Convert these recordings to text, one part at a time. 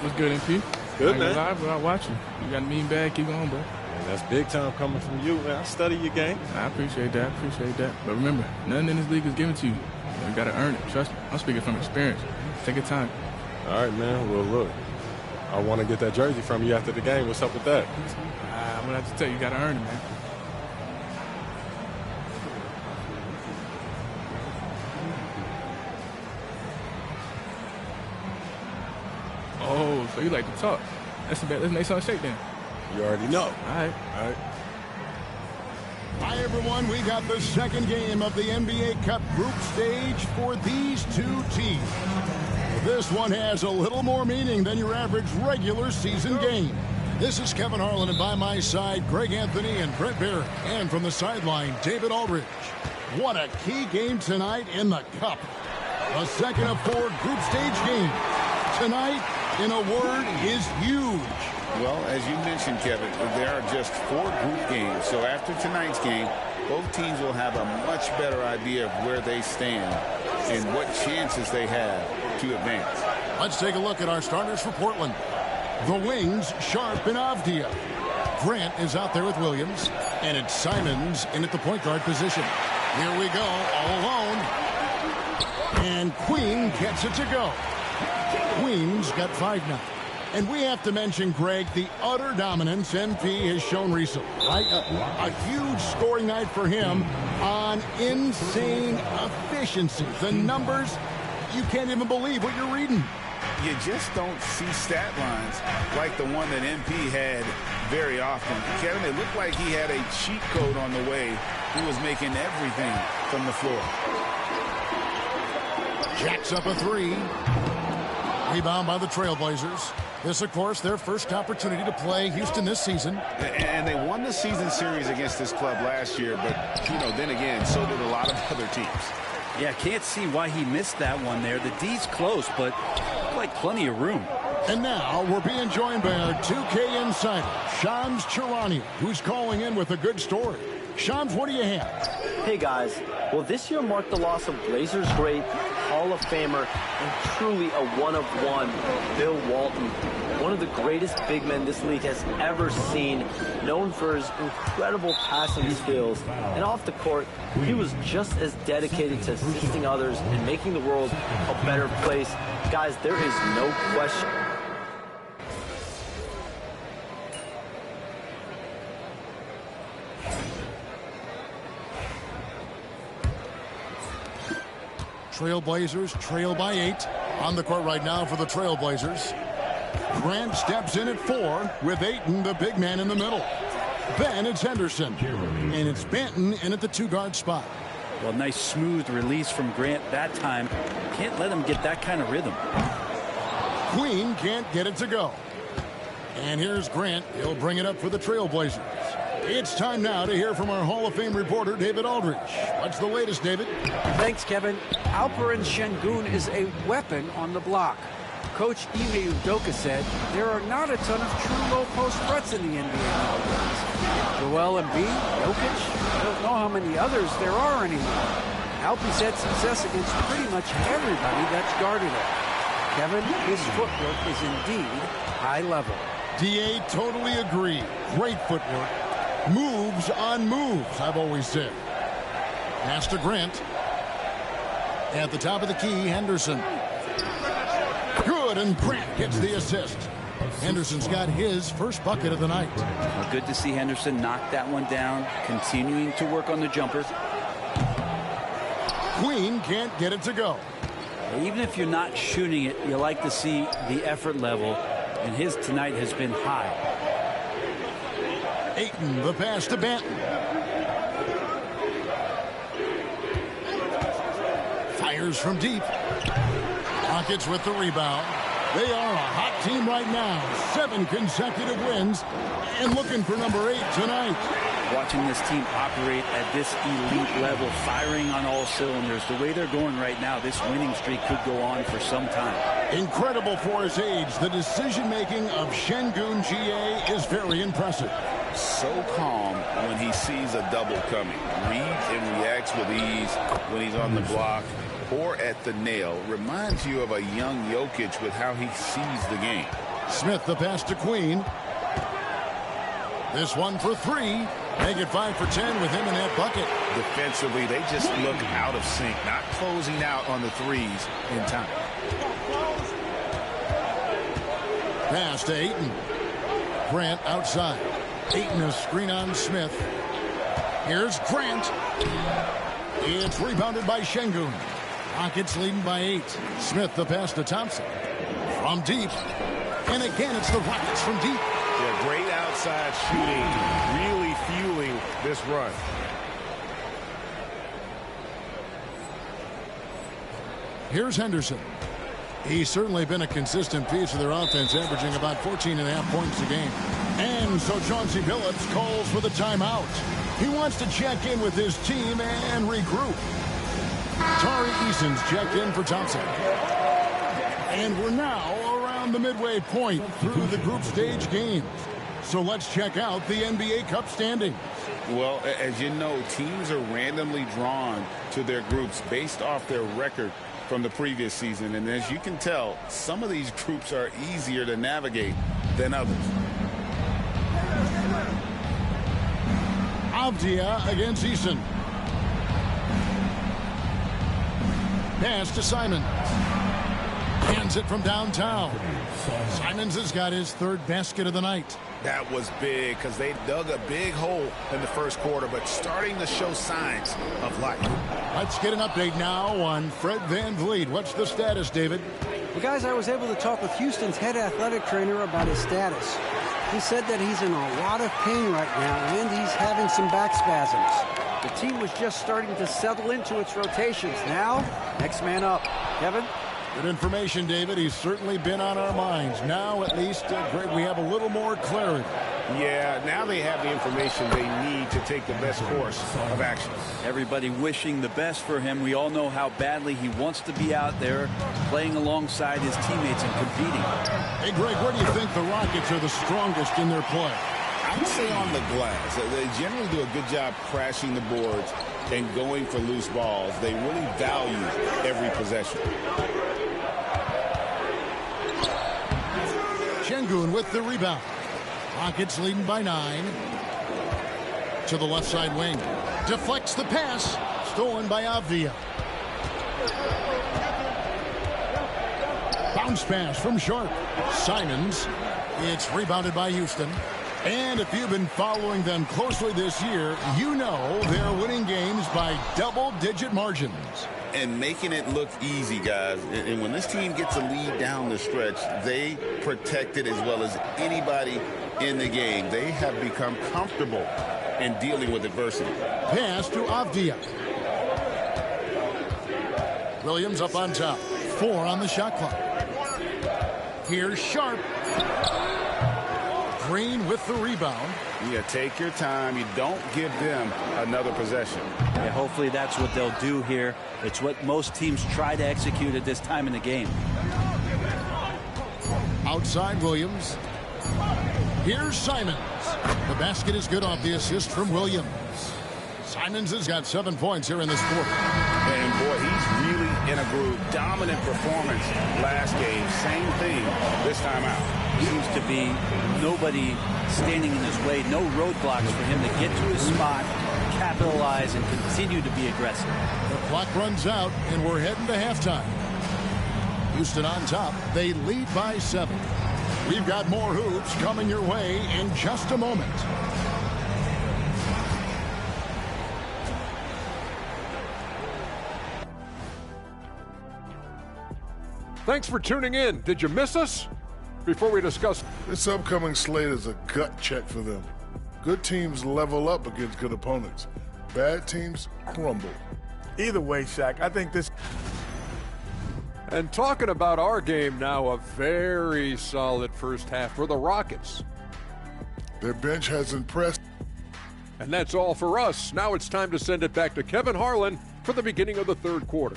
What's good, MP? Good, man. Live without watching. You got a mean bag. Keep going, bro. Man, that's big time coming from you, man. I study your game. I appreciate that. But remember, nothing in this league is given to you. You got to earn it. Trust me. I'm speaking from experience. Take your time. All right, man. Well, look, I want to get that jersey from you after the game. What's up with that? I'm going to have to tell you, you got to earn it, man. Oh, so you like to talk. Let's make something shake then. You already know. All right. Hi, everyone. We got the second game of the NBA Cup group stage for these two teams. This one has a little more meaning than your average regular season game. This is Kevin Harlan, and by my side, Greg Anthony and Brent Barrett. And from the sideline, David Aldridge. What a key game tonight in the Cup. The second of 4 group stage games. Tonight, in a word, is huge. Well, as you mentioned, Kevin, there are just 4 group games. So after tonight's game, both teams will have a much better idea of where they stand and what chances they have to advance. Let's take a look at our starters for Portland. The wings, Sharp and Avdia. Grant is out there with Williams, and it's Simons in at the point guard position. Here we go, all alone. And Queen gets it to go. Queen's got 5 now. And we have to mention, Greg, the utter dominance MP has shown recently, right? A huge scoring night for him on insane efficiency. The numbers, you can't even believe what you're reading. You just don't see stat lines like the one that MP had very often. Kevin, it looked like he had a cheat code on the way. He was making everything from the floor. Jacks up a 3. Rebound by the Trailblazers. This, of course, their first opportunity to play Houston this season. And they won the season series against this club last year, but, you know, then again, so did a lot of other teams. Yeah, can't see why he missed that one there. The D's close, but like plenty of room. And now we're being joined by our 2K insider, Shams Charania, who's calling in with a good story. Shams, what do you have? Hey, guys. Well, this year marked the loss of Blazers great, Hall of Famer, and truly a one-of-one, Bill Walton. One of the greatest big men this league has ever seen, known for his incredible passing skills. And off the court, he was just as dedicated to assisting others and making the world a better place. Guys, there is no question. Trailblazers trail by 8. On the court right now for the Trailblazers. Grant steps in at 4 with Ayton, the big man, in the middle. Then it's Henderson. And it's Banton in at the 2-guard spot. Well, nice smooth release from Grant that time. Can't let him get that kind of rhythm. Queen can't get it to go. And here's Grant. He'll bring it up for the Trailblazers. It's time now to hear from our Hall of Fame reporter, David Aldridge. What's the latest, David? Thanks, Kevin. Alperen Şengün is a weapon on the block. Coach Ime Udoka said there are not a ton of true low-post threats in the NBA nowadays. Joel Embiid, Jokic, I don't know how many others there are anymore. Alpie's had success against pretty much everybody that's guarded him. Kevin, his footwork is indeed high level. DA totally agree. Great footwork. Moves on moves, I've always said. Pass to Grant. At the top of the key, Henderson. Good, and Grant gets the assist. Henderson's got his first bucket of the night. Well, good to see Henderson knock that one down, continuing to work on the jumper. Queen can't get it to go. Even if you're not shooting it, you like to see the effort level, and his tonight has been high. Ayton, the pass to Banton. Fires from deep. Rockets with the rebound. They are a hot team right now. 7 consecutive wins. And looking for number 8 tonight. Watching this team operate at this elite level, firing on all cylinders. The way they're going right now, this winning streak could go on for some time. Incredible for his age. The decision-making of Şengün GA is very impressive. So calm when he sees a double coming. Reads and reacts with ease when he's on the block or at the nail. Reminds you of a young Jokic with how he sees the game. Smith the pass to Queen. This one for 3. Make it 5 for 10 with him in that bucket. Defensively, they just look out of sync, not closing out on the threes in time. Pass to Ayton. Grant outside. Ayton a screen on Smith. Here's Grant. It's rebounded by Şengün. Rockets leading by 8. Smith the pass to Thompson. From deep. And again, it's the Rockets from deep. Yeah, great outside shooting. Really fueling this run. Here's Henderson. He's certainly been a consistent piece of their offense, averaging about 14.5 points a game. And so Chauncey Billups calls for the timeout. He wants to check in with his team and regroup. Tari Eason's checked in for Thompson. And we're now around the midway point through the group stage games. So let's check out the NBA Cup standings. Well, as you know, teams are randomly drawn to their groups based off their record from the previous season. And as you can tell, some of these groups are easier to navigate than others. Avdia against Eason. Pass to Simons. Hands it from downtown. Simons has got his 3rd basket of the night. That was big because they dug a big hole in the first quarter, but starting to show signs of life. Let's get an update now on Fred VanVleet. What's the status, David? Well, guys, I was able to talk with Houston's head athletic trainer about his status. He said that he's in a lot of pain right now, and he's having some back spasms. The team was just starting to settle into its rotations. Now, next man up. Kevin? Good information, David. He's certainly been on our minds. Now, at least, Greg, we have a little more clarity. Yeah, now they have the information they need to take the best course of action. Everybody wishing the best for him. We all know how badly he wants to be out there playing alongside his teammates and competing. Hey, Greg, where do you think the Rockets are the strongest in their play? I would say on the glass. They generally do a good job crashing the boards and going for loose balls. They really value every possession. Şengün with the rebound. Rockets leading by 9. To the left side wing. Deflects the pass. Stolen by Avdia. Bounce pass from Sharp. Simons. It's rebounded by Houston. And if you've been following them closely this year, you know they're winning games by double-digit margins. And making it look easy, guys. And when this team gets a lead down the stretch, they protect it as well as anybody in the game. They have become comfortable in dealing with adversity. Pass to Avdia. Williams up on top. 4 on the shot clock. Here's Sharp. Green with the rebound. Yeah, take your time. You don't give them another possession. Yeah, hopefully that's what they'll do here. It's what most teams try to execute at this time in the game. Outside Williams. Here's Simons. The basket is good off the assist from Williams. Simons has got 7 points here in this quarter. And boy, he's really in a groove. Dominant performance last game. Same thing this time out. Seems to be nobody standing in his way, no roadblocks for him to get to his spot, capitalize, and continue to be aggressive. The clock runs out, and we're heading to halftime. Houston on top. They lead by 7. We've got more hoops coming your way in just a moment. Thanks for tuning in. Did you miss us? Before we discuss... This upcoming slate is a gut check for them. Good teams level up against good opponents. Bad teams crumble. Either way, Shaq, I think this... And talking about our game now, a very solid first half for the Rockets. Their bench has impressed. And that's all for us. Now it's time to send it back to Kevin Harlan for the beginning of the third quarter.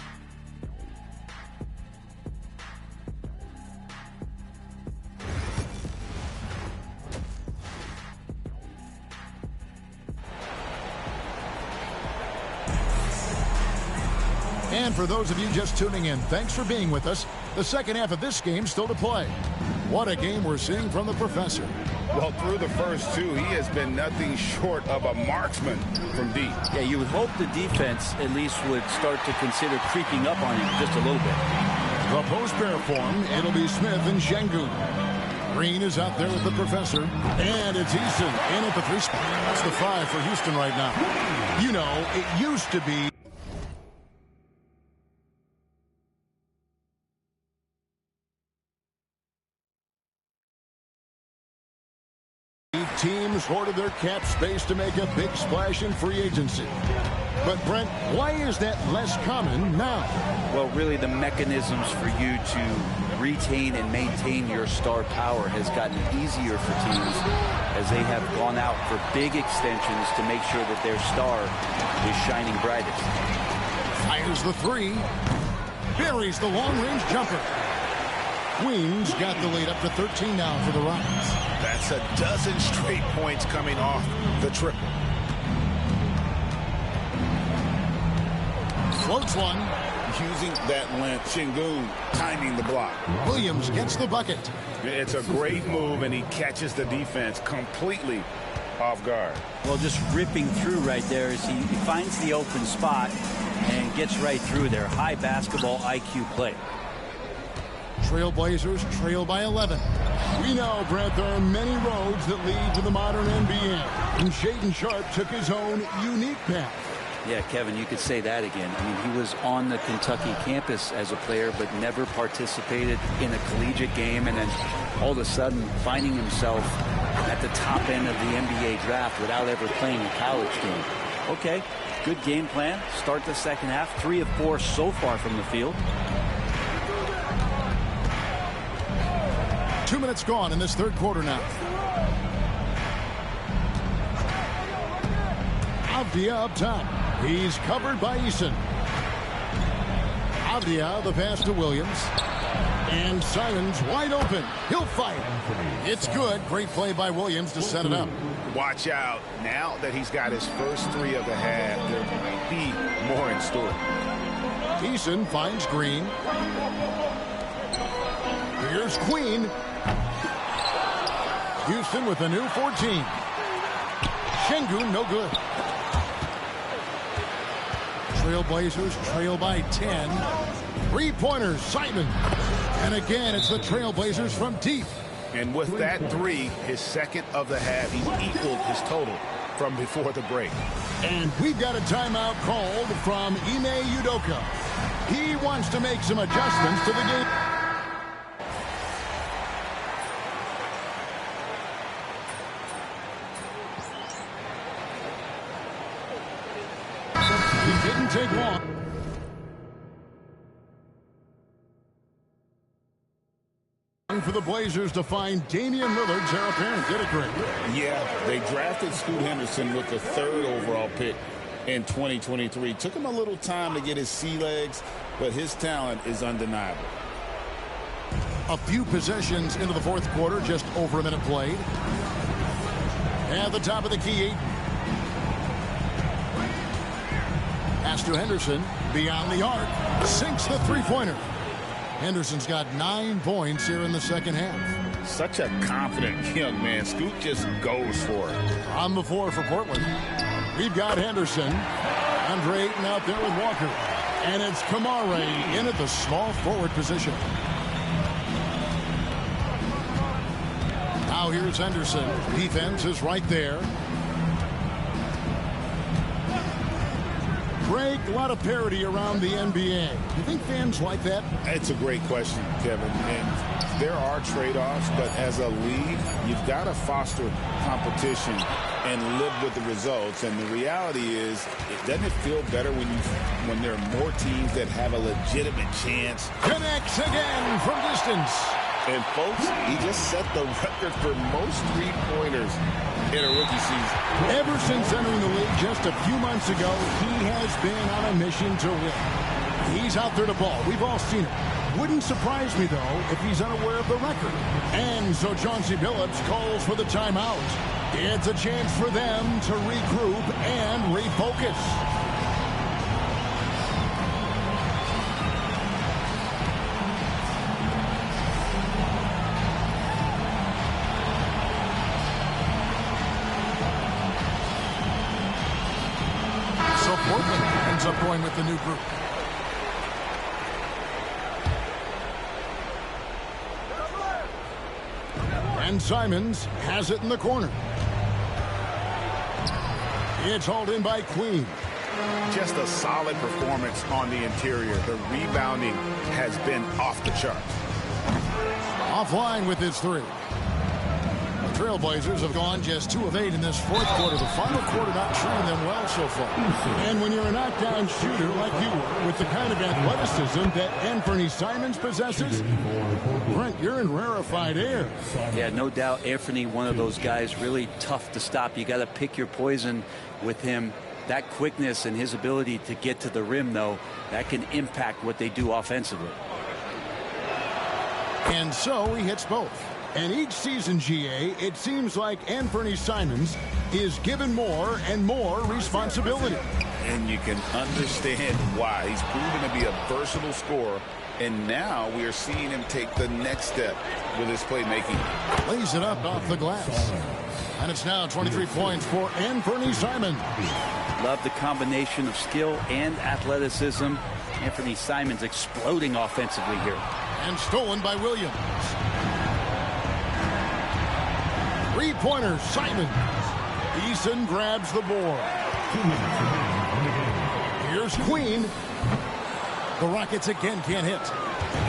And for those of you just tuning in, thanks for being with us. The second half of this game still to play. What a game we're seeing from the professor. Well, through the first two, he has been nothing short of a marksman from deep. Yeah, you would hope the defense at least would start to consider creeping up on him just a little bit. The post pair form, it'll be Smith and Şengün. Green is out there with the professor. And it's Eason in at the 3 spot. That's the 5 for Houston right now. You know, it used to be teams hoarded their cap space to make a big splash in free agency. But, Brent, why is that less common now? Well, really, the mechanisms for you to retain and maintain your star power has gotten easier for teams as they have gone out for big extensions to make sure that their star is shining brightest. Fires the 3. Buries the long-range jumper. Wings got the lead up to 13 now for the Rockets. That's a dozen straight points coming off the triple. Floats one. Using that length, Şengün timing the block. Williams gets the bucket. It's a great move, and he catches the defense completely off guard. Well, just ripping through right there as he finds the open spot and gets right through there. High basketball IQ play. Trailblazers trail by 11. We know, Brent, there are many roads that lead to the modern NBA. And Shaedon Sharpe took his own unique path. Yeah, Kevin, you could say that again. I mean, he was on the Kentucky campus as a player, but never participated in a collegiate game. And then all of a sudden finding himself at the top end of the NBA draft without ever playing a college game. Okay, good game plan. Start the second half. 3 of 4 so far from the field. 2 minutes gone in this third quarter now. Avdia up top. He's covered by Eason. Avdia, the pass to Williams. And Simons wide open. He'll fight. It's good. Great play by Williams to set it up. Watch out. Now that he's got his first 3 of the half, there might be more in store. Eason finds Green. Here's Queen. Houston with a new 14. Şengün no good. Trailblazers trail by 10. 3-pointers, Simon. And again, it's the Trailblazers from deep. And with that 3, his second of the half, he's equaled his total from before the break. And we've got a timeout called from Ime Udoka. He wants to make some adjustments to the game. He didn't take long. For the Blazers to find Damian Lillard's heir apparent. Did it great. Yeah, they drafted Scoot Henderson with the 3rd overall pick in 2023. Took him a little time to get his sea legs, but his talent is undeniable. A few possessions into the fourth quarter, just over a minute played. At the top of the key, pass to Henderson, beyond the arc, sinks the 3-pointer. Henderson's got 9 points here in the second half. Such a confident young man. Scoot just goes for it. On the floor for Portland, we've got Henderson. Andre Ayton out there with Walker. And it's Kamare in at the small forward position. Now here's Henderson. Defense is right there. Greg, a lot of parity around the NBA. You think fans like that? It's a great question, Kevin. And there are trade-offs, but as a league, you've got to foster competition and live with the results. And the reality is, doesn't it feel better when there are more teams that have a legitimate chance? Connects again from distance. And folks, he just set the record for most 3-pointers in a rookie season. Ever since entering the league just a few months ago, he has been on a mission to win. He's out there to ball. We've all seen it. Wouldn't surprise me, though, if he's unaware of the record. And so Chauncey Billups calls for the timeout. It's a chance for them to regroup and refocus. going with the new group. And Simons has it in the corner. It's hauled in by Queen. Just a solid performance on the interior. The rebounding has been off the charts. Offline with his three. The Trailblazers have gone just 2 of 8 in this fourth quarter. The final quarter not treating them well so far. And when you're a knockdown shooter like you are, with the kind of athleticism that Anthony Simons possesses, Brent, you're in rarefied air. Yeah, no doubt Anthony, one of those guys really tough to stop. You got to pick your poison with him. That quickness and his ability to get to the rim, though, that can impact what they do offensively. And so he hits both. And each season, GA, it seems like Anthony Simons is given more and more responsibility. And you can understand why. He's proven to be a versatile scorer. And now we are seeing him take the next step with his playmaking. Lays it up off the glass. And it's now 23 points for Anthony Simons. Love the combination of skill and athleticism. Anthony Simons exploding offensively here. And stolen by Williams. Three-pointer, Simons. Eason grabs the board. Here's Queen. The Rockets again can't hit.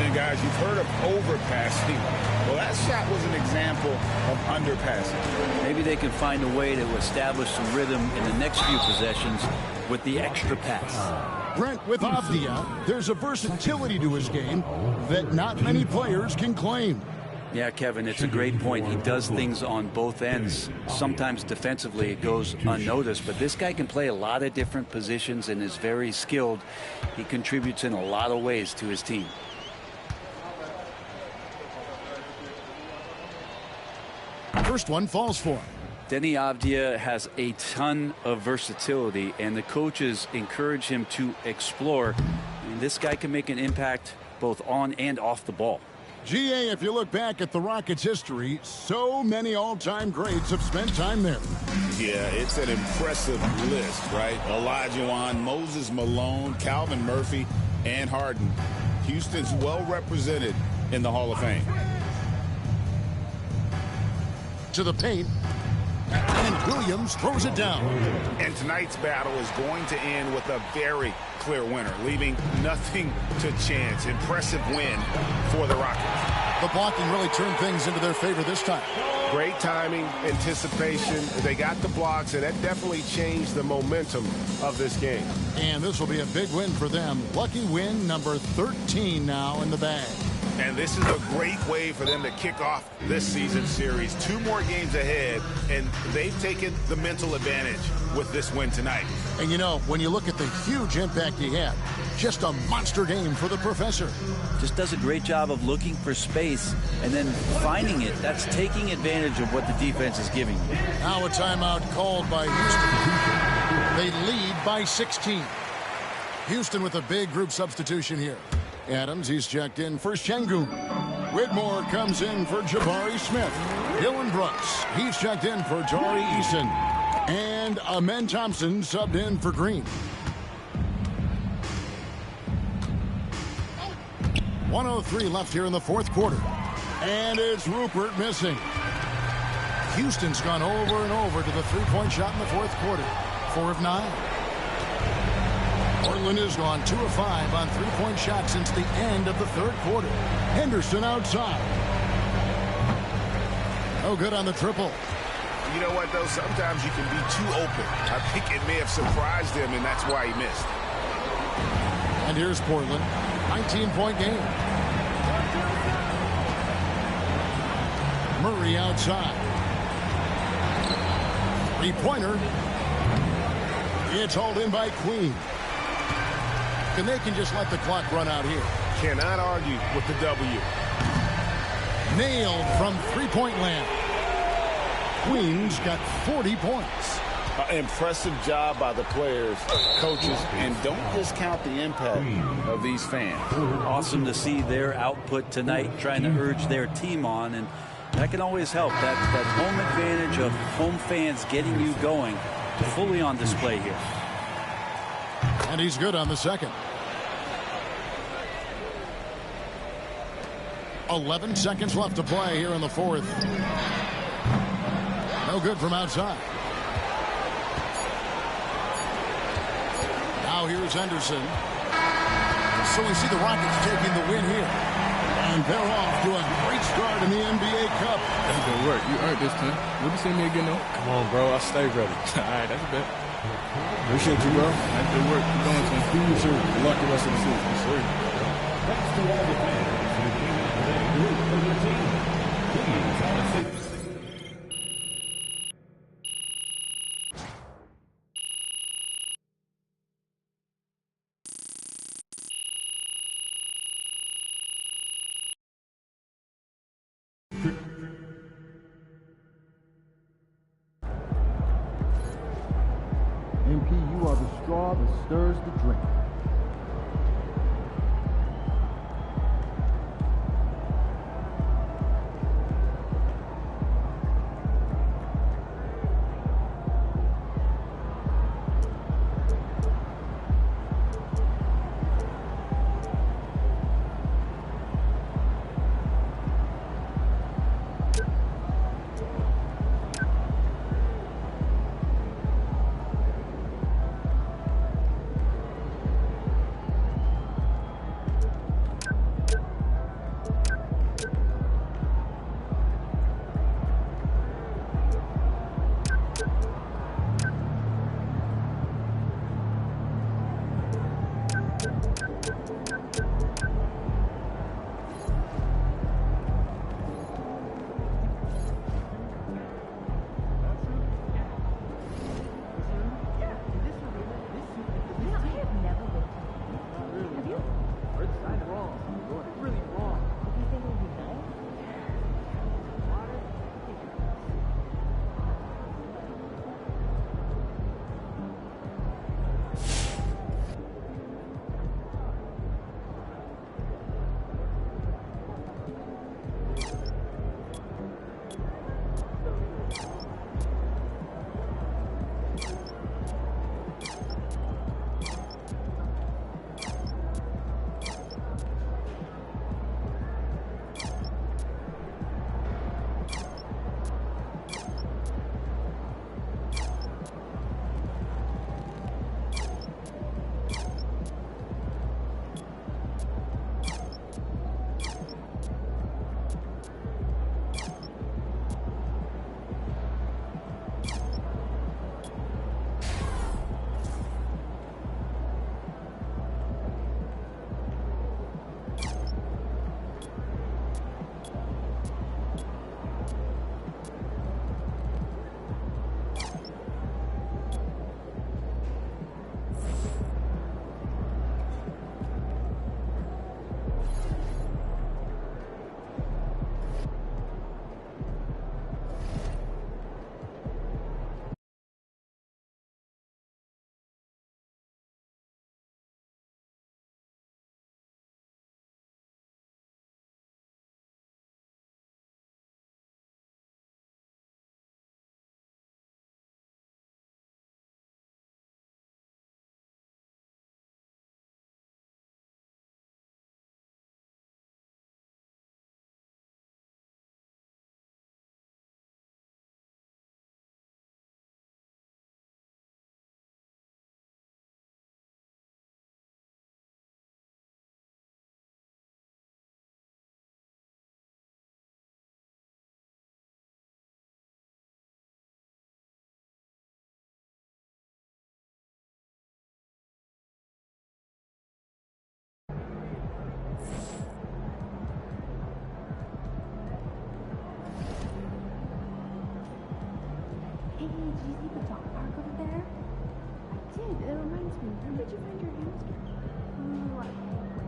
And guys, you've heard of overpassing. Well, that shot was an example of underpassing. Maybe they can find a way to establish some rhythm in the next few possessions with the extra pass. Brent, with Avdia, there's a versatility to his game that not many players can claim. Yeah, Kevin, it's a great point. He does things on both ends. Sometimes defensively it goes unnoticed, but this guy can play a lot of different positions and is very skilled. He contributes in a lot of ways to his team. First one falls for him. Deni Avdia has a ton of versatility, and the coaches encourage him to explore. And this guy can make an impact both on and off the ball. GA, if you look back at the Rockets' history, so many all-time greats have spent time there. Yeah, it's an impressive list, right? Olajuwon, Moses Malone, Calvin Murphy, and Harden. Houston's well represented in the Hall of Fame. To the paint, and Williams throws it down. And tonight's battle is going to end with a very clear winner, leaving nothing to chance. Impressive win for the Rockets. The blocking really turned things into their favor this time. Great timing, anticipation. They got the blocks, and that definitely changed the momentum of this game. And this will be a big win for them. Lucky win number 13 now in the bag. And this is a great way for them to kick off this season series. 2 more games ahead, and they've taken the mental advantage with this win tonight. And you know, when you look at the huge impact he had, just a monster game for the professor. Just does a great job of looking for space and then finding it. That's taking advantage of what the defense is giving you. Now a timeout called by Houston. They lead by 16. Houston with a big group substitution here. Adams, he's checked in for Şengün. Whitmore comes in for Jabari Smith. Dylan Brooks, he's checked in for Tari Eason. And Amen Thompson subbed in for Green. 1:03 left here in the fourth quarter. And it's Rupert missing. Houston's gone over and over to the three-point shot in the fourth quarter. 4 of 9. Portland has gone 2 of 5 on three-point shots since the end of the third quarter. Henderson outside. No good on the triple. You know what, though? Sometimes you can be too open. I think it may have surprised him, and that's why he missed. And here's Portland. 19-point game. Murray outside. Three-pointer. It's hauled in by Queen. And they can just let the clock run out here. Cannot argue with the W. Nailed from three-point land. Queen's got 40 points. Impressive job by the players, coaches, and don't discount the impact of these fans. Awesome to see their output tonight, trying to urge their team on, and that can always help. That home advantage of home fans getting you going fully on display here. And he's good on the second. 11 seconds left to play here in the fourth. No good from outside. Now here's Henderson. So we see the Rockets taking the win here. And they're off to a great start in the NBA Cup. That's good work. You earned this, Tim. We'll be seeing me again, though. Come on, bro. I stay ready. All right, that's a bet. Appreciate you, bro. That's good work. Keep going, Tim. See you, sir. Good luck the rest of the season. Yes, sir. Thanks to all the fans for the game today. Root for your team. Please have a seat. MP, you are the straw that stirs the drink. Hey, did you see the dog park over there? I did. It reminds me. Where did you find your hamster? Oh, I can't wait.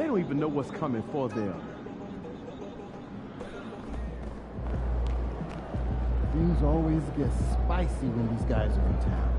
don't even know what's coming for them. Things always get spicy when these guys are in town.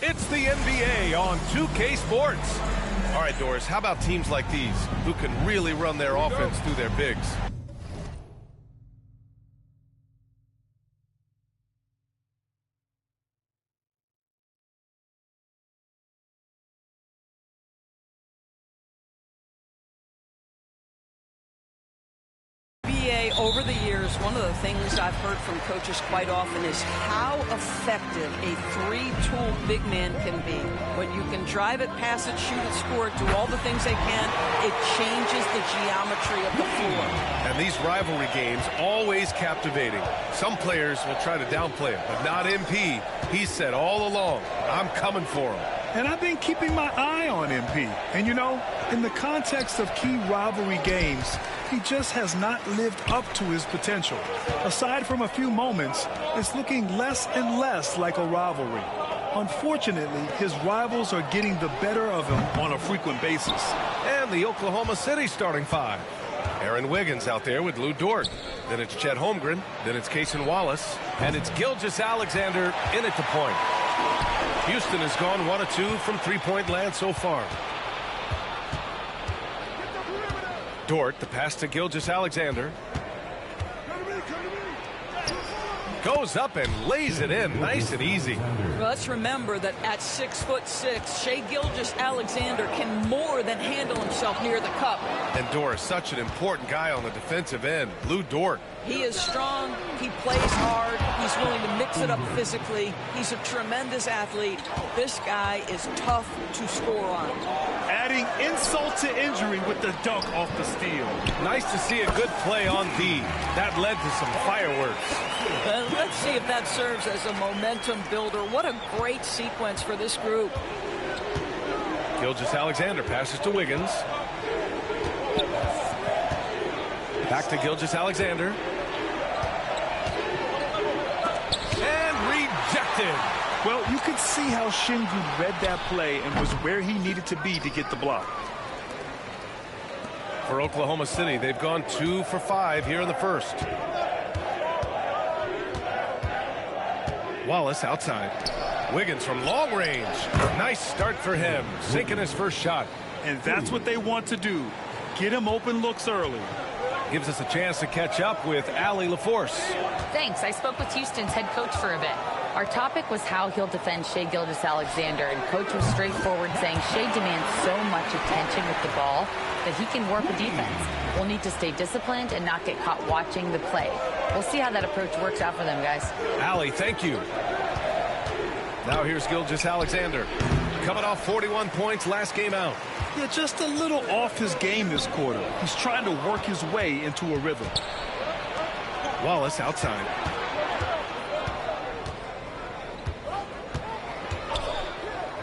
It's the NBA on 2K Sports. All right, Doris, how about teams like these who can really run their offense through their bigs? Over the years, one of the things I've heard from coaches quite often is how effective a three-tool big man can be. When you can drive it, pass it, shoot it, score it, do all the things they can, it changes the geometry of the floor. And these rivalry games, always captivating. Some players will try to downplay it, but not MP. He said all along, I'm coming for him. And I've been keeping my eye on MP. And, you know, in the context of key rivalry games, he just has not lived up to his potential. Aside from a few moments, it's looking less and less like a rivalry. Unfortunately, his rivals are getting the better of him on a frequent basis. And the Oklahoma City starting five. Aaron Wiggins out there with Lou Dort. Then it's Chet Holmgren. Then it's Cason Wallace. And it's Gilgeous-Alexander in at the point. Houston has gone 1 of 2 from three-point land so far. Dort, the pass to Gilgeous-Alexander. Goes up and lays it in nice and easy. Well, let's remember that at 6'6", Shai Gilgeous-Alexander can more than handle himself near the cup. And Dort is such an important guy on the defensive end. Lou Dort. He is strong. He plays hard. He's willing to mix it up physically. He's a tremendous athlete. This guy is tough to score on. Adding insult to injury with the dunk off the steal. Nice to see a good play on D. That led to some fireworks. Let's see if that serves as a momentum builder. What a great sequence for this group. Gilgeous-Alexander passes to Wiggins. Back to Gilgeous-Alexander. And rejected. Well, you could see how Sengun read that play and was where he needed to be to get the block. For Oklahoma City, they've gone 2 for 5 here in the first. Wallace outside. Wiggins from long range. Nice start for him. Sinking his first shot. And that's what they want to do. Get him open looks early. Gives us a chance to catch up with Allie LaForce. Thanks. I spoke with Houston's head coach for a bit. Our topic was how he'll defend Shai Gilgeous-Alexander, and coach was straightforward, saying Shai demands so much attention with the ball that he can warp a defense. We'll need to stay disciplined and not get caught watching the play. We'll see how that approach works out for them, guys. Allie, thank you. Now here's Gilgeous-Alexander. Coming off 41 points last game out. Yeah, just a little off his game this quarter. He's trying to work his way into a rhythm. Wallace outside.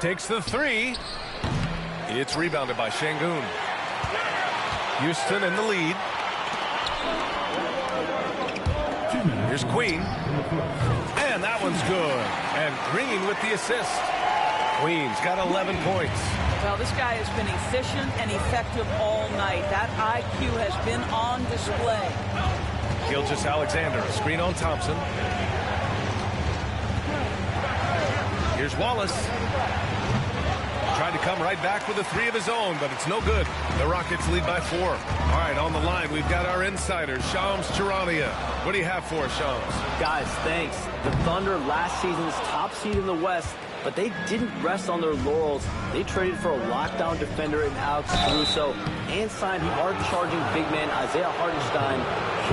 Takes the three. It's rebounded by Sengun. Houston in the lead. Here's Queen. And that one's good. And Green with the assist. Queen's got 11 points. Well, this guy has been efficient and effective all night. That IQ has been on display. Gilgeous-Alexander, a screen on Thompson. Here's Wallace. Tried to come right back with a three of his own, but it's no good. The Rockets lead by 4. All right, on the line, we've got our insider, Shams Charania. What do you have for us, Shams? Guys, thanks. The Thunder, last season's top seed in the West, but they didn't rest on their laurels. They traded for a lockdown defender in Alex Caruso and signed hard-charging big man Isaiah Hartenstein.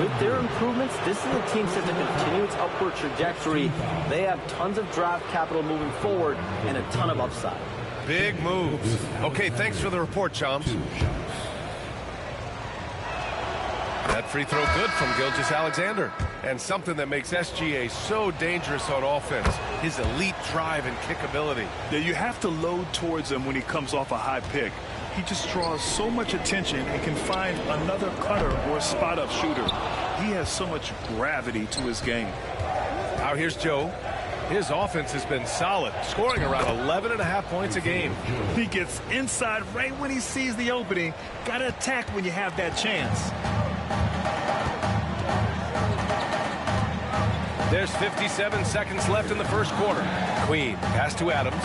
With their improvements, this is a team set to continue its upward trajectory. They have tons of draft capital moving forward and a ton of upside. Big moves. Okay, thanks for the report, Shams. That free throw good from Gilgeous-Alexander. And something that makes SGA so dangerous on offense, his elite drive and kick ability. Yeah, you have to load towards him when he comes off a high pick. He just draws so much attention and can find another cutter or a spot-up shooter. He has so much gravity to his game. Now here's Joe. His offense has been solid, scoring around 11.5 points a game. He gets inside right when he sees the opening. Got to attack when you have that chance. There's 57 seconds left in the first quarter. Queen, pass to Adams.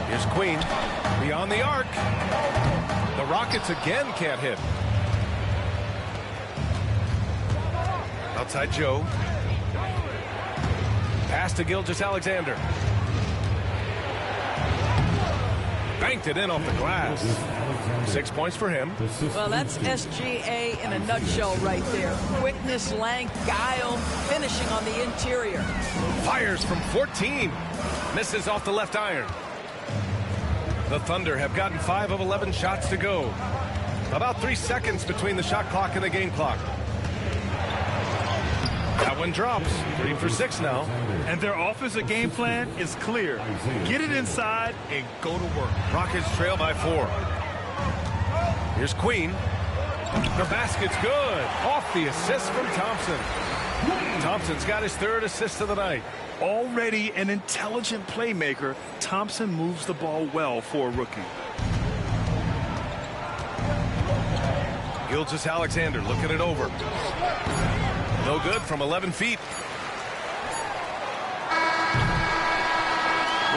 Here's Queen, beyond the arc. The Rockets again can't hit. Outside Joe. Pass to Gilgeous-Alexander. Banked it in off the glass. 6 points for him. Well, that's SGA in a nutshell right there. Quickness, length, guile, finishing on the interior. Fires from 14. Misses off the left iron. The Thunder have gotten 5 of 11 shots to go. About 3 seconds between the shot clock and the game clock. That one drops. 3 for 6 now. And their offensive game plan is clear. Get it inside and go to work. Rockets trail by 4. Here's Queen. The basket's good. Off the assist from Thompson. Thompson's got his 3rd assist of the night. Already an intelligent playmaker, Thompson moves the ball well for a rookie. Gilgeous-Alexander looking it over. No good from 11 feet.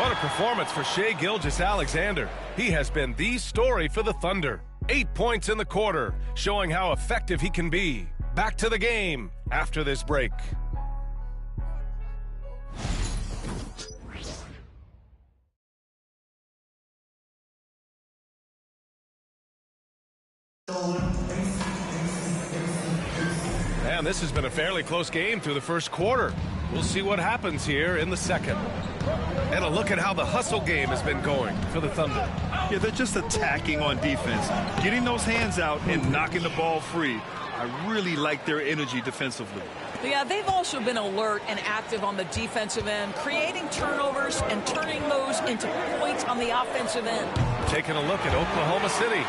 What a performance for Shai Gilgeous-Alexander. He has been the story for the Thunder. 8 points in the quarter, showing how effective he can be. Back to the game after this break. Man, this has been a fairly close game through the first quarter. We'll see what happens here in the second. And a look at how the hustle game has been going for the Thunder. Yeah, they're just attacking on defense, getting those hands out and knocking the ball free. I really like their energy defensively. Yeah, they've also been alert and active on the defensive end, creating turnovers and turning those into points on the offensive end. Taking a look at Oklahoma City.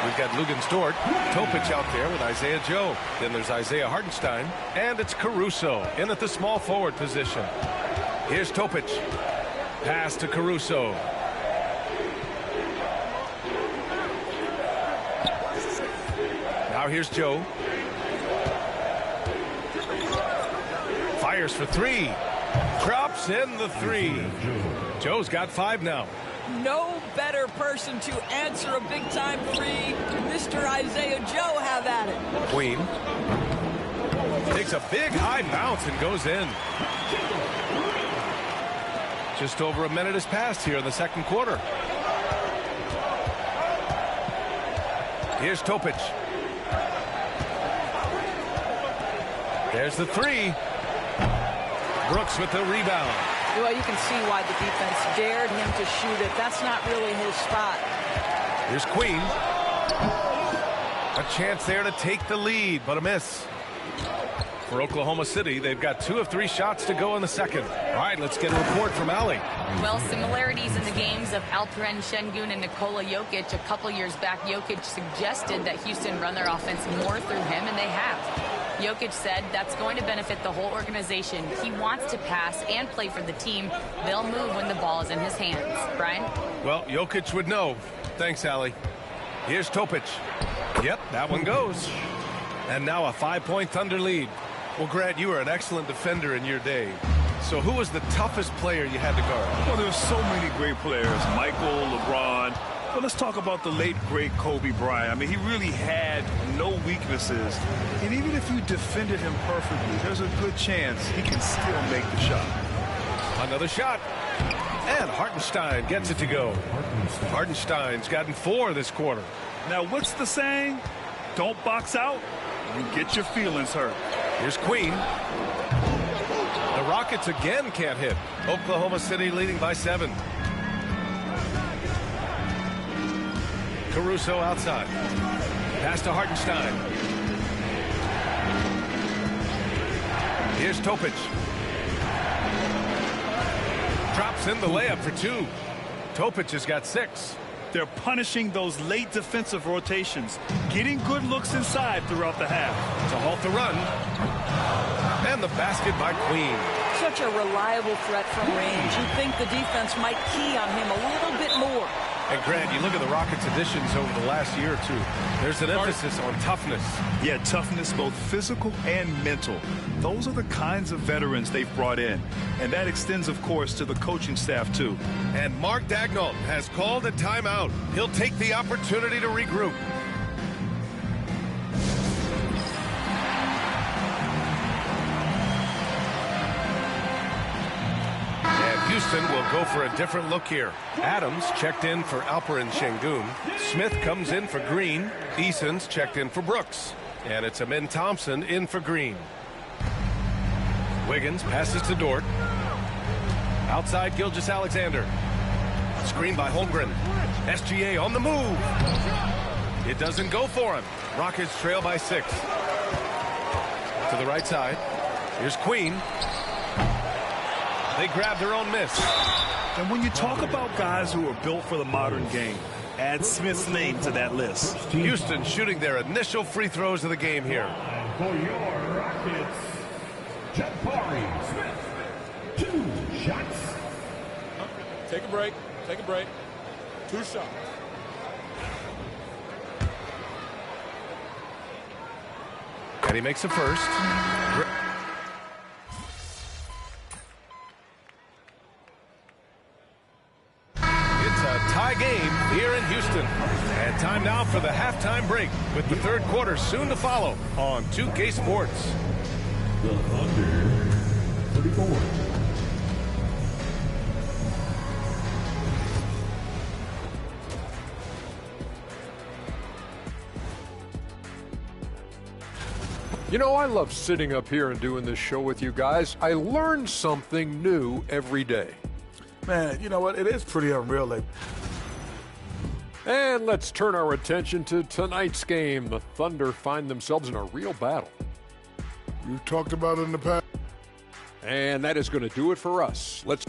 We've got Luguentz Dort, Topic out there with Isaiah Joe. Then there's Isaiah Hartenstein, and it's Caruso in at the small forward position. Here's Topic. Pass to Caruso. Now here's Joe. Fires for 3. Drops in the 3. Joe's got 5 now. No better person to answer a big-time 3. Mr. Isaiah Joe, have at it. Queen. Takes a big high bounce and goes in. Just over a minute has passed here in the second quarter. Here's Topic. There's the 3. Brooks with the rebound. Well, you can see why the defense dared him to shoot it. That's not really his spot. Here's Queen. A chance there to take the lead, but a miss. For Oklahoma City, they've got 2 of 3 shots to go in the second. All right, let's get a report from Allie. Well, similarities in the games of Alperen Şengün and Nikola Jokic. A couple years back, Jokic suggested that Houston run their offense more through him, and they have. Jokic said that's going to benefit the whole organization. He wants to pass and play for the team. They'll move when the ball is in his hands. Brian? Well, Jokic would know. Thanks, Allie. Here's Topic. Yep, that one goes. And now a 5-point Thunder lead. Well, Grant, you were an excellent defender in your day. So who was the toughest player you had to guard? Well, there's so many great players. Michael, LeBron. But let's talk about the late, great Kobe Bryant. I mean, he really had no weaknesses. And even if you defended him perfectly, there's a good chance he can still make the shot. Another shot. And Hartenstein gets it to go. Hartenstein's gotten 4 this quarter. Now, what's the saying? Don't box out. You get your feelings hurt. Here's Queen. The Rockets again can't hit. Oklahoma City leading by 7. Caruso outside. Pass to Hartenstein. Here's Topic. Drops in the layup for 2. Topic has got 6. They're punishing those late defensive rotations, getting good looks inside throughout the half. To halt the run. And the basket by Queen. Such a reliable threat from range. You'd think the defense might key on him a little bit more. And Grant, you look at the Rockets' additions over the last year or two. There's an emphasis on toughness. Yeah, toughness, both physical and mental. Those are the kinds of veterans they've brought in. And that extends, of course, to the coaching staff, too. And Mark Daigneault has called a timeout. He'll take the opportunity to regroup. Houston will go for a different look here. Adams checked in for Alperen Şengün. Smith comes in for Green. Eason's checked in for Brooks. And it's Amin Thompson in for Green. Wiggins passes to Dort. Outside Gilgeous-Alexander. Screen by Holmgren. SGA on the move. It doesn't go for him. Rockets trail by 6. To the right side. Here's Queen. They grab their own miss. And when you talk about guys who are built for the modern game, add Smith's name to that list. Houston shooting their initial free throws of the game here. And for your Rockets, Jabari Smith. 2 shots. Take a break. Take a break. 2 shots. And he makes a first. Tie game here in Houston. And time now for the halftime break with the third quarter soon to follow on 2K Sports. The Thunder 34. You know, I love sitting up here and doing this show with you guys. I learn something new every day. Man, you know what? It is pretty unreal. And let's turn our attention to tonight's game. The Thunder find themselves in a real battle. We've talked about it in the past. And that is going to do it for us. Let's...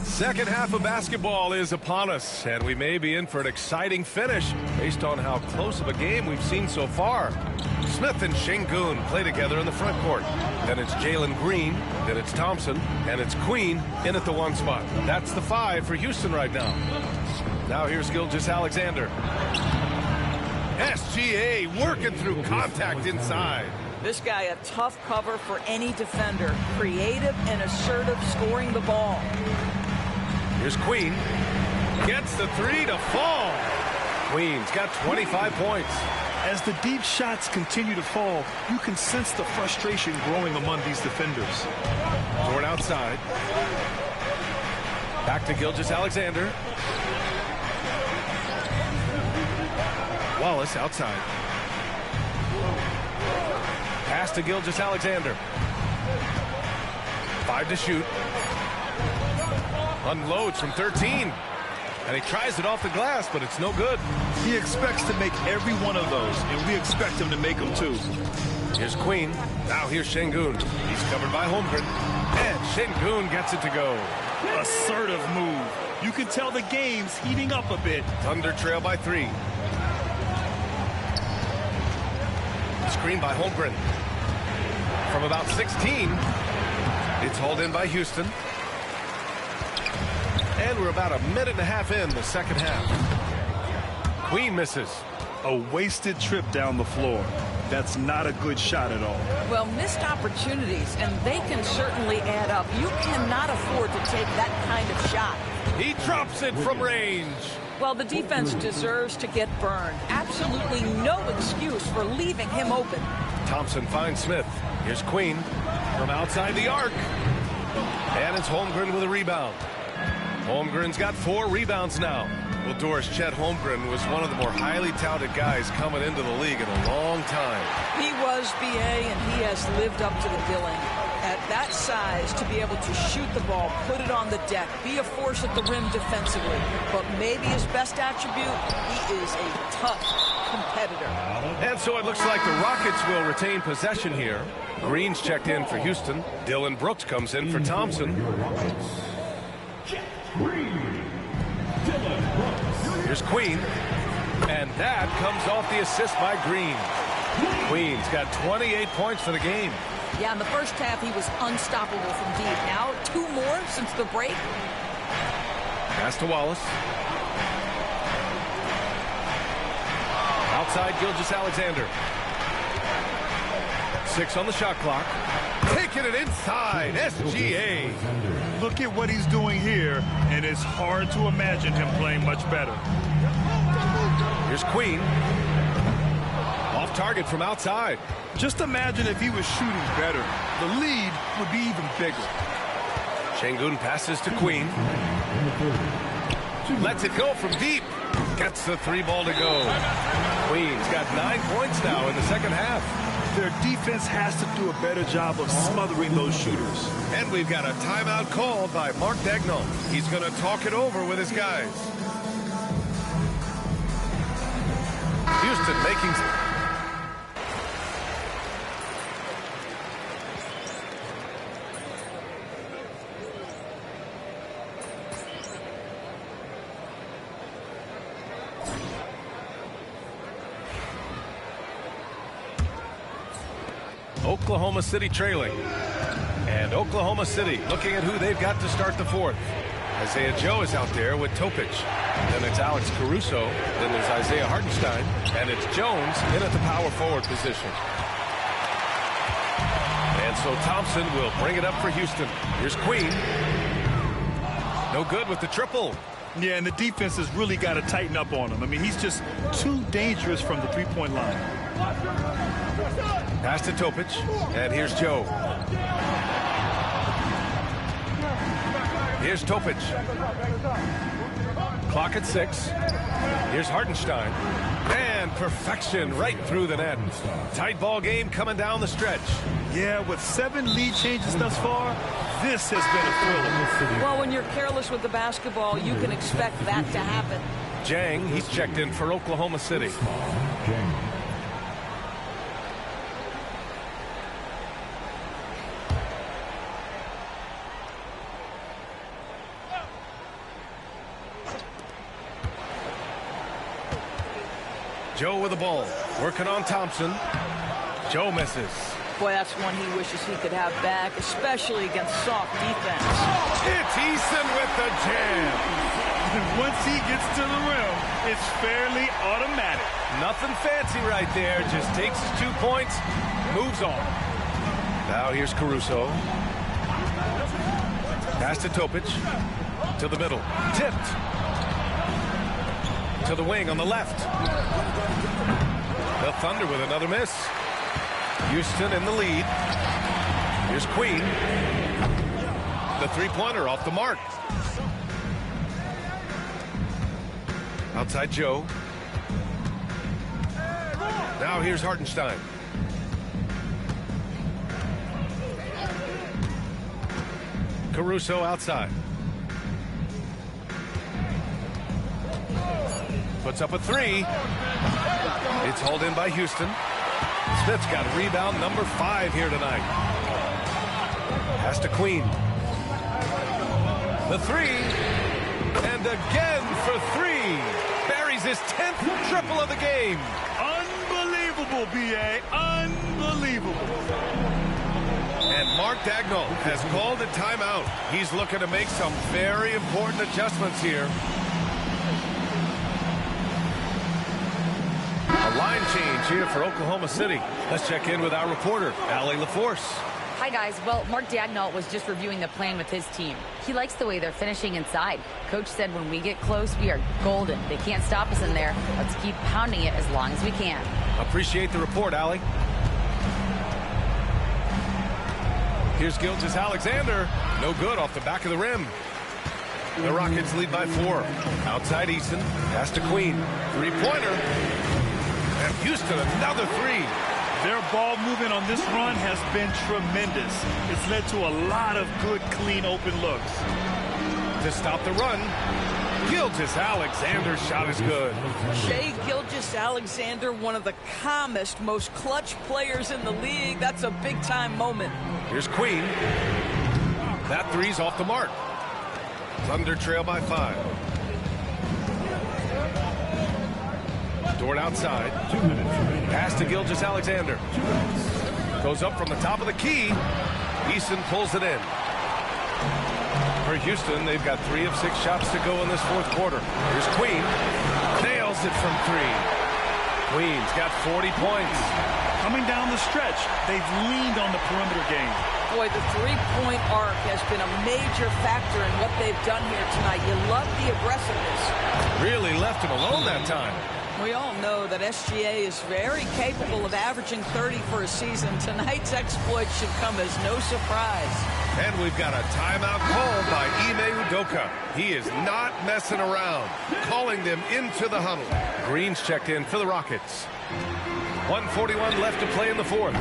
Second half of basketball is upon us, and we may be in for an exciting finish based on how close of a game we've seen so far. Smith and Şengün play together in the front court. Then it's Jalen Green, then it's Thompson, and it's Queen in at the 1 spot. That's the 5 for Houston right now. Now here's Gilgeous-Alexander. SGA working through contact inside. This guy a tough cover for any defender. Creative and assertive scoring the ball. Here's Queen. Gets the 3 to fall. Queen's got 25 points. As the deep shots continue to fall, you can sense the frustration growing among these defenders. Dort outside. Back to Gilgeous-Alexander. Wallace outside. Pass to Gilgeous-Alexander. 5 to shoot. Unloads from 13. And he tries it off the glass, but it's no good. He expects to make every one of those, and we expect him to make them too. Here's Queen. Now here's Şengün. He's covered by Holmgren. And Şengün gets it to go. assertive move. You can tell the game's heating up a bit. Thunder trail by 3. Screen by Holmgren. From about 16, it's hauled in by Houston. And we're about a minute and a half in the second half. Queen misses. A wasted trip down the floor. That's not a good shot at all. Well, missed opportunities, and they can certainly add up. You cannot afford to take that kind of shot. He drops it from range. Well, the defense deserves to get burned. Absolutely no excuse for leaving him open. Thompson finds Smith. Here's Queen from outside the arc. And it's Holmgren with a rebound. Holmgren's got 4 rebounds now. Well, Doris, Chet Holmgren was one of the more highly touted guys coming into the league in a long time. He was, B.A., and he has lived up to the billing. At that size, to be able to shoot the ball, put it on the deck, be a force at the rim defensively. But maybe his best attribute, he is a tough competitor. And so it looks like the Rockets will retain possession here. Green's checked in for Houston. Dylan Brooks comes in for Thompson. Here's Queen. And that comes off the assist by Green. Queen's got 28 points for the game. Yeah, in the first half, he was unstoppable from deep. Now, 2 more since the break. Pass to Wallace. Outside, Gilgeous-Alexander. 6 on the shot clock. Taking it inside, SGA. Look at what he's doing here, and it's hard to imagine him playing much better. Here's Queen. Off target from outside. Just imagine if he was shooting better. The lead would be even bigger. Şengün passes to Queen. Lets it go from deep. Gets the 3 ball to go. Queen's got 9 points now in the second half. Their defense has to do a better job of smothering those shooters. And we've got a timeout called by Mark Daigneault. He's going to talk it over with his guys. Houston making... Oklahoma City trailing. And Oklahoma City looking at who they've got to start the fourth. Isaiah Joe is out there with Topic. Then it's Alex Caruso. Then there's Isaiah Hartenstein. And it's Jones in at the power forward position. And so Thompson will bring it up for Houston. Here's Queen. No good with the triple. Yeah, and the defense has really got to tighten up on him. I mean, he's just too dangerous from the three-point line. Pass to Topic, and here's Joe. Here's Topic. Clock at 6. Here's Hartenstein. And perfection right through the net. Tight ball game coming down the stretch. Yeah, with 7 lead changes thus far, this has been a thriller. Well, when you're careless with the basketball, you can expect that to happen. Jang, he's checked in for Oklahoma City. Joe with the ball, working on Thompson. Joe misses. Boy, that's one he wishes he could have back, especially against soft defense. It's Eason with the jam. Once he gets to the rim, it's fairly automatic. Nothing fancy right there. Just takes his 2 points, moves on. Now here's Caruso. Pass to Topic. To the middle. Tipped. To the wing on the left. The Thunder with another miss. Houston in the lead. Here's Queen. The three-pointer off the mark. Outside Joe. Now here's Hartenstein. Caruso outside. Puts up a 3. It's hauled in by Houston. Smith's got rebound number 5 here tonight. Pass to Queen. The three. And again for three. Buries his 10th triple of the game. Unbelievable, B.A. Unbelievable. And Mark Daigneault has called a timeout. He's looking to make some very important adjustments here. A line change here for Oklahoma City. Let's check in with our reporter, Allie LaForce. Hi, guys. Well, Mark Daigneault was just reviewing the plan with his team. He likes the way they're finishing inside. Coach said when we get close, we are golden. They can't stop us in there. Let's keep pounding it as long as we can. Appreciate the report, Allie. Here's Gilgeous-Alexander. No good off the back of the rim. The Rockets lead by 4. Outside Eason. Pass to Queen. Three-pointer. And Houston, another three. Their ball movement on this run has been tremendous. It's led to a lot of good, clean, open looks. To stop the run, Gilgeous-Alexander's shot is good. Shai Gilgeous-Alexander, one of the calmest, most clutch players in the league. That's a big-time moment. Here's Queen. That three's off the mark. Thunder trail by 5. Dort outside. Pass to Gilgeous-Alexander. Goes up from the top of the key. Eason pulls it in. For Houston, they've got 3 of 6 shots to go in this fourth quarter. Here's Queen. Nails it from 3. Queen's got 40 points. Coming down the stretch, they've leaned on the perimeter game. Boy, the three-point arc has been a major factor in what they've done here tonight. You love the aggressiveness. Really left him alone that time. We all know that SGA is very capable of averaging 30 for a season. Tonight's exploit should come as no surprise. And we've got a timeout called by Ime Udoka. He is not messing around, calling them into the huddle. Green's checked in for the Rockets. 1:41 left to play in the fourth.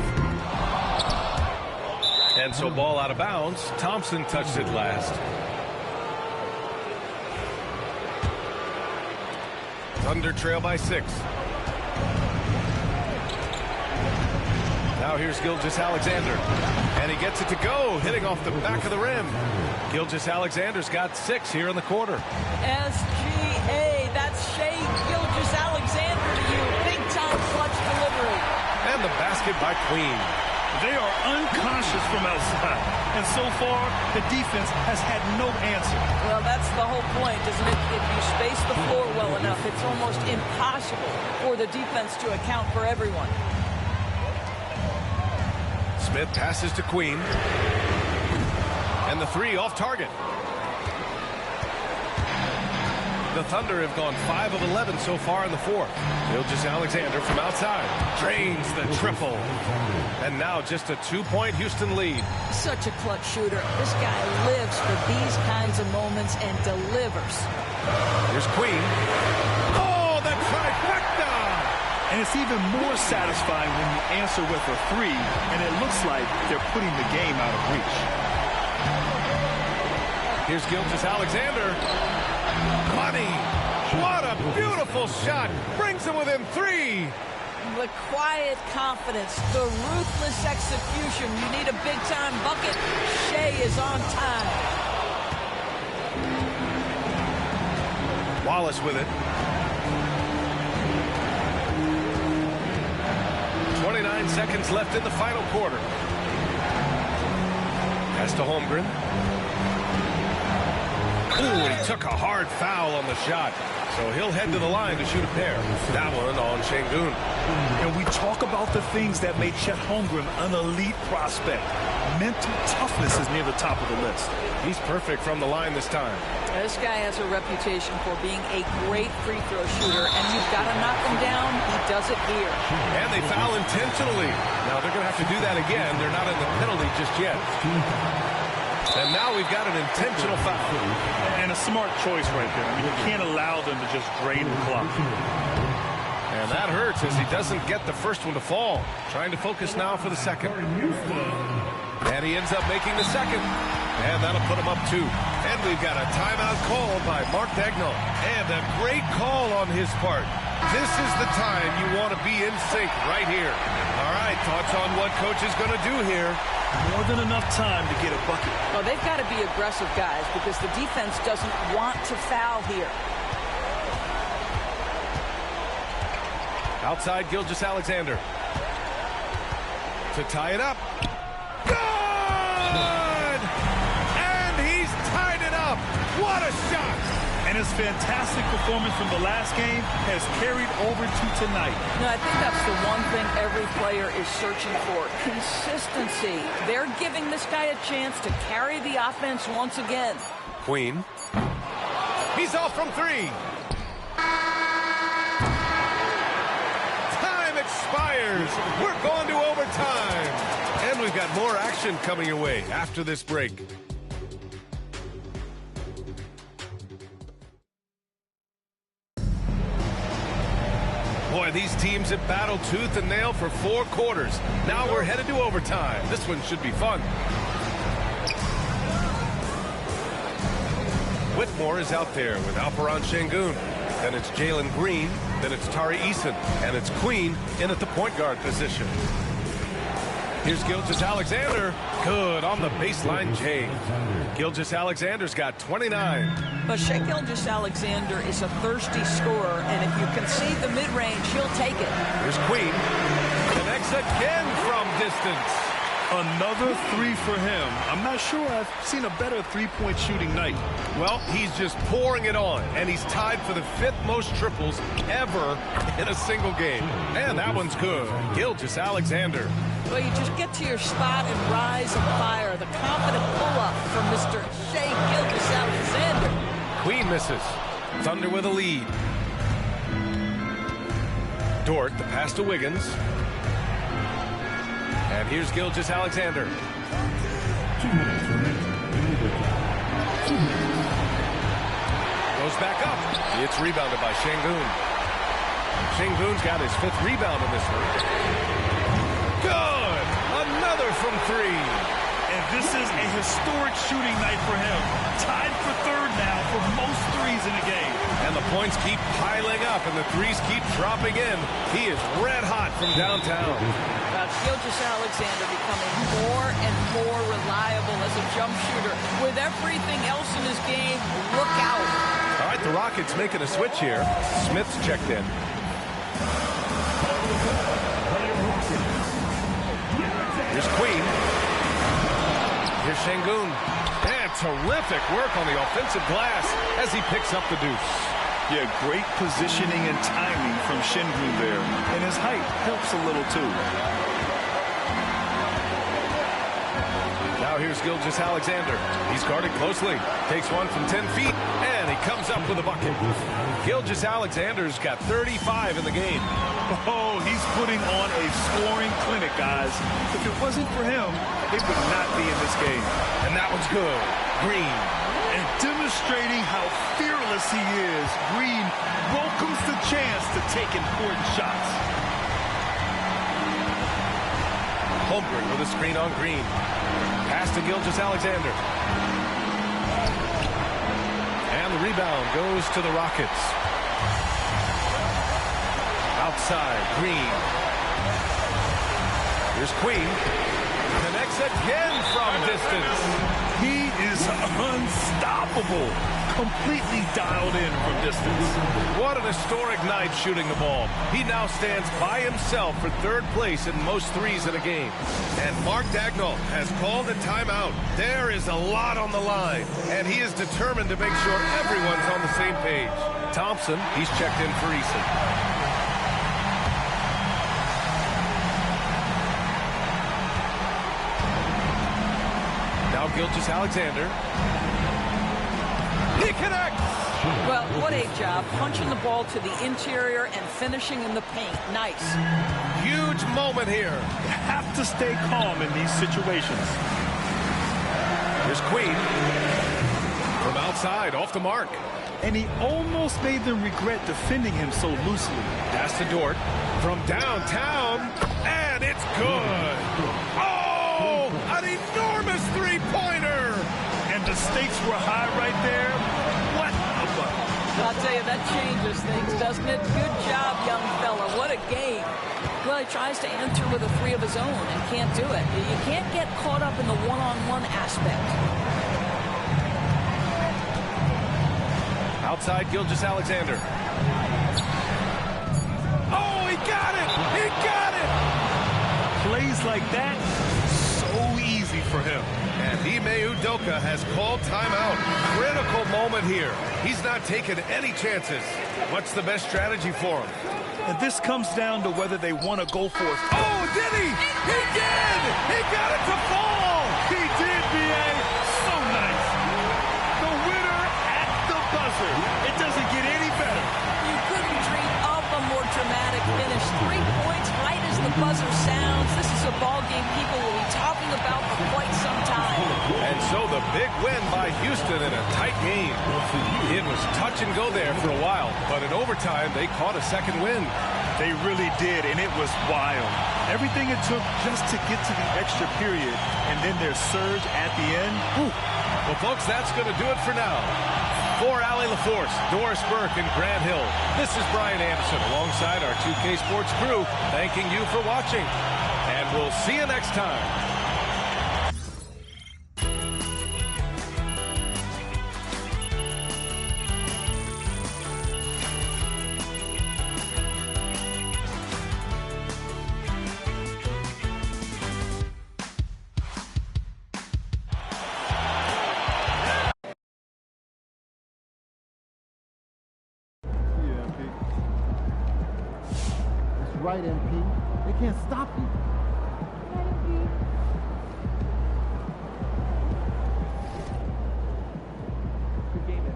And so ball out of bounds. Thompson touched it last. Thunder trail by 6. Now here's Gilgeous-Alexander. And he gets it to go, hitting off the back of the rim. Gilgeous-Alexander's got 6 here in the quarter. SGA, that's Shai Gilgeous-Alexander to you. Big-time clutch delivery. And the basket by Queen. They are unconscious from outside. And so far, the defense has had no answer. Well, that's the whole point, isn't it? If you space the floor well enough, it's almost impossible for the defense to account for everyone. Smith passes to Queen. And the three off target. The Thunder have gone 5 of 11 so far in the fourth. Gilgeous-Alexander from outside drains the triple. And now just a 2-point Houston lead. Such a clutch shooter. This guy lives for these kinds of moments and delivers. Here's Queen. Oh, the trifecta! And it's even more satisfying when you answer with a 3, and it looks like they're putting the game out of reach. Here's Gilgeous-Alexander. Money. What a beautiful shot. Brings him within 3. The quiet confidence, the ruthless execution. You need a big-time bucket. Shai is on time. Wallace with it. 29 seconds left in the final quarter. Pass to Holmgren. Ooh, he took a hard foul on the shot. So he'll head to the line to shoot a pair. That one on Şengün. And we talk about the things that made Chet Holmgren an elite prospect. Mental toughness is near the top of the list. He's perfect from the line this time. This guy has a reputation for being a great free throw shooter, and you've got to knock him down. He does it here. And they foul intentionally. Now they're going to have to do that again. They're not in the penalty just yet. And now we've got an intentional foul. And a smart choice right there. I mean, you can't allow them to just drain the clock. And that hurts as he doesn't get the first one to fall. Trying to focus now for the second. And he ends up making the second. And that'll put him up 2. And we've got a timeout called by Mark Daigneault. And a great call on his part. This is the time you want to be in sync right here. All right, thoughts on what coach is going to do here? More than enough time to get a bucket. Well, they've got to be aggressive, guys, because the defense doesn't want to foul here. Outside, Gilgeous-Alexander. To tie it up. Good! And he's tied it up. What a shot! And his fantastic performance from the last game has carried over to tonight. No, I think that's the one thing every player is searching for. Consistency. They're giving this guy a chance to carry the offense once again. Queen. He's off from three. Time expires. We're going to overtime. And we've got more action coming your way after this break. Boy, these teams have battled tooth and nail for 4 quarters. Now we're headed to overtime. This one should be fun. Whitmore is out there with Alperen Sengun. Then it's Jalen Green. Then it's Tari Eason. And it's Queen in at the point guard position. Here's Gilgeous-Alexander. Good on the baseline, Jay. Gilgeous-Alexander's got 29. But Shai Gilgeous-Alexander is a thirsty scorer, and if you concede the mid-range, he'll take it. Here's Queen. Connects again from distance. Another three for him. I'm not sure I've seen a better three-point shooting night. Well, he's just pouring it on, and he's tied for the 5th most triples ever in a single game. And that one's good. Gilgeous-Alexander. Well, you just get to your spot and rise and fire. The confident pull-up from Mr. Shai Gilgeous-Alexander. Queen misses. Thunder with a lead. Dort, the pass to Wiggins. And here's Gilgeous-Alexander. 2 minutes remaining. Goes back up. It's rebounded by Sengun. Sengun's got his 5th rebound in this one. Good! Another from 3. And this is a historic shooting night for him. Tied for 3rd now for most threes in a game. And the points keep piling up and the threes keep dropping in. He is red hot from downtown. Gilgeous-Alexander becoming more and more reliable as a jump shooter. With everything else in his game, look out. All right, the Rockets making a switch here. Smith's checked in. Here's Queen. Here's Sengun. And terrific work on the offensive glass as he picks up the deuce. Yeah, great positioning and timing from Sengun there. And his height helps a little too. Now here's Gilgeous-Alexander. He's guarded closely. Takes one from 10 feet, and he comes up with a bucket. Gilgeous-Alexander's got 35 in the game. Oh, he's putting on a scoring clinic, guys. If it wasn't for him, they would not be in this game. And that one's good. Green. And demonstrating how fearless he is, Green welcomes the chance to take important shots. Holmgren with a screen on Green. Pass to Gilgeous-Alexander. And the rebound goes to the Rockets. Outside, Green. Here's Queen. Connects again from distance. He is unstoppable. Completely dialed in from distance. What an historic night shooting the ball. He now stands by himself for 3rd place in most threes in a game. And Mark Daigneault has called a timeout. There is a lot on the line, and he is determined to make sure everyone's on the same page. Thompson, he's checked in for Eason. Now Gilgeous-Alexander. He connects! Well, what a job. Punching the ball to the interior and finishing in the paint. Nice. Huge moment here. You have to stay calm in these situations. Here's Queen. From outside, off the mark. And he almost made them regret defending him so loosely. Pass to Dort. From downtown. And it's good. Oh! An enormous three-pointer! And the stakes were high right there. What a bucket. I'll tell you, that changes things, doesn't it? Good job, young fella. What a game. Well, he tries to answer with a three of his own and can't do it. You can't get caught up in the one-on-one aspect. Outside, Gilgeous-Alexander. Oh, he got it! He got it! Plays like that, so easy for him. And Ime Udoka has called timeout. Critical moment here. He's not taking any chances. What's the best strategy for him? And this comes down to whether they want to go for it. Oh, did he? He did! He got it to fall! He did, B.A. So nice. The winner at the buzzer. It doesn't get any better. You couldn't dream up a more dramatic finish. 3 points right as the buzzer sounds. This is a ball game people will be talking about for quite some time. And so the big win by Houston in a tight game. It was touch and go there for a while, but in overtime, they caught a second win. They really did, and it was wild. Everything it took just to get to the extra period, and then their surge at the end. Whew. Well, folks, that's going to do it for now. For Allie LaForce, Doris Burke, and Grant Hill, this is Brian Anderson alongside our 2K Sports crew, thanking you for watching. And we'll see you next time. Right, MP. They can't stop you. Right, MP. Good game, MP.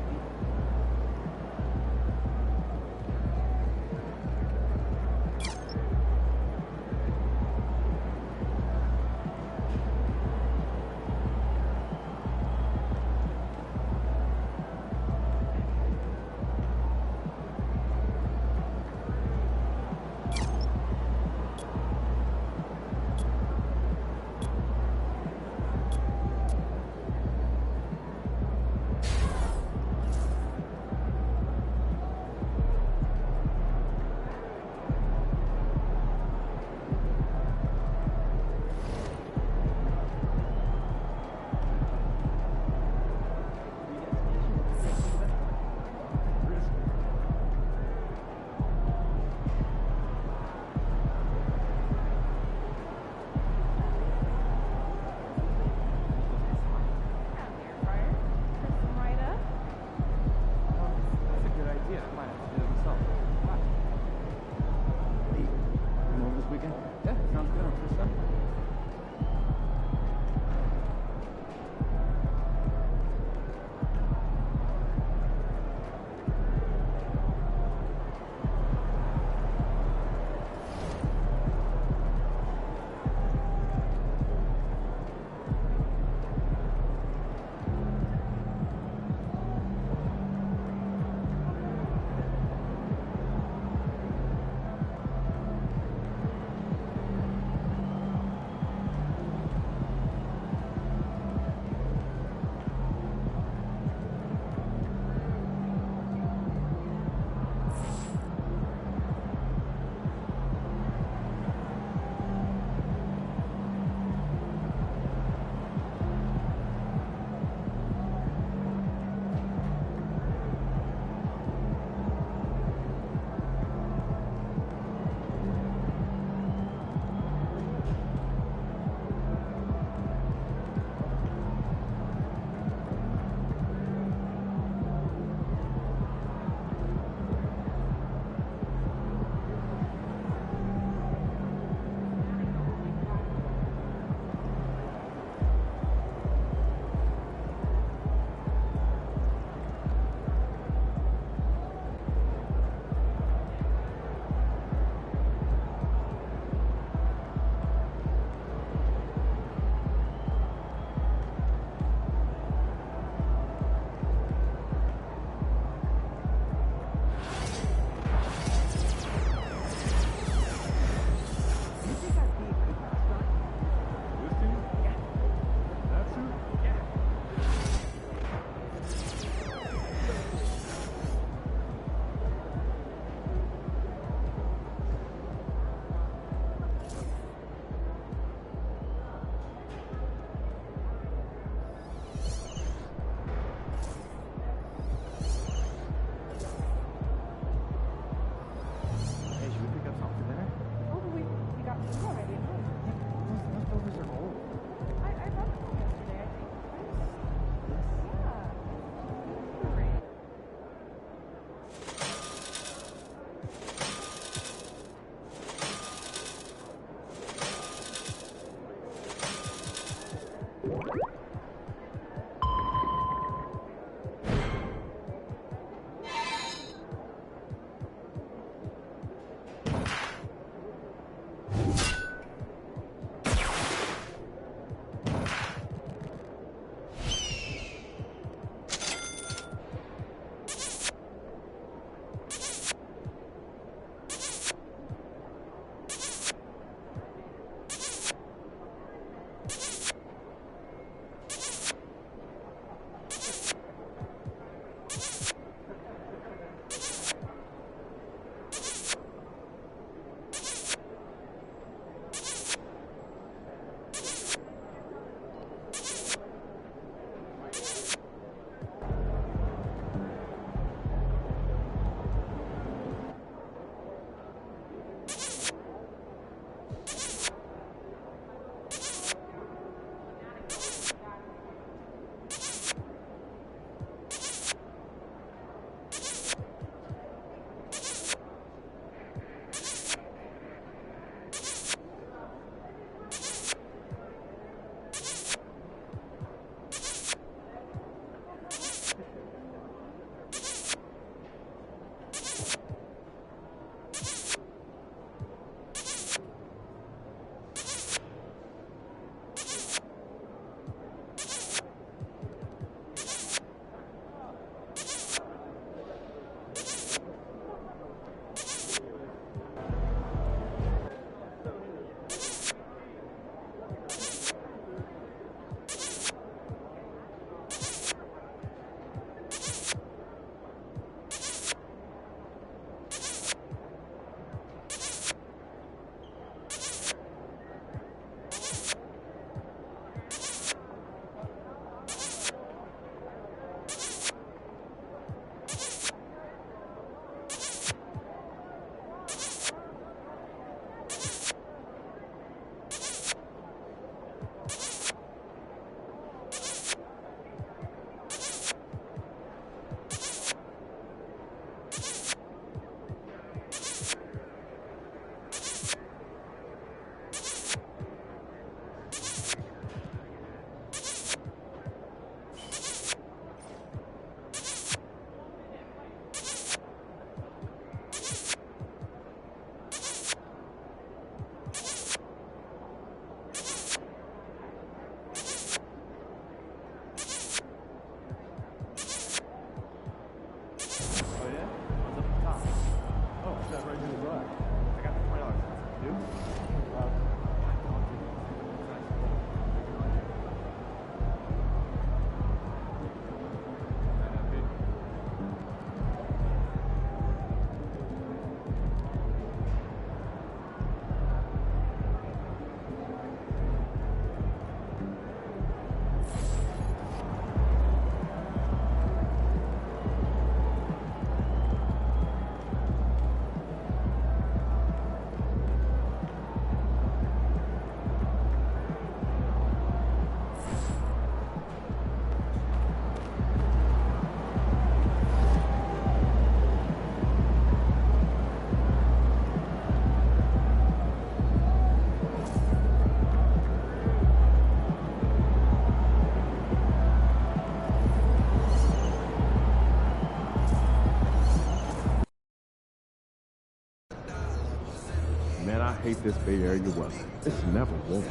Man, I hate this Bay Area weather. It's never warm.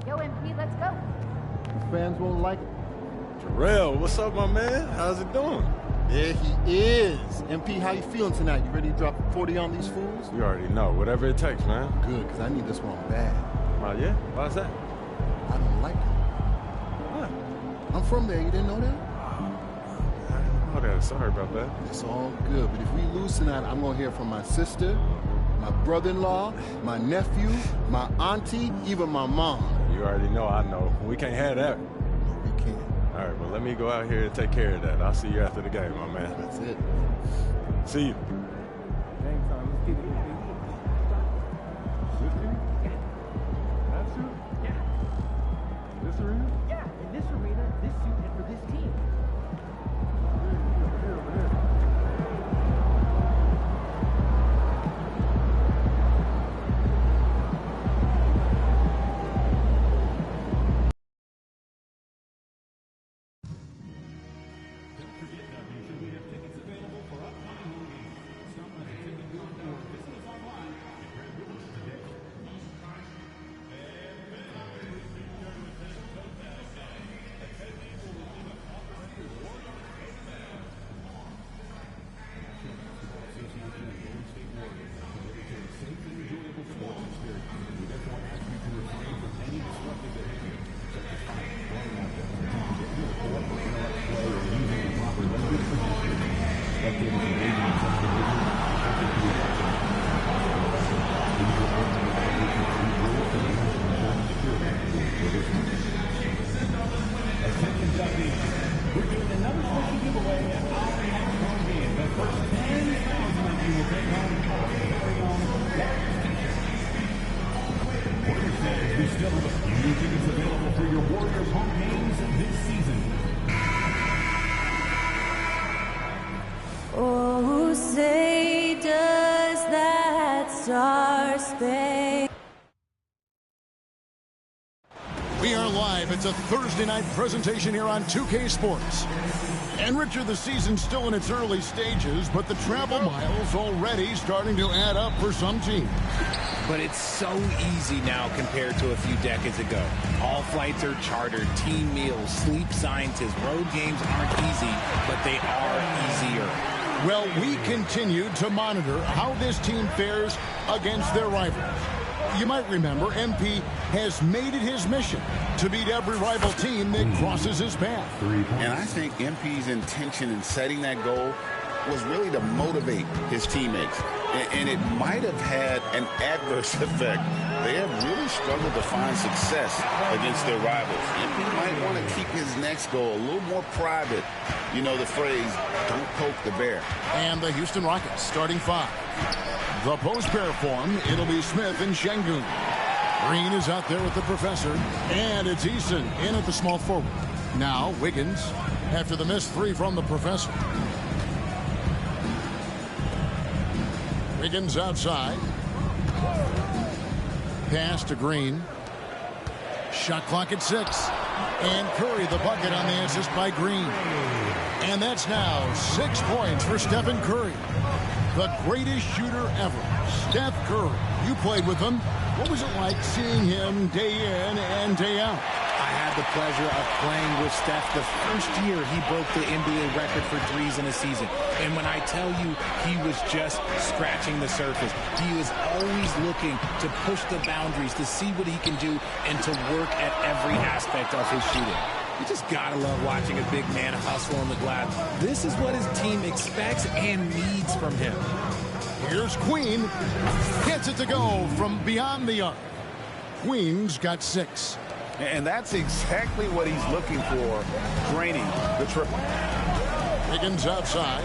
Yo, MP, let's go. These fans won't like it. Terrell, what's up, my man? How's it doing? There he is. MP, how you feeling tonight? You ready to drop 40 on these fools? You already know. Whatever it takes, man. Good, because I need this one bad. Yeah? Why's that? I don't like it. What? I'm from there. You didn't know that? I didn't know that. Sorry about that. It's all good. But if we lose tonight, I'm going to hear from my sister, my brother-in-law, my nephew, my auntie, even my mom. You already know I know. We can't have that. No, we can't. All right, well, let me go out here and take care of that. I'll see you after the game, my man. That's it. See you. Game time. Let's get it. This team? Yeah. That suit? Yeah. This arena? Yeah. In this arena, this suit, and for this team. Over there. Ladies and gentlemen, new tickets available for your Warriors home games this season. Oh, say does that star-spangled We are live. It's a Thursday night presentation here on 2K Sports. And Richard, the season's still in its early stages, but the travel miles already starting to add up for some teams. But it's so easy now compared to a few decades ago. All flights are chartered, team meals, sleep sciences. Road games aren't easy, but they are easier. Well, we continue to monitor how this team fares against their rivals. You might remember MP has made it his mission to beat every rival team that crosses his path. And I think MP's intention in setting that goal was really to motivate his teammates. And it might have had an adverse effect. They have really struggled to find success against their rivals. MP might want to keep his next goal a little more private. You know the phrase, don't poke the bear. And the Houston Rockets starting 5. The post pair form, it'll be Smith and Şengün. Green is out there with the professor. And it's Eason in at the small forward. Now Wiggins after the missed 3 from the professor. Wiggins outside. Pass to Green. Shot clock at 6. And Curry the bucket on the assist by Green. And that's now 6 points for Stephen Curry. The greatest shooter ever, Steph Curry. You played with him. What was it like seeing him day in and day out? I had the pleasure of playing with Steph the first year he broke the NBA record for threes in a season. And when I tell you he was just scratching the surface, he was always looking to push the boundaries, to see what he can do, and to work at every aspect of his shooting. You just gotta love watching a big man hustle on the glass. This is what his team expects and needs from him. Here's Queen. Gets it to go from beyond the arc. Queen's got 6. And that's exactly what he's looking for, draining the triple. Wiggins outside.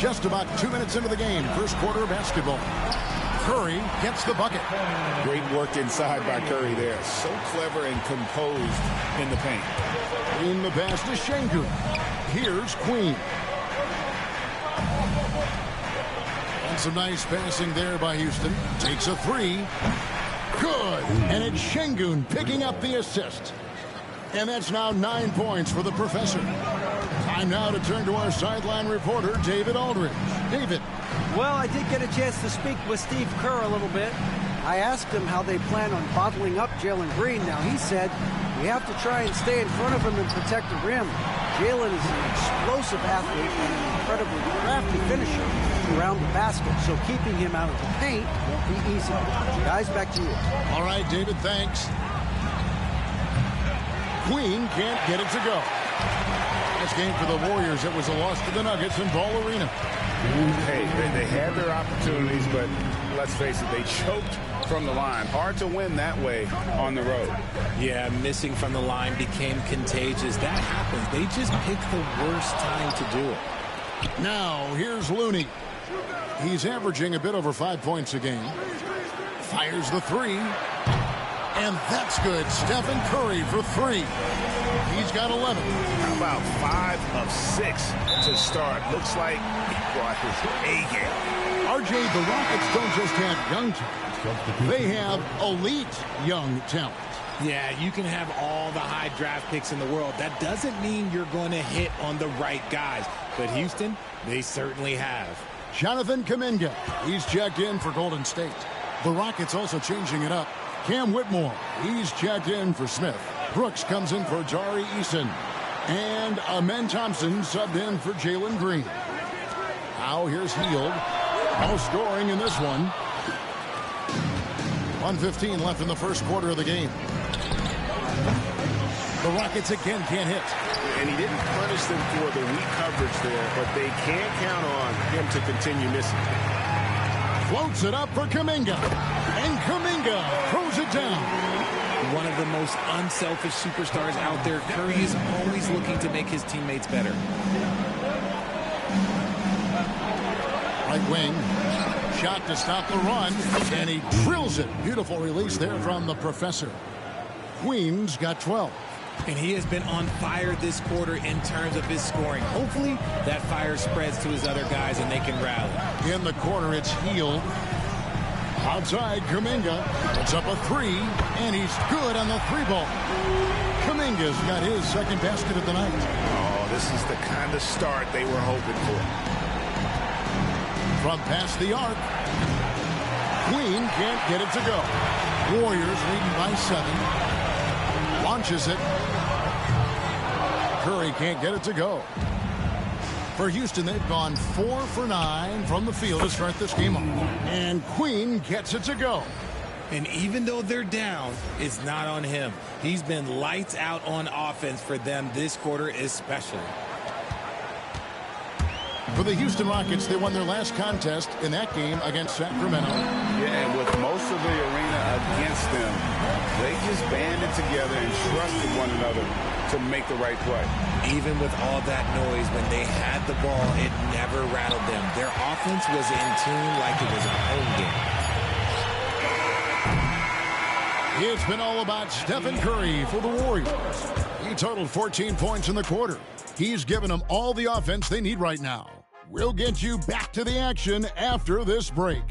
Just about 2 minutes into the game. First quarter of basketball. Curry gets the bucket. Great work inside by Curry there. So clever and composed in the paint. In the pass to Şengün. Here's Queen. And some nice passing there by Houston. Takes a 3. Good. And it's Şengün picking up the assist. And that's now 9 points for the professor. Time now to turn to our sideline reporter, David Aldridge. David. Well, I did get a chance to speak with Steve Kerr a little bit. I asked him how they plan on bottling up Jalen Green. Now, he said, we have to try and stay in front of him and protect the rim. Jalen is an explosive athlete and an incredibly crafty finisher around the basket, so keeping him out of the paint won't be easy. Guys, back to you. All right, David, thanks. Queen can't get it to go. Last game for the Warriors, it was a loss to the Nuggets in Ball Arena. Hey, they had their opportunities, but let's face it, they choked from the line. Hard to win that way on the road. Yeah, missing from the line became contagious. That happens. They just picked the worst time to do it. Now, here's Looney. He's averaging a bit over 5 points a game. Fires the 3. And that's good. Stephen Curry for 3. He's got 11. How about 5 of 6 to start? Looks like he brought his A game. RJ, the Rockets don't just have young talent. They have elite young talent. Yeah, you can have all the high draft picks in the world. That doesn't mean you're going to hit on the right guys. But Houston, they certainly have. Jonathan Kuminga, he's checked in for Golden State. The Rockets also changing it up. Cam Whitmore, he's checked in for Smith. Brooks comes in for Tari Eason. And Amen Thompson subbed in for Jalen Green. Now here's Hield. No scoring in this one. 1:15 left in the first quarter of the game. The Rockets again can't hit. And he didn't punish them for the weak coverage there, but they can't count on him to continue missing. Floats it up for Kuminga. And Kuminga throws it down. One of the most unselfish superstars out there. Curry is always looking to make his teammates better. Right wing. shot to stop the run, and he drills it. Beautiful release there from the professor. Queens got 12. And he has been on fire this quarter in terms of his scoring. Hopefully that fire spreads to his other guys and they can rally. In the corner, it's Hield. Outside, Kuminga puts up a three, and he's good on the three ball. Kuminga's got his second basket of the night. Oh, this is the kind of start they were hoping for. From past the arc, Queen can't get it to go. Warriors leading by 7. Launches it. Curry can't get it to go. For Houston, they've gone 4 for 9 from the field to start this game off. And Queen gets it to go. And even though they're down, it's not on him. He's been lights out on offense for them this quarter especially. For the Houston Rockets, they won their last contest in that game against Sacramento. Yeah, and with most of the arena against them, they just banded together and trusted one another to make the right play. Even with all that noise, when they had the ball, it never rattled them. Their offense was in tune like it was a home game. It's been all about Stephen Curry for the Warriors. He totaled 14 points in the quarter. He's given them all the offense they need right now. We'll get you back to the action after this break.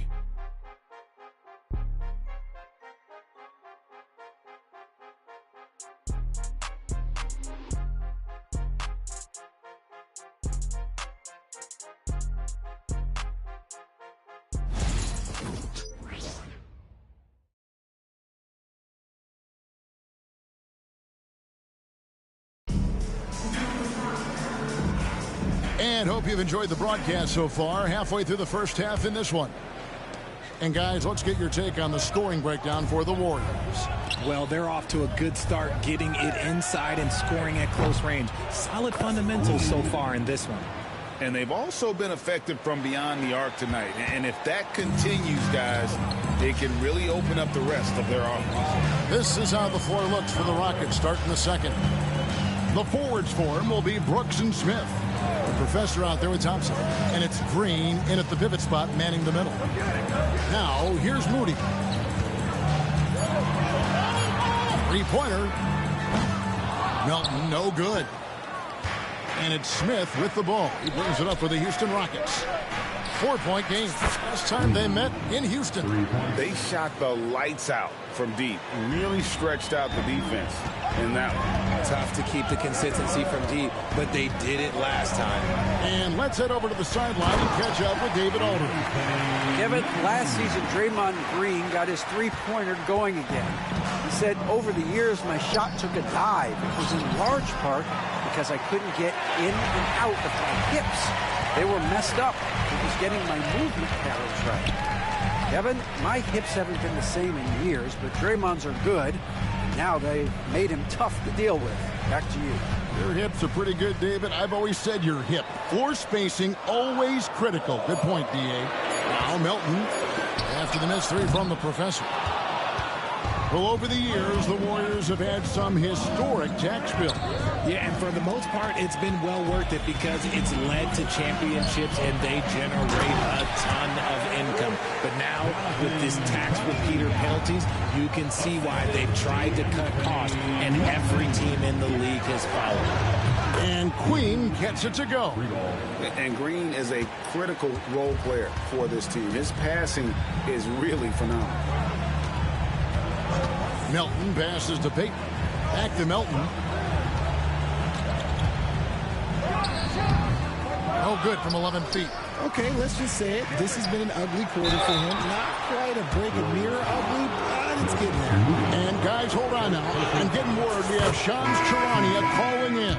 And hope you've enjoyed the broadcast so far. Halfway through the first half in this one. And guys, let's get your take on the scoring breakdown for the Warriors. Well, they're off to a good start getting it inside and scoring at close range. Solid fundamentals so far in this one. And they've also been effective from beyond the arc tonight. And if that continues, guys, it can really open up the rest of their offense. This is how the floor looks for the Rockets starting the second. The forwards for him will be Brooks and Smith. The professor out there with Thompson. And it's Green in at the pivot spot, manning the middle. Now, here's Moody. Three-pointer. Melton, no good. And it's Smith with the ball. He brings it up for the Houston Rockets. 4-point game. Last time they met in Houston. They shot the lights out from deep. Really stretched out the defense in that one. Tough to keep the consistency from deep, but they did it last time. And let's head over to the sideline and catch up with David Aldridge. Kevin, last season, Draymond Green got his three-pointer going again. He said, over the years, my shot took a dive. It was in large part because I couldn't get in and out of my hips. They were messed up. It was getting my movement patterns right. Kevin, my hips haven't been the same in years, but Draymond's are good. And now they've made him tough to deal with. Back to you. Your hips are pretty good, David. I've always said your hip. Floor spacing, always critical. Good point, D.A. Now Melton, after the missed three from the professor. Well, over the years, the Warriors have had some historic tax bills. Yeah, and for the most part, it's been well worth it because it's led to championships and they generate a ton of income. But now, with this tax repeater penalties, you can see why they've tried to cut costs, and every team in the league has followed. And Queen gets it to go. And Green is a critical role player for this team. His passing is really phenomenal. Melton passes to Payton. Back to Melton. No good from 11 feet. Okay, let's just say it. This has been an ugly quarter for him. Not quite a break of mirror ugly, but it's getting there. And guys, hold on now. I'm getting word we have Shams Charania calling in.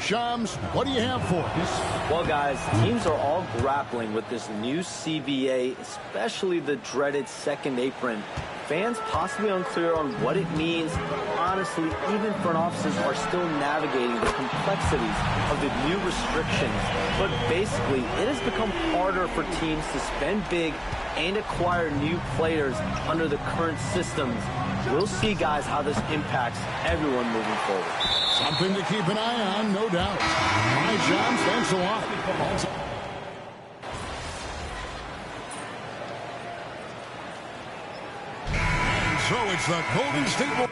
Shams, what do you have for us? Well, guys, teams are all grappling with this new CBA, especially the dreaded second apron. Fans possibly unclear on what it means. Honestly, even front offices are still navigating the complexities of the new restrictions. But basically, it has become harder for teams to spend big and acquire new players under the current systems. We'll see, guys, how this impacts everyone moving forward. Something to keep an eye on, no doubt. All right, Shams, thanks a lot. So it's the Golden State Warriors.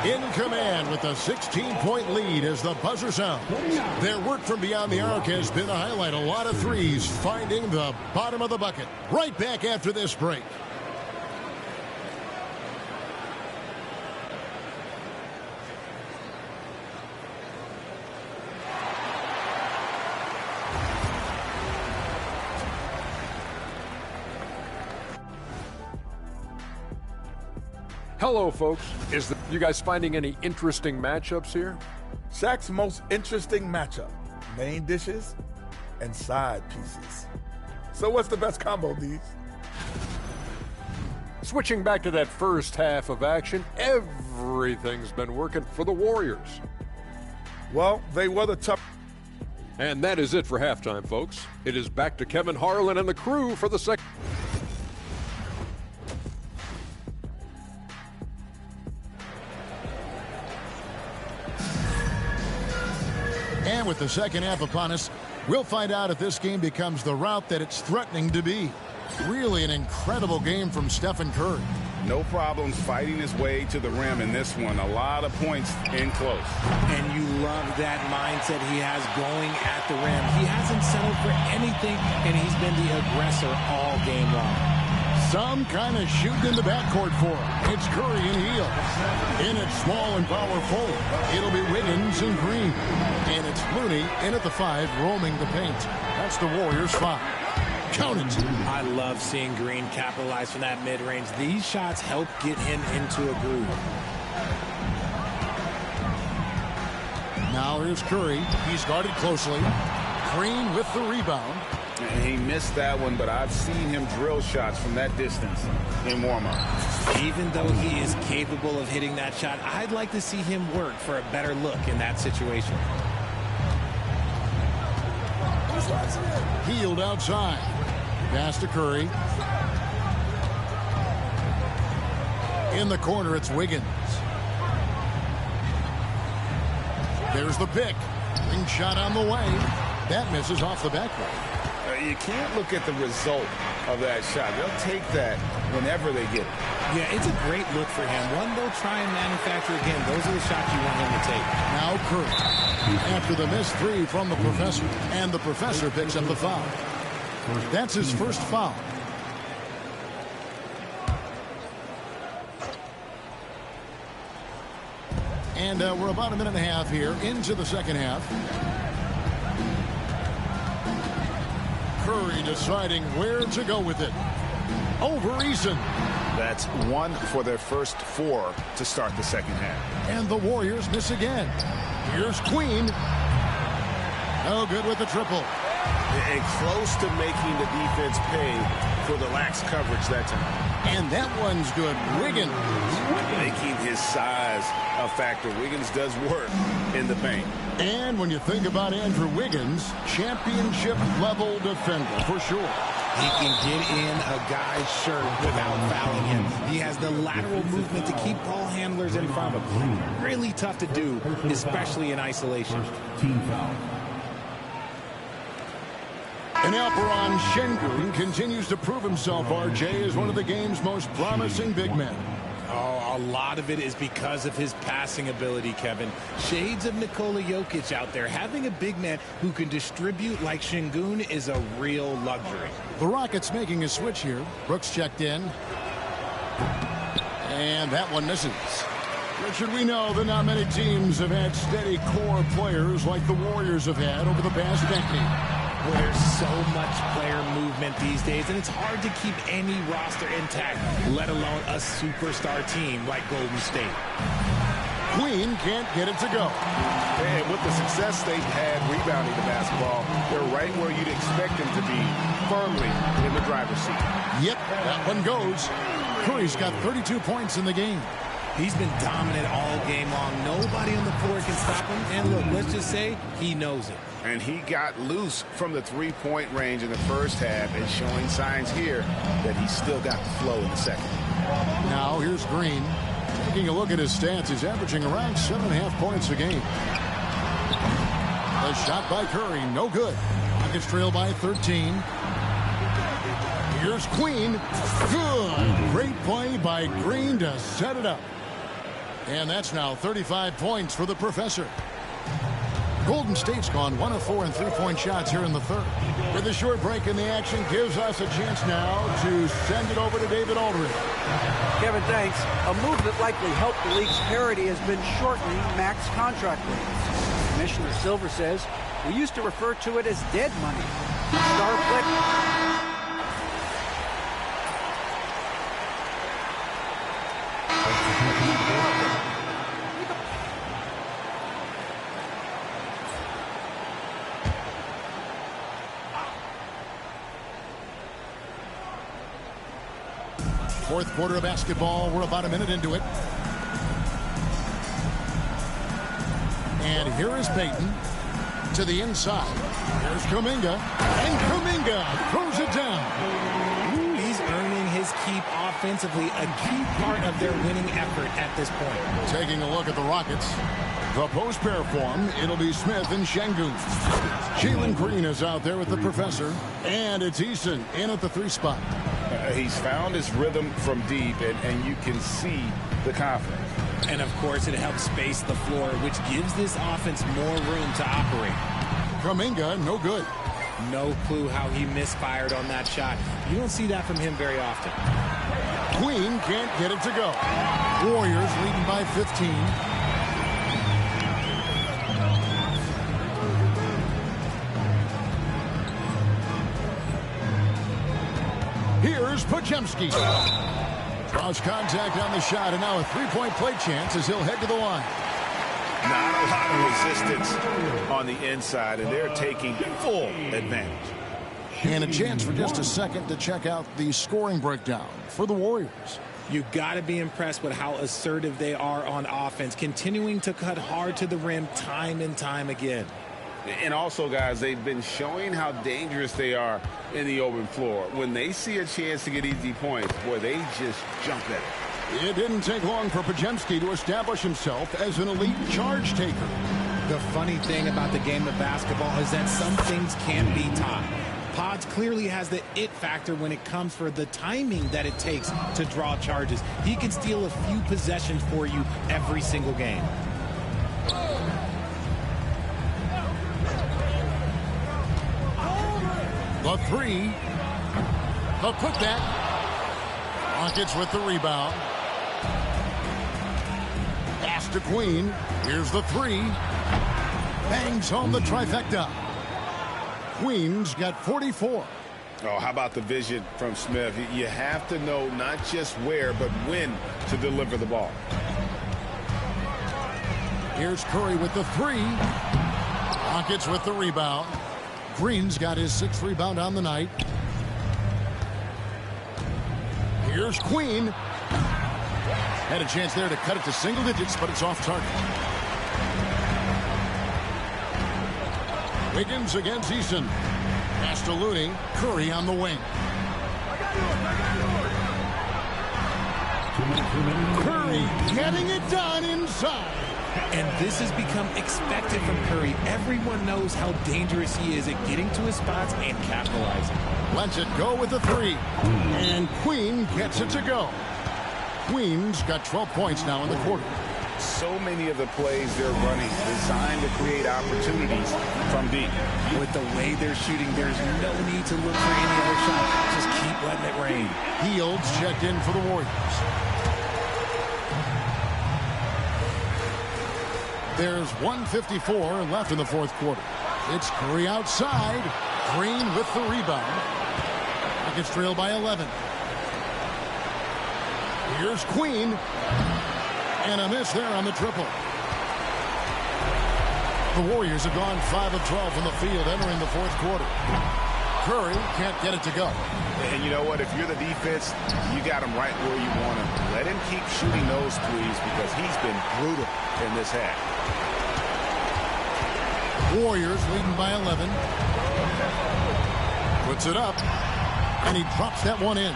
In command with a 16-point lead as the buzzer sounds. Their work from beyond the arc has been a highlight. A lot of threes finding the bottom of the bucket. Right back after this break. Hello, folks. You guys finding any interesting matchups here? Shaq's most interesting matchup: main dishes and side pieces. So what's the best combo, Deez? Switching back to that first half of action, everything's been working for the Warriors. Well, they were the tough. And that is it for halftime, folks. It is back to Kevin Harlan and the crew for the second. And with the second half upon us, we'll find out if this game becomes the route that it's threatening to be. Really an incredible game from Stephen Curry. No problems fighting his way to the rim in this one. A lot of points in close. And you love that mindset he has going at the rim. He hasn't settled for anything, and he's been the aggressor all game long. Some kind of shooting in the backcourt for him. It's Curry and Hield. In at small and power forward, it'll be Wiggins and Green. And it's Looney in at the 5, roaming the paint. That's the Warriors' 5. Count it. I love seeing Green capitalize from that mid-range. These shots help get him into a groove. Now here's Curry. He's guarded closely. Green with the rebound. He missed that one, but I've seen him drill shots from that distance in warm-up. Even though he is capable of hitting that shot, I'd like to see him work for a better look in that situation. Hield outside. Pass to Curry. In the corner, it's Wiggins. There's the pick. Ring shot on the way. That misses off the backboard. You can't look at the result of that shot. They'll take that whenever they get it. Yeah, it's a great look for him. One they'll try and manufacture again. Those are the shots you want him to take. Now Curry. After the missed 3 from the Professor. And the Professor picks up the foul. That's his first foul. And we're about a minute and a half here into the second half. Curry deciding where to go with it. Over Eason. That's 1 for their first 4 to start the second half. And the Warriors miss again. Here's Queen. No good with the triple. And close to making the defense pay for the lax coverage that time. And that one's good. Wiggins. Making his size a factor. Wiggins does work in the paint. And when you think about Andrew Wiggins, championship-level defender for sure. He can get in a guy's shirt without fouling him. He has the lateral movement to keep ball handlers in front of him. Really tough to do, especially in isolation. Team foul. And Alperen Şengün continues to prove himself, RJ, as one of the game's most promising big men. Oh, a lot of it is because of his passing ability, Kevin. Shades of Nikola Jokic out there. Having a big man who can distribute like Şengün is a real luxury. The Rockets making a switch here. Brooks checked in. And that one misses. Richard, we know that not many teams have had steady core players like the Warriors have had over the past decade. Well, there's so much player movement these days, and it's hard to keep any roster intact, let alone a superstar team like Golden State. Queen can't get it to go. And with the success they've had rebounding the basketball, they're right where you'd expect them to be, firmly in the driver's seat. Yep, that one goes. Curry's got 32 points in the game. He's been dominant all game long. Nobody on the floor can stop him. And look, let's just say he knows it. And he got loose from the three-point range in the first half and showing signs here that he's still got the flow in the second. Now here's Green. Taking a look at his stats, he's averaging around 7.5 points a game. The shot by Curry, no good. Rockets trail by 13. Here's Queen. Good. Great play by Green to set it up. And that's now 35 points for the Professor. Golden State's gone 1 of 4 in three-point shots here in the third. With a short break in the action, gives us a chance now to send it over to David Aldridge. Kevin, thanks. A move that likely helped the league's parity has been shortening max contract rates. Commissioner Silver says, we used to refer to it as dead money. Star flick. Fourth quarter of basketball. We're about a minute into it. And here is Payton to the inside. Here's Kuminga. And Kuminga throws it down. Ooh, he's earning his keep offensively, a key part of their winning effort at this point. Taking a look at the Rockets. The post pair form, it'll be Smith and Şengün. Jalen Green is out there with the Professor. And it's Eason in at the 3 spot. He's found his rhythm from deep, and you can see the confidence. And, of course, it helps space the floor, which gives this offense more room to operate. Kuminga, no good. No clue how he misfired on that shot. You don't see that from him very often. Queen can't get it to go. Warriors leading by 15. Here's Podziemski. Draws contact on the shot, and now a three-point play chance as he'll head to the line. Not a lot of resistance on the inside, and they're taking full advantage. And a chance for just a second to check out the scoring breakdown for the Warriors. You got to be impressed with how assertive they are on offense, continuing to cut hard to the rim time and time again. And also, guys, they've been showing how dangerous they are in the open floor. When they see a chance to get easy points, boy, they just jump at it. It didn't take long for Podziemski to establish himself as an elite charge taker. The funny thing about the game of basketball is that some things can be taught. Pods clearly has the it factor when it comes for the timing that it takes to draw charges. He can steal a few possessions for you every single game. The 3. The putback. Rockets with the rebound. Pass to Queen. Here's the 3. Bangs home the trifecta. Queen's got 44. Oh, how about the vision from Smith? You have to know not just where, but when to deliver the ball. Here's Curry with the 3. Rockets with the rebound. Green's got his 6th rebound on the night. Here's Queen. Had a chance there to cut it to single digits, but it's off target. Wiggins against Eason. Pass to Looney. Curry on the wing. Curry getting it done inside. And this has become expected from Curry. Everyone knows how dangerous he is at getting to his spots and capitalizing. Lets it go with the 3. And Queen gets it to go. Queen's got 12 points now in the quarter. So many of the plays they're running designed to create opportunities from deep. With the way they're shooting, there's no need to look for any other shot. Just keep letting it rain. Fields checked in for the Warriors. There's 1:54 left in the fourth quarter. It's Curry outside. Green with the rebound. Rockets trail by 11. Here's Queen. And a miss there on the triple. The Warriors have gone 5 of 12 from the field entering the fourth quarter. Curry can't get it to go. And you know what? If you're the defense, you got him right where you want him. Let him keep shooting those threes because he's been brutal in this half. Warriors leading by 11. Puts it up. And he drops that one in.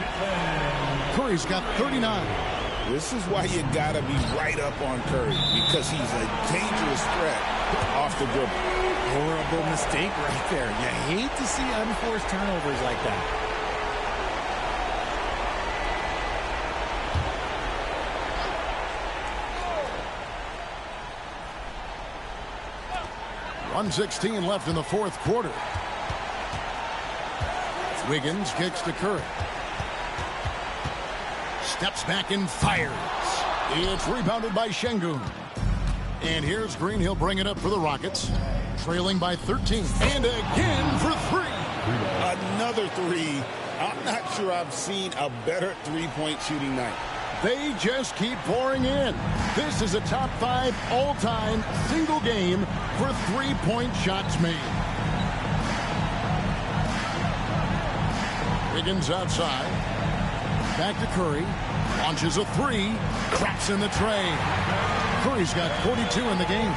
Curry's got 39. This is why you got to be right up on Curry, because he's a dangerous threat off the dribble. Horrible mistake right there. You hate to see unforced turnovers like that. .116 left in the fourth quarter. Wiggins kicks to Curry. Steps back and fires. It's rebounded by Şengün. And here's Green. He'll bring it up for the Rockets. Trailing by 13. And again for three. Another three. I'm not sure I've seen a better three-point shooting night. They just keep pouring in. This is a top 5 all-time single game for three-point shots made. Wiggins outside. Back to Curry. Launches a three. Cracks in the tray. Curry's got 42 in the game.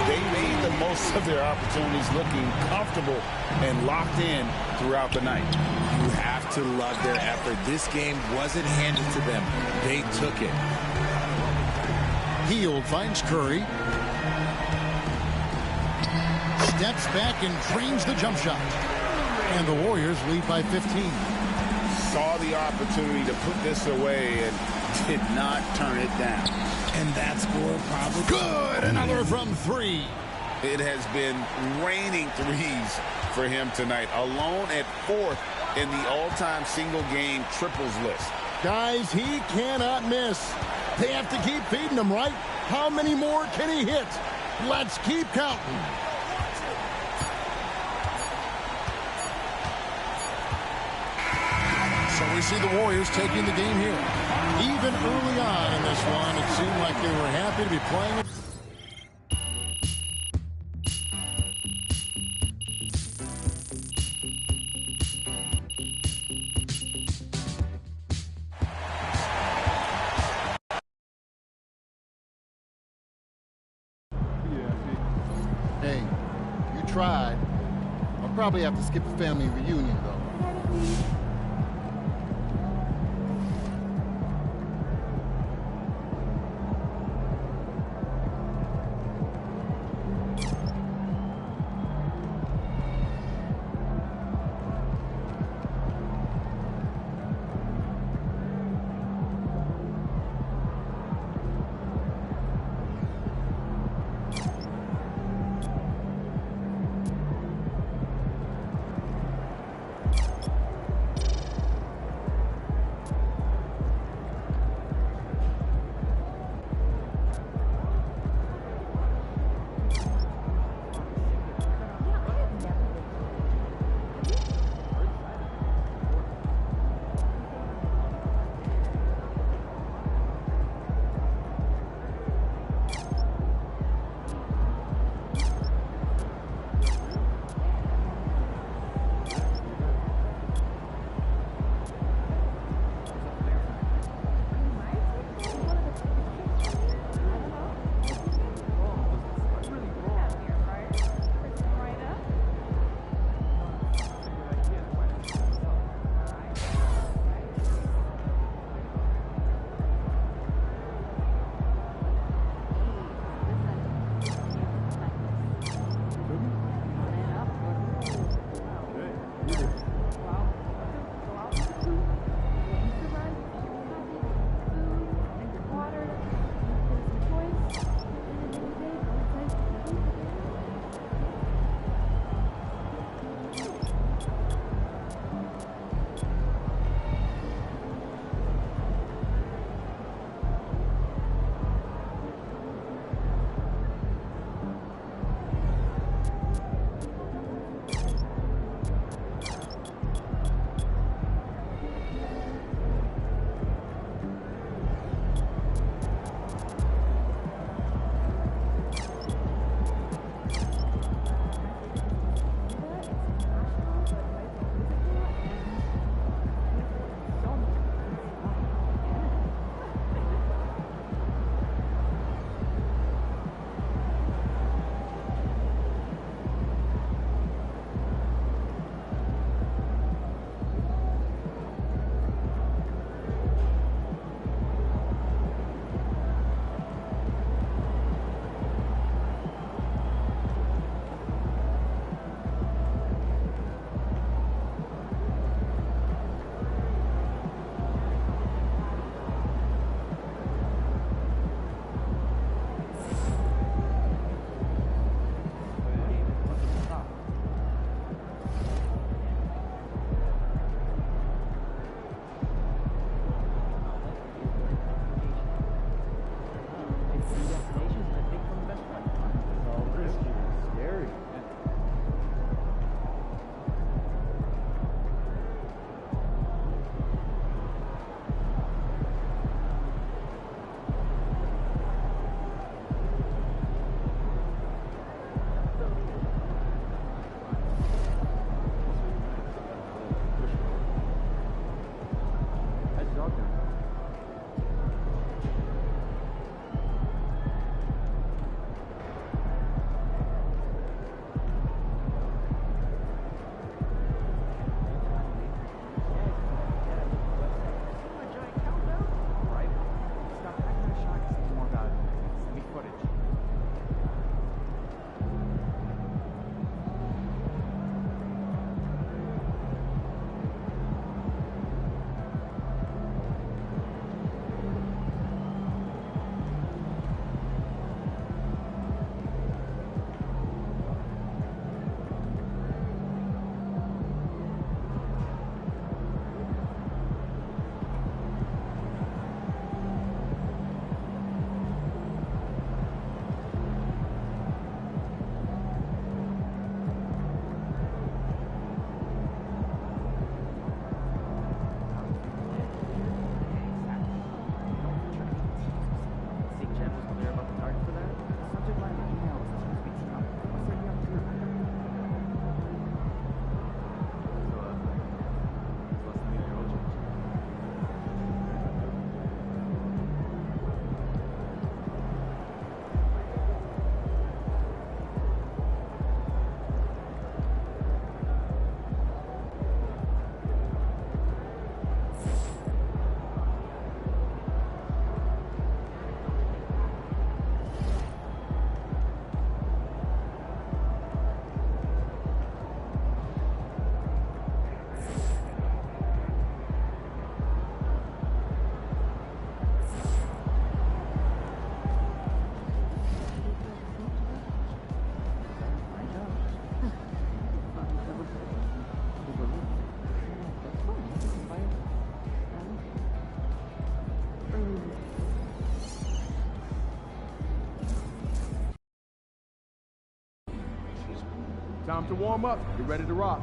They made the most of their opportunities, looking comfortable and locked in throughout the night. You have to love their effort. This game wasn't handed to them. They took it. Hield finds Curry. Steps back and drains the jump shot. And the Warriors lead by 15. Saw the opportunity to put this away and did not turn it down. And that score probably good. Another from three. It has been raining threes for him tonight. Alone at 4th in the all-time single game triples list. Guys, he cannot miss. They have to keep feeding him, right? How many more can he hit? Let's keep counting. So we see the Warriors taking the game here. Even early on in this one, it seemed like they were happy to be playing it. Hey, you tried. I'll probably have to skip a family reunion, though. Time to warm up. Get ready to rock.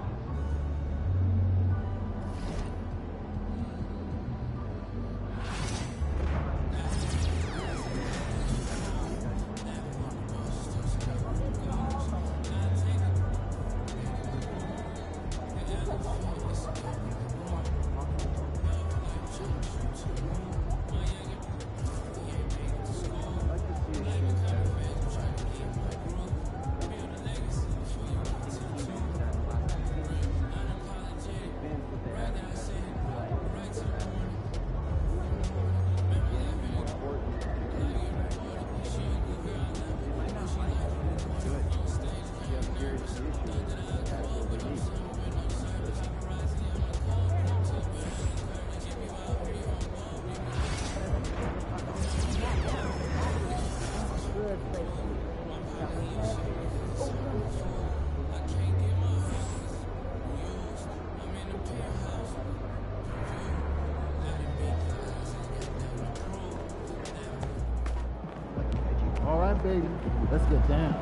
All right, baby, let's get down.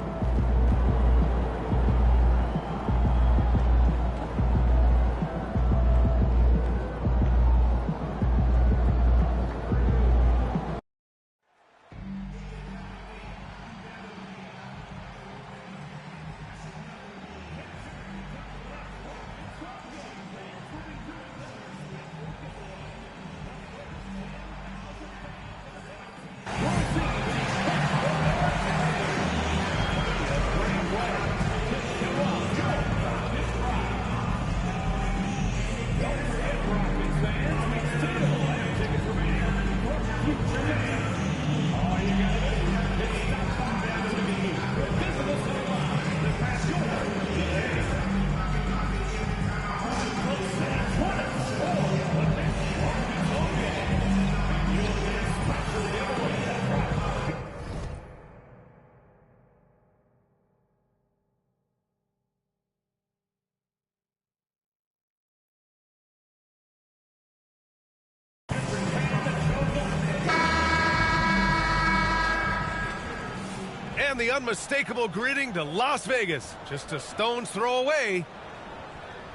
And the unmistakable greeting to Las Vegas, just a stone's throw away.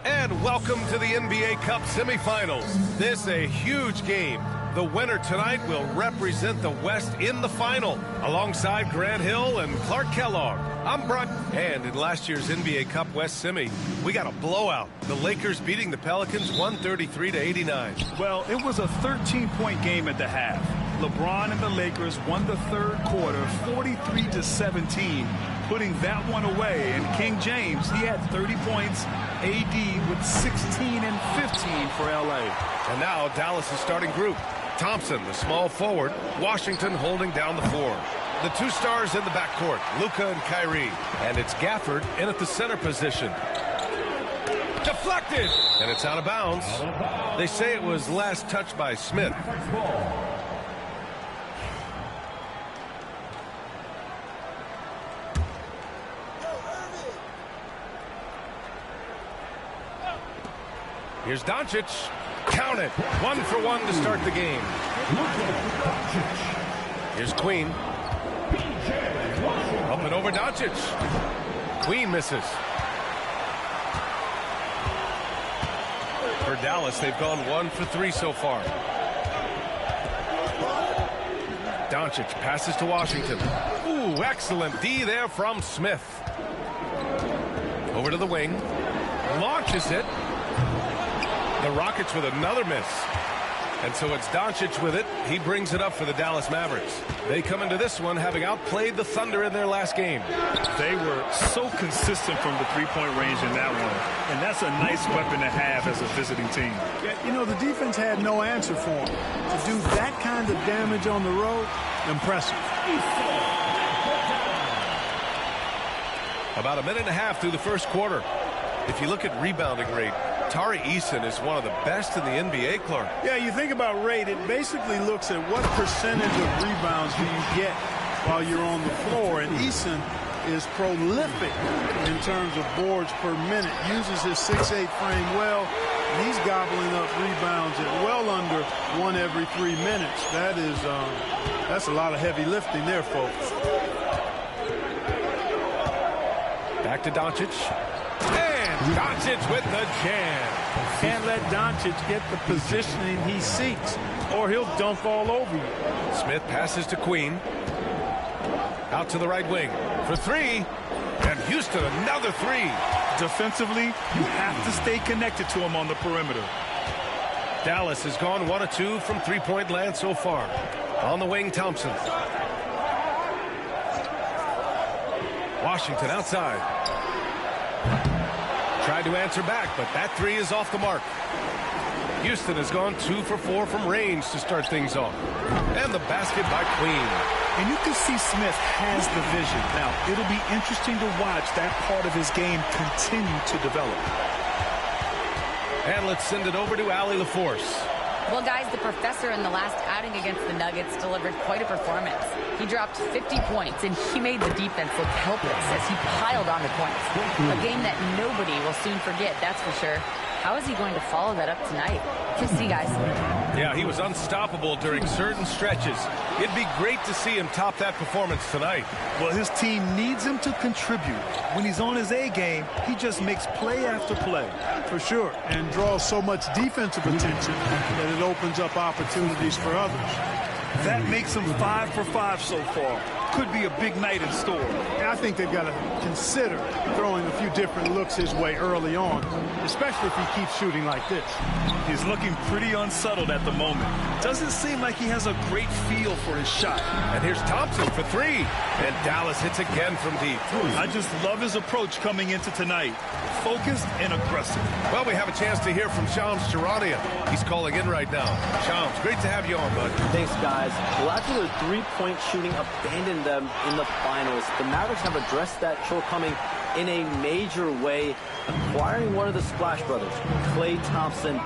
And welcome to the NBA Cup semifinals. This a huge game. The winner tonight will represent the West in the final, alongside Grant Hill and Clark Kellogg. I'm Brock, and in last year's NBA Cup West semi, we got a blowout. The Lakers beating the Pelicans 133-89. Well, it was a 13-point game at the half. LeBron and the Lakers won the third quarter 43-17, putting that one away. And King James, he had 30 points. AD with 16 and 15 for LA. And now Dallas' starting group. Thompson, the small forward. Washington holding down the floor. The two stars in the backcourt, Luka and Kyrie. And it's Gafford in at the center position. Deflected! And it's out of bounds. They say it was last touched by Smith. Here's Doncic. Count it. 1 for 1 to start the game. Here's Queen. Up and over Doncic. Queen misses. For Dallas, they've gone 1 for 3 so far. Doncic passes to Washington. Ooh, excellent D there from Smith. Over to the wing. Launches it. The Rockets with another miss. And so it's Doncic with it. He brings it up for the Dallas Mavericks. They come into this one having outplayed the Thunder in their last game. They were so consistent from the three-point range in that one. And that's a nice weapon to have as a visiting team. Yeah, you know, the defense had no answer for them. To do that kind of damage on the road, impressive. About a minute and a half through the first quarter. If you look at rebounding rate, Tari Eason is one of the best in the NBA, Clark. Yeah, you think about rate, it basically looks at what percentage of rebounds do you get while you're on the floor. And Eason is prolific in terms of boards per minute, uses his 6'8" frame well, and he's gobbling up rebounds at well under 1 every 3 minutes. That's a lot of heavy lifting there, folks. Back to Doncic. Doncic with the jam. Can't let Doncic get the positioning he seeks, or he'll dunk all over you. Smith passes to Queen. Out to the right wing for three. And Houston, another three. Defensively, you have to stay connected to him on the perimeter. Dallas has gone 1 of 2 from three-point land so far. On the wing, Thompson. Washington outside. Tried to answer back, but that three is off the mark. Houston has gone 2 for 4 from range to start things off. And the basket by Queen. And you can see Smith has the vision. Now, it'll be interesting to watch that part of his game continue to develop. And let's send it over to Allie LaForce. Well, guys, the professor in the last outing against the Nuggets delivered quite a performance. He dropped 50 points, and he made the defense look helpless as he piled on the points. A game that nobody will soon forget, that's for sure. How is he going to follow that up tonight? We'll see, guys. Yeah, he was unstoppable during certain stretches. It'd be great to see him top that performance tonight. Well, his team needs him to contribute. When he's on his A game, he just makes play after play. For sure, and draws so much defensive attention that it opens up opportunities for others. That makes him 5 for 5 so far. Could be a big night in store. I think they've got to consider throwing a few different looks his way early on, especially if he keeps shooting like this. He's looking pretty unsettled at the moment. Doesn't seem like he has a great feel for his shot. And here's Thompson for three. And Dallas hits again from deep. I just love his approach coming into tonight. Focused and aggressive. Well, we have a chance to hear from Shams Charania. He's calling in right now. Shams, great to have you on, bud. Thanks, guys. Well, after their three-point shooting abandoned them in the finals, the Mavericks have addressed that shortcoming in a major way, acquiring one of the Splash Brothers, Klay Thompson.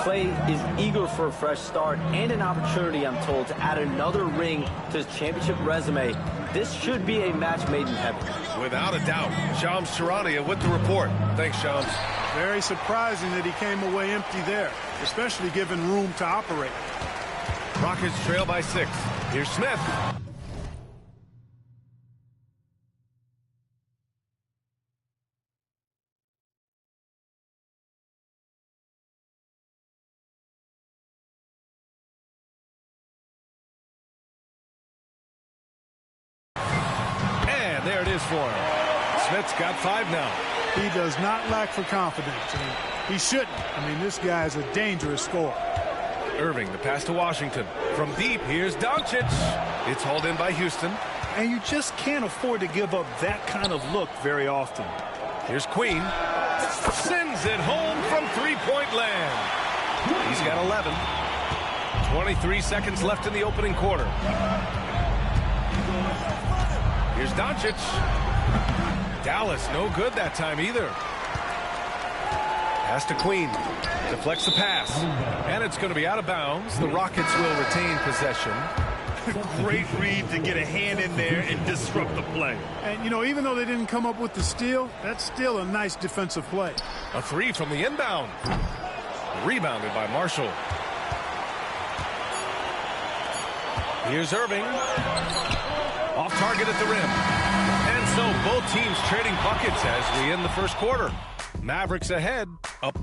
Klay is eager for a fresh start and an opportunity, I'm told, to add another ring to his championship resume. This should be a match made in heaven. Without a doubt. Shams Charania with the report. Thanks, Shams. Very surprising that he came away empty there, especially given room to operate. Rockets trail by 6. Here's Smith. And there it is for him. Smith's got 5 now. He does not lack for confidence, and he shouldn't. I mean, this guy is a dangerous scorer. Irving, the pass to Washington. From deep, here's Doncic. It's hauled in by Houston. And you just can't afford to give up that kind of look very often. Here's Queen. Sends it home from three-point land. He's got 11. 23 seconds left in the opening quarter. Here's Doncic. Dallas, no good that time either. Pass to Queen. Deflects the pass. And it's going to be out of bounds. The Rockets will retain possession. Great read to get a hand in there and disrupt the play. And, you know, even though they didn't come up with the steal, that's still a nice defensive play. A three from the inbound. Rebounded by Marshall. Here's Irving. Off target at the rim. And so both teams trading buckets as we end the first quarter. Mavericks ahead. Up.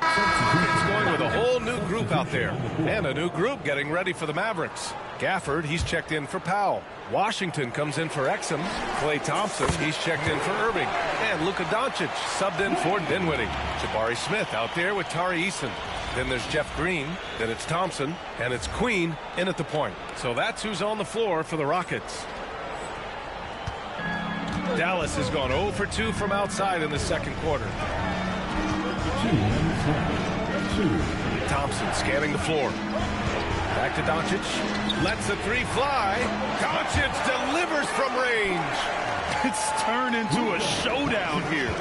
It's going with a whole new group out there. And a new group getting ready for the Mavericks. Gafford, he's checked in for Powell. Washington comes in for Exum. Klay Thompson, he's checked in for Irving. And Luka Doncic subbed in for Dinwiddie. Jabari Smith out there with Tari Eason. Then there's Jeff Green. Then it's Thompson. And it's Queen in at the point. So that's who's on the floor for the Rockets. Dallas has gone 0 for 2 from outside in the second quarter. Thompson scanning the floor. Back to Doncic. Lets the three fly. Doncic delivers from range. It's turned into a showdown here.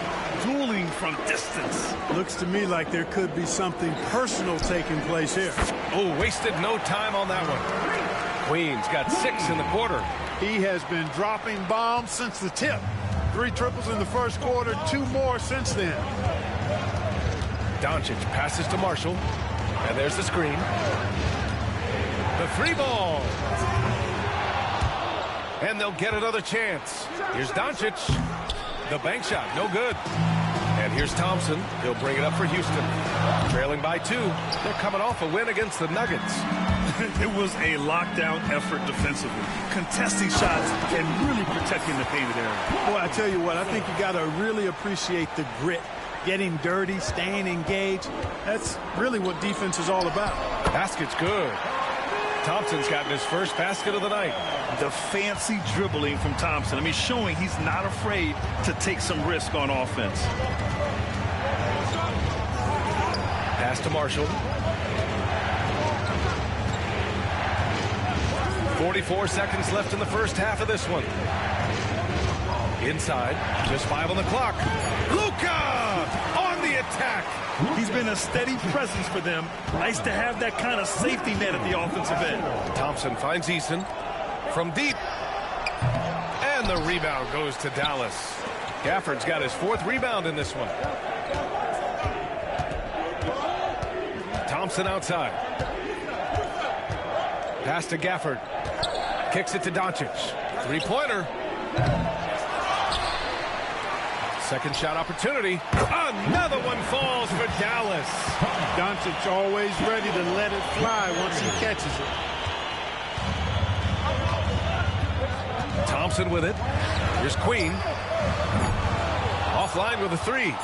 Dueling from distance. Looks to me like there could be something personal taking place here. Oh, wasted no time on that one. Queen's got 6 in the quarter. He has been dropping bombs since the tip. 3 triples in the first quarter, 2 more since then. Doncic passes to Marshall. And there's the screen. The 3 ball. And they'll get another chance. Here's Doncic. The bank shot, no good. And here's Thompson. He'll bring it up for Houston. Trailing by 2. They're coming off a win against the Nuggets. It was a lockdown effort defensively, contesting shots and really protecting the painted area. Boy, I tell you what, I think you got to really appreciate the grit. Getting dirty, staying engaged. That's really what defense is all about. Basket's good. Thompson's gotten his first basket of the night. The fancy dribbling from Thompson. I mean, showing he's not afraid to take some risk on offense. Pass to Marshall. 44 seconds left in the first half of this one. Inside, just 5 on the clock. Luka on the attack. He's been a steady presence for them. Nice to have that kind of safety net at the offensive end. Thompson finds Eason from deep. And the rebound goes to Dallas. Gafford's got his 4th rebound in this one. Thompson outside. Pass to Gafford. Kicks it to Doncic. 3-pointer. Second shot opportunity. Another one falls for Dallas. Doncic always ready to let it fly once he catches it. Thompson with it. Here's Queen. Offline with a 3.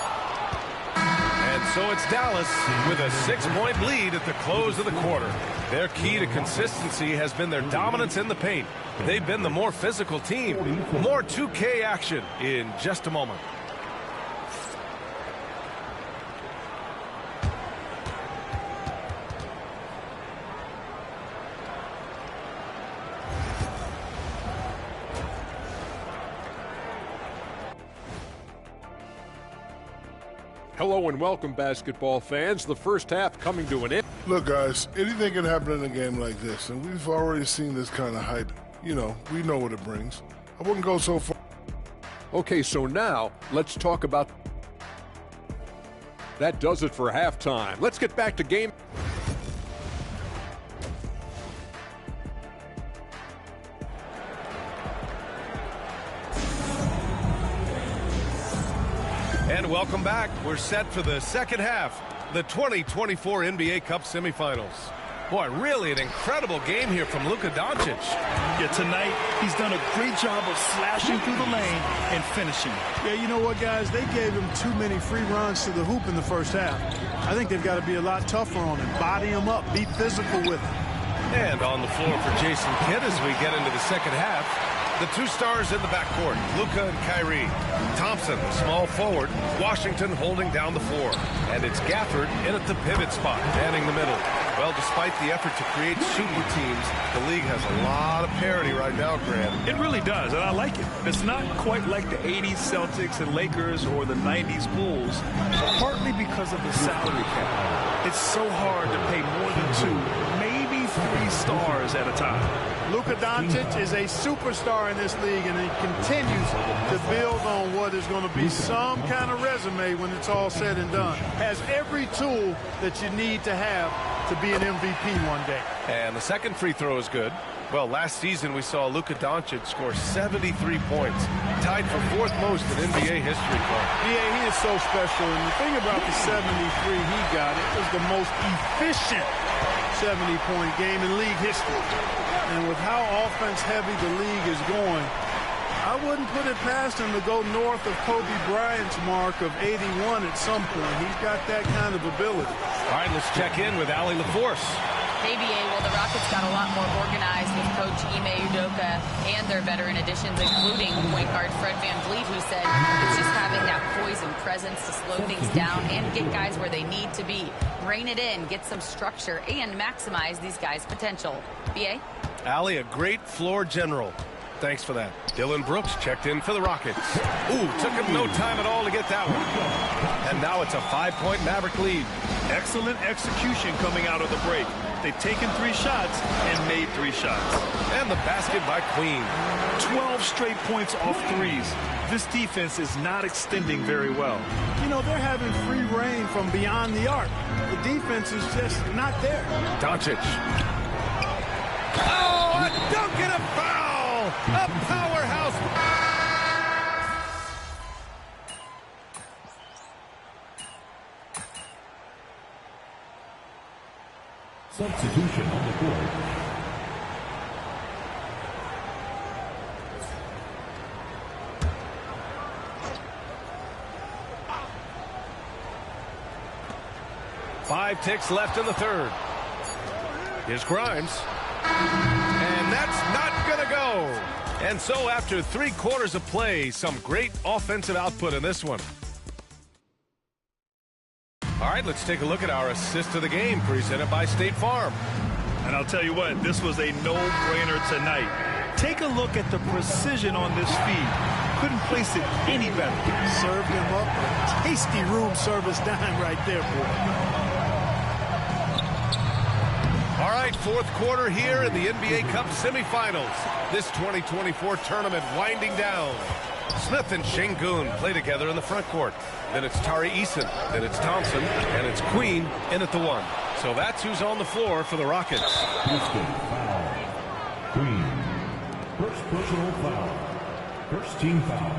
And so it's Dallas with a 6-point lead at the close of the quarter. Their key to consistency has been their dominance in the paint. They've been the more physical team. More 2K action in just a moment. Hello and welcome, basketball fans. The first half coming to an end. Look, guys, anything can happen in a game like this, and we've already seen this kind of hype. You know, we know what it brings. I wouldn't go so far. Okay, so now let's talk about... That does it for halftime. Let's get back to game... And welcome back. We're set for the second half, the 2024 NBA Cup semifinals. Boy, really an incredible game here from Luka Doncic. Yeah, tonight he's done a great job of slashing through the lane and finishing. Yeah, you know what, guys? They gave him too many free runs to the hoop in the first half. I think they've got to be a lot tougher on him. Body him up, be physical with him. And on the floor for Jason Kidd as we get into the second half. The 2 stars in the backcourt, Luka and Kyrie. Thompson, small forward. Washington holding down the floor. And it's Gafford in at the pivot spot, manning the middle. Well, despite the effort to create shooting teams, the league has a lot of parity right now, Grant. It really does, and I like it. It's not quite like the 80s Celtics and Lakers or the 90s Bulls, partly because of the salary cap. It's so hard to pay more than 2, maybe 3 stars at a time. Luka Doncic is a superstar in this league, and he continues to build on what is going to be some kind of resume when it's all said and done. Has every tool that you need to have to be an MVP one day. And the second free throw is good. Well, last season we saw Luka Doncic score 73 points, tied for 4th most in NBA history. Yeah, he is so special, and the thing about the 73 he got, it was the most efficient 70-point game in league history. And with how offense-heavy the league is going, I wouldn't put it past him to go north of Kobe Bryant's mark of 81 at some point. He's got that kind of ability. All right, let's check in with Allie LaForce. Hey, BA, well, the Rockets got a lot more organized with Coach Ime Udoka and their veteran additions, including point guard Fred VanVleet, who said it's just having that poise and presence to slow things down and get guys where they need to be. Rein it in, get some structure, and maximize these guys' potential. BA? Allie, a great floor general. Thanks for that. Dylan Brooks checked in for the Rockets. Ooh, took him no time at all to get that one. And now it's a 5-point Maverick lead. Excellent execution coming out of the break. They've taken 3 shots and made 3 shots. And the basket by Queen. 12 straight points off threes. This defense is not extending very well. You know, they're having free reign from beyond the arc. The defense is just not there. Doncic. Oh, a dunk and a foul! A powerhouse. Substitution on the court. Five ticks left in the third. Here's Grimes. And that's not going to go. And so after 3 quarters of play, some great offensive output in this one. All right, let's take a look at our assist of the game presented by State Farm. And I'll tell you what, this was a no-brainer tonight. Take a look at the precision on this feed. Couldn't place it any better. Served him up a tasty room service dime right there, boy. All right, fourth quarter here in the NBA Cup semifinals. This 2024 tournament winding down. Smith and Şengün play together in the front court. Then it's Tari Eason, then it's Thompson, and it's Queen in at the 1. So that's who's on the floor for the Rockets. Houston foul. Queen. First personal foul. First team foul.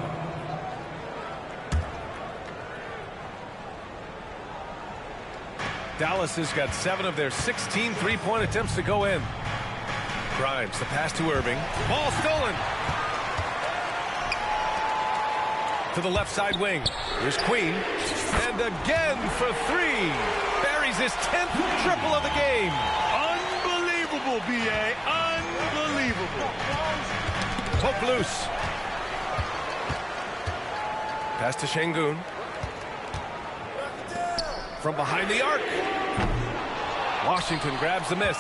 Dallas has got 7 of their 16 three-point attempts to go in. Grimes, the pass to Irving. Ball stolen. To the left side wing. Here's Queen. And again for 3. Buries his 10th triple of the game. Unbelievable, B.A. Unbelievable. Poke loose. Pass to Şengün. From behind the arc. Washington grabs the miss.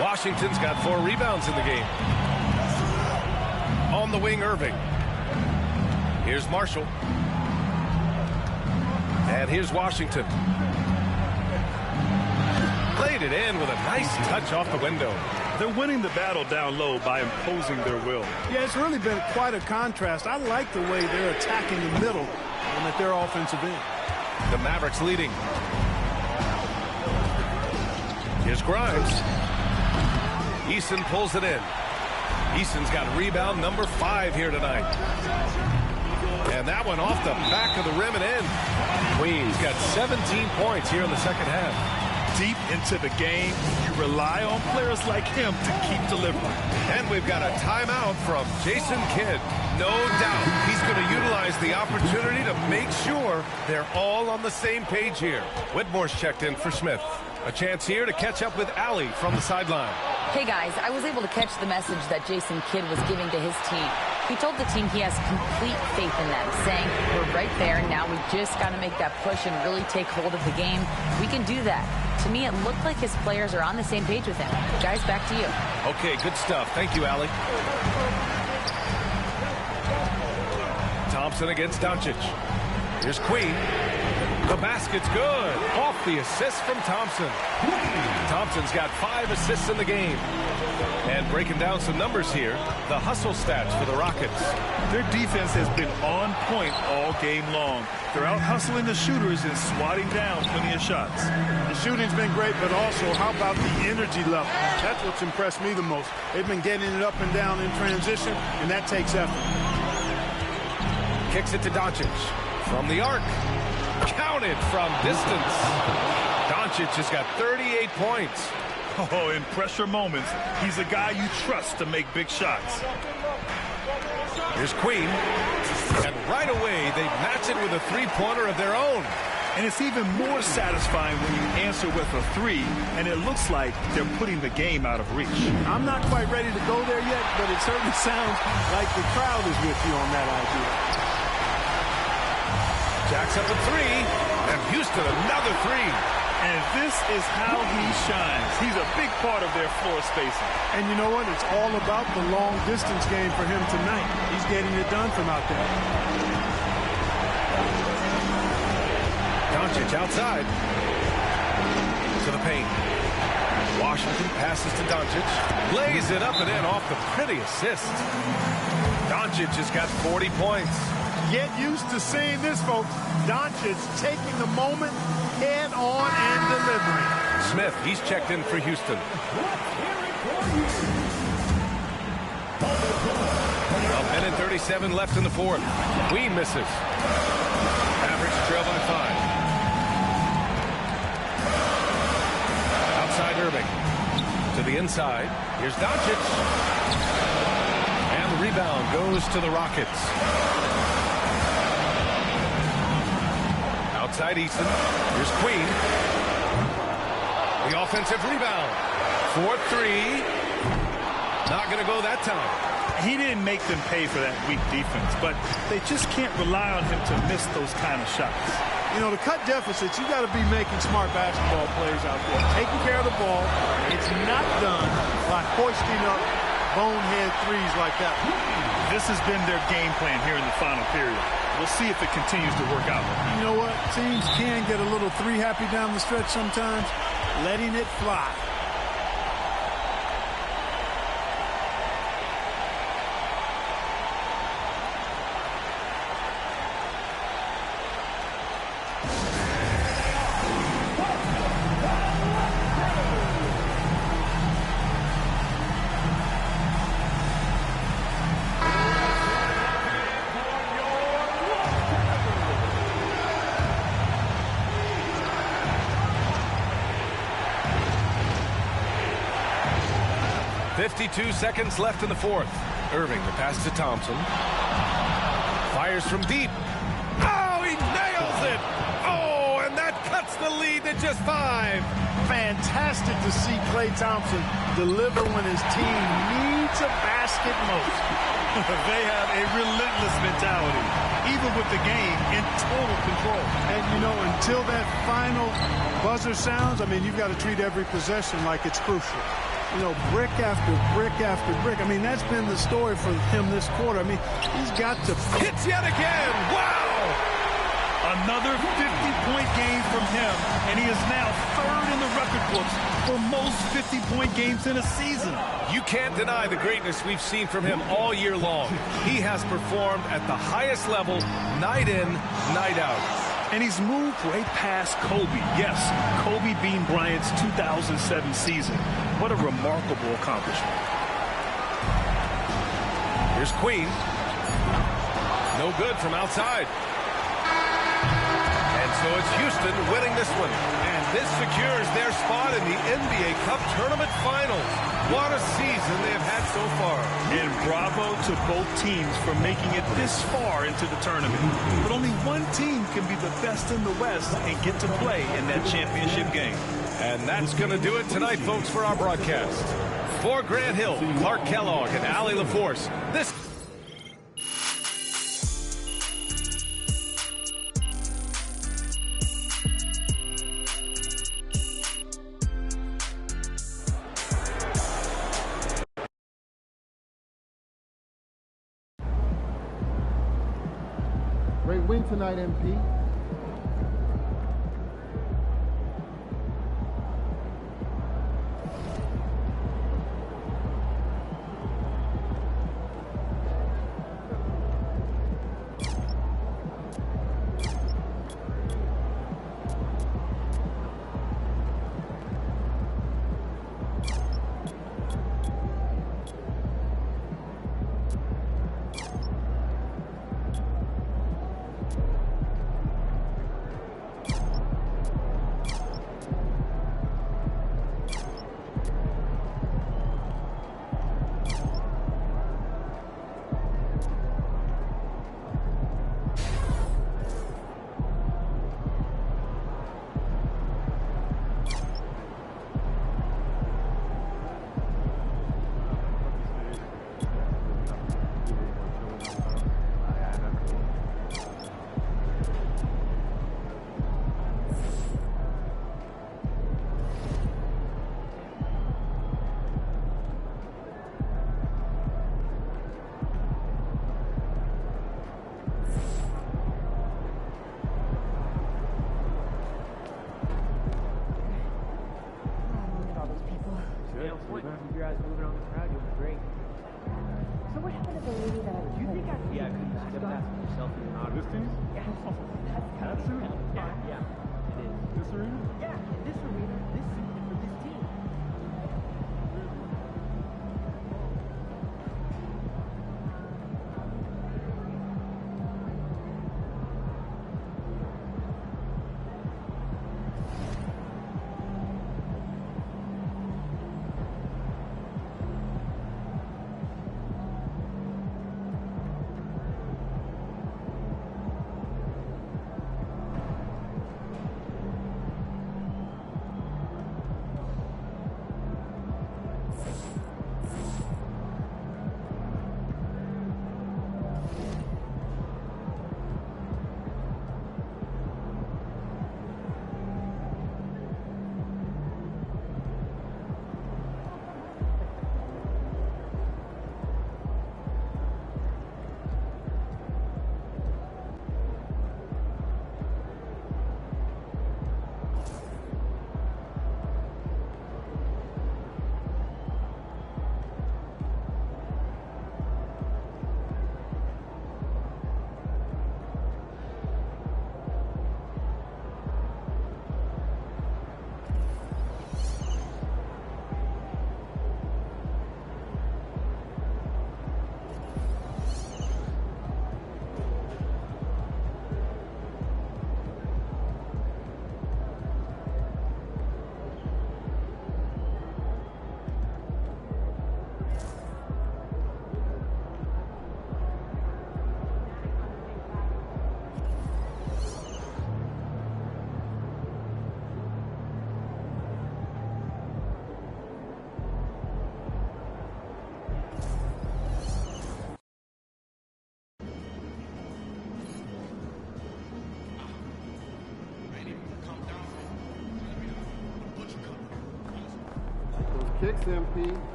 Washington's got 4 rebounds in the game. On the wing, Irving. Here's Marshall. And here's Washington. Played it in with a nice touch off the window. They're winning the battle down low by imposing their will. Yeah, it's really been quite a contrast. I like the way they're attacking the middle and at their offensive end. The Mavericks leading. Here's Grimes. Eason pulls it in. Eason's got rebound number 5 here tonight. And that one off the back of the rim and in. Queen's got 17 points here in the second half. Deep into the game, you rely on players like him to keep delivering. And we've got a timeout from Jason Kidd. No doubt he's going to utilize the opportunity to make sure they're all on the same page here. Whitmore's checked in for Smith. A chance here to catch up with Allie from the sideline. Hey guys, I was able to catch the message that Jason Kidd was giving to his team. He told the team he has complete faith in them, saying, we're right there, now we just got to make that push and really take hold of the game. We can do that. To me, it looked like his players are on the same page with him. Guys, back to you. Okay, good stuff. Thank you, Allie. Thompson against Doncic. Here's Queen. The basket's good. Off the assist from Thompson. Thompson's got 5 assists in the game. And breaking down some numbers here, the hustle stats for the Rockets. Their defense has been on point all game long. They're out hustling the shooters and swatting down plenty of shots. The shooting's been great, but also how about the energy level? That's what's impressed me the most. They've been getting it up and down in transition, and that takes effort. Kicks it to Doncic. From the arc. Counted from distance. Doncic has got 38 points. Oh, in pressure moments, he's a guy you trust to make big shots. Here's Queen. And right away, they match it with a three-pointer of their own. And it's even more satisfying when you answer with a 3, and it looks like they're putting the game out of reach. I'm not quite ready to go there yet, but it certainly sounds like the crowd is with you on that idea. Jacks up a 3, and Houston another 3. And this is how he shines. He's a big part of their floor spacing. And you know what? It's all about the long-distance game for him tonight. He's getting it done from out there. Doncic outside. To the paint. Washington passes to Doncic. Lays it up and in off the pretty assist. Doncic has got 40 points. Get used to seeing this, folks. Doncic taking the moment head on and delivering. Smith, he's checked in for Houston. A minute 37 left in the fourth. Queen misses. Mavericks trail by 5. Outside Irving. To the inside. Here's Doncic. And the rebound goes to the Rockets. Outside Easton. Here's Queen. The offensive rebound. 4-3. Not going to go that time. He didn't make them pay for that weak defense, but they just can't rely on him to miss those kind of shots. You know, to cut deficits, you got to be making smart basketball players out there. Taking care of the ball. It's not done by hoisting up bonehead threes like that. This has been their game plan here in the final period. We'll see if it continues to work out. You know what? Teams can get a little three happy down the stretch sometimes. Letting it fly. .52 seconds left in the fourth. Irving, the pass to Thompson. Fires from deep. Oh, he nails it! Oh, and that cuts the lead to just 5. Fantastic to see Klay Thompson deliver when his team needs a basket most. They have a relentless mentality, even with the game in total control. And, you know, until that final buzzer sounds, I mean, you've got to treat every possession like it's crucial. You know, brick after brick after brick. I mean, that's been the story for him this quarter. I mean, he's got to... Hits yet again! Wow! Another 50-point game from him, and he is now 3rd in the record books for most 50-point games in a season. You can't deny the greatness we've seen from him all year long. He has performed at the highest level, night in, night out. And he's moved right past Kobe. Yes, Kobe being Bryant's 2007 season. What a remarkable accomplishment. Here's Queen. No good from outside. And so it's Houston winning this one. And this secures their spot in the NBA Cup Tournament Finals. What a season they have had so far. And bravo to both teams for making it this far into the tournament. But only one team can be the best in the West and get to play in that championship game. And that's going to do it tonight, folks, for our broadcast. For Grant Hill, Clark Kellogg, and Allie LaForce, this... Great win tonight, MP. guys moving on the crowd, doing great. So what happened to the lady that I was You think I can yeah, could back step on? past yourself in an This team? Yeah. That's suit? Yeah, it is. This arena? Yeah, in this arena, this suit, and for this team. Kicks, MP.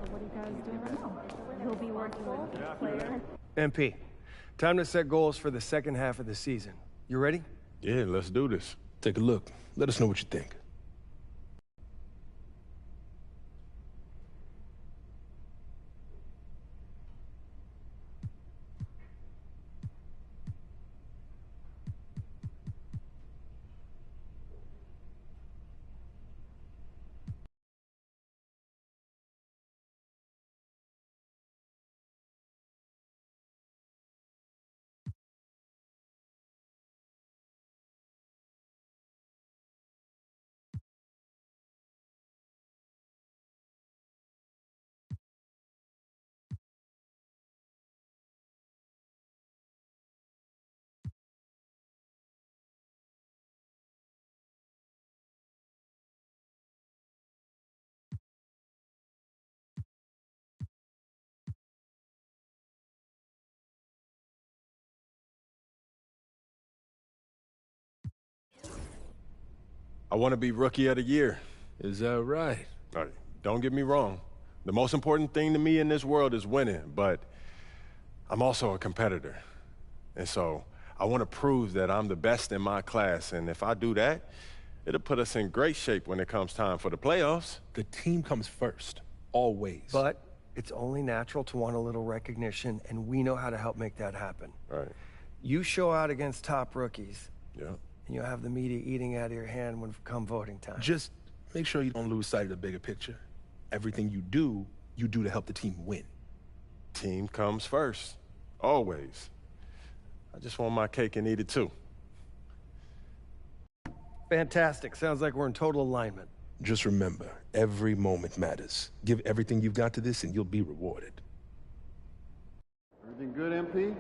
What are you guys doing now? He'll be working with players. MP, time to set goals for the second half of the season. You ready? Yeah, let's do this. Take a look. Let us know what you think. I want to be Rookie of the Year. Is that right? Don't get me wrong. The most important thing to me in this world is winning, but I'm also a competitor. And so I want to prove that I'm the best in my class, and if I do that, it'll put us in great shape when it comes time for the playoffs. The team comes first, always. But it's only natural to want a little recognition, and we know how to help make that happen. Right. You show out against top rookies. Yeah. And you'll have the media eating out of your hand when come voting time. Just make sure you don't lose sight of the bigger picture. Everything you do to help the team win. Team comes first, always. I just want my cake and eat it too. Fantastic. Sounds like we're in total alignment. Just remember, every moment matters. Give everything you've got to this and you'll be rewarded. Everything good, MP?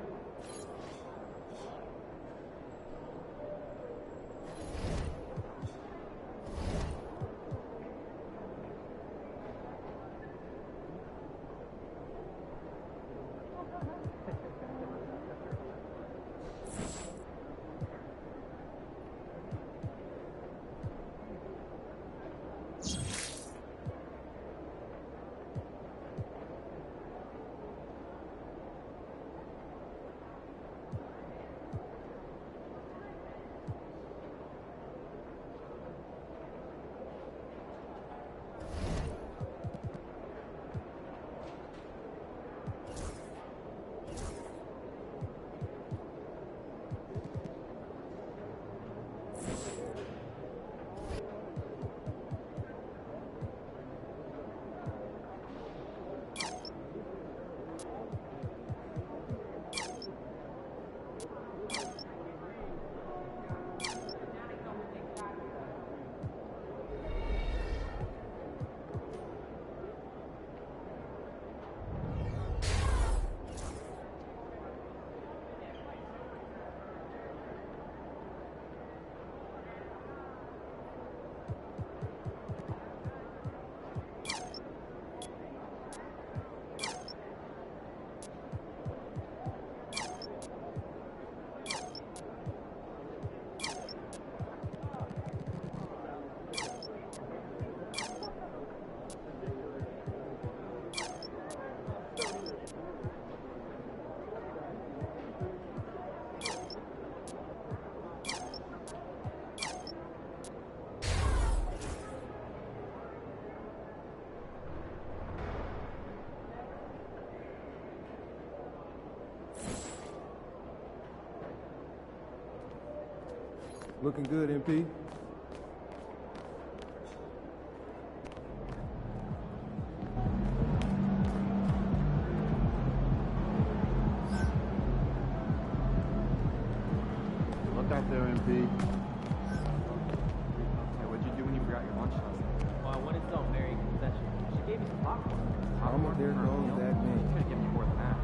Looking good, MP. Look out there, MP. What'd you do when you forgot your lunch last night? Well, I wanted some Mary concession. She gave me some popcorn. There goes that man. She could have given you more than that.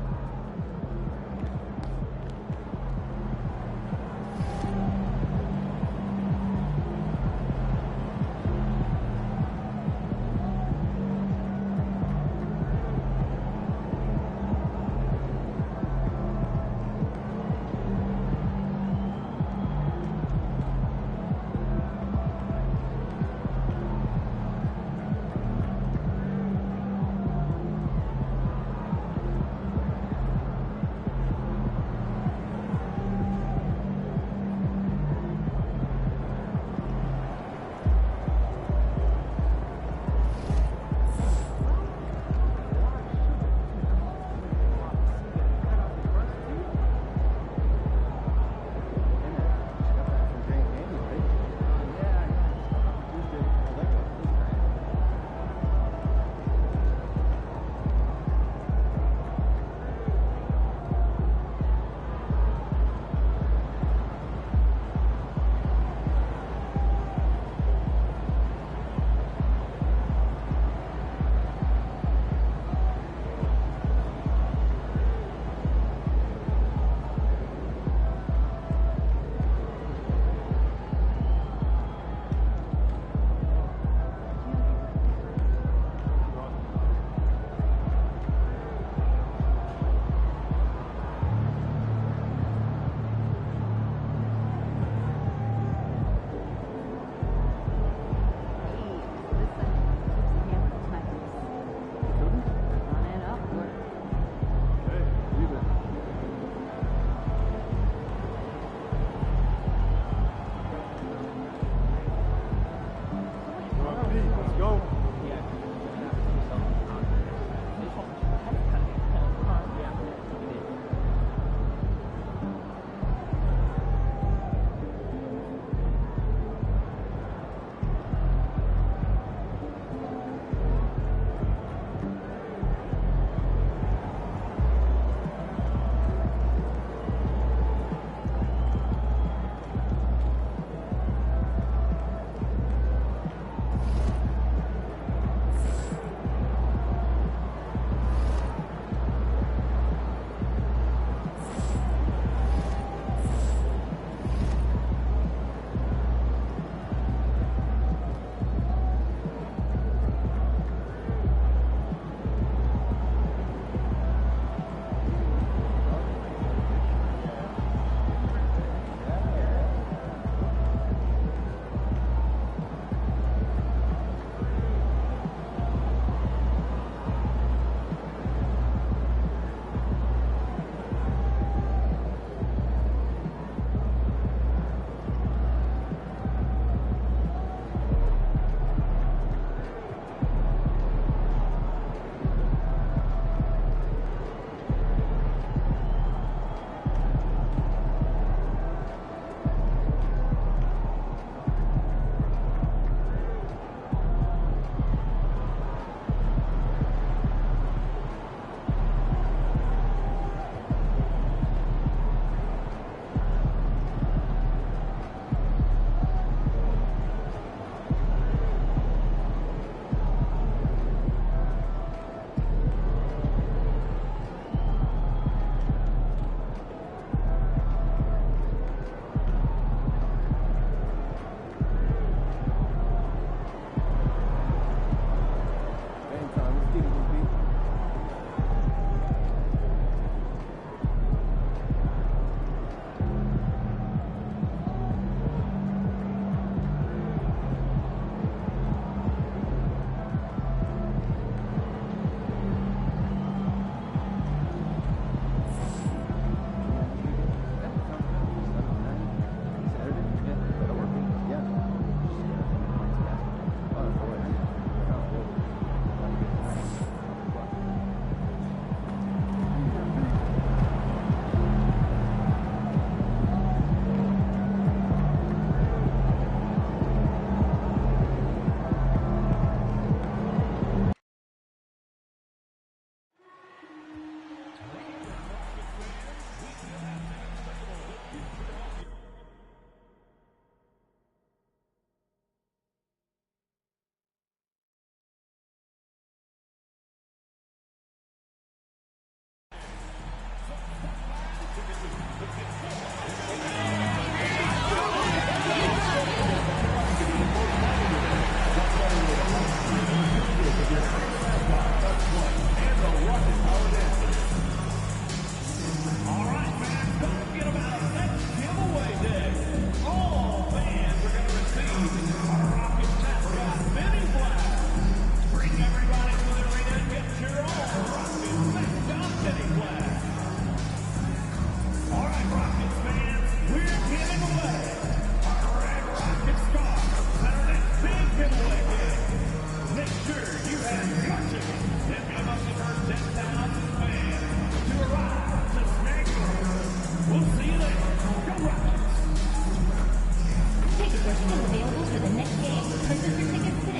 Tickets available for the next game. Purchase your tickets today.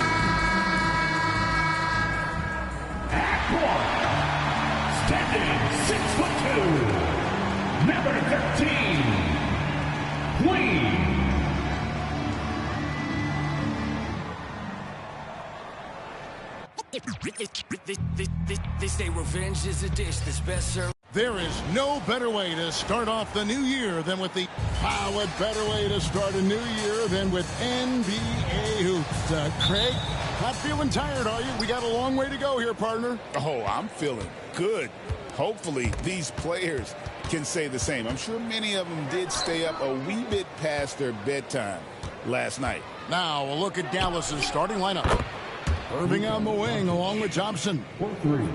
Act 1. Standing 6'2", number 13, Queen. They say revenge is a dish that's best served. There is no better way to start off the new year than with the... what better way to start a new year than with NBA hoops? Craig, not feeling tired, are you? We got a long way to go here, partner. Oh, I'm feeling good. Hopefully, these players can say the same. I'm sure many of them did stay up a wee bit past their bedtime last night. Now, a look at Dallas's starting lineup. Irving on the wing along with Thompson.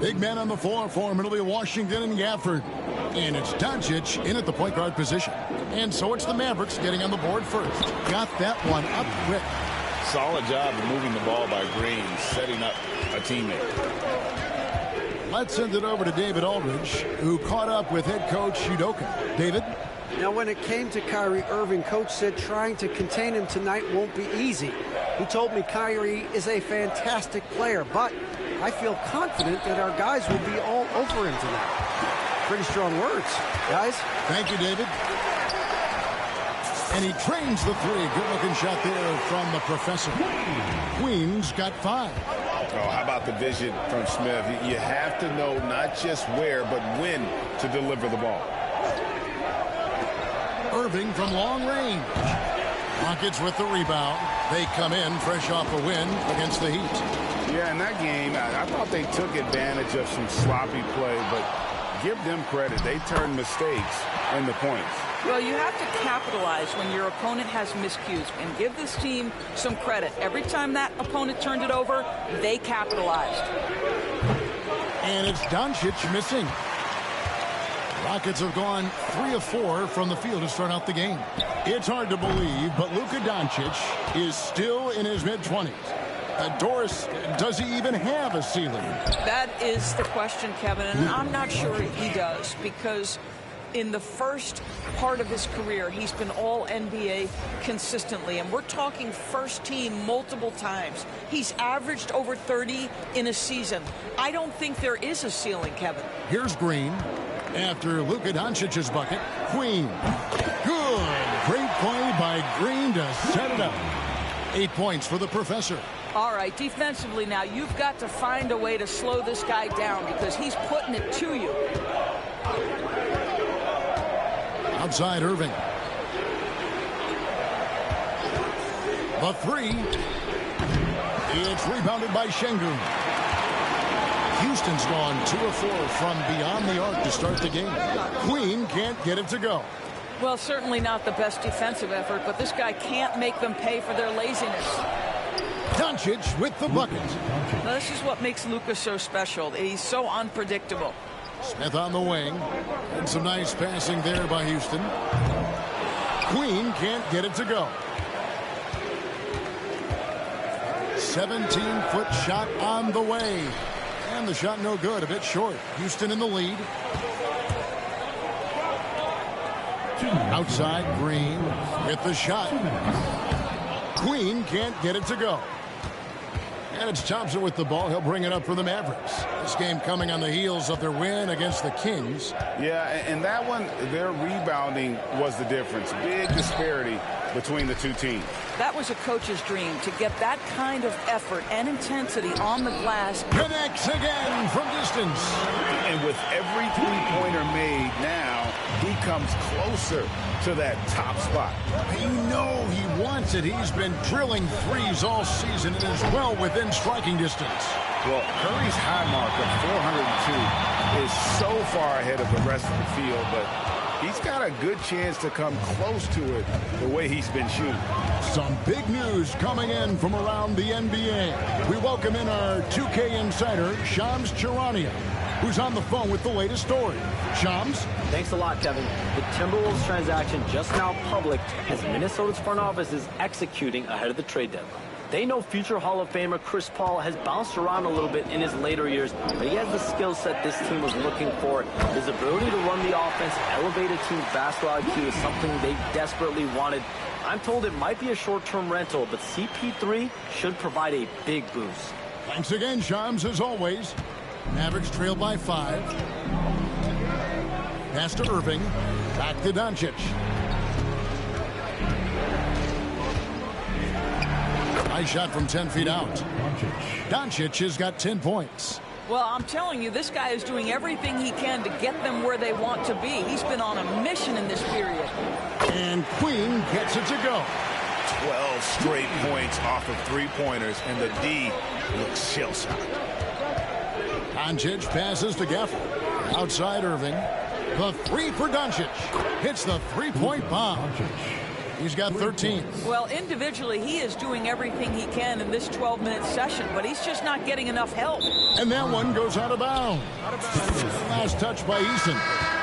Big men on the floor for him. It'll be Washington and Gafford. And it's Doncic in at the point guard position. And so it's the Mavericks getting on the board first. Got that one up quick. Solid job of moving the ball by Green, setting up a teammate. Let's send it over to David Aldridge, who caught up with head coach Udoka. David? Now, when it came to Kyrie Irving, Coach said trying to contain him tonight won't be easy. He told me Kyrie is a fantastic player, but I feel confident that our guys will be all over him tonight. Pretty strong words, guys. Thank you, David. And he trains the three. Good-looking shot there from the professor. Queen's got 5. Oh, how about the vision from Smith? You have to know not just where, but when to deliver the ball. Irving from long range. Rockets with the rebound. They come in fresh off a win against the Heat. Yeah, in that game, I thought they took advantage of some sloppy play, but give them credit. They turned mistakes into points. Well, you have to capitalize when your opponent has miscues and give this team some credit. Every time that opponent turned it over, they capitalized. And it's Doncic missing. Rockets have gone 3 of 4 from the field to start out the game. It's hard to believe, but Luka Doncic is still in his mid-20s. Doris, does he even have a ceiling? That is the question, Kevin, and I'm not sure he does, because in the first part of his career, he's been all NBA consistently, and we're talking first team multiple times. He's averaged over 30 in a season. I don't think there is a ceiling, Kevin. Here's Green. After Luka Doncic's bucket, Queen. Good. Great play by Green to set it up. 8 points for the professor. All right, defensively now, you've got to find a way to slow this guy down because he's putting it to you. Outside Irving. The 3. It's rebounded by Şengün. Houston's gone 2 of 4 from beyond the arc to start the game. Queen can't get it to go. Well, certainly not the best defensive effort, but this guy can't make them pay for their laziness. Doncic with the bucket. Now, this is what makes Luka so special. He's so unpredictable. Smith on the wing. And some nice passing there by Houston. Queen can't get it to go. 17-foot shot on the way. And the shot no good, a bit short. Houston in the lead. Outside Green with the shot. Queen can't get it to go. And it's Thompson with the ball. He'll bring it up for the Mavericks. This game coming on the heels of their win against the Kings. Yeah, and that one, their rebounding was the difference. Big disparity between the two teams. That was a coach's dream, to get that kind of effort and intensity on the glass. Connects again from distance. And with every three-pointer made now, he comes closer to that top spot. You know he wants it. He's been drilling threes all season and is well within striking distance. Well, Curry's high mark of 402 is so far ahead of the rest of the field, but he's got a good chance to come close to it the way he's been shooting. Some big news coming in from around the NBA. We welcome in our 2K insider, Shams Charania, who's on the phone with the latest story. Shams? Thanks a lot, Kevin. The Timberwolves transaction just now public as Minnesota's front office is executing ahead of the trade deadline. They know future Hall of Famer Chris Paul has bounced around a little bit in his later years, but he has the skill set this team was looking for. His ability to run the offense, elevate a team's basketball IQ is something they desperately wanted. I'm told it might be a short-term rental, but CP3 should provide a big boost. Thanks again, Shams, as always. Mavericks trail by 5. Pass to Irving. Back to Doncic. Nice shot from 10 feet out. Doncic has got 10 points. Well, I'm telling you, this guy is doing everything he can to get them where they want to be. He's been on a mission in this period. And Queen gets it to go. 12 straight points off of three-pointers, and the D looks shell-shocked. Doncic passes to Gafford. Outside Irving. The three for Doncic. Hits the three-point bomb. He's got 13. Well, individually, he is doing everything he can in this 12-minute session, but he's just not getting enough help. And that one goes out of bounds. Last touch by Eason.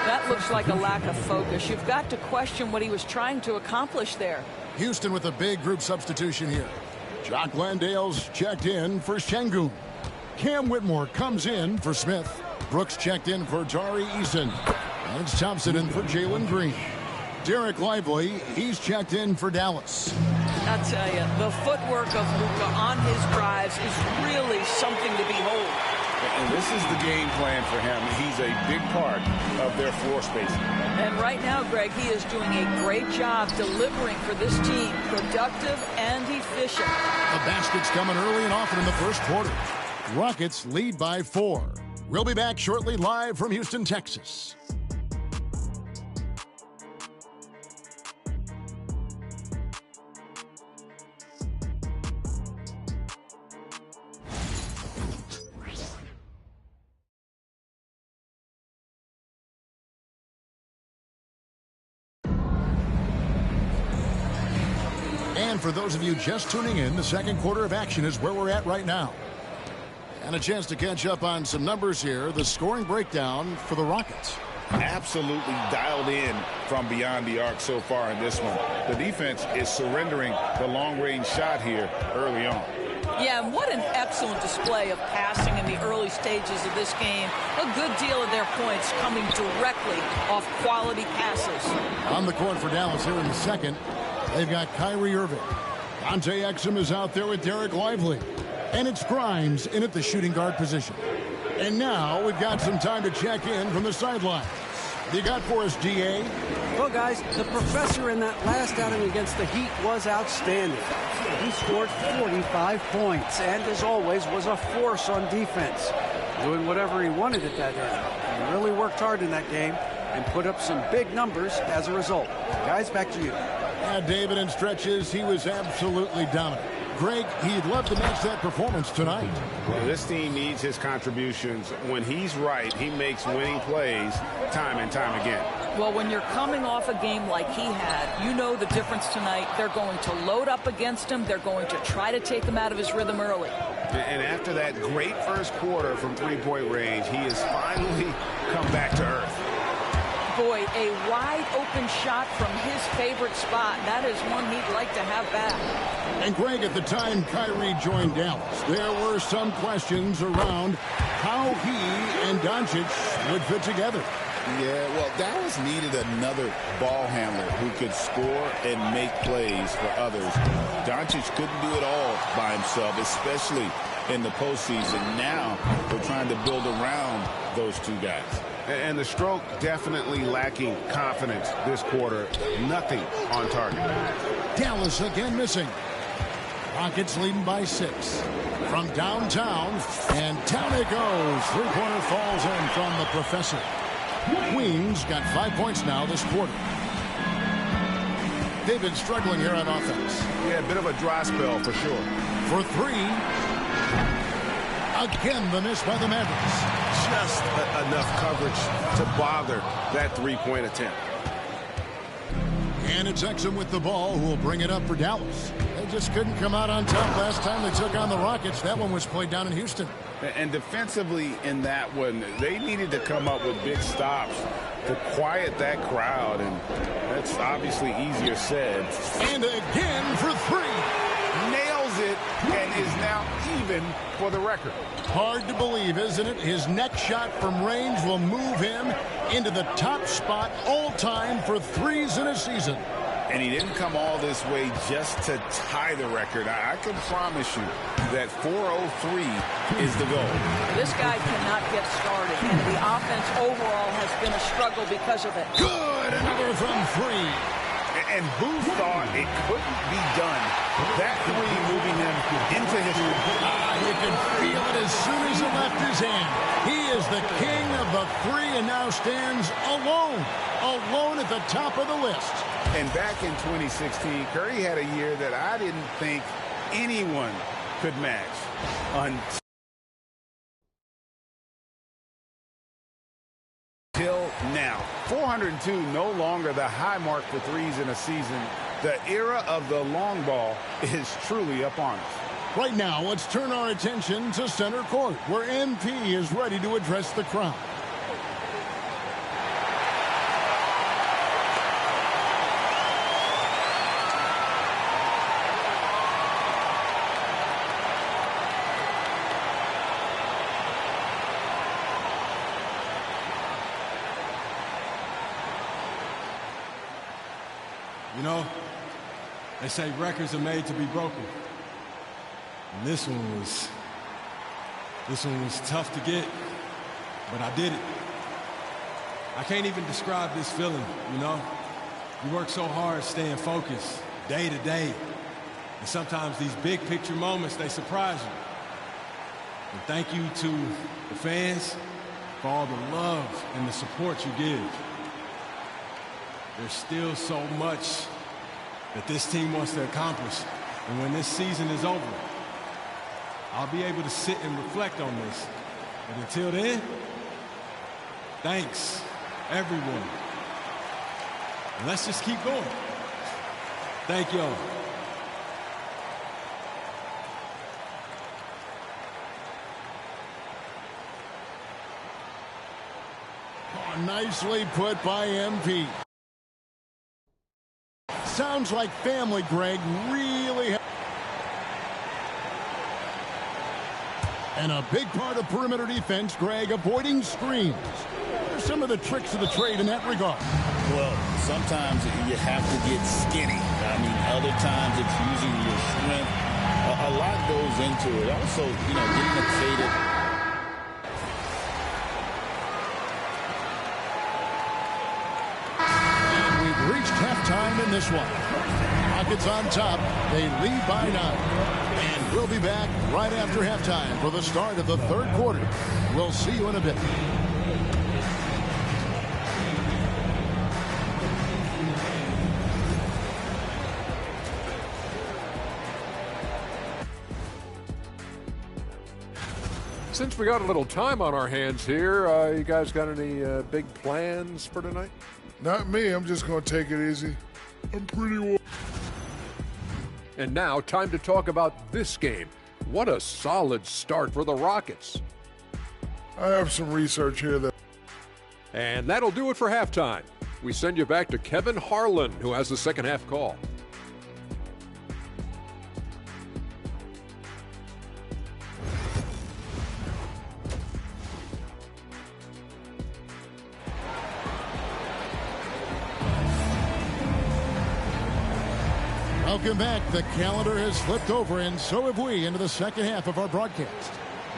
That looks like a lack of focus. You've got to question what he was trying to accomplish there. Houston with a big group substitution here. Jock Landale's checked in for Şengün. Cam Whitmore comes in for Smith. Brooks checked in for Tari Eason. And it's Thompson in for Jalen Green. Derek Lively, he's checked in for Dallas. I'll tell you, the footwork of Luka on his drives is really something to behold. And this is the game plan for him. He's a big part of their floor spacing. And right now, Greg, he is doing a great job delivering for this team, productive and efficient. The basket's coming early and often in the first quarter. Rockets lead by 4. We'll be back shortly live from Houston, Texas. And for those of you just tuning in, the second quarter of action is where we're at right now. And a chance to catch up on some numbers here. The scoring breakdown for the Rockets. Absolutely dialed in from beyond the arc so far in this one. The defense is surrendering the long-range shot here early on. Yeah, and what an excellent display of passing in the early stages of this game. A good deal of their points coming directly off quality passes. On the court for Dallas here in the second, they've got Kyrie Irving. Dante Exum is out there with Derek Lively. And it's Grimes in at the shooting guard position. And now we've got some time to check in from the sidelines. You got for us, DA? Well, guys, the professor in that last outing against the Heat was outstanding. He scored 45 points and, as always, was a force on defense, doing whatever he wanted at that end. He really worked hard in that game and put up some big numbers as a result. Guys, back to you. Yeah, David, in stretches, he was absolutely dominant. Greg, he'd love to match that performance tonight. Well, this team needs his contributions. When he's right, he makes winning plays time and time again. Well, when you're coming off a game like he had, you know the difference tonight. They're going to load up against him. They're going to try to take him out of his rhythm early. And after that great first quarter from three-point range, he has finally come back to earth. Boy, a wide-open shot from his favorite spot. That is one he'd like to have back. And, Greg, at the time Kyrie joined Dallas, there were some questions around how he and Doncic would fit together. Yeah, well, Dallas needed another ball handler who could score and make plays for others. Doncic couldn't do it all by himself, especially in the postseason. Now they're trying to build around those two guys. And the stroke definitely lacking confidence this quarter. Nothing on target. Dallas again missing. Rockets leading by 6. From downtown, and down it goes. Three-pointer falls in from the professor. Queens got 5 points now this quarter. They've been struggling here on offense. Yeah, a bit of a dry spell for sure. For 3. Again, the miss by the Mavericks. Just enough coverage to bother that three-point attempt. And it's Exum with the ball who will bring it up for Dallas. They just couldn't come out on top last time they took on the Rockets. That one was played down in Houston. And defensively in that one, they needed to come up with big stops to quiet that crowd, and that's obviously easier said. And again for 3. Nails it and is now even for the record. Hard to believe, isn't it? His next shot from range will move him into the top spot all time for threes in a season. And he didn't come all this way just to tie the record. I can promise you that 403 is the goal. This guy cannot get started, and the offense overall has been a struggle because of it. Good, another from three. And who thought it couldn't be done? That three moving him into history. You can feel it as soon as it left his hand. He is the king of the three and now stands alone at the top of the list. And back in 2016, Curry had a year that I didn't think anyone could match. Until now. 402, no longer the high mark for threes in a season. The era of the long ball is truly upon us. Right now, let's turn our attention to center court, where MP is ready to address the crowd. You know, they say records are made to be broken. And this one was tough to get, but I did it. I can't even describe this feeling, you know? You work so hard staying focused day to day. And sometimes these big picture moments, they surprise you. And thank you to the fans for all the love and the support you give. There's still so much that this team wants to accomplish. And when this season is over, I'll be able to sit and reflect on this. But until then, thanks, everyone. And let's just keep going. Thank y'all. Oh, nicely put by MP. Sounds like family, Greg. Really. And a big part of perimeter defense, Greg, avoiding screens. What are some of the tricks of the trade in that regard? Well, sometimes you have to get skinny. I mean, other times it's using your strength. A lot goes into it. Also, you know, getting it faded. Reached halftime in this one. Rockets on top. They lead by 9. And we'll be back right after halftime for the start of the third quarter. We'll see you in a bit. Since we got a little time on our hands here, you guys got any big plans for tonight? Not me. I'm just going to take it easy. I'm pretty well. And now, time to talk about this game. What a solid start for the Rockets. I have some research here that... And that'll do it for halftime. We send you back to Kevin Harlan, who has the second half call. Welcome back. The calendar has flipped over, and so have we, into the second half of our broadcast.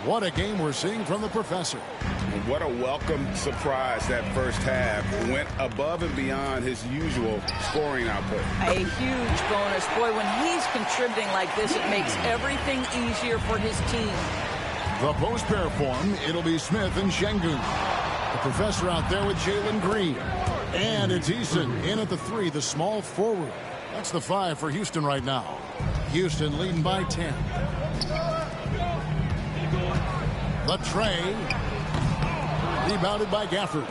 What a game we're seeing from the professor. And what a welcome surprise that first half. Went above and beyond his usual scoring output. A huge bonus. Boy, when he's contributing like this, it makes everything easier for his team. The post pair form, it'll be Smith and Şengün. The professor out there with Jalen Green. And it's Eason in at the 3, the small forward. That's the 5 for Houston right now. Houston leading by 10. The tray. Rebounded by Gafford.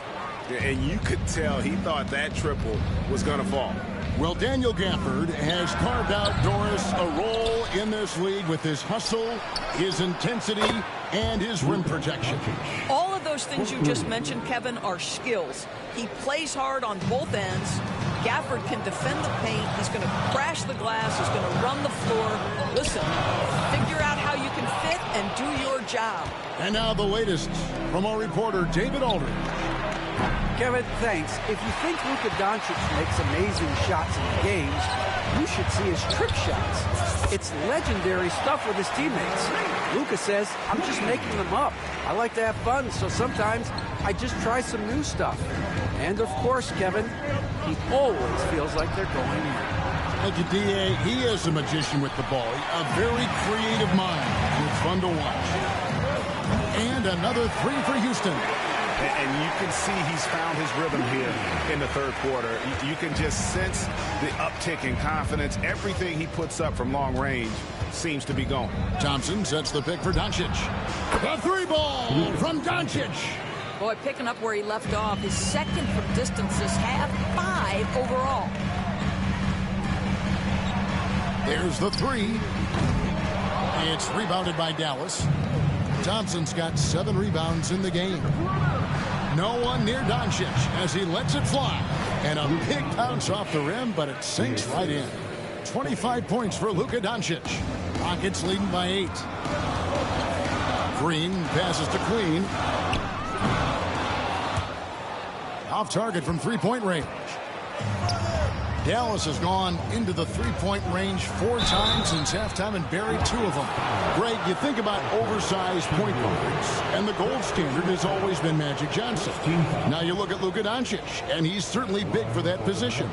And you could tell he thought that triple was going to fall. Well, Daniel Gafford has carved out Doris a role in this league with his hustle, his intensity, and his rim protection. All of those things you just mentioned, Kevin, are skills. He plays hard on both ends. Gafford can defend the paint. He's going to crash the glass. He's going to run the floor. Listen, figure out how you can fit and do your job. And now the latest from our reporter, David Aldridge. Kevin, thanks. If you think Luka Doncic makes amazing shots in games, you should see his trick shots. It's legendary stuff with his teammates. Luka says, I'm just making them up. I like to have fun, so sometimes I just try some new stuff. And of course, Kevin, he always feels like they're going in. Thank you, D.A. He is a magician with the ball. A very creative mind, and it's fun to watch. And another three for Houston. And you can see he's found his rhythm here in the third quarter. You can just sense the uptick in confidence. Everything he puts up from long range seems to be going. Thompson sets the pick for Doncic. The three ball from Doncic. Boy, picking up where he left off. His second from distance this half, 5 overall. There's the three. It's rebounded by Dallas. Thompson's got 7 rebounds in the game. No one near Doncic as he lets it fly. And a big bounce off the rim, but it sinks right in. 25 points for Luka Doncic. Rockets leading by 8. Green passes to Queen. Off target from three-point range. Dallas has gone into the three-point range 4 times since halftime and buried 2 of them. Greg, you think about oversized point guards, and the gold standard has always been Magic Johnson. Now you look at Luka Doncic, and he's certainly big for that position.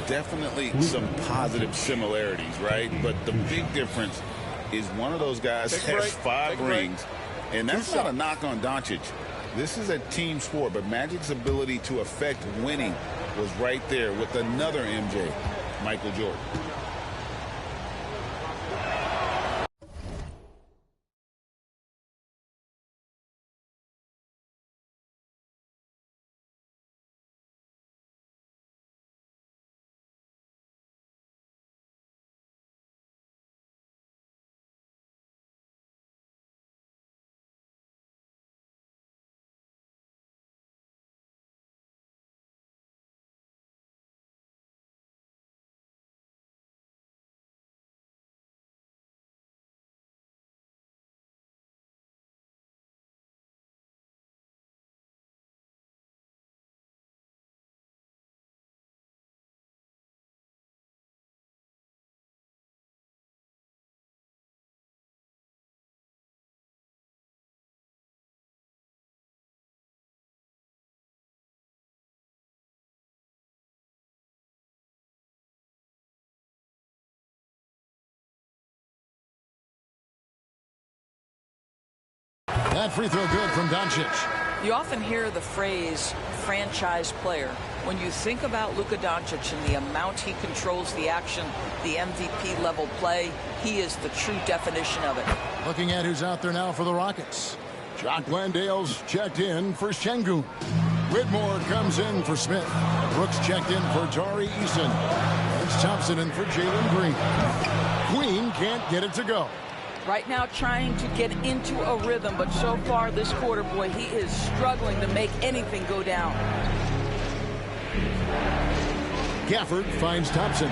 Definitely some positive similarities, right? But the big difference is one of those guys has 5 rings, and that's not a knock on Doncic. This is a team sport, but Magic's ability to affect winning was right there with another MJ, Michael Jordan. That free throw good from Doncic. You often hear the phrase franchise player. When you think about Luka Doncic and the amount he controls the action, the MVP level play, he is the true definition of it. Looking at who's out there now for the Rockets. Jock Landale's checked in for Şengün. Whitmore comes in for Smith. Brooks checked in for Tari Eason. It's Thompson in for Jalen Green. Queen can't get it to go. Right now trying to get into a rhythm, but so far this quarter, boy, he is struggling to make anything go down. Gafford finds Thompson.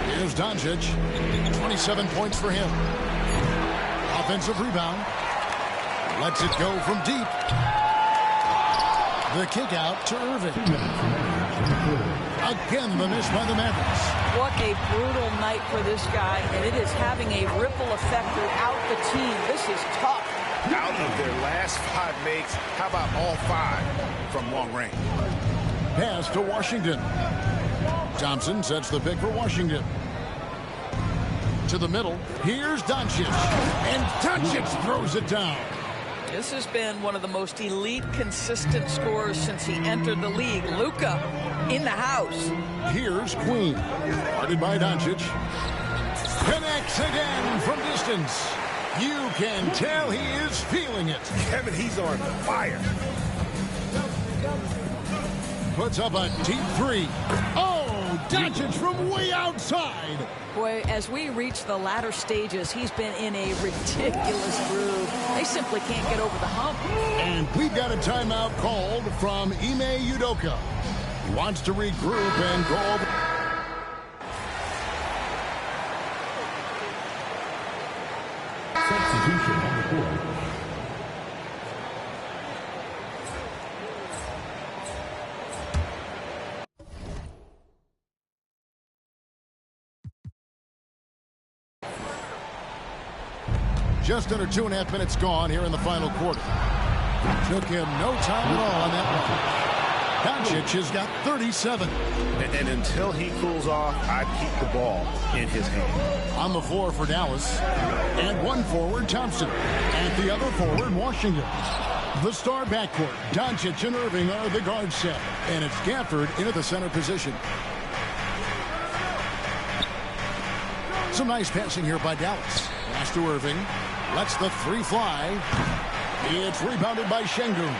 Here's Doncic. 27 points for him. Offensive rebound. Lets it go from deep. The kick out to Irving. Again, the miss by the Mavericks. What a brutal night for this guy, and it is having a ripple effect throughout the team. This is tough. Out of their last 5 makes, how about all 5 from long range? Pass to Washington. Thompson sets the pick for Washington. To the middle. Here's Doncic. And Doncic throws it down. This has been one of the most elite, consistent scorers since he entered the league. Luka in the house. Here's Queen. Guarded by Doncic. Connects again from distance. You can tell he is feeling it. Kevin, he's on fire. Puts up a deep 3. Oh, Doncic from way outside. Boy, as we reach the latter stages, he's been in a ridiculous groove. They simply can't get over the hump. And we've got a timeout called from Ime Udoka. He wants to regroup and go over. Substitution on the court. just under 2.5 minutes gone here in the final quarter. Took him no time at all on that one. Doncic has got 37. And until he cools off, I'd keep the ball in his hand. On the floor for Dallas. And one forward, Thompson. And the other forward, Washington. The star backcourt, Doncic and Irving are the guard set. And it's Gafford into the center position. Some nice passing here by Dallas. Pass to Irving. Lets the three fly. It's rebounded by Şengün.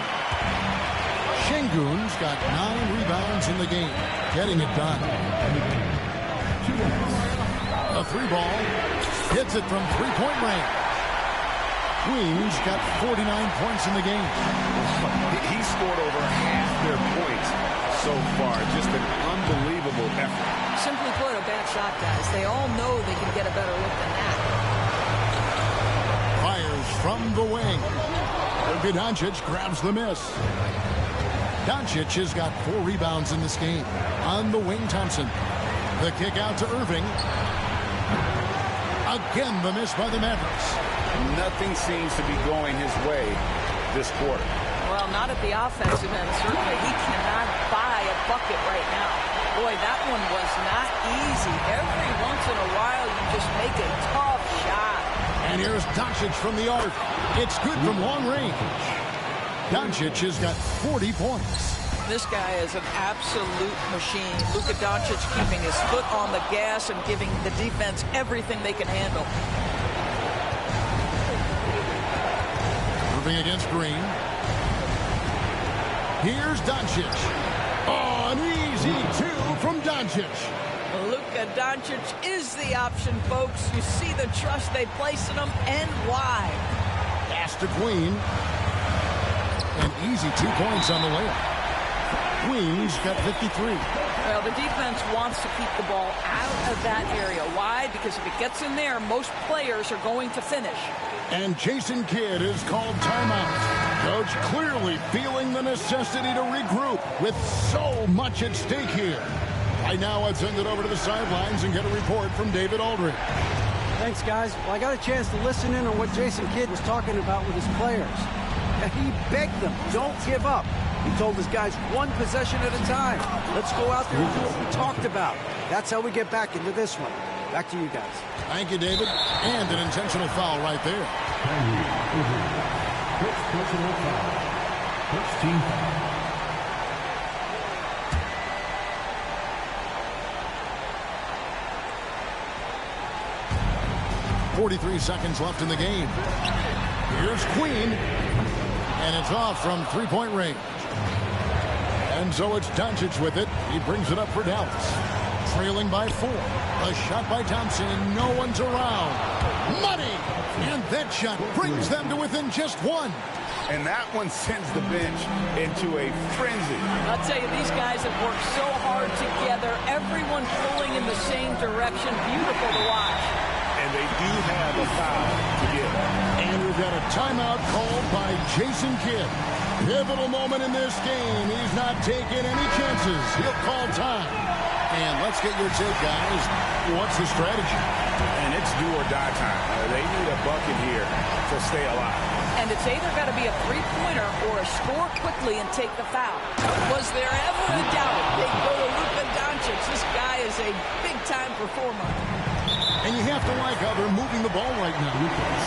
Şengün's got 9 rebounds in the game. Getting it done. A three ball. Hits it from three-point range. Queens got 49 points in the game. He scored over half their points so far. Just an unbelievable effort. Simply put, a bad shot, guys. They all know they can get a better look than that. Fires from the wing. Luka Doncic grabs the miss. Doncic has got 4 rebounds in this game. On the wing, Thompson. The kick out to Irving. Again, the miss by the Mavericks. Nothing seems to be going his way this quarter. Well, not at the offensive end. Certainly, he cannot buy a bucket right now. Boy, that one was not easy. Every once in a while, you just make a tough shot. And here's Doncic from the arc. It's good from long range. Doncic has got 40 points. This guy is an absolute machine. Luka Doncic keeping his foot on the gas and giving the defense everything they can handle. Moving against Green. Here's Doncic. Oh, an easy 2 from Doncic. Luka Doncic is the option, folks. You see the trust they place in him and why. Pass to Queen. An easy 2 points on the layup. Queen's got 53. Well, the defense wants to keep the ball out of that area. Why? Because if it gets in there, most players are going to finish. And Jason Kidd is called timeout. Coach clearly feeling the necessity to regroup with so much at stake here. Right now, I'd send it over to the sidelines and get a report from David Aldridge. Thanks, guys. Well, I got a chance to listen in on what Jason Kidd was talking about with his players. And he begged them, don't give up. He told his guys 1 possession at a time. Let's go out there and do what we talked about. That's how we get back into this one. Back to you guys. Thank you, David. And an intentional foul right there. First personal foul. First team foul. 43 seconds left in the game. Here's Queen. And it's off from three-point range. And so it's Doncic with it. He brings it up for Dallas. Trailing by 4. A shot by Thompson, and no one's around. Money! And that shot brings them to within just 1. And that one sends the bench into a frenzy. I'll tell you, these guys have worked so hard together. Everyone pulling in the same direction. Beautiful to watch. And they do have a foul to give. And we've got a timeout called by Jason Kidd. Pivotal moment in this game. He's not taking any chances. He'll call time. And let's get your take, guys. What's the strategy? And it's do or die time. They need a bucket here to stay alive. And it's either got to be a three-pointer or a score quickly and take the foul. Was there ever a doubt they go to Luka Doncic? This guy is a big-time performer. And you have to like how they're moving the ball right now.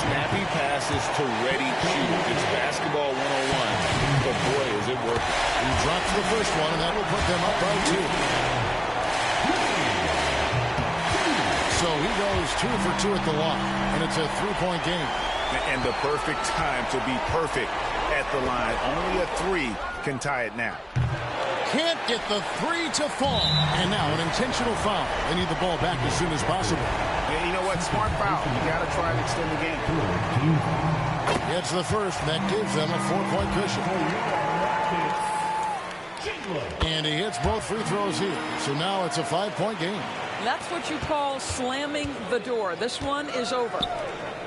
Snappy passes to ready shoot. It's basketball 101. But boy, is it working. He drops the first one, and that will put them up by 2. So he goes 2 for 2 at the line, and it's a 3-point game. And the perfect time to be perfect at the line. Only a 3 can tie it now. Can't get the 3 to fall. And now an intentional foul. They need the ball back as soon as possible. And you know what? Smart foul. You got to try and extend the game. It's the first, and that gives them a 4-point cushion. And he hits both free throws here. So now it's a 5-point game. That's what you call slamming the door. This one is over.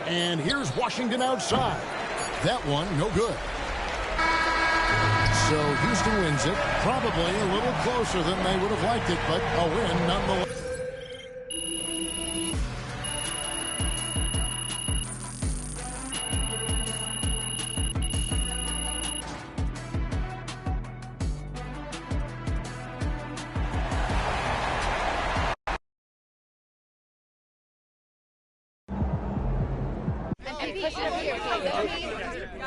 And here's Washington outside. That one, no good. So Houston wins it. Probably a little closer than they would have liked it, but a win nonetheless.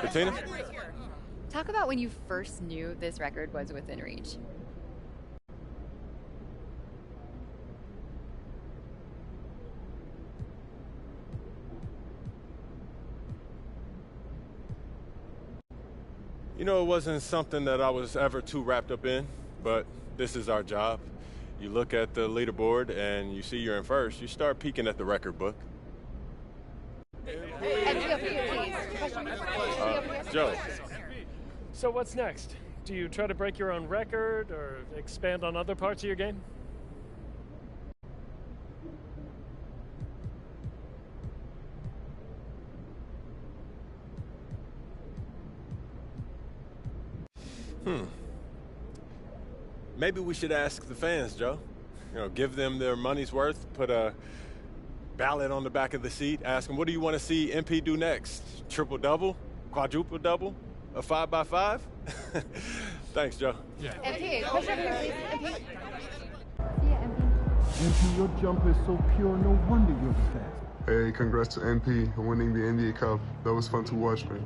Bettina? Talk about when you first knew this record was within reach. You know, it wasn't something that I was ever too wrapped up in, but this is our job. You look at the leaderboard and you see you're in first, you start peeking at the record book. Joe. So what's next? Do you try to break your own record or expand on other parts of your game? Maybe we should ask the fans, Joe. You know, give them their money's worth, put a ballot on the back of the seat, ask them, what do you want to see MP do next? Triple-double? Quadruple-double? A 5x5? Thanks, Joe. Yeah. MP, push up here, please. MP. MP, your jumper is so pure, no wonder you're the best. Hey, congrats to MP on winning the NBA Cup. That was fun to watch, man.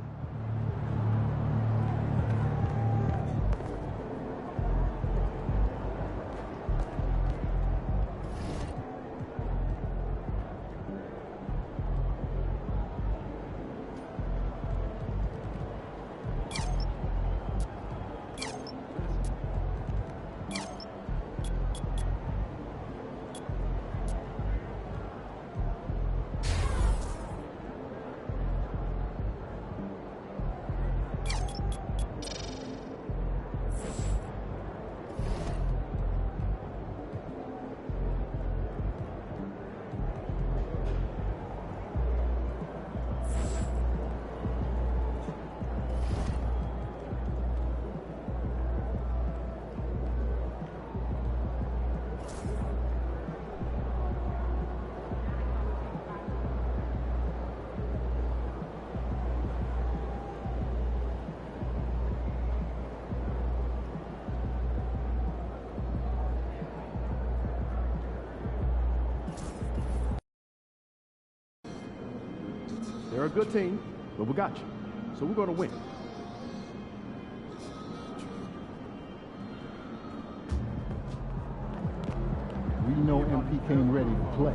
They're a good team, but we got you. So we're going to win. We know MP came ready to play.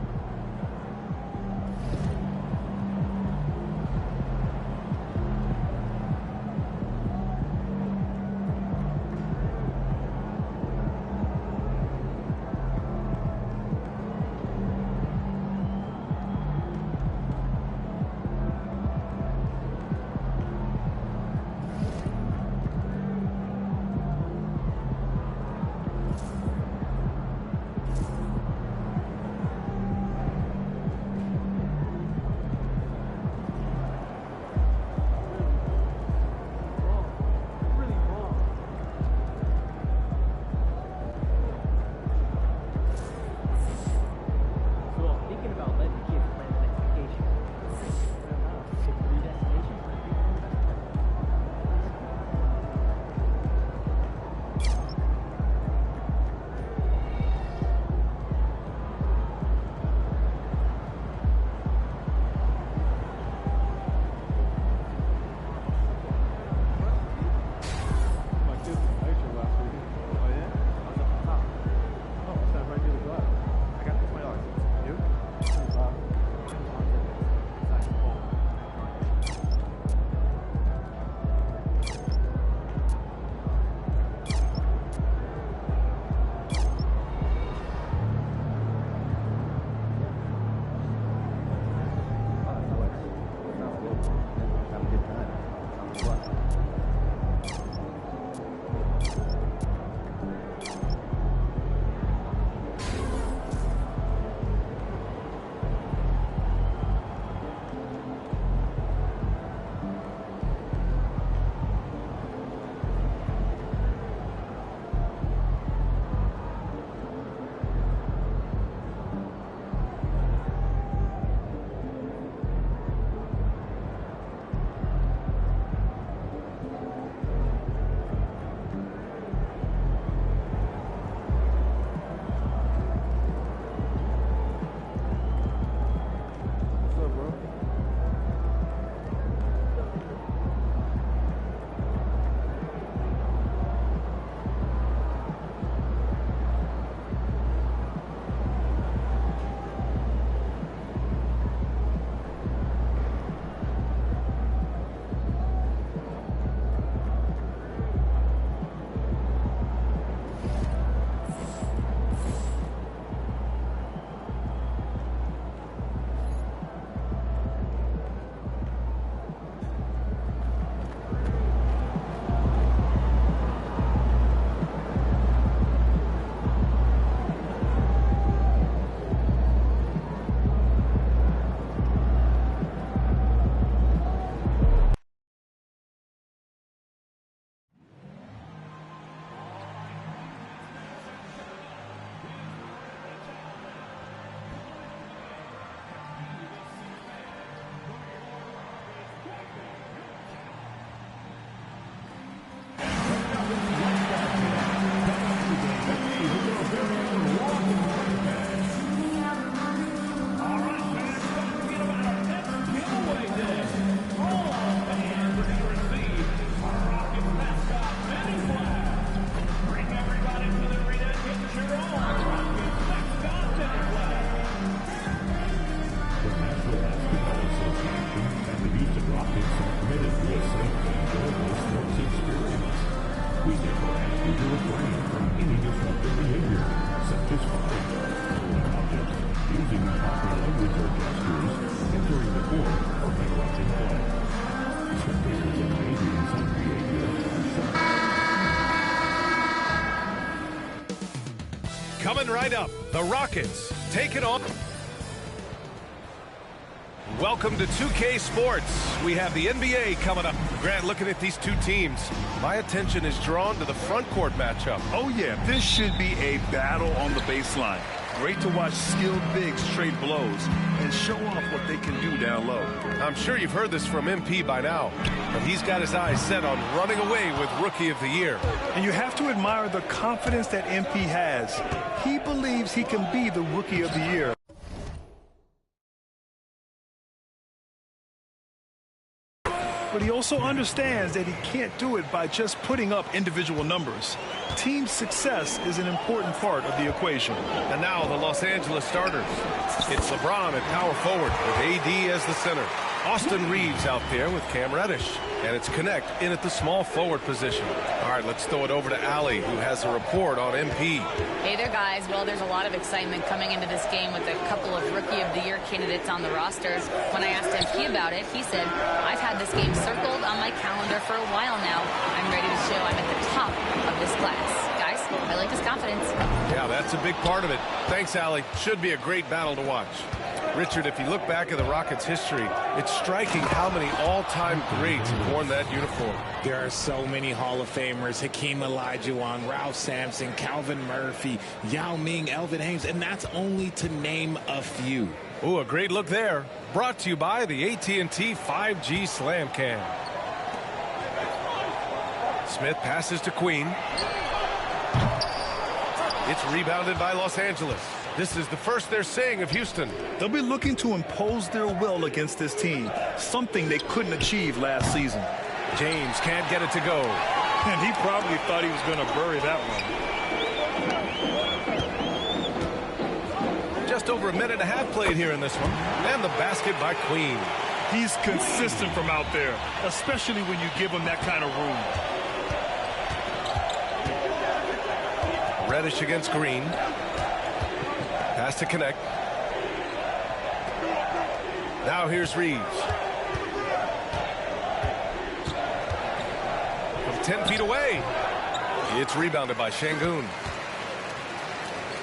Coming right up, the Rockets take it on. Welcome to 2K Sports. We have the NBA coming up. Grant, looking at these two teams, my attention is drawn to the front court matchup. Oh, yeah, this should be a battle on the baseline. Great to watch skilled bigs trade blows and show off what they can do down low. I'm sure you've heard this from MP by now, but he's got his eyes set on running away with Rookie of the Year. And you have to admire the confidence that MP has. He believes he can be the Rookie of the Year. But he also understands that he can't do it by just putting up individual numbers. Team success is an important part of the equation. And now the Los Angeles starters. It's LeBron at power forward with AD as the center. Austin Reeves out there with Cam Reddish. And it's Connect in at the small forward position. All right, let's throw it over to Allie, who has a report on MP. Hey there, guys. Well, there's a lot of excitement coming into this game with a couple of Rookie of the Year candidates on the roster. When I asked MP about it, he said, I've had this game circled on my calendar for a while now. I'm ready to show I'm at the top of this class. Guys, I like his confidence. Yeah, that's a big part of it. Thanks, Allie. Should be a great battle to watch. Richard, if you look back at the Rockets' history, it's striking how many all-time greats have worn that uniform. There are so many Hall of Famers: Hakeem Olajuwon, Ralph Sampson, Calvin Murphy, Yao Ming, Elvin Hayes, and that's only to name a few. Ooh, a great look there. Brought to you by the AT&T 5G Slam Cam. Smith passes to Queen. It's rebounded by Los Angeles. This is the first they're seeing of Houston. They'll be looking to impose their will against this team, something they couldn't achieve last season. James can't get it to go. And he probably thought he was going to bury that one. Just over a minute and a half played here in this one. And the basket by Queen. He's consistent from out there, especially when you give him that kind of room. Reddish against Green. Pass to Connect. Now here's Reeves. From 10 feet away. It's rebounded by Şengün.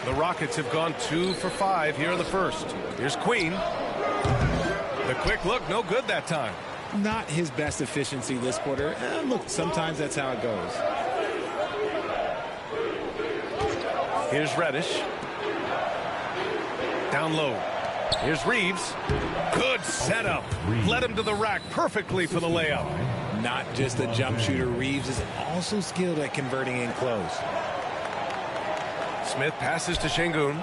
The Rockets have gone 2 for 5 here in the first. Here's Queen. The quick look, no good that time. Not his best efficiency this quarter. Look, sometimes that's how it goes. Here's Reddish. Down low. Here's Reeves. Good setup. Led him to the rack perfectly for the layup. Not just a jump shooter, Reeves is also skilled at converting in close. Smith passes to Şengün.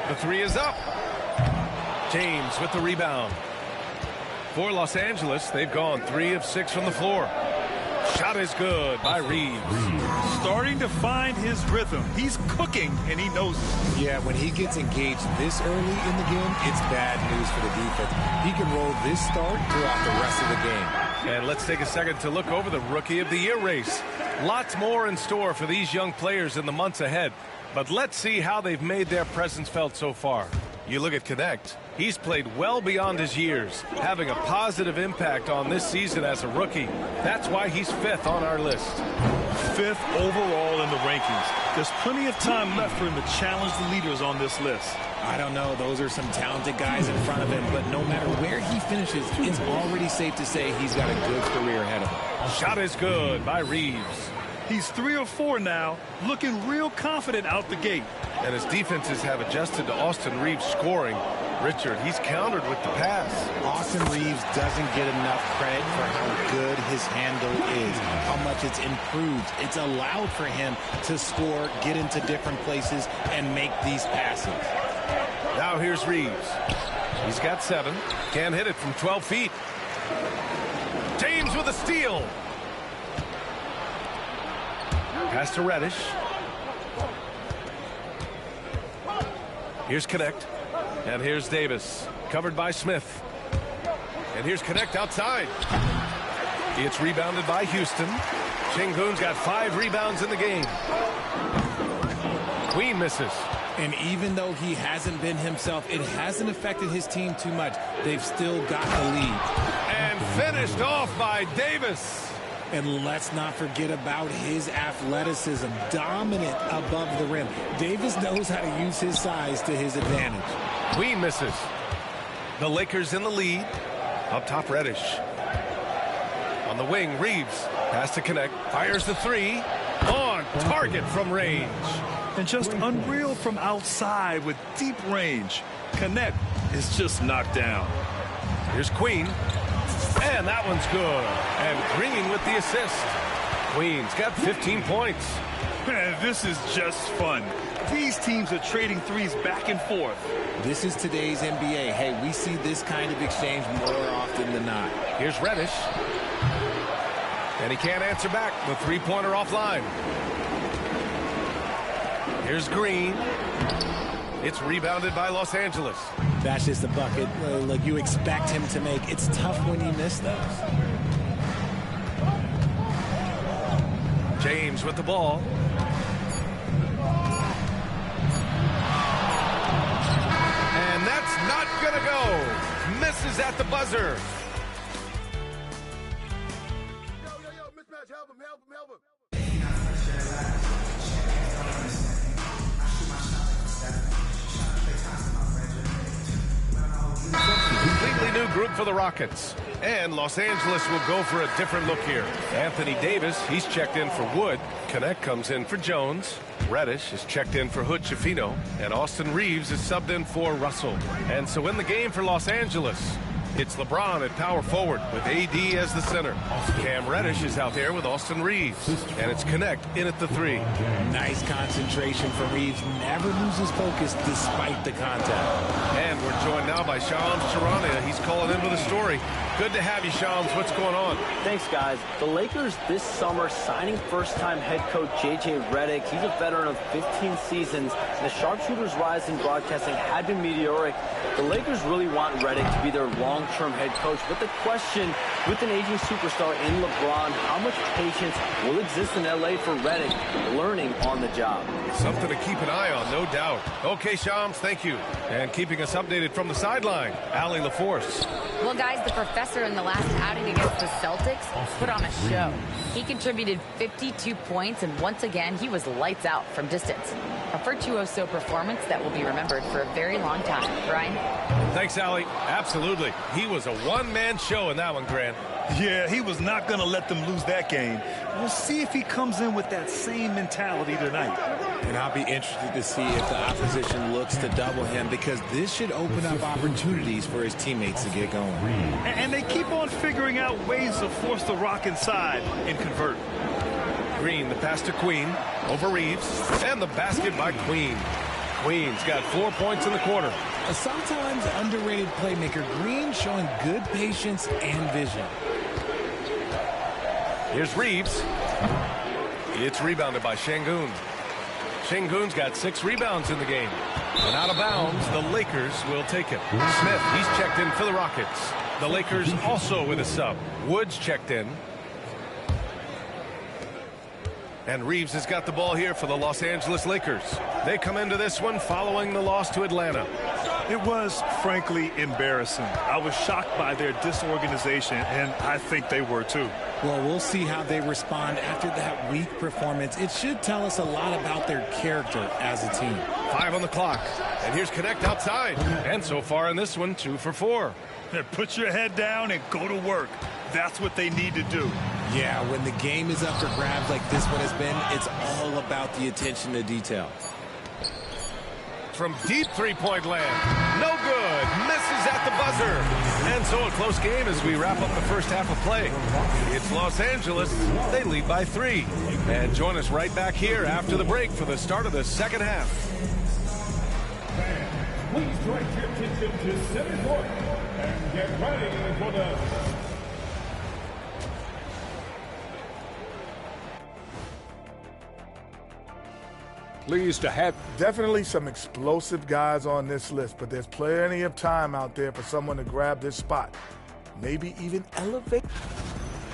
The three is up. James with the rebound. For Los Angeles, they've gone 3 of 6 from the floor. Shot is good by Reeves. Starting to find his rhythm. He's cooking, and he knows it. Yeah, when he gets engaged this early in the game, it's bad news for the defense. He can roll this start throughout the rest of the game. And let's take a second to look over the Rookie of the Year race. Lots more in store for these young players in the months ahead. But let's see how they've made their presence felt so far. You look at Connect. He's played well beyond his years, having a positive impact on this season as a rookie. That's why he's 5th on our list. 5th overall in the rankings. There's plenty of time left for him to challenge the leaders on this list. I don't know. Those are some talented guys in front of him, but no matter where he finishes, it's already safe to say he's got a good career ahead of him. Shot is good by Reeves. He's 3 of 4 now, looking real confident out the gate. And his defenses have adjusted to Austin Reeves scoring. Richard, he's countered with the pass. Austin Reeves doesn't get enough credit for how good his handle is, how much it's improved. It's allowed for him to score, get into different places, and make these passes. Now here's Reeves. He's got 7. Can't hit it from 12 feet. James with a steal. Pass to Reddish. Here's Connect. And here's Davis. Covered by Smith. And here's Connect outside. It's rebounded by Houston. Şengün's got 5 rebounds in the game. Queen misses. And even though he hasn't been himself, it hasn't affected his team too much. They've still got the lead. And finished off by Davis. And let's not forget about his athleticism, dominant above the rim. Davis knows how to use his size to his advantage. Queen misses. The Lakers in the lead. Up top, Reddish. On the wing, Reeves. Pass to Connect. Fires the three. On target from range. And just unreal from outside with deep range. Connect is just knocked down. Here's Queen. And that one's good. And Green with the assist. Queen's got 15 points. Man, this is just fun. These teams are trading threes back and forth. This is today's NBA. Hey, we see this kind of exchange more often than not. Here's Reddish. And he can't answer back. The three-pointer offline. Here's Green. It's rebounded by Los Angeles. That's just a bucket like you expect him to make. It's tough when you miss those. James with the ball. And that's not going to go. Misses at the buzzer. Completely new group for the Rockets. And Los Angeles will go for a different look here. Anthony Davis, he's checked in for Wood. Connect comes in for Jones. Reddish is checked in for Hood-Schifino. And Austin Reeves is subbed in for Russell. And so in the game for Los Angeles, it's LeBron at power forward with AD as the center. Cam Reddish is out there with Austin Reeves. And it's Connect in at the three. Nice concentration for Reeves. Never loses focus despite the contact. And we're joined now by Shams Charania. He's calling in with a story. Good to have you, Shams. What's going on? Thanks, guys. The Lakers this summer signing first-time head coach J.J. Redick. He's a veteran of 15 seasons. The sharpshooter's rise in broadcasting had been meteoric. The Lakers really want Redick to be their long-term head coach. But the question, with an aging superstar in LeBron, how much patience will exist in L.A. for Redick learning on the job? Something to keep an eye on, no doubt. Okay, Shams, thank you. And keeping us updated from the sideline, Allie LaForce. Well, guys, the professor in the last outing against the Celtics put on a show. He contributed 52 points, and once again, he was lights out from distance. A virtuoso performance that will be remembered for a very long time. Brian? Thanks, Allie. Absolutely. He was a one-man show in that one, Grant. Yeah, he was not going to let them lose that game. We'll see if he comes in with that same mentality tonight. And I'll be interested to see if the opposition looks to double him, because this should open up opportunities for his teammates to get going. And they keep on figuring out ways to force the Rock inside and convert. Green, the pass to Queen, over Reeves, and the basket by Queen. Queen's got 4 points in the quarter. A sometimes underrated playmaker, Green showing good patience and vision. Here's Reeves. It's rebounded by Şengün. Şengün's got 6 rebounds in the game. And out of bounds, the Lakers will take it. Smith, he's checked in for the Rockets. The Lakers also with a sub. Woods checked in. And Reeves has got the ball here for the Los Angeles Lakers. They come into this one following the loss to Atlanta. It was, frankly, embarrassing. I was shocked by their disorganization, and I think they were too. Well, we'll see how they respond after that weak performance. It should tell us a lot about their character as a team. 5 on the clock. And here's Connect outside. And so far in this one, 2 for 4. Put your head down and go to work. That's what they need to do. Yeah, when the game is up for grabs like this one has been, it's all about the attention to detail. From deep three-point land. No good. Misses at the buzzer. And so a close game as we wrap up the first half of play. It's Los Angeles. They lead by 3. And join us right back here after the break for the start of the second half. Please direct your attention to center court and get ready for the... Pleased to have definitely some explosive guys on this list, but there's plenty of time out there for someone to grab this spot. Maybe even elevate.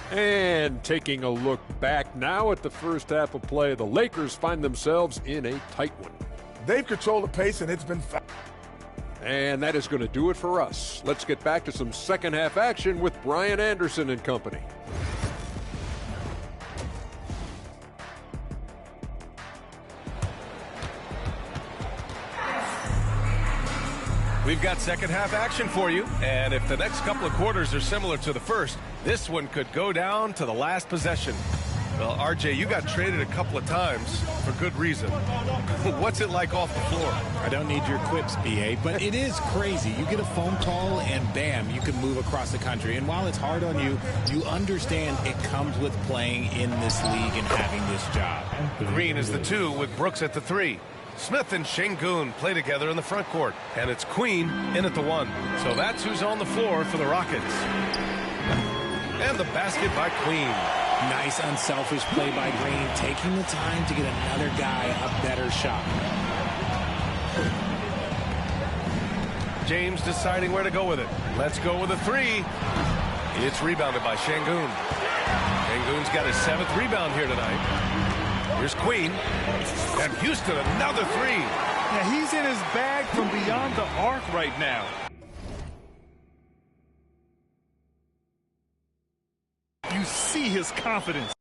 And taking a look back now at the first half of play, the Lakers find themselves in a tight one. They've controlled the pace, and it's been And that is going to do it for us. Let's get back to some second half action with Brian Anderson and company. We've got second half action for you, and if the next couple of quarters are similar to the first, this one could go down to the last possession. Well, RJ, you got traded a couple of times for good reason. What's it like off the floor? I don't need your quips, BA, but it is crazy. You get a phone call and bam, you can move across the country. And while it's hard on you, you understand it comes with playing in this league and having this job. Green is the 2 with Brooks at the 3. Smith and Şengün play together in the front court. And it's Queen in at the 1. So that's who's on the floor for the Rockets. And the basket by Queen. Nice unselfish play by Green, taking the time to get another guy a better shot. James deciding where to go with it. Let's go with a 3. It's rebounded by Şengün. Şengün's got his 7th rebound here tonight. Here's Queen. And Houston, another 3. Yeah, he's in his bag from beyond the arc right now. You see his confidence.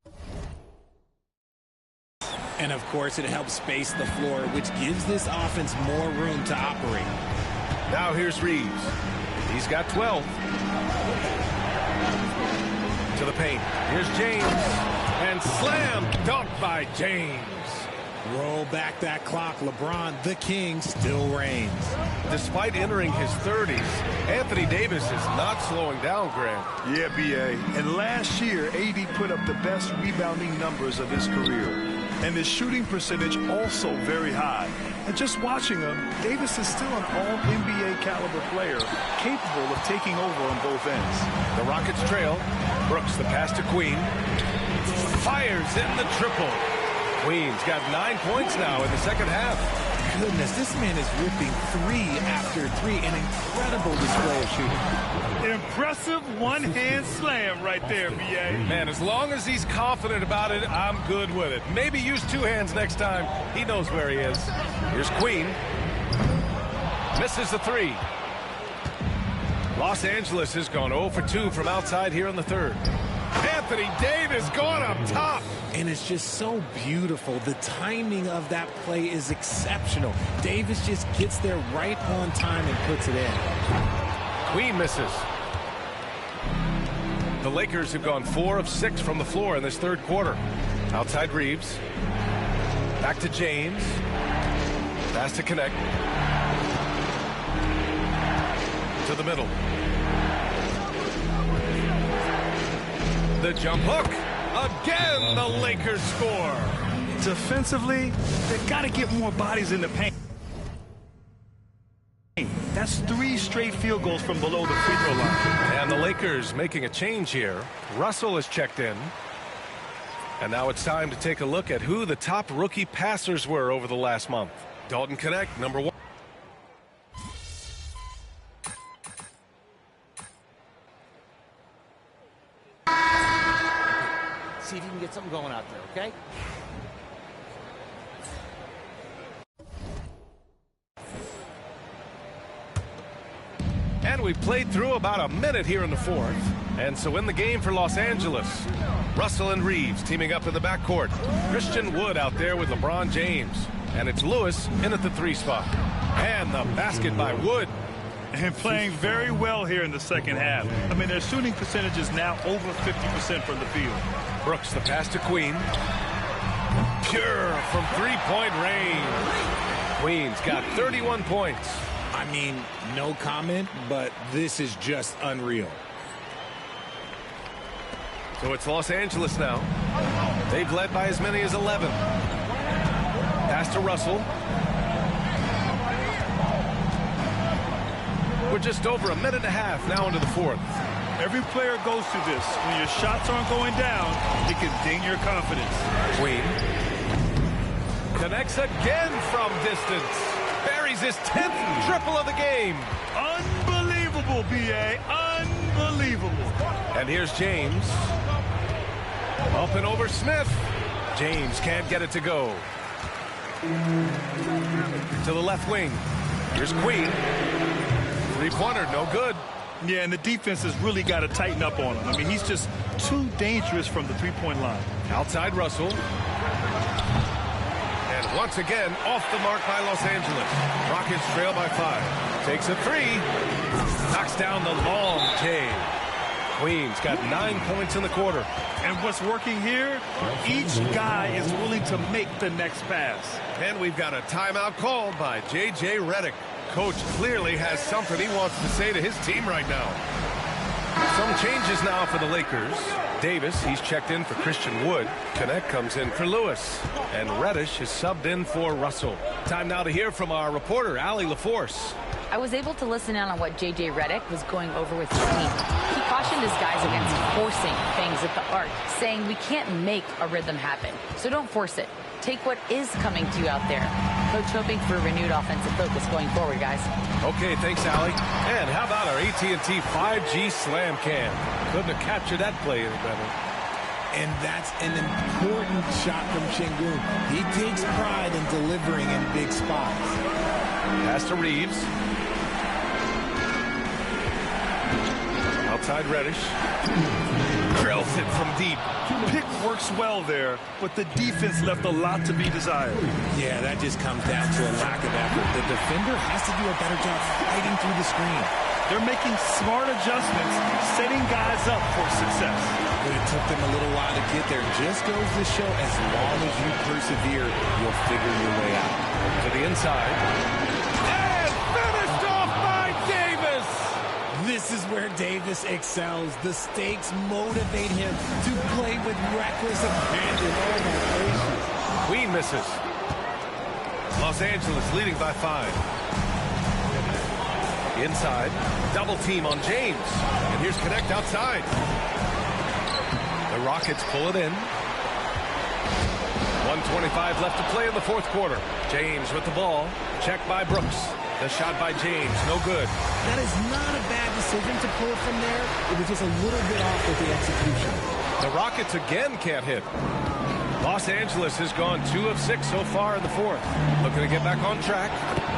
And of course, it helps space the floor, which gives this offense more room to operate. Now here's Reeves. He's got 12. To the paint. Here's James. And slam dunk by James. Roll back that clock. LeBron, the king, still reigns. Despite entering his 30s, Anthony Davis is not slowing down, Graham. Yeah, BA. And last year, AD put up the best rebounding numbers of his career. And his shooting percentage also very high. And just watching him, Davis is still an all-NBA caliber player, capable of taking over on both ends. The Rockets trail. Brooks, the pass to Queen. Fires in the triple. Queen's got 9 points now in the second half. Goodness, this man is ripping 3 after 3. An incredible display of shooting. Impressive one-hand slam right there, BA. Man, as long as he's confident about it, I'm good with it. Maybe use 2 hands next time. He knows where he is. Here's Queen. Misses the 3. Los Angeles has gone 0 for 2 from outside here in the third. Anthony Davis going up top. And it's just so beautiful. The timing of that play is exceptional. Davis just gets there right on time and puts it in. Queen misses. The Lakers have gone 4 of 6 from the floor in this third quarter. Outside Reeves. Back to James. Pass to connect. To the middle. The jump hook. Again, the Lakers score. Defensively, they've got to get more bodies in the paint. That's 3 straight field goals from below the free throw line. And the Lakers making a change here. Russell is checked in. And now it's time to take a look at who the top rookie passers were over the last month. Dalton Knecht, number 1. See if you can get something going out there, okay? And we played through about a minute here in the fourth. And so in the game for Los Angeles, Russell and Reeves teaming up in the backcourt. Christian Wood out there with LeBron James. And it's Lewis in at the 3 spot. And the basket by Wood. And playing very well here in the second half. I mean, their shooting percentage is now over 50% from the field. Brooks, the pass to Queen. Pure from 3-point range. Queen's got 31 points. I mean, no comment, but this is just unreal. So it's Los Angeles now. They've led by as many as 11. Pass to Russell. We're just over a minute and a half now into the fourth. Every player goes through this. When your shots aren't going down, it can ding your confidence. Queen connects again from distance. Buries his 10th triple of the game. Unbelievable, B.A. Unbelievable. And here's James. Up and over Smith. James can't get it to go. To the left wing. Here's Queen. 3-pointer, no good. Yeah, and the defense has really got to tighten up on him. I mean, he's just too dangerous from the 3-point line. Outside Russell. And once again, off the mark by Los Angeles. Rockets trail by 5. Takes a three. Knocks down the long J. Queens got 9 points in the quarter. And what's working here? Each guy is willing to make the next pass. And we've got a timeout called by J.J. Redick. Coach clearly has something he wants to say to his team right now. Some changes now for the Lakers. Davis, he's checked in for Christian Wood. Connect comes in for Lewis. And Reddish is subbed in for Russell. Time now to hear from our reporter, Allie LaForce. I was able to listen in on what J.J. Redick was going over with his team. He cautioned his guys against forcing things at the arc, saying we can't make a rhythm happen, so don't force it. Take what is coming to you out there. Coach hoping for a renewed offensive focus going forward, guys. Okay, thanks, Allie. And how about our AT&T 5G Slam Cam? Couldn't have captured that play any better. And that's an important shot from Sengun. He takes pride in delivering in big spots. Pass to Reeves. Outside Reddish. Drills it from deep. Pick works well there, but the defense left a lot to be desired. Yeah, that just comes down to a lack of effort. The defender has to do a better job fighting through the screen. They're making smart adjustments, setting guys up for success. But it took them a little while to get there. Just goes to show as long as you persevere, you'll figure your way out. To the inside. And finished off by Davis! This is where Davis excels. The stakes motivate him to play with reckless abandon. Oh, my gracious. Queen misses. Los Angeles leading by 5. Inside, double team on James. And here's Connect outside. The Rockets pull it in. 1:25 left to play in the fourth quarter. James with the ball. Checked by Brooks. The shot by James, no good. That is not a bad decision to pull from there. It was just a little bit off with the execution. The Rockets again can't hit. Los Angeles has gone 2 of 6 so far in the fourth. Looking to get back on track.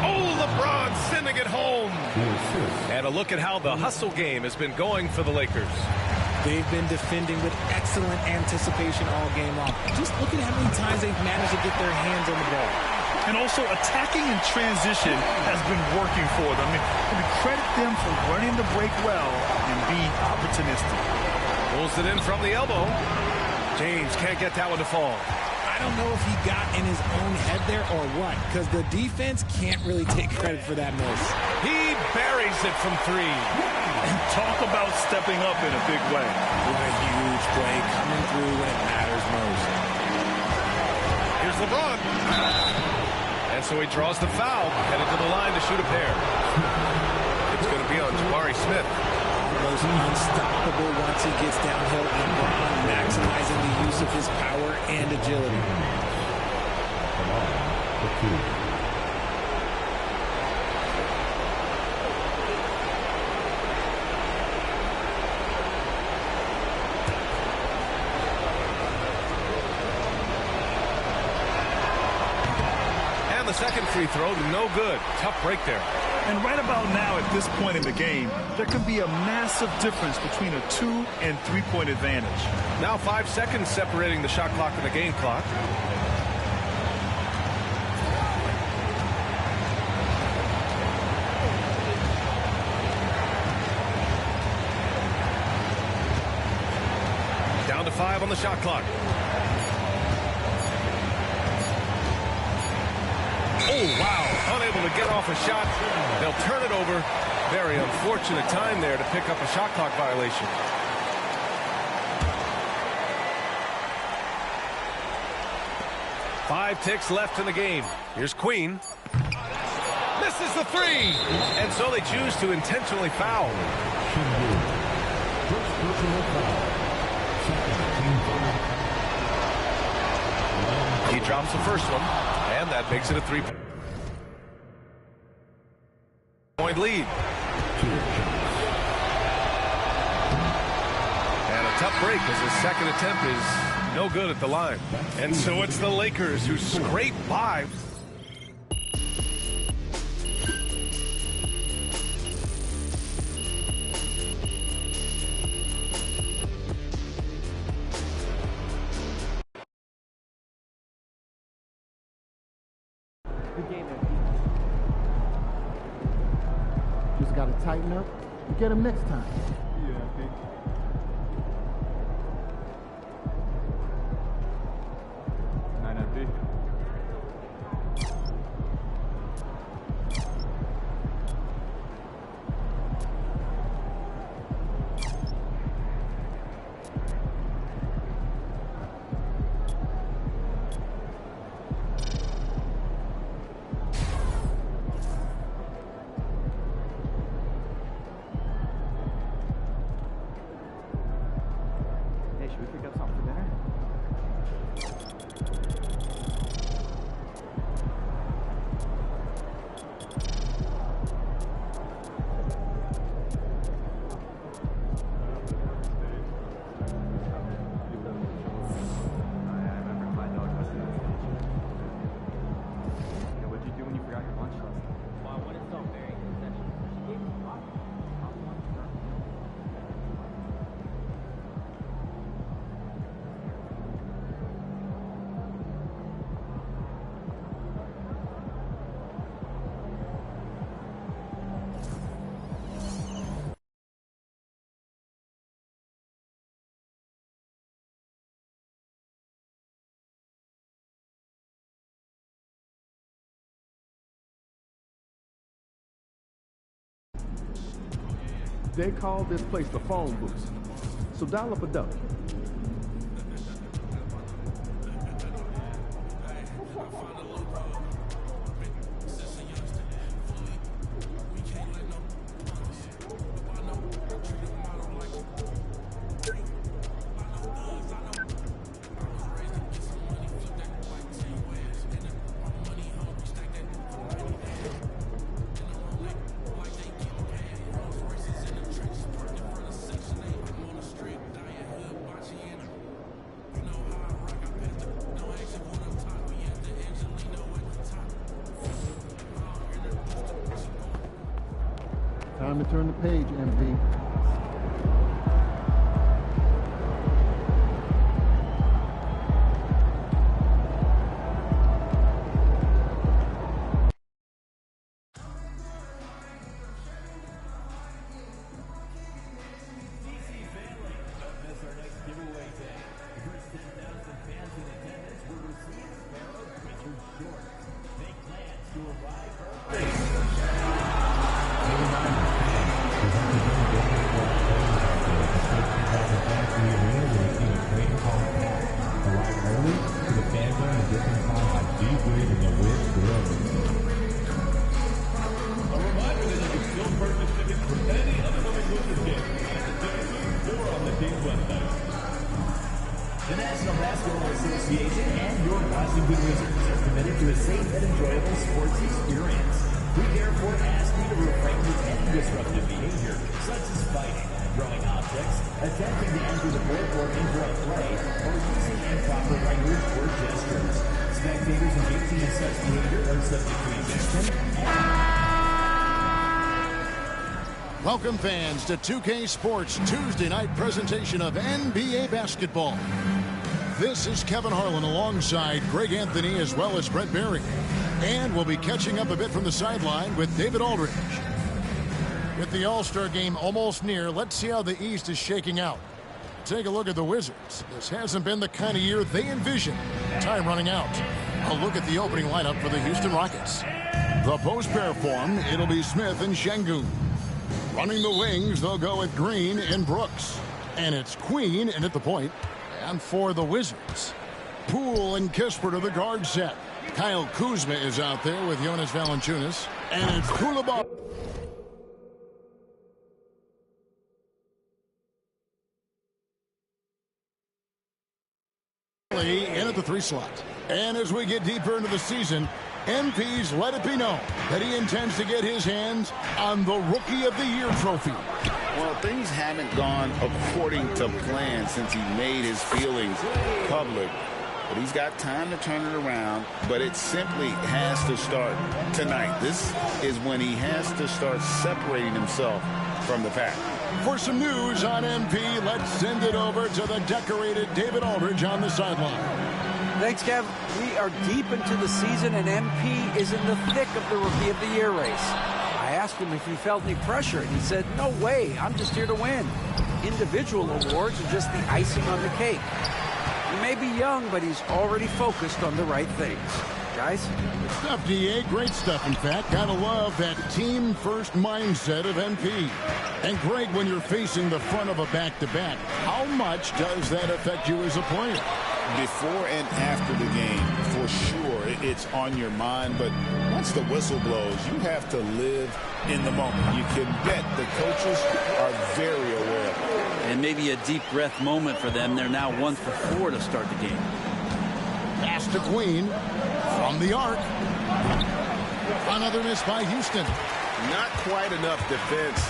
Oh, LeBron sending it home. And a look at how the hustle game has been going for the Lakers. They've been defending with excellent anticipation all game long. Just look at how many times they've managed to get their hands on the ball. And also attacking in transition has been working for them. I mean, credit them for running the break well and being opportunistic. Pulls it in from the elbow. James can't get that one to fall. I don't know if he got in his own head there or what, because the defense can't really take credit for that miss. He buries it from 3. And talk about stepping up in a big way. What a huge play coming through when it matters most. Here's LeBron. And so he draws the foul, headed to the line to shoot a pair. It's going to be on Jabari Smith. Almost unstoppable once he gets downhill. LeBron maximizing the use of his power and agility. And the second free throw, no good. Tough break there. And right about now, at this point in the game, there can be a massive difference between a 2- and 3-point advantage. Now 5 seconds separating the shot clock and the game clock. Down to 5 on the shot clock. Oh, wow. Unable to get off a shot. They'll turn it over. Very unfortunate time there to pick up a shot clock violation. Five ticks left in the game. Here's Queen. Misses the 3. And so they choose to intentionally foul. He drops the first one. And that makes it a 3-point lead. And a tough break as his second attempt is no good at the line. And so it's the Lakers who scrape by. got to tighten up and get him next time. They call this place the phone booth. So dial up a duck. Time to turn the page, MP. The National Basketball Association and your Washington Wizards are committed to a safe and enjoyable sports experience. We therefore ask you to refrain from any disruptive behavior, such as fighting, throwing objects, attempting to enter the court or interrupt play, or using improper language or gestures. Spectators engaging in such behavior are subject to eviction. Welcome, fans, to 2K Sports Tuesday night presentation of NBA basketball. This is Kevin Harlan alongside Greg Anthony as well as Brett Berry. And we'll be catching up a bit from the sideline with David Aldridge. With the All-Star game almost near, let's see how the East is shaking out. Take a look at the Wizards. This hasn't been the kind of year they envisioned. Time running out. A look at the opening lineup for the Houston Rockets. The post-pair form, it'll be Smith and Şengün. Running the wings, they'll go with Green and Brooks. And it's Queen in at the point. And for the Wizards, Poole and Kispert to the guard set. Kyle Kuzma is out there with Jonas Valanciunas. And it's Koulibaly in at the 3 slot. And as we get deeper into the season, MP's let it be known that he intends to get his hands on the Rookie of the Year trophy. Well, things haven't gone according to plan since he made his feelings public. But he's got time to turn it around, but it simply has to start tonight. This is when he has to start separating himself from the pack. For some news on MP, let's send it over to the decorated David Aldridge on the sideline. Thanks, Kev. We are deep into the season, and MP is in the thick of the Rookie of the Year race. I asked asked him if he felt any pressure, and he said, no way, I'm just here to win. Individual awards are just the icing on the cake. He may be young, but he's already focused on the right things. Guys? Good stuff, D.A. Great stuff, in fact. Gotta love that team-first mindset of MP. And, Greg, when you're facing the front of a back-to-back, how much does that affect you as a player? Before and after the game, for sure, it's on your mind. But once the whistle blows, you have to live in the moment. You can bet the coaches are very aware. And maybe a deep breath moment for them. They're now 1 for 4 to start the game. Pass to Queen from the arc. Another miss by Houston. Not quite enough defense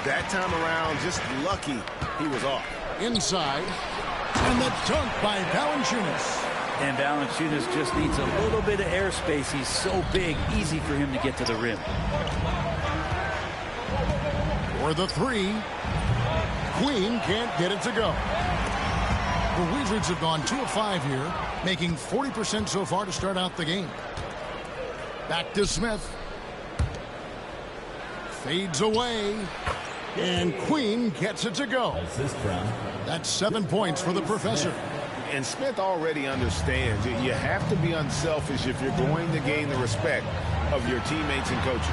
that time around. Just lucky he was off. Inside. And the dunk by Valanciunas. And Valanciunas just needs a little bit of airspace. He's so big, easy for him to get to the rim. For the three. Queen can't get it to go. The Wizards have gone 2 of 5 here, making 40% so far to start out the game. Back to Smith. Fades away. And Queen gets it to go. That's 7 points for the professor. And Smith already understands you have to be unselfish if you're going to gain the respect of your teammates and coaches.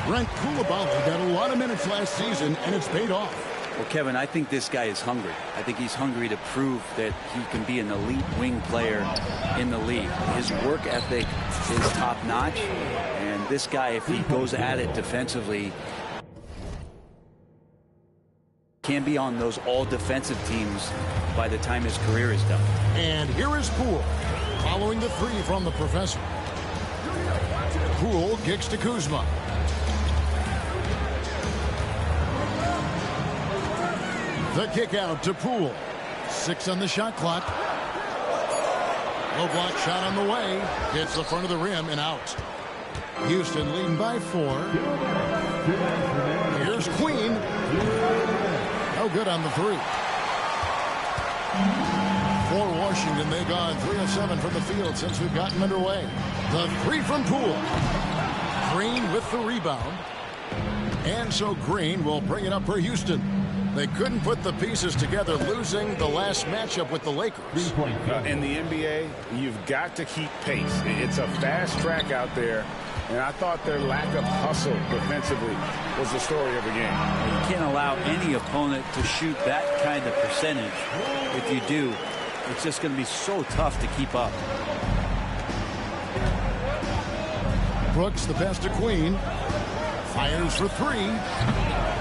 Brent Coulibaly got a lot of minutes last season, and it's paid off. Well, Kevin, I think this guy is hungry. I think he's hungry to prove that he can be an elite wing player in the league. His work ethic is top-notch, and this guy, if he goes at it defensively, can be on those all-defensive teams by the time his career is done. And here is Poole, following the three from the professor. Poole kicks to Kuzma. The kick out to Poole. 6 on the shot clock. Low block shot on the way. Hits the front of the rim and out. Houston leading by 4. Here's Queen. No good on the 3. For Washington, they've gone 3 of 7 from the field since we've gotten underway. The 3 from Poole. Green with the rebound. And so Green will bring it up for Houston. They couldn't put the pieces together, losing the last matchup with the Lakers. In the NBA, you've got to keep pace. It's a fast track out there, and I thought their lack of hustle defensively was the story of the game. You can't allow any opponent to shoot that kind of percentage. If you do, it's just going to be so tough to keep up. Brooks, the pass to Queen. Fires for 3.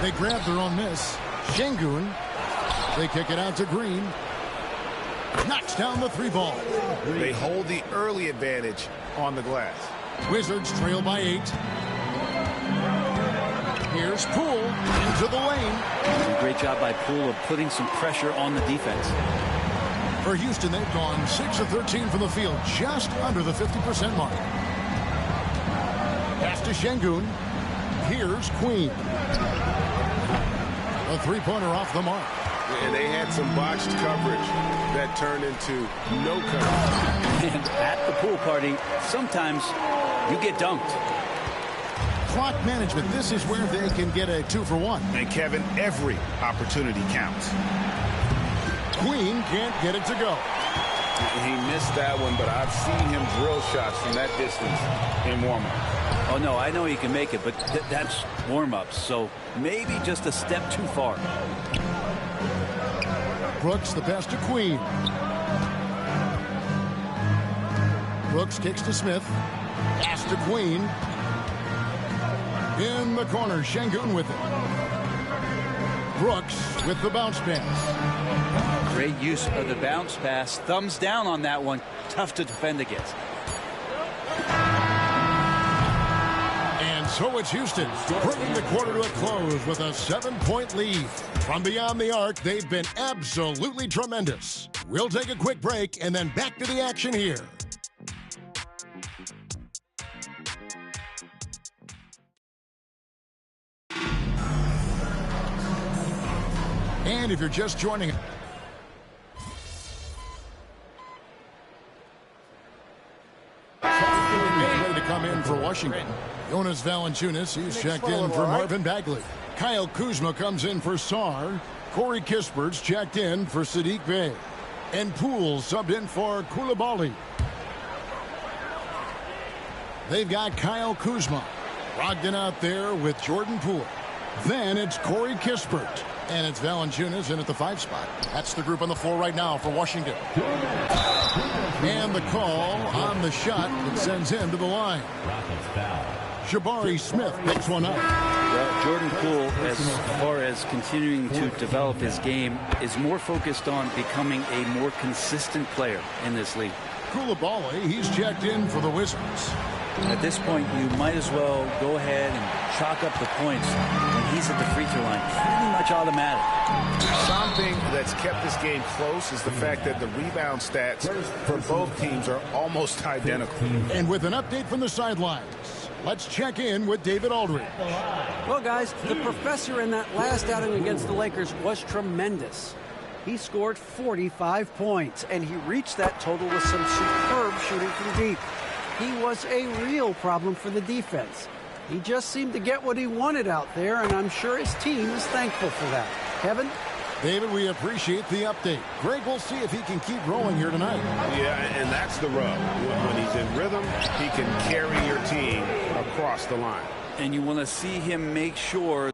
They grab their own miss. Şengün. They kick it out to Green. Knocks down the 3 ball. They hold the early advantage on the glass. Wizards trail by 8. Here's Poole into the lane. Great job by Poole of putting some pressure on the defense. For Houston, they've gone 6 of 13 from the field, just under the 50% mark. Pass to Şengün. Here's Queen. A 3-pointer off the mark. And they had some botched coverage that turned into no coverage. And at the pool party, sometimes you get dunked. Clock management, this is where they can get a 2-for-1. And Kevin, every opportunity counts. Queen can't get it to go. He missed that one, but I've seen him drill shots from that distance in warm-up. Oh, no, I know he can make it, but that's warm-ups, so maybe just a step too far. Brooks, the pass to Queen. Brooks kicks to Smith. Pass to Queen. In the corner, Şengün with it. Brooks with the bounce pass. Great use of the bounce pass. Thumbs down on that one. Tough to defend against. So it's Houston bringing the quarter to a close with a 7-point lead. From beyond the arc, they've been absolutely tremendous. We'll take a quick break and then back to the action here. And if you're just joining us, ready to come in for Washington. Jonas Valanciunas, he's checked in for Marvin Bagley. Kyle Kuzma comes in for Sarr. Corey Kispert's checked in for Sadiq Bey. And Poole subbed in for Coulibaly. They've got Kyle Kuzma. Brogdon out there with Jordan Poole. Then it's Corey Kispert. And it's Valanciunas in at the 5 spot. That's the group on the floor right now for Washington. And the call on the shot that sends him to the line. Jabari Smith picks one up. Well, Jordan Poole, as far as continuing to develop his game, is more focused on becoming a more consistent player in this league. Coulibaly, he's checked in for the Wizards. At this point, you might as well go ahead and chalk up the points when he's at the free throw line. Pretty much automatic. Something that's kept this game close is the fact that the rebound stats for both teams are almost identical. And with an update from the sidelines, let's check in with David Aldridge. Well, guys, the professor in that last outing against the Lakers was tremendous. He scored 45 points, and he reached that total with some superb shooting from deep. He was a real problem for the defense. He just seemed to get what he wanted out there, and I'm sure his team is thankful for that. Kevin? David, we appreciate the update. Greg, we'll see if he can keep rolling here tonight. Yeah, and that's the rub. When he's in rhythm, he can carry your team across the line. And you want to see him make sure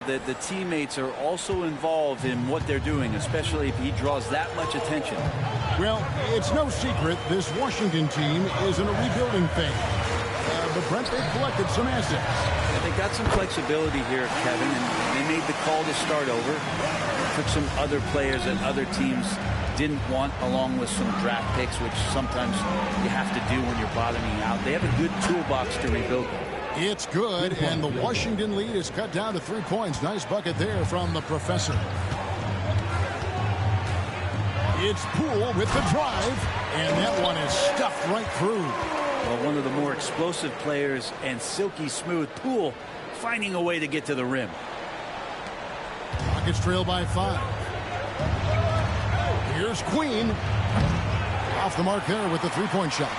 that the teammates are also involved in what they're doing, especially if he draws that much attention. Well, it's no secret this Washington team is in a rebuilding phase. But Brent, they've collected some assets. Yeah, they got some flexibility here, Kevin, and they made the call to start over. Took some other players that other teams didn't want, along with some draft picks, which sometimes you have to do when you're bottoming out. They have a good toolbox to rebuild. It's good, and the Washington lead is cut down to 3 points. Nice bucket there from the professor. It's Poole with the drive, and that one is stuffed right through. Well, one of the more explosive players and silky smooth. Poole finding a way to get to the rim. Rockets trail by 5. Here's Queen. Off the mark there with the 3-point shot.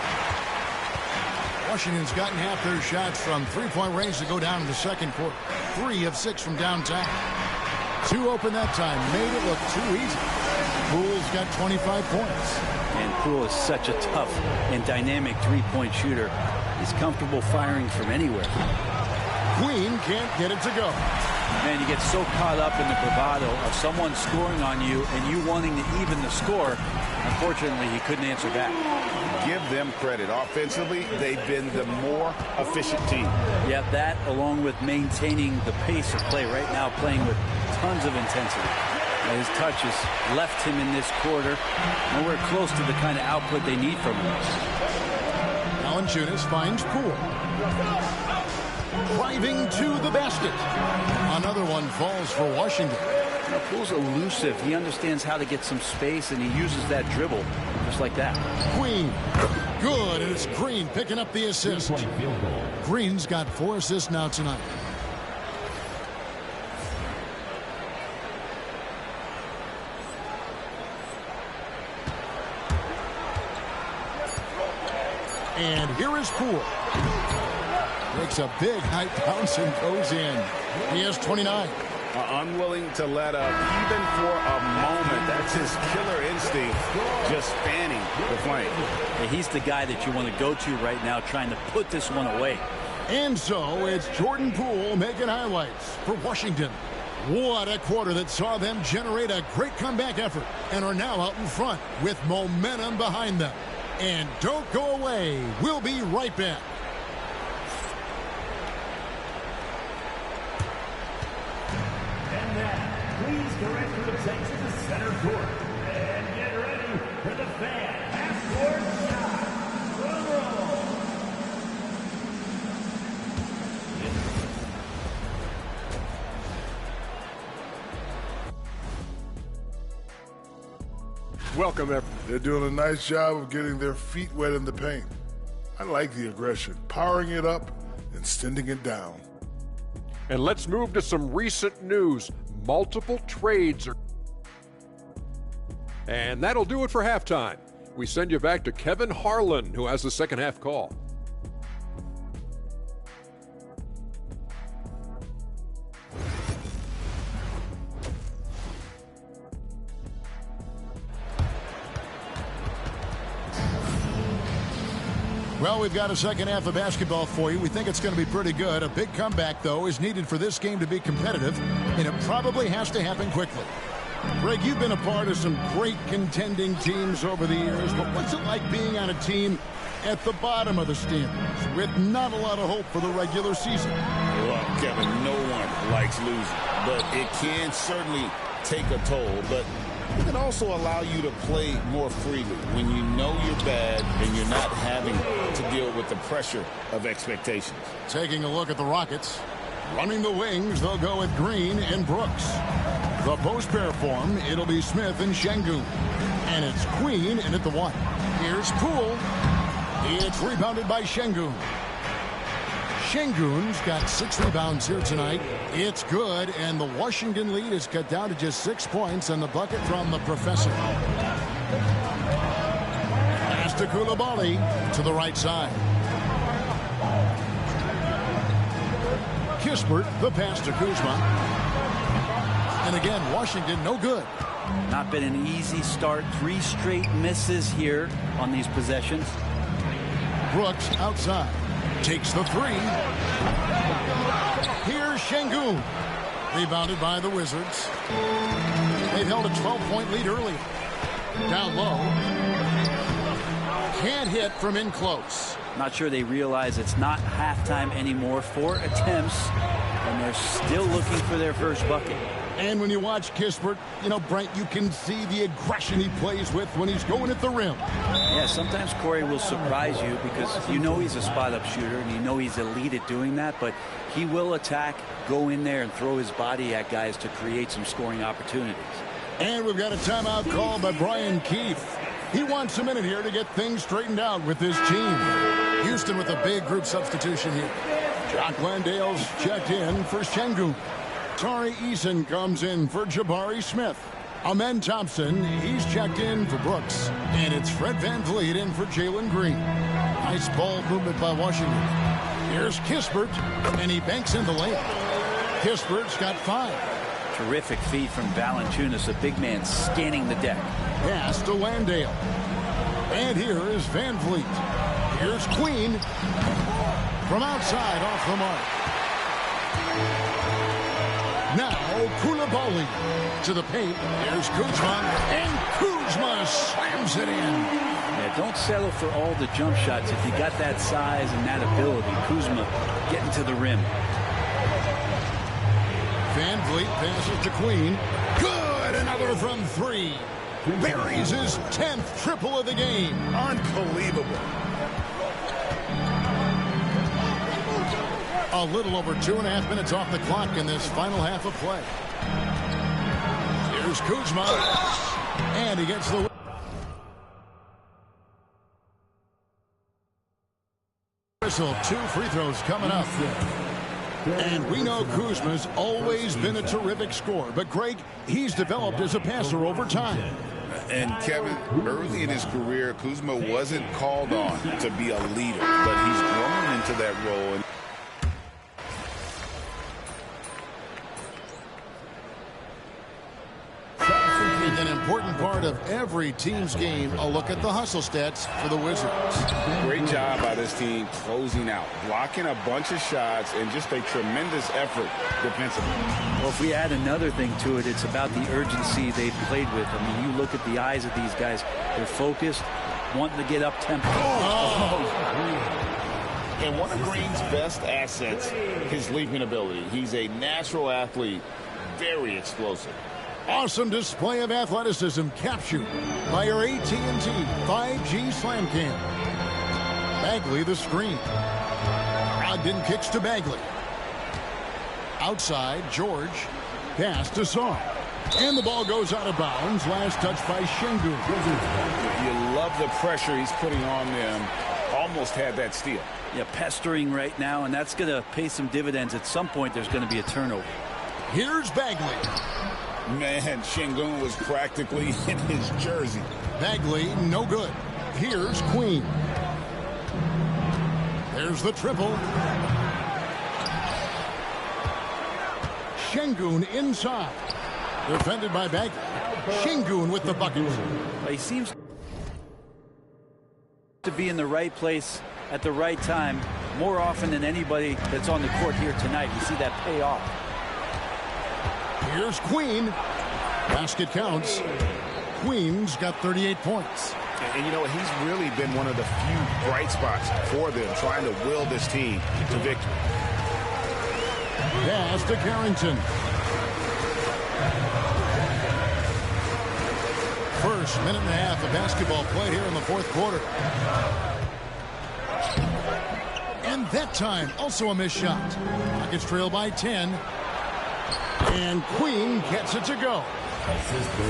Washington's gotten half their shots from 3-point range to go down in the second quarter. 3 of 6 from downtown. 2 open that time. Made it look too easy. Poole's got 25 points. And Poole is such a tough and dynamic 3-point shooter. He's comfortable firing from anywhere. Queen can't get it to go. Man, you get so caught up in the bravado of someone scoring on you and you wanting to even the score. Unfortunately, he couldn't answer back. Give them credit. Offensively, they've been the more efficient team. Yeah, that along with maintaining the pace of play right now, playing with tons of intensity. His touch has left him in this quarter nowhere close to the kind of output they need from him. Valanciunas finds Poole. Driving to the basket. Another one falls for Washington. Now, Poole's elusive. He understands how to get some space, and he uses that dribble just like that. Queen. Good, and it's Green picking up the assist. Green's got 4 assists now tonight. And here is Poole. Makes a big high bounce and goes in. He has 29. Unwilling to let up even for a moment. That's his killer instinct, just fanning the flame. Yeah, he's the guy that you want to go to right now, trying to put this one away. And so it's Jordan Poole making highlights for Washington. What a quarter that saw them generate a great comeback effort and are now out in front with momentum behind them. And don't go away. We'll be right back. And now, please direct your attention to center court. And get ready for the fan half-court shot. Drum roll. Welcome, everyone. They're doing a nice job of getting their feet wet in the paint. I like the aggression, powering it up and sending it down. And let's move to some recent news. Multiple trades are... And that'll do it for halftime. we send you back to Kevin Harlan, who has the second half call. Well, we've got a second half of basketball for you. We think it's going to be pretty good. A big comeback, though, is needed for this game to be competitive, and it probably has to happen quickly. Greg, you've been a part of some great contending teams over the years, but what's it like being on a team at the bottom of the standings with not a lot of hope for the regular season? Well, Kevin, no one likes losing, but it can certainly take a toll. But it can also allow you to play more freely when you know you're bad and you're not having to deal with the pressure of expectations. Taking a look at the Rockets. Running the wings, they'll go with Green and Brooks. The post pair form, it'll be Smith and Şengün. And it's Queen in at the 1. Here's Poole. It's rebounded by Şengün. Şengün's got 6 rebounds here tonight. It's good, and the Washington lead is cut down to just 6 points, and the bucket from the professor. Pass to Coulibaly to the right side. Kispert, the pass to Kuzma. And again, Washington no good. Not been an easy start. 3 straight misses here on these possessions. Brooks outside. Takes the 3. Here's Şengün. Rebounded by the Wizards. They've held a 12-point lead early. Down low. Can't hit from in close. Not sure they realize it's not halftime anymore. 4 attempts, and they're still looking for their first bucket. And when you watch Kispert, you know, Brent, you can see the aggression he plays with when he's going at the rim. Yeah, sometimes Corey will surprise you because you know he's a spot-up shooter and you know he's elite at doing that, but he will attack, go in there, and throw his body at guys to create some scoring opportunities. And we've got a timeout called by Brian Keefe. He wants a minute here to get things straightened out with his team. Houston with a big group substitution here. Jock Landale's checked in for Şengün. Tari Eason comes in for Jabari Smith. Amen Thompson, he's checked in for Brooks. And it's Fred VanVleet in for Jalen Green. Nice ball movement by Washington. Here's Kispert, and he banks in the layup. Kispert's got 5. Terrific feed from Valanciunas, a big man scanning the deck. Pass to Landale. And here is VanVleet. Here's Queen. From outside off the mark. Now Coulibaly to the paint. Here's Kuzma. And Kuzma slams it in. Yeah, don't settle for all the jump shots if you got that size and that ability. Kuzma getting to the rim. VanVleet passes to Queen. Good! Another from 3. Buries his 10th triple of the game. Unbelievable. A little over 2.5 minutes off the clock in this final half of play. Here's Kuzma. And he gets the whistle. 2 free throws coming up. And we know Kuzma's always been a terrific scorer. But, Greg, he's developed as a passer over time. And, Kevin, early in his career, Kuzma wasn't called on to be a leader, but he's grown into that role. An important part of every team's game, a look at the hustle stats for the Wizards. Great job by this team closing out, blocking a bunch of shots, and just a tremendous effort defensively. Well, if we add another thing to it, it's about the urgency they've played with. I mean, you look at the eyes of these guys, they're focused, wanting to get up tempo. And one of Green's best assets, his leaping ability. He's a natural athlete, very explosive. Awesome display of athleticism captured by our AT&T 5G Slam Cam. Bagley the screen. Brogdon kicks to Bagley. Outside, George. Pass to Saw. And the ball goes out of bounds. Last touch by Şengün. You love the pressure he's putting on them. Almost had that steal. Yeah, pestering right now, and that's going to pay some dividends. At some point, there's going to be a turnover. Here's Bagley. Man, Şengün was practically in his jersey. Bagley, no good. Here's Queen. There's the triple. Şengün inside. Defended by Bagley. Şengün with the bucket. He seems to be in the right place at the right time more often than anybody that's on the court here tonight. We see that pay off. Here's Queen. Basket counts. Queen's got 38 points. And you know what? He's really been one of the few bright spots for them, trying to will this team to victory. Pass to Carrington. First minute and a half of basketball played here in the fourth quarter. And that time, also a missed shot. Rockets trail by 10. And Queen gets it to go.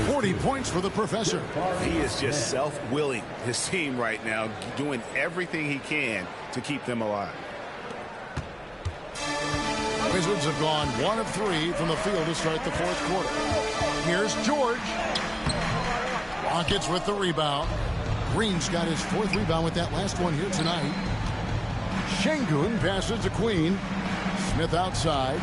40 points for the professor. He is just self-willing, his team right now, doing everything he can to keep them alive. Wizards have gone 1 of 3 from the field to start the fourth quarter. Here's George. Rockets with the rebound. Green's got his 4th rebound with that last one here tonight. Şengün passes to Queen. Smith outside.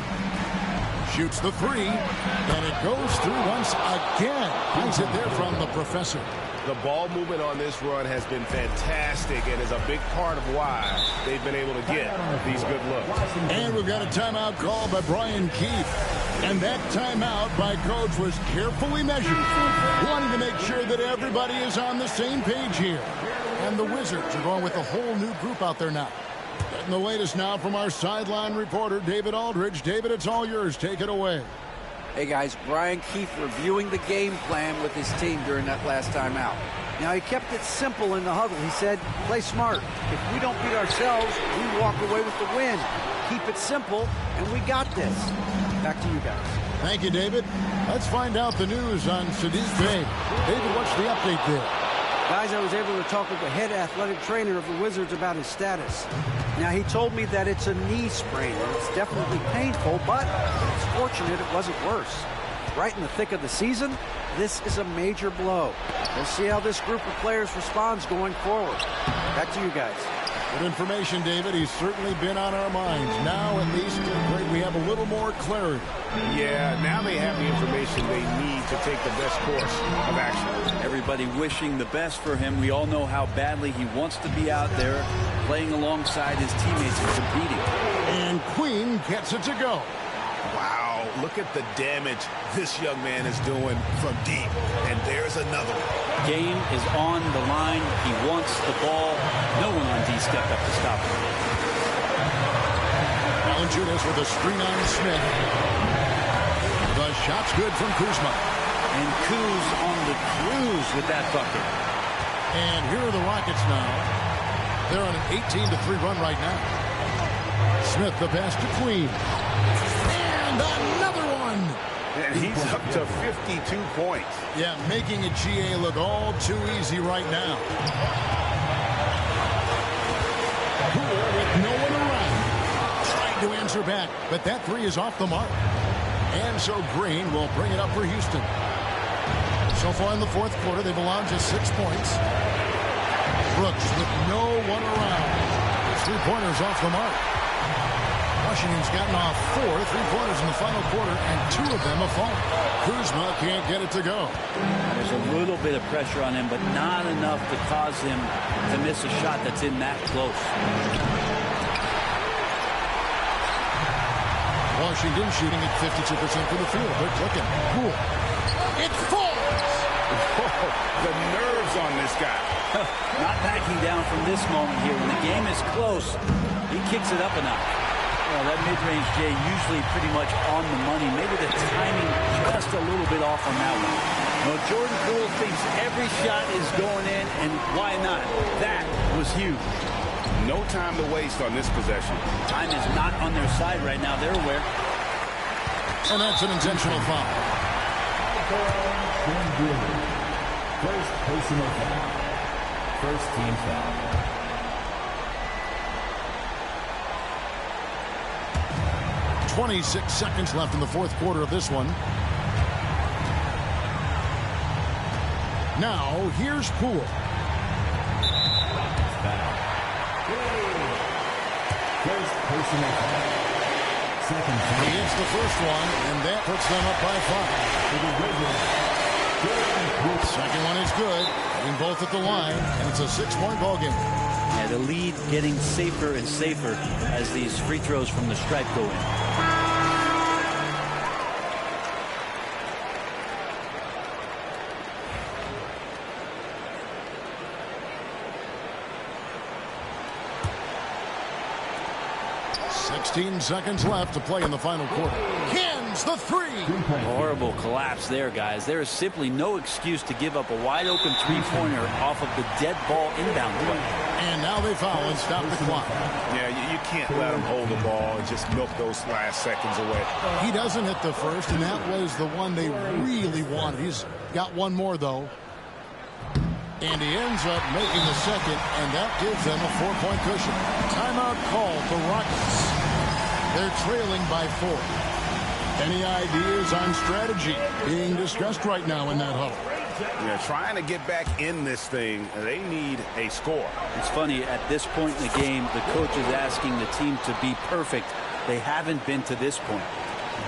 Shoots the 3. And it goes through once again. Nice hit there from the professor. The ball movement on this run has been fantastic and is a big part of why they've been able to get these good looks. And we've got a timeout called by Brian Keefe. And that timeout by Coach was carefully measured, wanting to make sure that everybody is on the same page here. And the Wizards are going with a whole new group out there now. Getting the latest now from our sideline reporter, David Aldridge. David, it's all yours. Take it away. Hey, guys, Brian Keefe reviewing the game plan with his team during that last time out. Now, he kept it simple in the huddle. He said, play smart. If we don't beat ourselves, we walk away with the win. Keep it simple, and we got this. Back to you guys. Thank you, David. Let's find out the news on Saddiq Bey. David, what's the update there? Guys, I was able to talk with the head athletic trainer of the Wizards about his status. Now, he told me that it's a knee sprain, and it's definitely painful, but it's fortunate it wasn't worse. Right in the thick of the season, this is a major blow. We'll see how this group of players responds going forward. Back to you guys. Good information, David. He's certainly been on our minds. Now, at least, we have a little more clarity. Yeah, now they have the information they need to take the best course of action. Everybody wishing the best for him. We all know how badly he wants to be out there playing alongside his teammates and competing. And Queen gets it to go. Wow, look at the damage this young man is doing from deep. And there's another one. Game is on the line. He wants the ball. No one on D stepped up to stop him. Valanciunas with a screen on Smith. The shot's good from Kuzma. And Kuz on the cruise with that bucket. And here are the Rockets now. They're on an 18-3 run right now. Smith the pass to Queen. And another one. And he's up to 52 points. Yeah, making a GA look all too easy right now. Poole with no one around. Trying to answer back, but that 3 is off the mark. And so Green will bring it up for Houston. So far in the fourth quarter, they've allowed just 6 points. Brooks with no one around. 3-pointers off the mark. Washington's gotten off 4 3-pointers in the final quarter, and 2 of them have fallen. Kuzma can't get it to go. There's a little bit of pressure on him, but not enough to cause him to miss a shot that's in that close. Washington shooting at 52% from the field. They're clicking. Cool. It falls! The nerves on this guy. Not backing down from this moment here. When the game is close, he kicks it up a notch. Well, that mid-range J usually pretty much on the money. Maybe the timing just a little bit off on that one. Well, Jordan Poole thinks every shot is going in, and why not? That was huge. No time to waste on this possession. Time is not on their side right now. They're aware. And that's an intentional foul. First personal foul. First team foul. .26 seconds left in the fourth quarter of this one. Now, here's Poole. personal foul. Second foul. He hits the first one, and that puts them up by 5. Second one is good. Getting both at the line, and it's a 6-point ball game. Yeah, the lead getting safer and safer as these free throws from the stripe go in. Seconds left to play in the final quarter. Cans the three. Horrible collapse there, guys. There is simply no excuse to give up a wide open three-pointer off of the dead ball inbound play. And now they foul and stop the clock. Yeah, you can't let them hold the ball and just milk those last seconds away. He doesn't hit the first, and that was the one they really wanted. He's got one more, though. And he ends up making the second, and that gives them a 4-point cushion. Timeout called the Rockets. They're trailing by 4. Any ideas on strategy being discussed right now in that huddle? Yeah, trying to get back in this thing, they need a score. It's funny, at this point in the game, the coach is asking the team to be perfect. They haven't been to this point.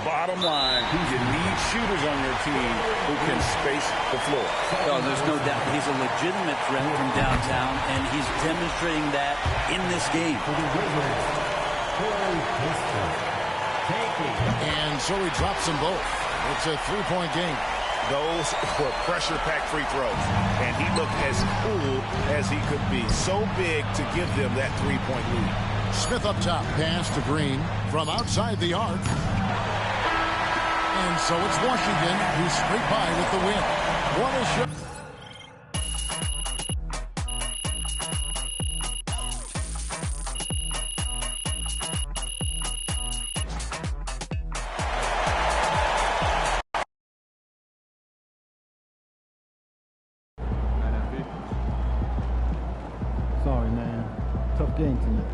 Bottom line, you need shooters on your team who can space the floor. Oh, there's no doubt. He's a legitimate threat from downtown, and he's demonstrating that in this game. And so he drops them both. It's a 3-point game. Those were pressure-packed free throws, and he looked as cool as he could be. So big to give them that 3-point lead. Smith up top, pass to Green from outside the arc. And so it's Washington who's straight by with the win. What a shot. Sorry, man. Tough game tonight.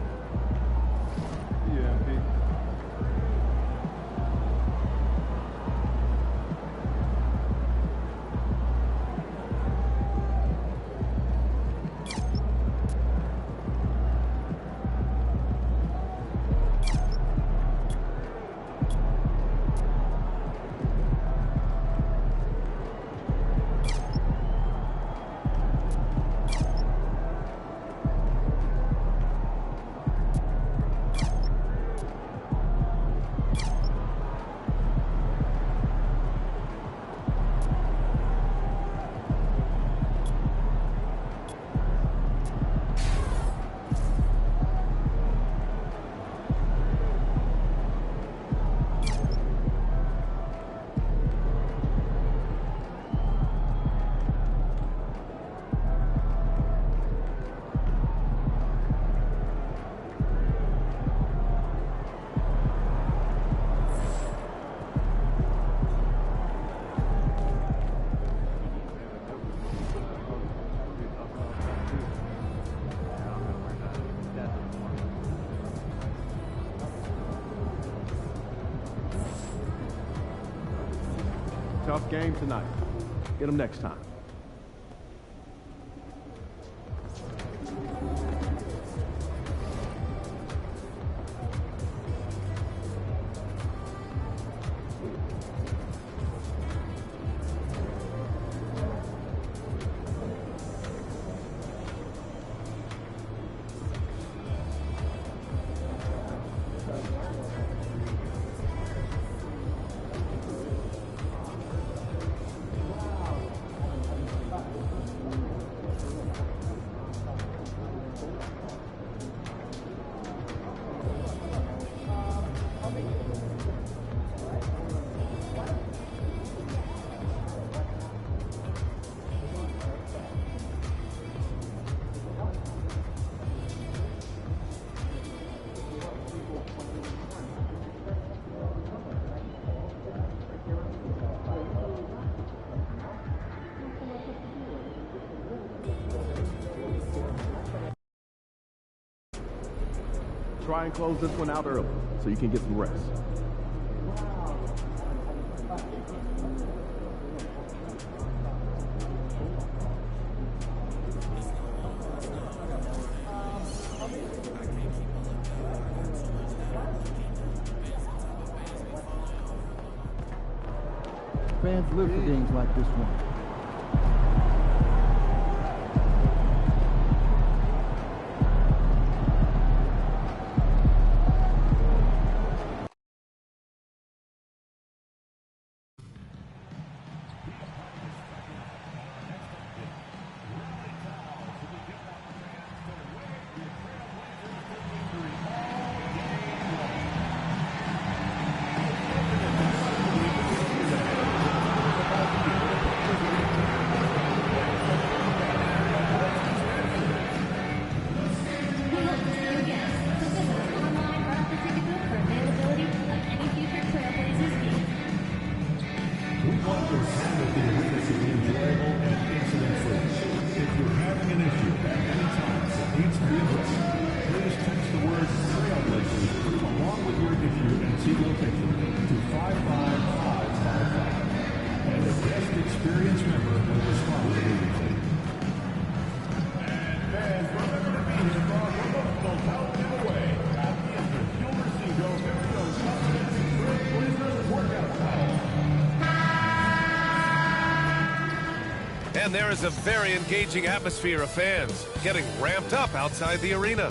Tough game tonight. Get them next time. Try and close this one out early so you can get some rest. fans live for games like this one. And there is a very engaging atmosphere of fans getting ramped up outside the arena.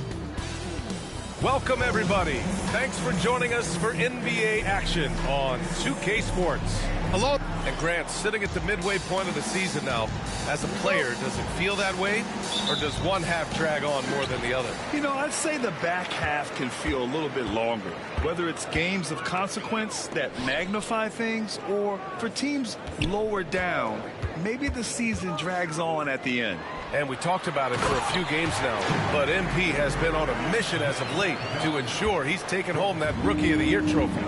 Welcome, everybody. Thanks for joining us for NBA action on 2K Sports. Hello. And Grant, sitting at the midway point of the season now, as a player, does it feel that way? Or does one half drag on more than the other? You know, I'd say the back half can feel a little bit longer. Whether it's games of consequence that magnify things, or for teams lower down, maybe the season drags on at the end. And we talked about it for a few games now, but MP has been on a mission as of late to ensure he's taken home that Rookie of the Year trophy.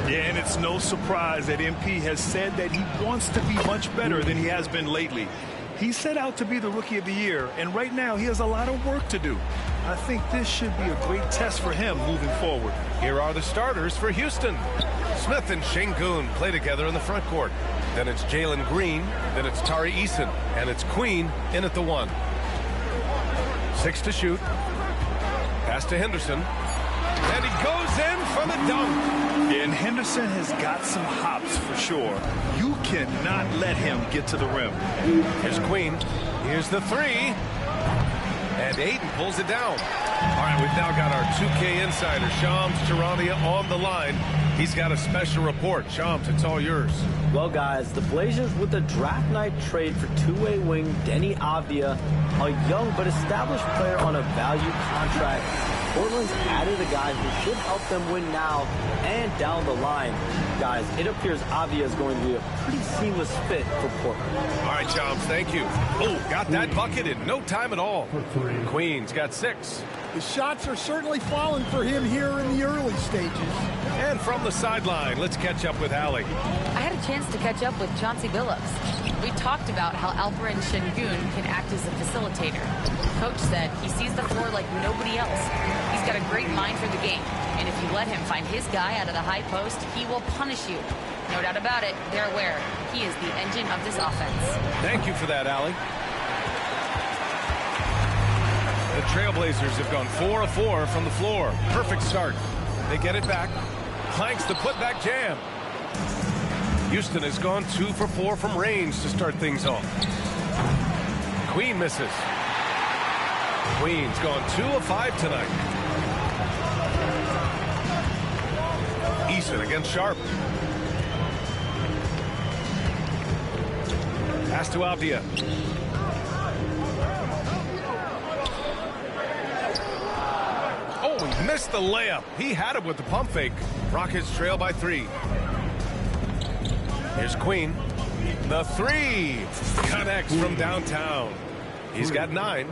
Yeah, and it's no surprise that MP has said that he wants to be much better than he has been lately. He set out to be the Rookie of the Year, and right now he has a lot of work to do. I think this should be a great test for him moving forward. Here are the starters for Houston. Smith and Şengün play together in the front court. Then it's Jalen Green, then it's Tari Eason, and it's Queen in at the 1. 6 to shoot. Pass to Henderson. And he goes in for the dunk. And Henderson has got some hops for sure. You cannot let him get to the rim. Here's Queen. Here's the 3. And Ayton pulls it down. All right, we've now got our 2K insider, Shams Charania, on the line. He's got a special report. Shams, it's all yours. Well, guys, the Blazers with a draft night trade for two-way wing Deni Avdija, a young but established player on a value contract. Portland's added a guy who should help them win now and down the line. Guys, it appears Avdija is going to be a pretty seamless fit for Portland. All right, Shams, thank you. Oh, got that bucket in no time at all. Queen's got 6. The shots are certainly falling for him here in the early stages. And from the sideline, let's catch up with Allie. I had a chance to catch up with Chauncey Billups. We talked about how Alperen Şengün can act as a facilitator. Coach said he sees the floor like nobody else. He's got a great mind for the game, and if you let him find his guy out of the high post, he will punish you. No doubt about it, they're aware he is the engine of this offense. Thank you for that, Allie. The Trailblazers have gone 4 of 4 from the floor. Perfect start. They get it back. Clanks the putback jam. Houston has gone 2 for 4 from range to start things off. Queen misses. Queen's gone 2 of 5 tonight. Eason against Sharp. Pass to Avdija. Oh, he missed the layup. He had it with the pump fake. Rockets trail by 3. Here's Queen. The 3 connects from downtown. He's got 9.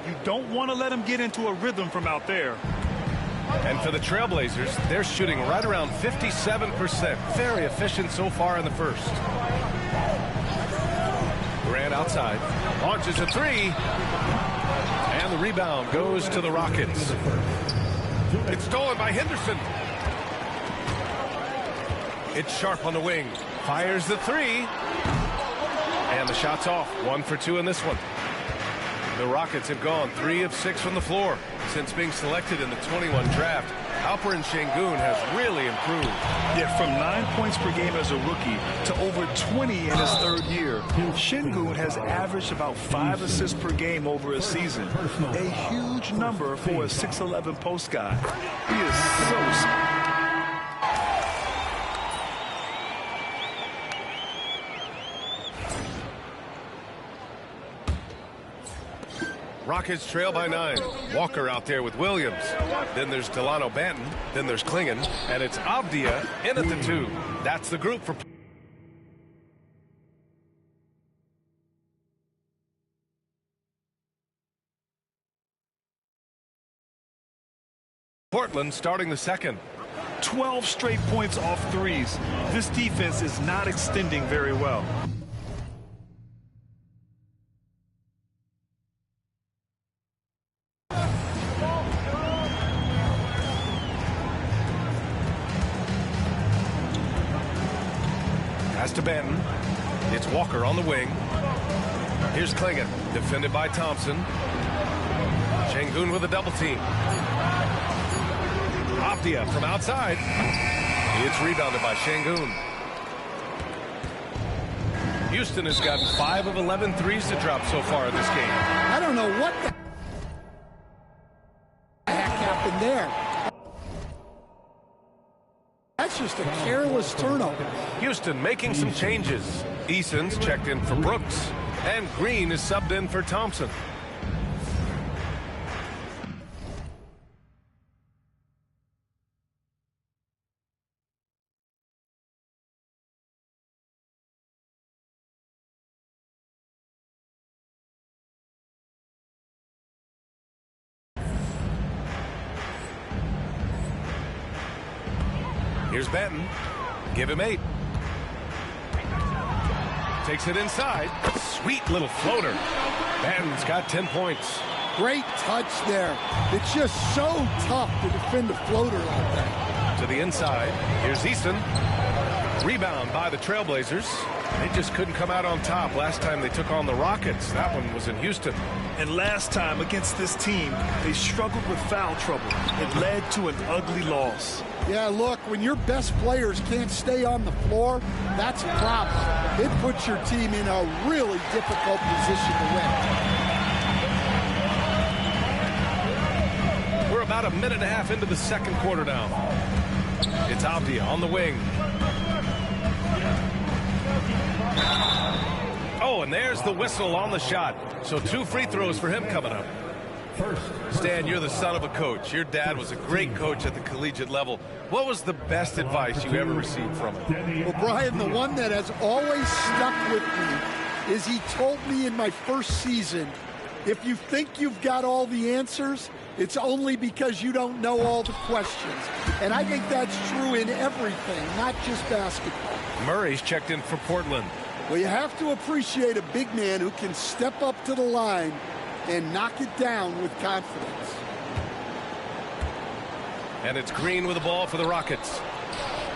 You don't want to let him get into a rhythm from out there. And for the Trailblazers, they're shooting right around 57%. Very efficient so far in the first. Grant outside. Launches a 3. And the rebound goes to the Rockets. It's stolen by Henderson. It's Sharp on the wing. Fires the 3. And the shot's off. 1 for 2 in this one. The Rockets have gone 3 of 6 from the floor since being selected in the 21 draft. Alperen Sengun has really improved. Yeah, from 9 points per game as a rookie to over 20 in his third year. Sengun has averaged about 5 assists per game over a season. A huge number for a 6'11" post guy. He is so smart. Rockets trail by 9. Walker out there with Williams. Then there's Delano Banton. Then there's Klingon. And it's Avdia in at the 2. That's the group for Portland starting the second. 12 straight points off threes. This defense is not extending very well. Pass to Banton. It's Walker on the wing. Here's Klingon, defended by Thompson. Sengun with a double team. Avdia from outside. It's rebounded by Sengun. Houston has gotten 5 of 11 threes to drop so far in this game. I don't know what the heck happened there. That's just a careless turnover. Houston making some changes. Eason's checked in for Brooks, and Green is subbed in for Thompson. Here's Banton. Give him 8. Takes it inside. Sweet little floater. Banton's got 10 points. Great touch there. It's just so tough to defend a floater like that. To the inside. Here's Easton. Rebound by the Trailblazers. They just couldn't come out on top last time they took on the Rockets. That one was in Houston. And last time against this team, they struggled with foul trouble. It led to an ugly loss. Yeah, look, when your best players can't stay on the floor, that's a problem. It puts your team in a really difficult position to win. We're about a minute and a half into the second quarter now. It's Avdia on the wing. Oh, and there's the whistle on the shot. So 2 free throws for him coming up. Stan, you're the son of a coach. Your dad was a great coach at the collegiate level. What was the best advice you ever received from him? Well, Brian, the one that has always stuck with me is he told me in my first season, if you think you've got all the answers, it's only because you don't know all the questions. And I think that's true in everything, not just basketball. Murray's checked in for Portland. Well, you have to appreciate a big man who can step up to the line and knock it down with confidence. And it's Green with the ball for the Rockets.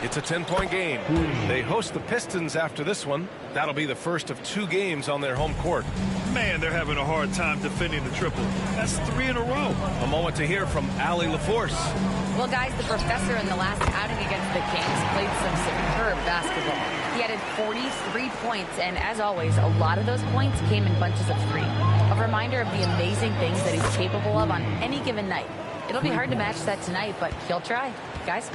It's a 10-point game. They host the Pistons after this one. That'll be the first of 2 games on their home court. Man, they're having a hard time defending the triple. That's 3 in a row. A moment to hear from Allie LaForce. Well, guys, the professor in the last outing against the Kings played some superb basketball. He added 43 points, and as always, a lot of those points came in bunches of 3. A reminder of the amazing things that he's capable of on any given night. It'll be hard to match that tonight, but he'll try. Guys?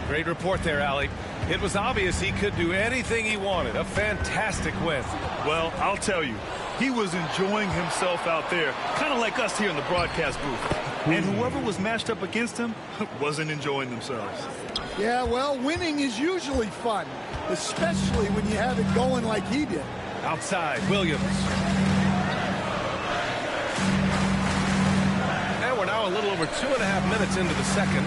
Great report there, Allie. It was obvious he could do anything he wanted. A fantastic win. Well, I'll tell you, he was enjoying himself out there, kind of like us here in the broadcast booth. And whoever was matched up against him wasn't enjoying themselves. Yeah, well, winning is usually fun, especially when you have it going like he did. Outside, Williams. And we're now a little over 2.5 minutes into the second.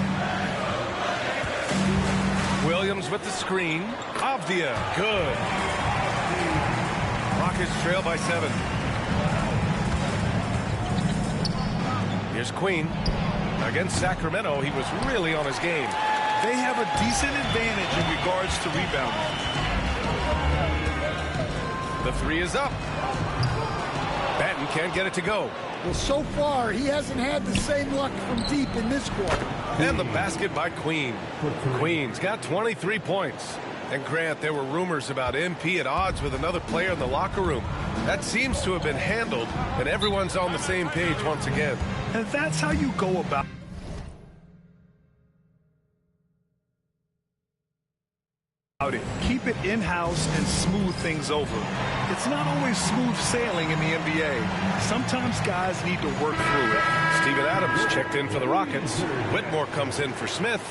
Williams with the screen. Avdia, good. Rockets trail by 7. Here's Queen. Against Sacramento, he was really on his game. They have a decent advantage in regards to rebounding. The 3 is up. Banton can't get it to go. Well, so far, he hasn't had the same luck from deep in this quarter. And the basket by Queen. Queen's got 23 points. And Grant, there were rumors about MP at odds with another player in the locker room. That seems to have been handled, and everyone's on the same page once again. And that's how you go about it. Keep it in-house and smooth things over. It's not always smooth sailing in the NBA. Sometimes guys need to work through it. Steven Adams checked in for the Rockets. Whitmore comes in for Smith.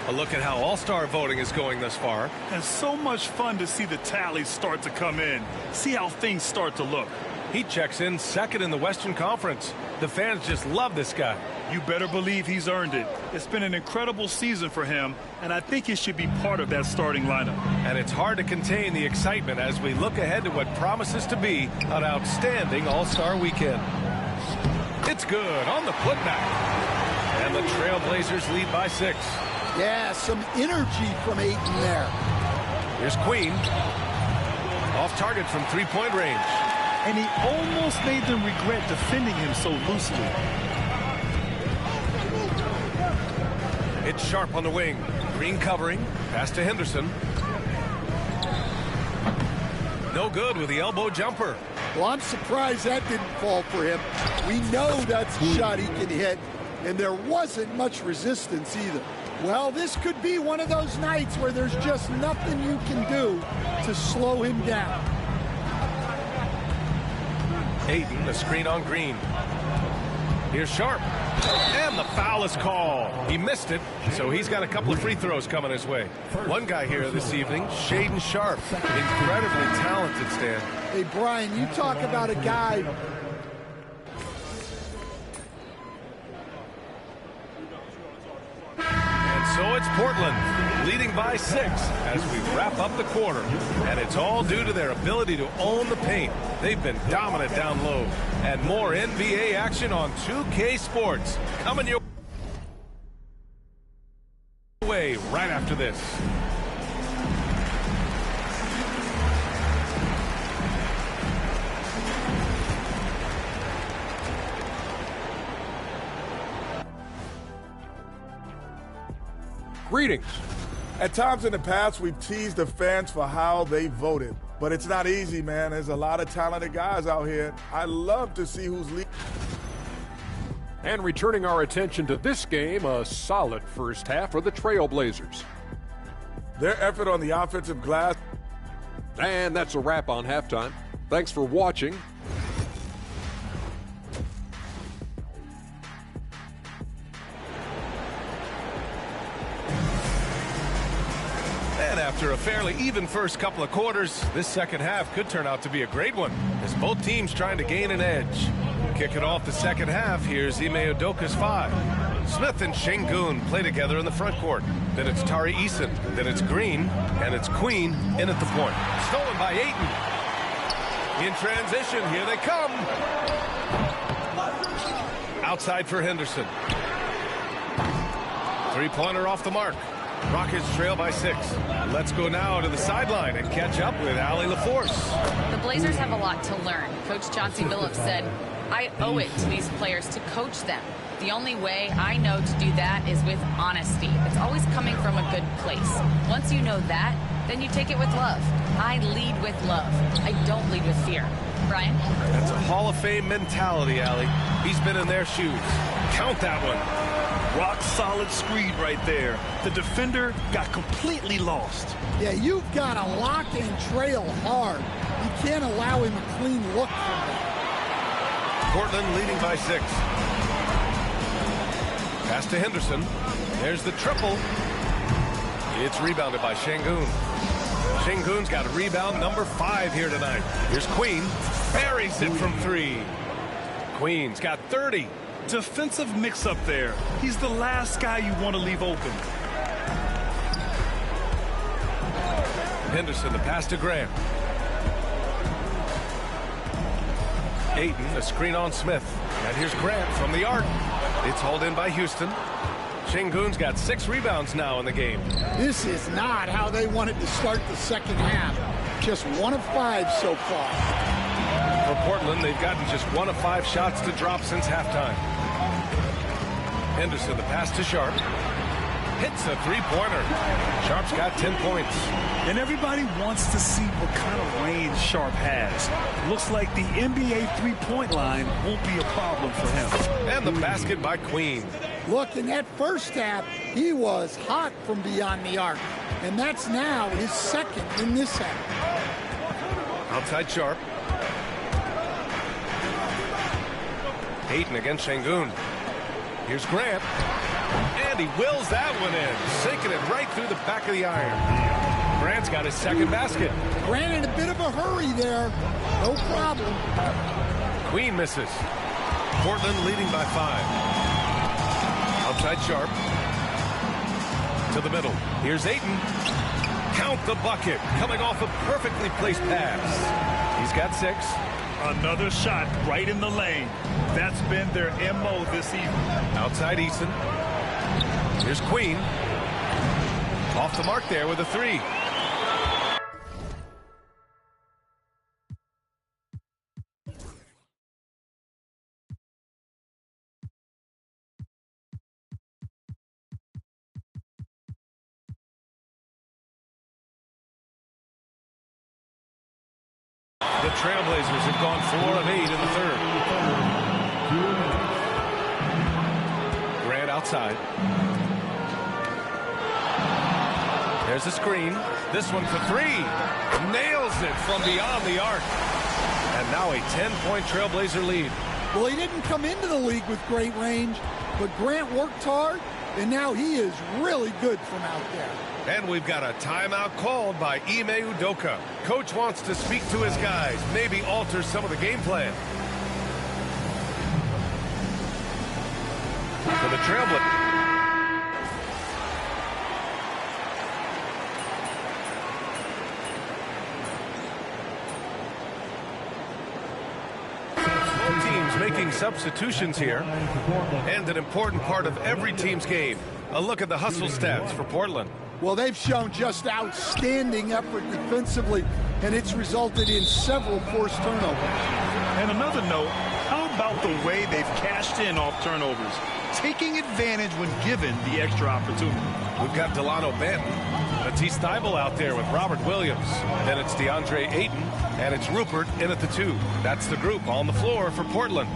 A look at how All-Star voting is going thus far. And so much fun to see the tallies start to come in. See how things start to look. He checks in second in the Western Conference. The fans just love this guy. You better believe he's earned it. It's been an incredible season for him, and I think he should be part of that starting lineup. And it's hard to contain the excitement as we look ahead to what promises to be an outstanding All-Star weekend. It's good on the putback. And the Trailblazers lead by 6. Yeah, some energy from Ayton there. Here's Queen. Off target from three-point range. And he almost made them regret defending him so loosely. It's Sharp on the wing. Green covering. Pass to Henderson. No good with the elbow jumper. Well, I'm surprised that didn't fall for him. We know that's a shot he can hit, and there wasn't much resistance either. Well, this could be one of those nights where there's just nothing you can do to slow him down. Ayton, a screen on Green. Here's Sharp. And the foul is called. He missed it, so he's got a couple of free throws coming his way. One guy here this evening, Shaedon Sharp. Incredibly talented, Stan. Hey, Brian, you talk about a guy... So it's Portland leading by 6 as we wrap up the quarter. And it's all due to their ability to own the paint. They've been dominant down low. And more NBA action on 2K Sports coming your way right after this. Greetings. At times in the past, we've teased the fans for how they voted. But it's not easy, man. There's a lot of talented guys out here. I love to see who's leading. And returning our attention to this game, a solid first half for the Trailblazers. Their effort on the offensive glass. And that's a wrap on halftime. Thanks for watching. And after a fairly even first couple of quarters, this second half could turn out to be a great one, as both teams trying to gain an edge. Kicking off the second half, here's Ime Udoka's 5. Smith and Şengün play together in the front court. Then it's Tari Eason. Then it's Green. And it's Queen in at the point. Stolen by Ayton. In transition, here they come. Outside for Henderson. Three-pointer off the mark. Rockets trail by 6. Let's go now to the sideline and catch up with Allie LaForce. The Blazers have a lot to learn. Coach Chauncey Billups said, I owe it to these players to coach them. The only way I know to do that is with honesty. It's always coming from a good place. Once you know that, then you take it with love. I lead with love. I don't lead with fear. Brian? That's a Hall of Fame mentality, Allie. He's been in their shoes. Count that one. Rock solid screen right there. The defender got completely lost. Yeah, you've got to lock and trail hard. You can't allow him a clean look from that. Portland leading by 6. Pass to Henderson. There's the triple. It's rebounded by Şengün. Şengün's got a rebound number 5 here tonight. Here's Queen. Buries it from 3. Queen's got 30. Defensive mix-up there. He's the last guy you want to leave open. Henderson, the pass to Grant. Ayton, a screen on Smith. And here's Grant from the arc. It's hauled in by Houston. Şengün's got 6 rebounds now in the game. This is not how they wanted to start the second half. Just 1 of 5 so far. For Portland, they've gotten just 1 of 5 shots to drop since halftime. Henderson, the pass to Sharp. Hits a three-pointer. Sharp's got 10 points. And everybody wants to see what kind of range Sharp has. Looks like the NBA three-point line won't be a problem for him. And the basket by Queen. Look, in that first half, he was hot from beyond the arc. And that's now his second in this half. Outside Sharp. Ayton against Şengün. Here's Grant. And he wills that one in, sinking it right through the back of the iron. Grant's got his second basket. Grant in a bit of a hurry there. No problem. Queen misses. Portland leading by 5. Outside Sharp. To the middle. Here's Ayton. Count the bucket. Coming off a perfectly placed pass. He's got 6. Another shot right in the lane. That's been their MO this evening. Outside Eason. Here's Queen. Off the mark there with a 3. The Trailblazers have gone 4 of 8 in the third. Grant outside. There's a screen. This one for 3. Nails it from beyond the arc. And now a 10-point Trailblazer lead. Well, he didn't come into the league with great range, but Grant worked hard, and now he is really good from out there. And we've got a timeout called by Ime Udoka. Coach wants to speak to his guys, maybe alter some of the game plan. For the Trailblazers. Making substitutions here, and an important part of every team's game. A look at the hustle stats for Portland. Well, they've shown just outstanding effort defensively, and it's resulted in several forced turnovers. And another note, how about the way they've cashed in off turnovers, taking advantage when given the extra opportunity. We've got Delano Banton, Matisse Thybulle out there with Robert Williams. Then it's DeAndre Ayton, and it's Rupert in at the 2. That's the group on the floor for Portland.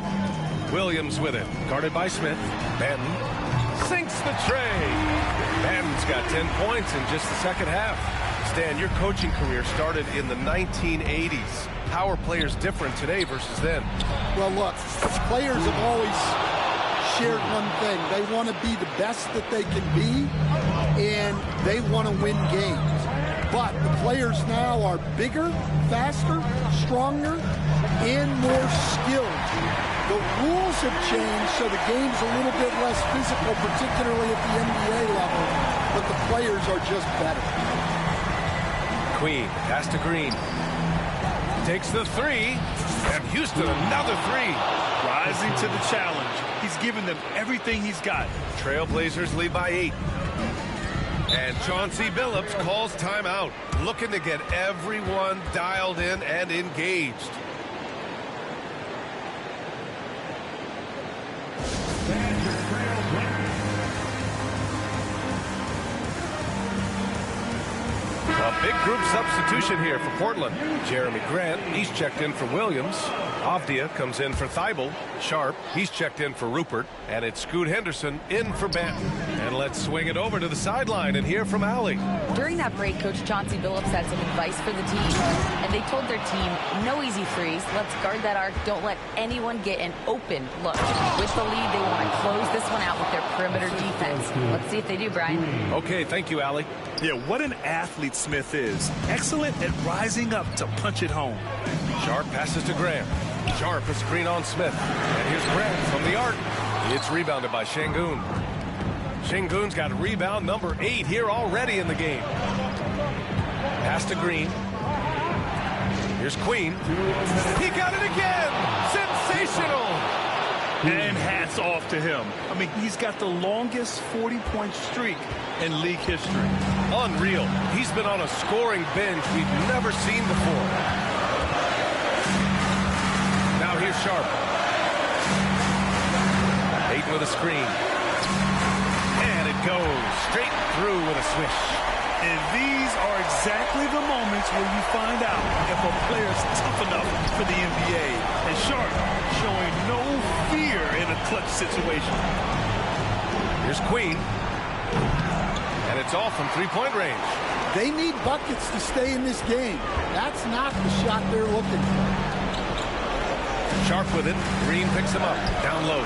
Williams with it, guarded by Smith. Banton sinks the tray. Banton's got 10 points in just the second half. Stan, your coaching career started in the 1980s. How are players different today versus then? Well, look, players have always shared one thing. They want to be the best that they can be, and they want to win games. But the players now are bigger, faster, stronger, and more skilled. The rules have changed, so the game's a little bit less physical, particularly at the NBA level, but the players are just better. Queen, pass to Green. Takes the 3, and Houston another 3. Rising to the challenge. He's given them everything he's got. Trailblazers lead by 8. And Chauncey Billups calls timeout, looking to get everyone dialed in and engaged. A big group substitution here for Portland. Jeremy Grant, he's checked in for Williams. Avdia comes in for Thybulle. Sharp, he's checked in for Rupert. And it's Scoot Henderson in for Banton. And let's swing it over to the sideline and hear from Allie. During that break, Coach Chauncey Billups had some advice for the team. And they told their team, no easy threes. Let's guard that arc. Don't let anyone get an open look. With the lead, they want to close this one out with their perimeter defense. Let's see if they do, Brian. Okay, thank you, Allie. Yeah, what an athlete Smith is. Excellent at rising up to punch it home. Sharp passes to Grant. Sharp, a screen on Smith. And here's Grant from the arc. It's rebounded by Şengün. Şengün's got rebound number 8 here already in the game. Pass to Green. Here's Queen. He got it again! Sensational! And hats off to him. I mean, he's got the longest 40-point streak in league history. Unreal. He's been on a scoring binge we've never seen before. Here's Sharp. Ayton with a screen. And it goes straight through with a swish. And these are exactly the moments where you find out if a player's tough enough for the NBA. And Sharp showing no fear in a clutch situation. Here's Queen. And it's all from three-point range. They need buckets to stay in this game. That's not the shot they're looking for. Sharp with it. Green picks him up. Down low.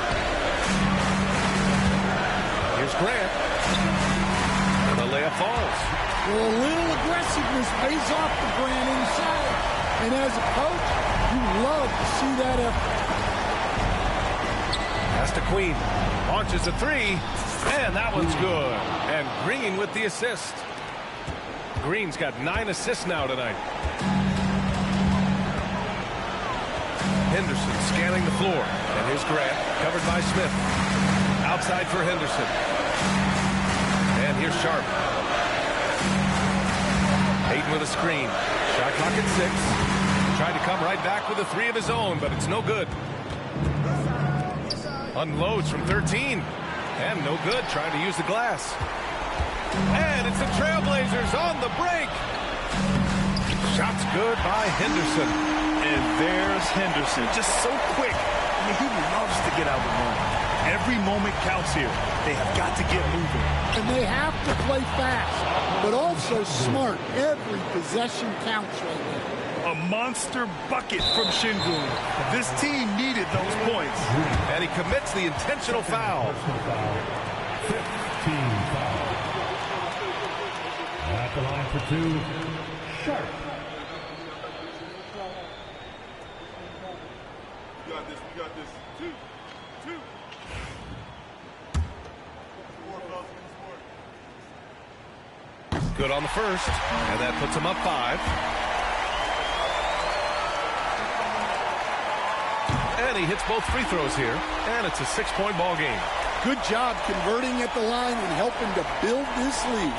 Here's Grant. And the layup falls. Well, a little aggressiveness pays off for Grant inside. And as a coach, you love to see that effort. Pass to Queen. Launches a three. And that one's good. And Green with the assist. Green's got 9 assists now tonight. Henderson scanning the floor. And here's Grant, covered by Smith. Outside for Henderson. And here's Sharp. Ayton with a screen. Shot clock at 6. Tried to come right back with a 3 of his own, but it's no good. Unloads from 13. And no good, trying to use the glass. And it's the Trailblazers on the break. Shot's good by Henderson. And there's Henderson, just so quick. I mean, he loves to get out of the run. Every moment counts here. They have got to get moving. And they have to play fast, but also smart. Every possession counts right now. A monster bucket from Şengün. This team needed those points. And he commits the intentional foul. 15 foul. At the line for 2, Sharp. We got this. 2. Good on the first, and that puts him up 5. And he hits both free throws here, and it's a 6-point ball game. Good job converting at the line and helping to build this lead.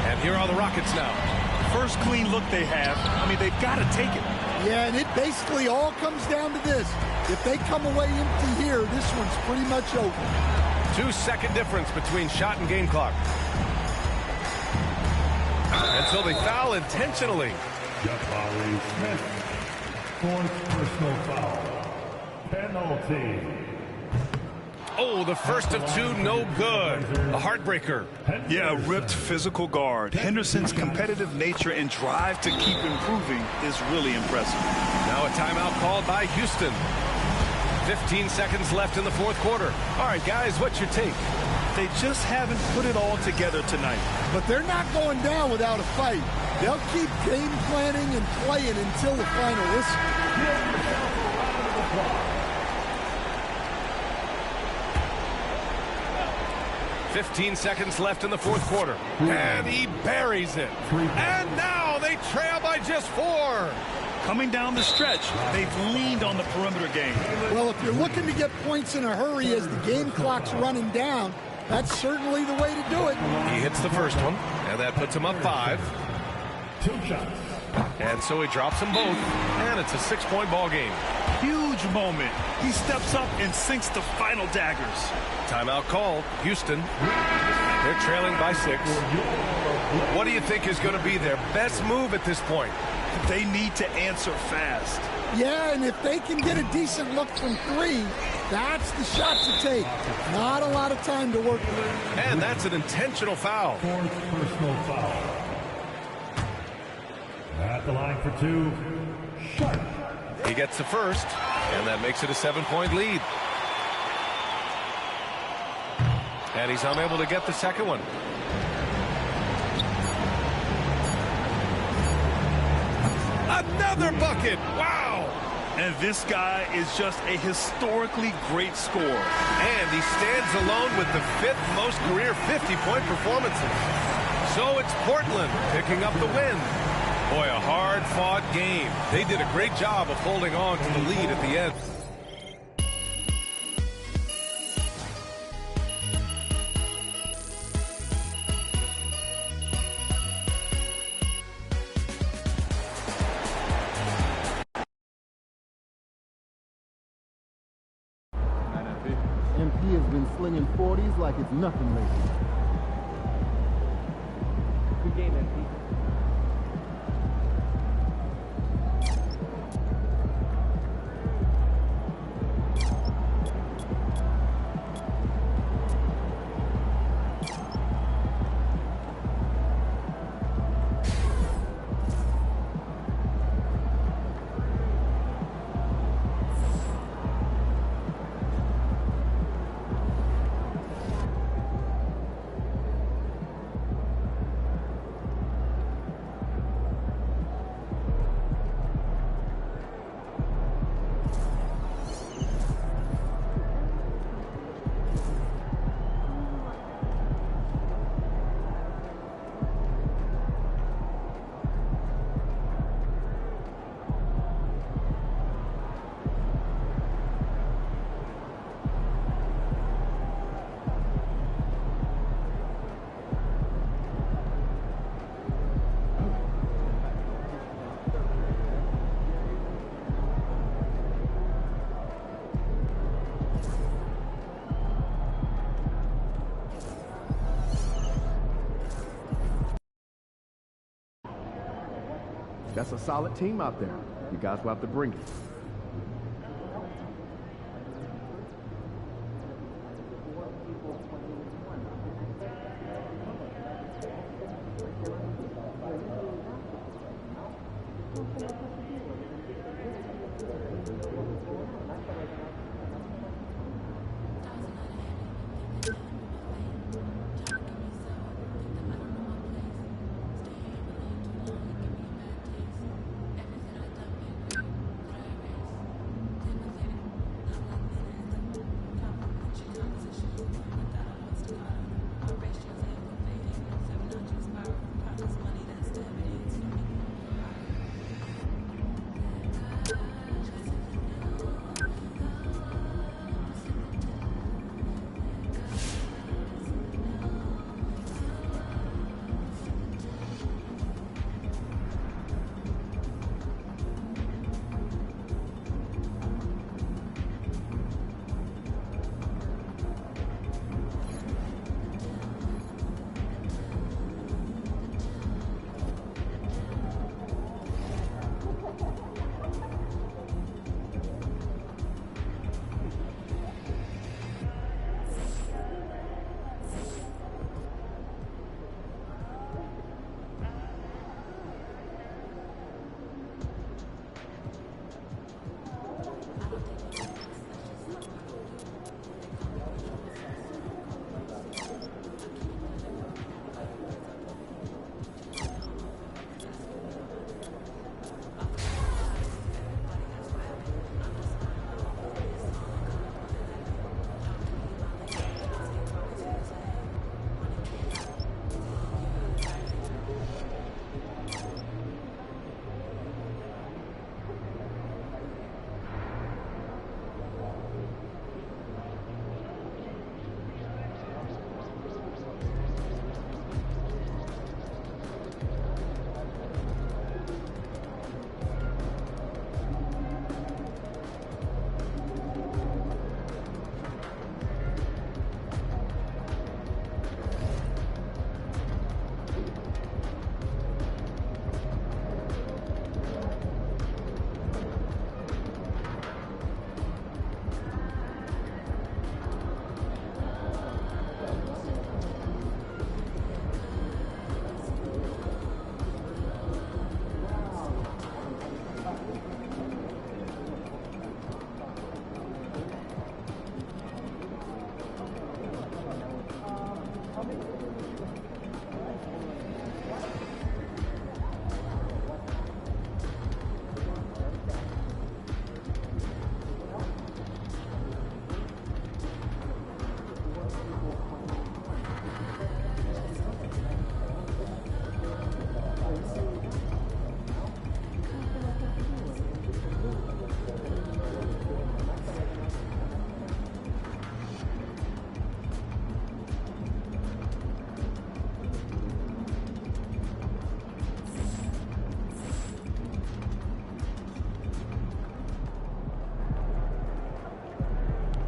And here are the Rockets now. First clean look they have. I mean, they've got to take it. Yeah, and it basically all comes down to this. If they come away empty here, this one's pretty much over. 2-second difference between shot and game clock. And so they foul intentionally. Jabari Smith. Fourth personal foul. Penalty. Oh, the first of 2, no good. A heartbreaker. Yeah, a ripped physical guard. Henderson's competitive nature and drive to keep improving is really impressive. Now a timeout called by Houston. 15 seconds left in the fourth quarter. All right, guys, what's your take? They just haven't put it all together tonight. But they're not going down without a fight. They'll keep game planning and playing until the final whistle. 15 seconds left in the fourth quarter. And he buries it. And now they trail by just 4. Coming down the stretch, they've leaned on the perimeter game. Well, if you're looking to get points in a hurry as the game clock's running down, that's certainly the way to do it. He hits the first one, and that puts him up 5. 2 shots. And so he drops them both, and it's a 6-point ball game. Huge moment. He steps up and sinks the final daggers. Timeout called. Houston. They're trailing by 6. What do you think is going to be their best move at this point? They need to answer fast. Yeah, and if they can get a decent look from 3, that's the shot to take. Not a lot of time to work with. And that's an intentional foul. Fourth personal foul. At the line for 2, Sharp. He gets the first, and that makes it a 7-point lead. And he's unable to get the second one. Another bucket! Wow! And this guy is just a historically great scorer. And he stands alone with the 5th most career 50-point performances. So it's Portland picking up the win. Boy, a hard-fought game. They did a great job of holding on to the lead at the end. slinging 40s like it's nothing lately. Good game, MP. That's a solid team out there. You guys will have to bring it.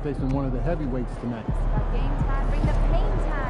facing one of the heavyweights tonight. About game time, bring the pain time.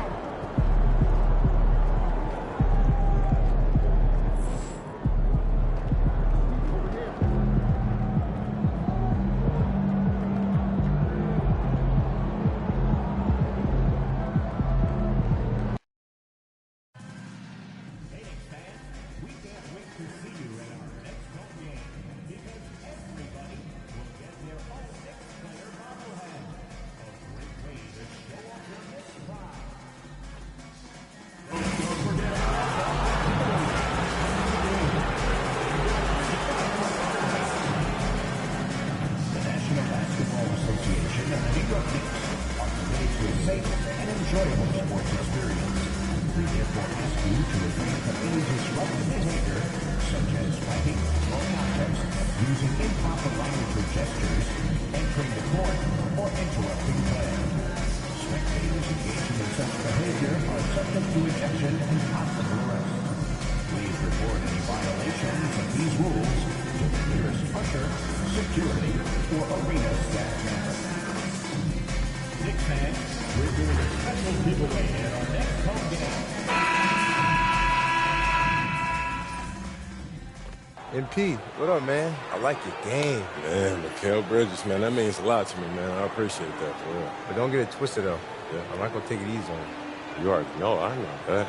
MP, what up, man? I like your game. Man, Mikal Bridges, man, that means a lot to me, man. I appreciate that, for real. But don't get it twisted, though. Yeah. I'm not going to take it easy on you. You already know, I know that.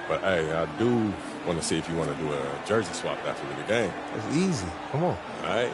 But, hey, I do want to see if you want to do a jersey swap after the game. It's easy. Come on. All right.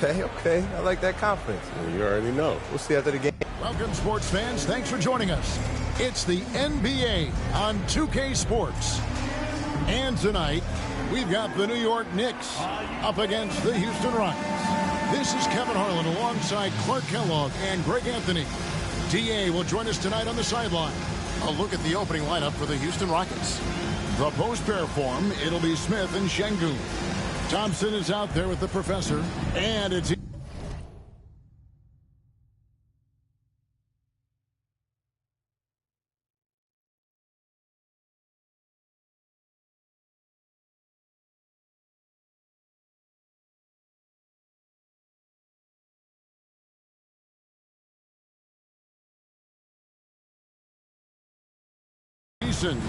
Okay. I like that confidence. Well, you already know. We'll see after the game. Welcome, sports fans. Thanks for joining us. It's the NBA on 2K Sports. And tonight, we've got the New York Knicks up against the Houston Rockets. This is Kevin Harlan alongside Clark Kellogg and Greg Anthony. DA will join us tonight on the sideline. A look at the opening lineup for the Houston Rockets. The post pair form, it'll be Smith and Şengün. Thompson is out there with the professor, and it's...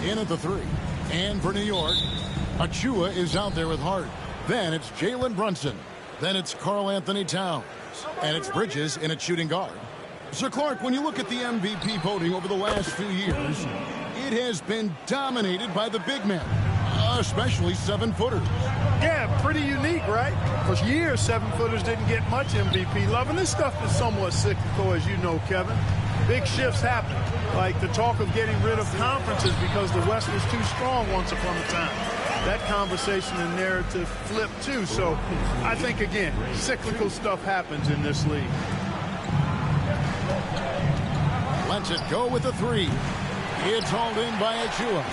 in at the 3. And for New York, Achua is out there with Hart. Then it's Jalen Brunson. Then it's Karl Anthony Towns. And it's Bridges in at shooting guard. Sir Clark, when you look at the MVP voting over the last few years, it has been dominated by the big men, especially 7-footers. Yeah, pretty unique, right? For years, 7-footers didn't get much MVP love, and this stuff is somewhat cyclical, as you know, Kevin. Big shifts happen, like the talk of getting rid of conferences because the West was too strong once upon a time. That conversation and narrative flipped too. So I think, again, cyclical stuff happens in this league. Lets it go with the 3. It's hauled in by Achua.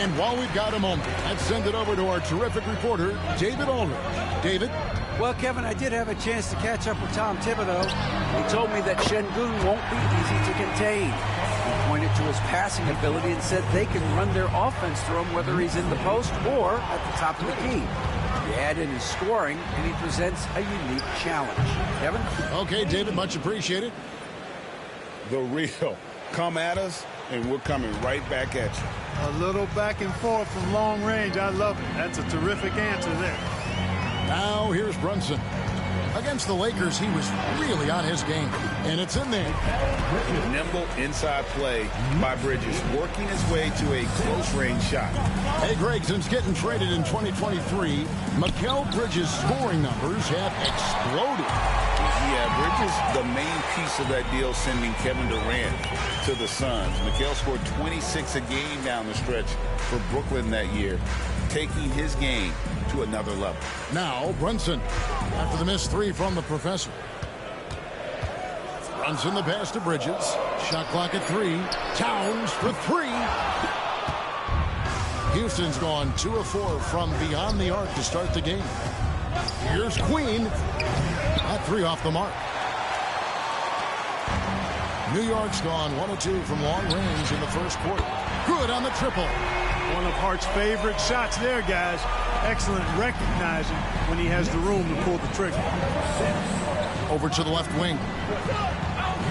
And while we've got a moment, let's send it over to our terrific reporter, David Aldridge. David? Well, Kevin, I did have a chance to catch up with Tom Thibodeau. He told me that Şengün won't be easy to contain. He pointed to his passing ability and said they can run their offense through him whether he's in the post or at the top of the key. You add in his scoring, and he presents a unique challenge. Kevin? Okay, David, much appreciated. The real. Come at us, and we're coming right back at you. A little back and forth from long range. I love it. That's a terrific answer there. Now here's Brunson. Against the Lakers, he was really on his game, and it's in there. Nimble inside play by Bridges, working his way to a close-range shot. Hey, Greg, since getting traded in 2023, Mikal Bridges' scoring numbers have exploded. Yeah, Bridges, the main piece of that deal, sending Kevin Durant to the Suns. Mikal scored 26 a game down the stretch for Brooklyn that year, taking his game to another level. Now, Brunson, after the missed 3 from the professor. Brunson the pass to Bridges. Shot clock at 3. Towns for 3. Houston's gone 2 of 4 from beyond the arc to start the game. Here's Queen. That 3 off the mark. New York's gone 1 of 2 from long range in the first quarter. Good on the triple. One of Hart's favorite shots there, guys. Excellent recognizing when he has the room to pull the trigger. Over to the left wing.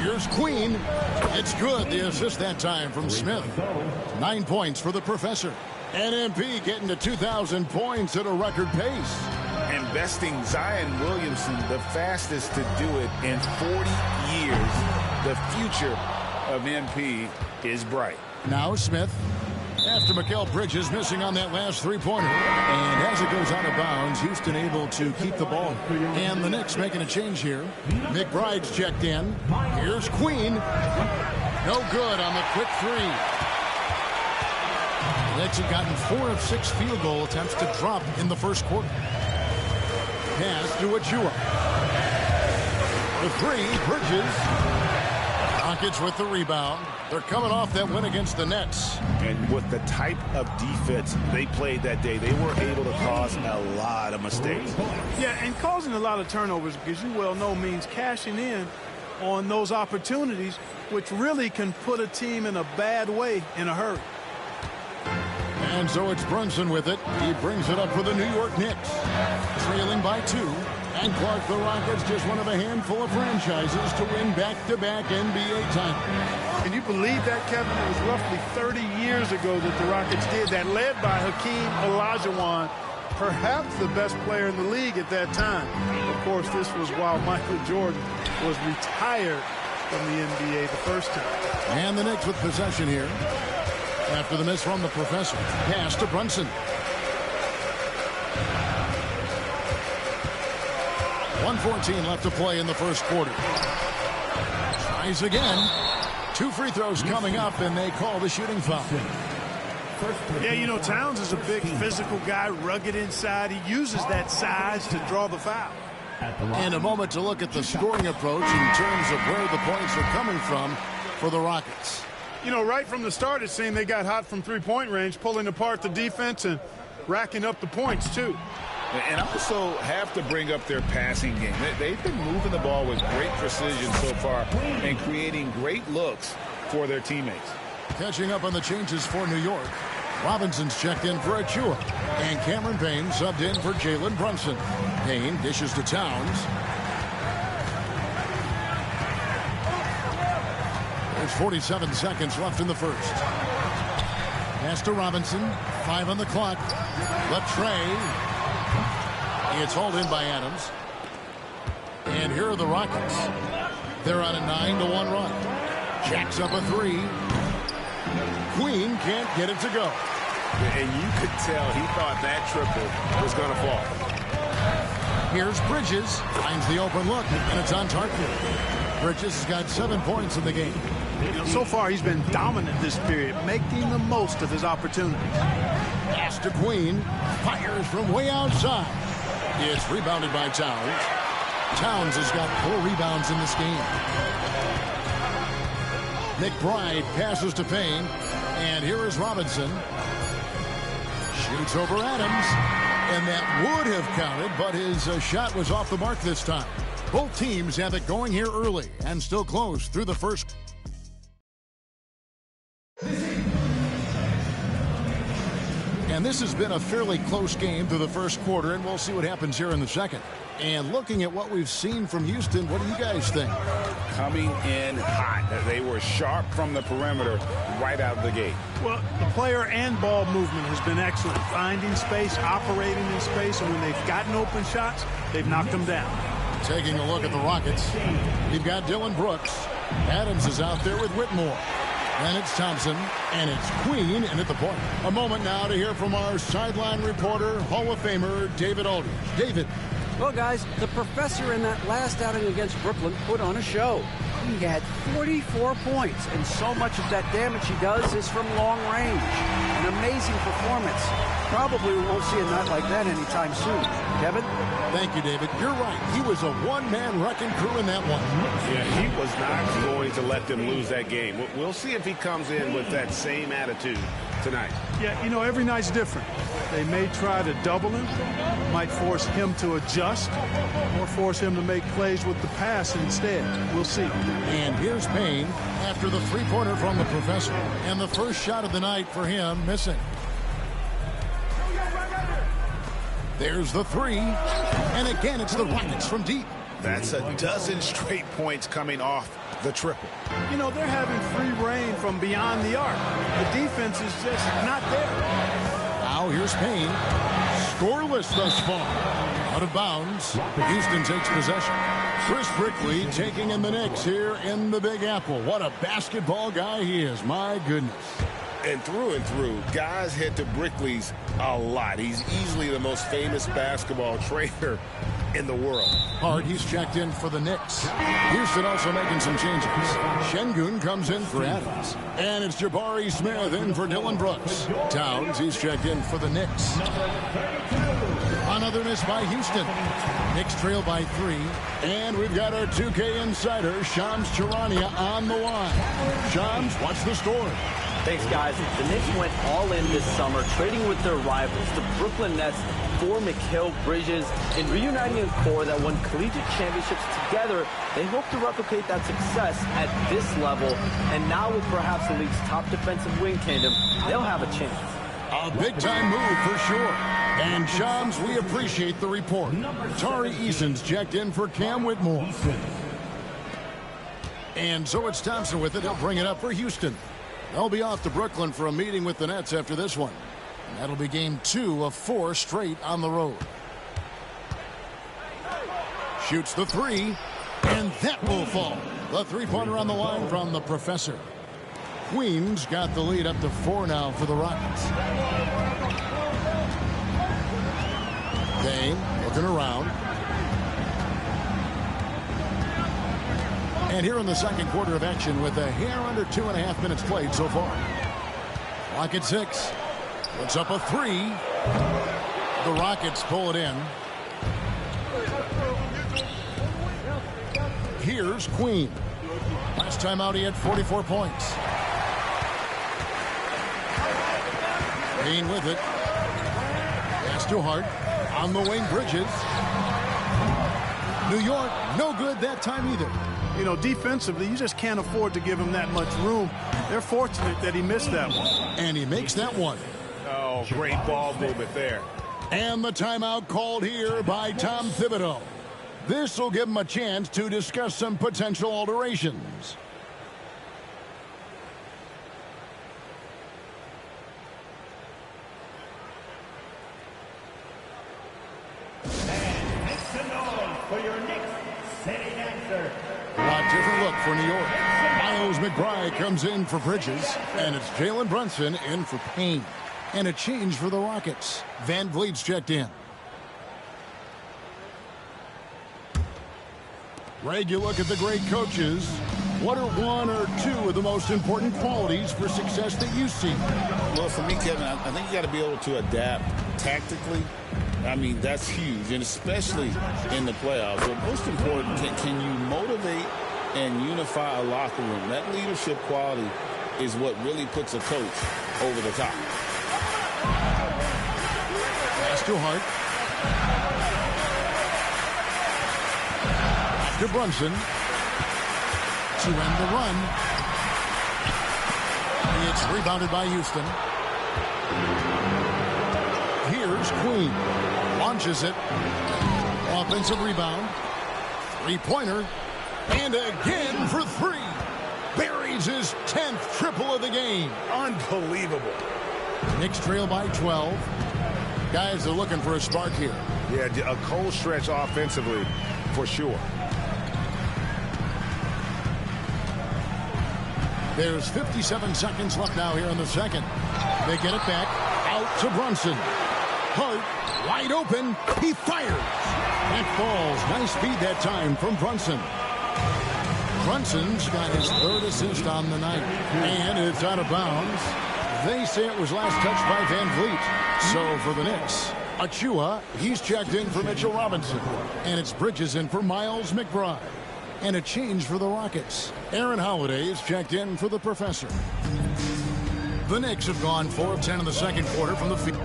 Here's Queen. It's good. The assist that time from Smith. 9 points for the professor. NMP getting to 2,000 points at a record pace. And besting Zion Williamson, the fastest to do it in 40 years. The future of MP is bright. Now Smith. After Mikal Bridges missing on that last three-pointer. And as it goes out of bounds, Houston able to keep the ball. And the Knicks making a change here. McBride's checked in. Here's Queen. No good on the quick 3. The Knicks have gotten 4 of 6 field goal attempts to drop in the first quarter. Pass to Achua. The 3, Bridges. Rockets with the rebound. They're coming off that win against the Nets. And with the type of defense they played that day, they were able to cause a lot of mistakes. Yeah, and causing a lot of turnovers, because you well know means cashing in on those opportunities, which really can put a team in a bad way in a hurry. And so it's Brunson with it. He brings it up for the New York Knicks. Trailing by 2. And Clark, the Rockets, just one of a handful of franchises to win back-to-back NBA titles. Can you believe that, Kevin? It was roughly 30 years ago that the Rockets did that, led by Hakeem Olajuwon, perhaps the best player in the league at that time. Of course, this was while Michael Jordan was retired from the NBA the first time. And the Knicks with possession here. After the miss from the professor. Pass to Brunson. 1:14 left to play in the first quarter. Tries again. 2 free throws coming up, and they call the shooting foul. Yeah, you know, Towns is a big physical guy, rugged inside. He uses that size to draw the foul. And a moment to look at the scoring approach in terms of where the points are coming from for the Rockets. You know, right from the start, it seemed they got hot from three-point range, pulling apart the defense and racking up the points, too. And also have to bring up their passing game. They've been moving the ball with great precision so far and creating great looks for their teammates. Catching up on the changes for New York. Robinson's checked in for Achua. And Cameron Payne subbed in for Jalen Brunson. Payne dishes to Towns. There's 47 seconds left in the first. Pass to Robinson. 5 on the clock. Latrey. It's hauled in by Adams. And here are the Rockets. They're on a 9-1 run. Jacks up a 3. Queen can't get it to go. And you could tell he thought that triple was going to fall. Here's Bridges. Finds the open look, and it's on target. Bridges has got 7 points in the game. You know, so far, he's been dominant this period, making the most of his opportunities. Pass to Queen. Fires from way outside. It's rebounded by Towns. Towns has got 4 rebounds in this game. McBride passes to Payne. And here is Robinson. Shoots over Adams. And that would have counted, but his shot was off the mark this time. Both teams have it going here early and still close through the first. And this has been a fairly close game through the first quarter, and we'll see what happens here in the second. And looking at what we've seen from Houston, what do you guys think? Coming in hot. They were sharp from the perimeter right out of the gate. Well, the player and ball movement has been excellent. Finding space, operating in space, and when they've gotten open shots, they've knocked them down. Taking a look at the Rockets, you've got Dylan Brooks. Adams is out there with Whitmore. And it's Thompson, and it's Queen, and at the point. A moment now to hear from our sideline reporter, Hall of Famer, David Aldridge. David. Well, guys, the professor in that last outing against Brooklyn put on a show. He had 44 points, and so much of that damage he does is from long range. An amazing performance. Probably we won't see a night like that anytime soon. Kevin? Thank you, David. You're right. He was a one-man wrecking crew in that one. Yeah, he was not going to let them lose that game. We'll see if he comes in with that same attitude tonight? Yeah, you know, every night's different. They may try to double him, might force him to adjust, or force him to make plays with the pass instead. We'll see. And here's Payne after the three-pointer from the professor. And the first shot of the night for him missing. There's the three. And again, it's the Rockets from deep. That's a dozen straight points coming off the triple. You know, they're having free reign from beyond the arc. The defense is just not there. Now here's Payne. Scoreless thus far. Out of bounds. Houston takes possession. Chris Brickley taking in the Knicks here in the Big Apple. What a basketball guy he is. My goodness. And through, guys head to Brickley's a lot. He's easily the most famous basketball trader in the world. Hart, he's checked in for the Knicks. Houston also making some changes. Şengün comes in for Adams. And it's Jabari Smith in for Dillon Brooks. Towns, he's checked in for the Knicks. Another miss by Houston. Knicks trail by 3. And we've got our 2K insider, Shams Charania, on the line. Shams, what's the score? Thanks, guys. The Knicks went all in this summer, trading with their rivals, the Brooklyn Nets, for Mikal Bridges, and reuniting a core that won collegiate championships together. They hope to replicate that success at this level, and now with perhaps the league's top defensive wing tandem, they'll have a chance. A big-time move for sure. And Shams, we appreciate the report. Tari Eason's checked in for Cam Whitmore. And so it's Thompson with it. He'll bring it up for Houston. They'll be off to Brooklyn for a meeting with the Nets after this one. And that'll be game 2 of 4 straight on the road. Shoots the 3, and that will fall. The three-pointer on the line from the professor. Queens got the lead up to 4 now for the Rockets. Dame looking around. And here in the second quarter of action with a hair under 2.5 minutes played so far. Clock at 6. Puts up a 3. The Rockets pull it in. Here's Queen. Last time out he had 44 points. Payne with it. Pass to Hart. On the wing, Bridges. New York, no good that time either. You know, defensively, you just can't afford to give him that much room. They're fortunate that he missed that one. And he makes that one. Oh, great ball movement there. And the timeout called here by Tom Thibodeau. This will give him a chance to discuss some potential alterations. For your Knicks, setting answer. A lot different look for New York. Miles McBride comes in for Bridges, and it's Jalen Brunson in for Payne. And a change for the Rockets. Van Vliet's checked in. Greg, you look at the great coaches. What are 1 or 2 of the most important qualities for success that you see? Well, for me, Kevin, I think you got to be able to adapt tactically. I mean, that's huge, and especially in the playoffs. But most important, can you motivate and unify a locker room? That leadership quality is what really puts a coach over the top. Pass to Hart. To Brunson. To end the run. It's rebounded by Houston. Here's Queen. Launches it. Offensive rebound. Three-pointer. And again for 3. Buries his 10th triple of the game. Unbelievable. Knicks trail by 12. Guys are looking for a spark here. Yeah, a cold stretch offensively for sure. There's 57 seconds left now here in the second. They get it back. Out to Brunson. Hart, wide open. He fires. That falls. Nice speed that time from Brunson. Brunson's got his 3rd assist on the night. And it's out of bounds. They say it was last touched by Van Vliet. So for the Knicks, Achua, he's checked in for Mitchell Robinson. And it's Bridges in for Miles McBride. And a change for the Rockets. Aaron Holiday is checked in for the professor. The Knicks have gone 4 of 10 in the second quarter from the field. And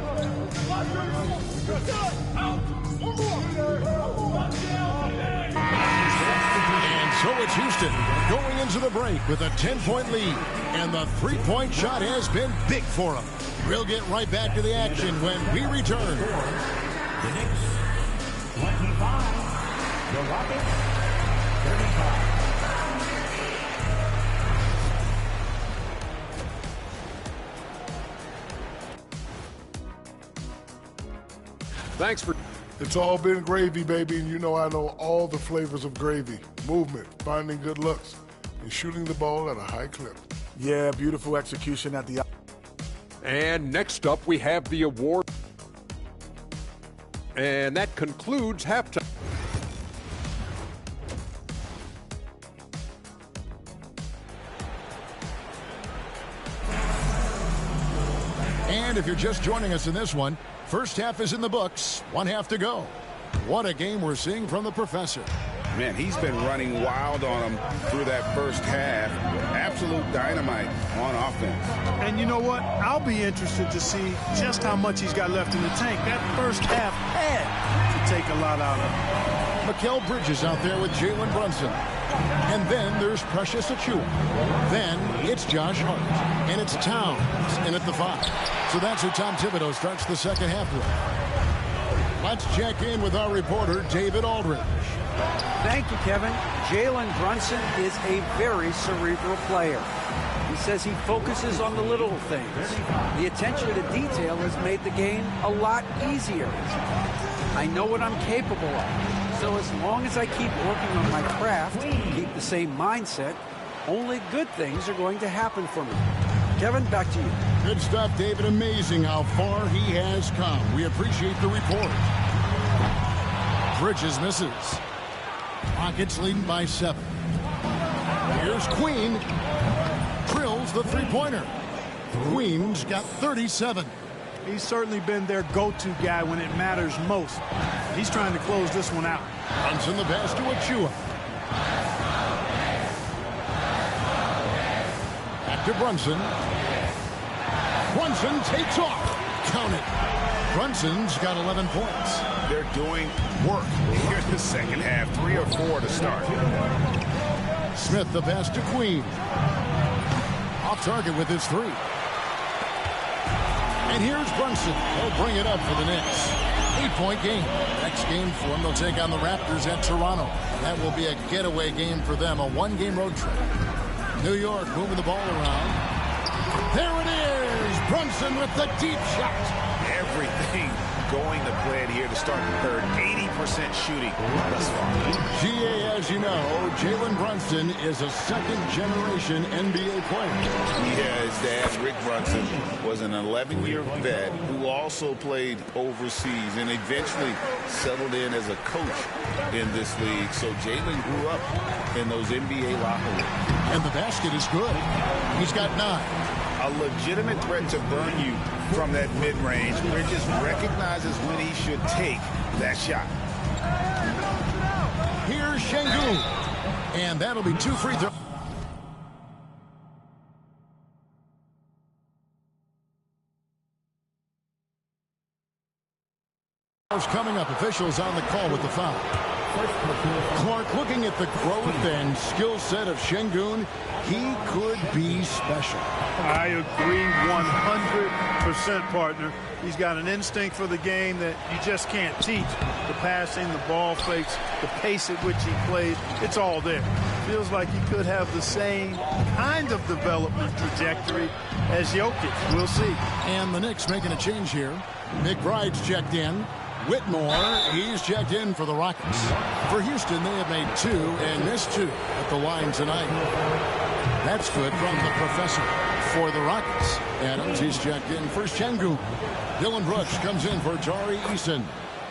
so it's Houston going into the break with a 10-point lead. And the three-point shot has been big for them. We'll get right back to the action when we return. The Knicks, 25. The Rockets, 35. Thanks for... It's all been gravy, baby, and you know I know all the flavors of gravy. Movement, finding good looks, and shooting the ball at a high clip. Yeah, beautiful execution at the... And next up, we have the award. And that concludes halftime. And if you're just joining us in this one, first half is in the books, 1 half to go. What a game we're seeing from the professor. Man, he's been running wild on him through that first half. Absolute dynamite on offense. And you know what? I'll be interested to see just how much he's got left in the tank. That first half had to take a lot out of him. Mikal Bridges out there with Jalen Brunson. And then there's Precious Achiuwa. Then it's Josh Hart. And it's Towns in at the 5. So that's who Tom Thibodeau starts the second half with. Let's check in with our reporter, David Aldridge. Thank you, Kevin. Jalen Brunson is a very cerebral player. He says he focuses on the little things. The attention to detail has made the game a lot easier. I know what I'm capable of. So as long as I keep working on my craft, keep the same mindset, only good things are going to happen for me. Kevin, back to you. Good stuff, David. Amazing how far he has come. We appreciate the report. Bridges misses. Rockets leading by 7. Here's Queen. Drills the three-pointer. Queen's got 37. He's certainly been their go-to guy when it matters most. He's trying to close this one out. Brunson the pass to Achiuwa. Back to Brunson. Brunson takes off. Count it. Brunson's got 11 points. They're doing work. Here's the second half. 3 or 4 to start. Smith the pass to Queen. Off target with his 3. And here's Brunson. He'll bring it up for the Knicks. 8-point game. Next game for them, they'll take on the Raptors at Toronto. That will be a getaway game for them, a 1-game road trip. New York moving the ball around. There it is. Brunson with the deep shot. Everything going to plan here to start the third. 80% shooting thus far. GA, as you know, Jalen Brunson is a second-generation NBA player. Yeah, his dad, Rick Brunson, was an 11-year vet who also played overseas and eventually settled in as a coach in this league. So Jalen grew up in those NBA locker rooms. And the basket is good. He's got 9. A legitimate threat to burn you from that mid-range. Bridges recognizes when he should take that shot. Here's Şengün. And that'll be 2 free throws. Coming up, officials on the call with the foul. Clark looking at the growth and skill set of Şengün. He could be special. I agree 100%, partner. He's got an instinct for the game that you just can't teach. The passing, the ball fakes, the pace at which he plays, it's all there. Feels like he could have the same kind of development trajectory as Jokic. We'll see. And the Knicks making a change here. McBride's checked in. Whitmore, he's checked in for the Rockets. For Houston, they have made 2 and missed 2 at the line tonight. That's good from the professor. For the Rockets, Adams, he's checked in for Şengün. Dylan Brooks comes in for Tari Eason.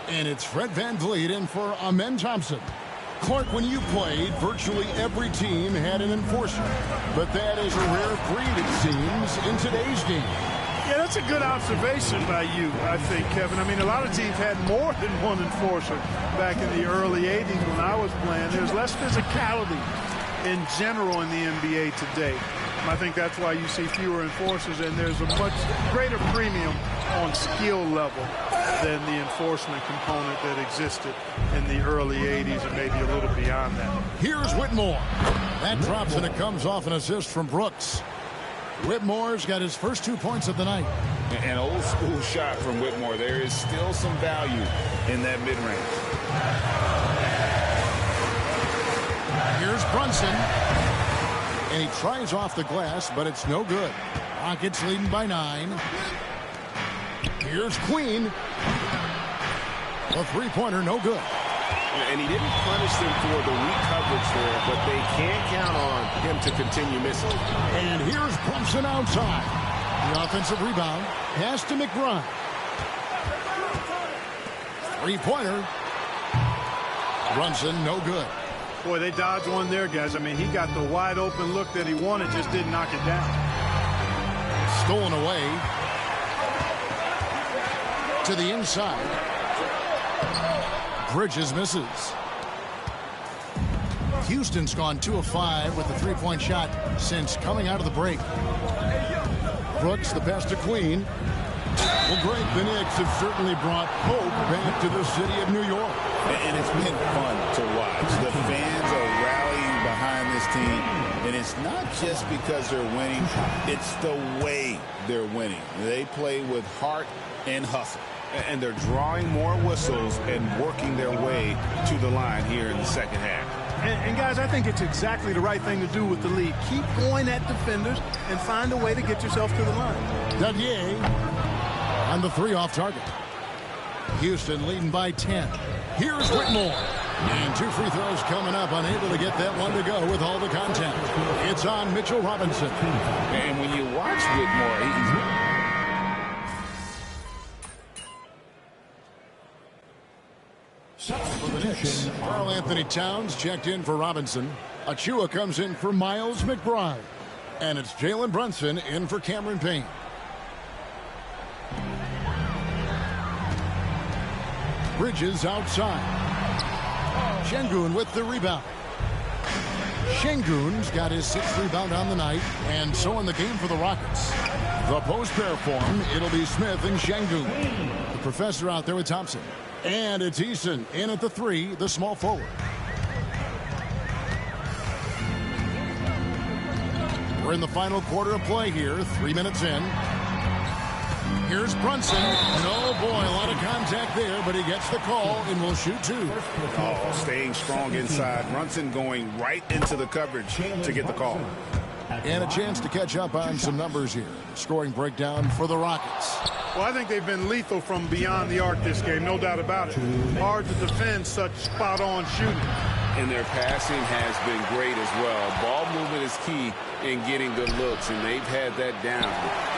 And it's Fred VanVleet in for Amen Thompson. Clark, when you played, virtually every team had an enforcer. But that is a rare breed, it seems, in today's game. Yeah, that's a good observation by you, I think, Kevin. I mean, a lot of teams had more than one enforcer back in the early 80s when I was playing. There's less physicality in general in the NBA today. I think that's why you see fewer enforcers, and there's a much greater premium on skill level than the enforcement component that existed in the early 80s and maybe a little beyond that. Here's Whitmore. That drops and it comes off an assist from Brooks. Whitmore's got his first 2 points of the night. An old school shot from Whitmore. There is still some value in that mid-range. Here's Brunson. And he tries off the glass, but it's no good. Rockets leading by 9. Here's Queen. A three-pointer, no good. And he didn't punish them for the weak coverage there, but they can't count on him to continue missing. And here's Brunson outside. The offensive rebound. Pass to McBride. Three-pointer. Brunson, no good. Boy, they dodged one there, guys. I mean, he got the wide open look that he wanted, just didn't knock it down. Stolen away. To the inside. Bridges misses. Houston's gone 2 of 5 with the three-point shot since coming out of the break. Brooks, the pass to Queen. Well, Greg, the Knicks have certainly brought hope back to the city of New York. And it's been fun to watch. The fans are rallying behind this team. And it's not just because they're winning. It's the way they're winning. They play with heart and hustle. And they're drawing more whistles and working their way to the line here in the second half. And guys, I think it's exactly the right thing to do with the lead. Keep going at defenders and find a way to get yourself to the line. Dadier on the 3 off target. Houston leading by 10. Here's Whitmore. And 2 free throws coming up, unable to get that one to go with all the contact. It's on Mitchell Robinson. And when you watch Whitmore, For the Knicks, Karl Anthony Towns checked in for Robinson. Achua comes in for Miles McBride. And it's Jalen Brunson in for Cameron Payne. Bridges outside. Şengün with the rebound. Şengün's got his 6th rebound on the night, and so in the game for the Rockets. The post pair form, it'll be Smith and Şengün. The professor out there with Thompson. And it's Eason in at the 3, the small forward. We're in the final quarter of play here, 3 minutes in. Here's Brunson. Oh, boy, a lot of contact there, but he gets the call and will shoot 2. Oh, staying strong inside. Brunson going right into the coverage to get the call. And a chance to catch up on some numbers here. Scoring breakdown for the Rockets. Well, I think they've been lethal from beyond the arc this game, no doubt about it. Hard to defend such spot-on shooting. And their passing has been great as well. Ball movement is key in getting good looks, and they've had that down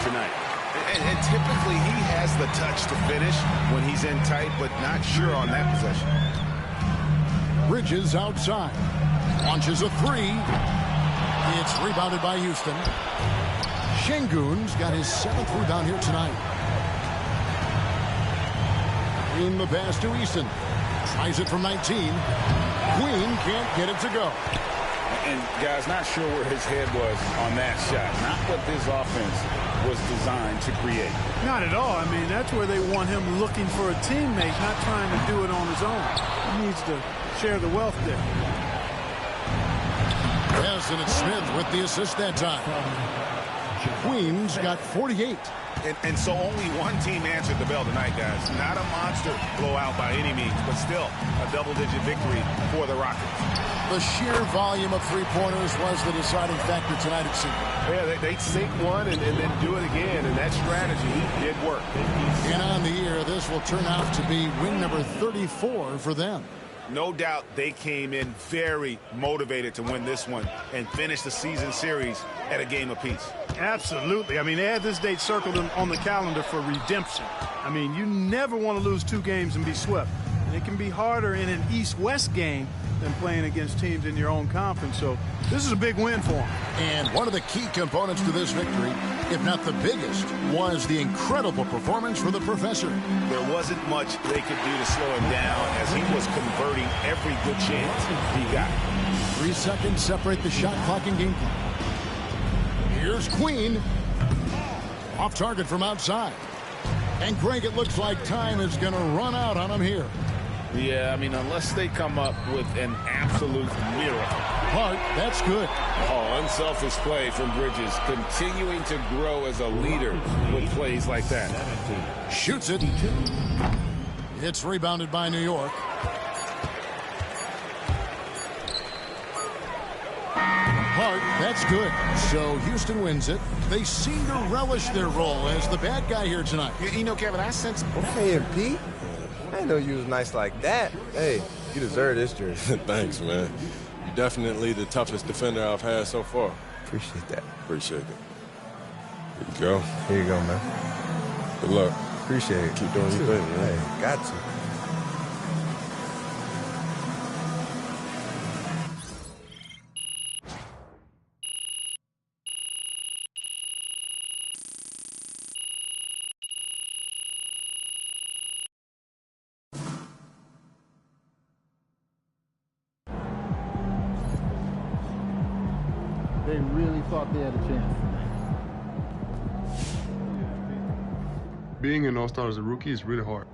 tonight. And typically he has the touch to finish when he's in tight, but not sure on that possession. Bridges outside. Launches a 3. It's rebounded by Houston. Şengün's got his 7th rebound here tonight. In the pass to Eason. Tries it from 19. Queen can't get it to go. And, guys, not sure where his head was on that shot. Not what this offense was designed to create. Not at all. I mean, that's where they want him looking for a teammate, not trying to do it on his own. He needs to share the wealth there. Yes, and it's Smith with the assist that time. Queen's got 48. And so only one team answered the bell tonight, guys. Not a monster blowout by any means, but still a double-digit victory for the Rockets. The sheer volume of three-pointers was the deciding factor tonight, it seemed. Yeah, they sink one and then do it again, and that strategy did work. And on the year, this will turn out to be win number 34 for them. No doubt they came in very motivated to win this one and finish the season series at a game apiece. Absolutely. I mean, they had this date circled on the calendar for redemption. I mean, you never want to lose 2 games and be swept. And it can be harder in an East-West game than playing against teams in your own conference. So this is a big win for them. And one of the key components to this victory, if not the biggest, was the incredible performance for the professor. There wasn't much they could do to slow him down as he was converting every good chance he got. 3 seconds separate the shot clock and game clock. Here's Queen. Off target from outside. And Greg, it looks like time is going to run out on him here. Yeah, I mean, unless they come up with an absolute miracle. Hart, that's good. Oh, unselfish play from Bridges, continuing to grow as a leader with plays like that. Shoots it. It's rebounded by New York. Hart, that's good. So Houston wins it. They seem to relish their role as the bad guy here tonight. You know, Kevin, I sense... Okay, MP. I didn't know you was nice like that. Hey, you deserve this jersey. Thanks, man. You're definitely the toughest defender I've had so far. Appreciate that. Appreciate it. Here you go. Here you go, man. Good luck. Appreciate it. Keep doing your thing, man. Hey, got to. They really thought they had a chance. Being an all-star as a rookie is really hard.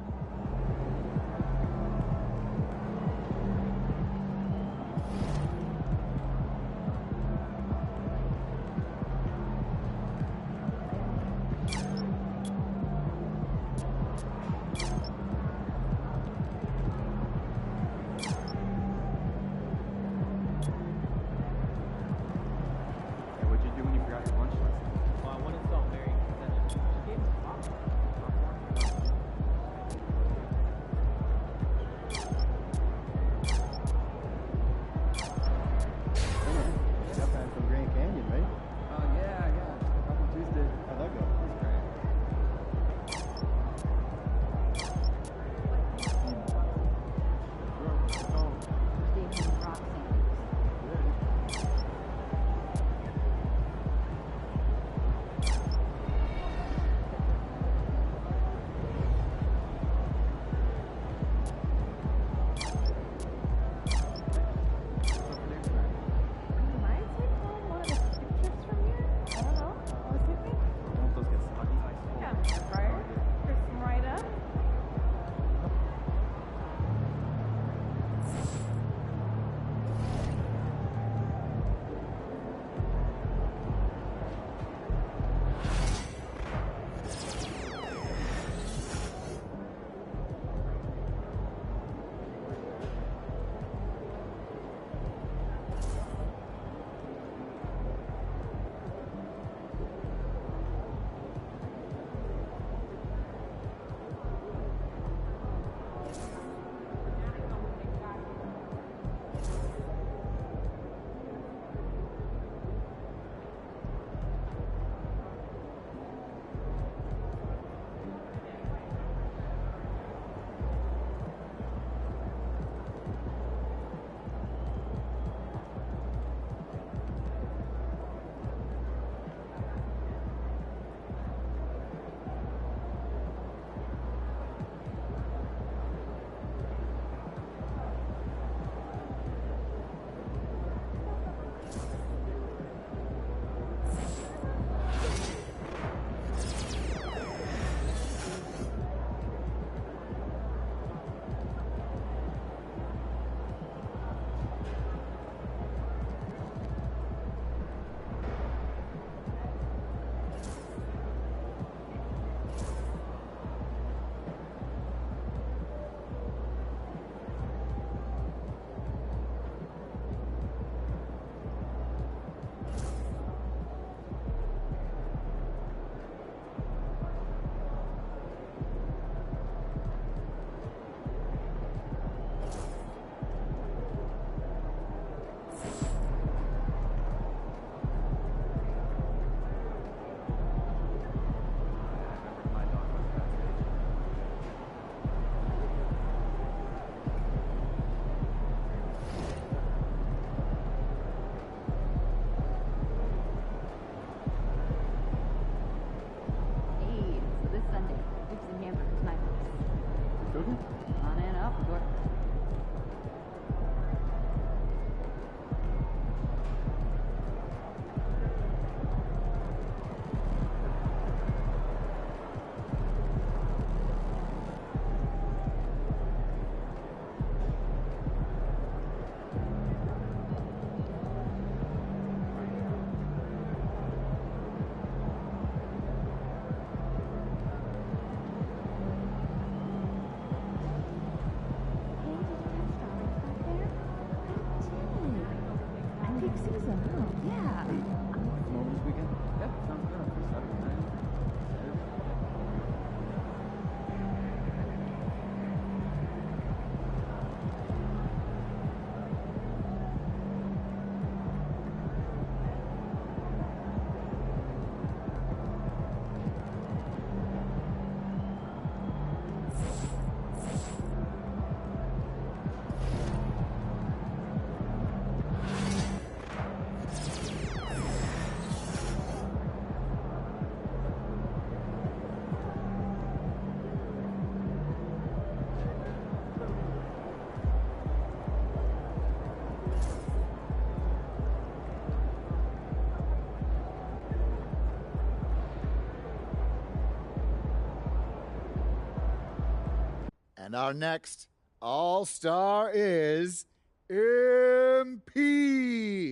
And our next All-Star is MP.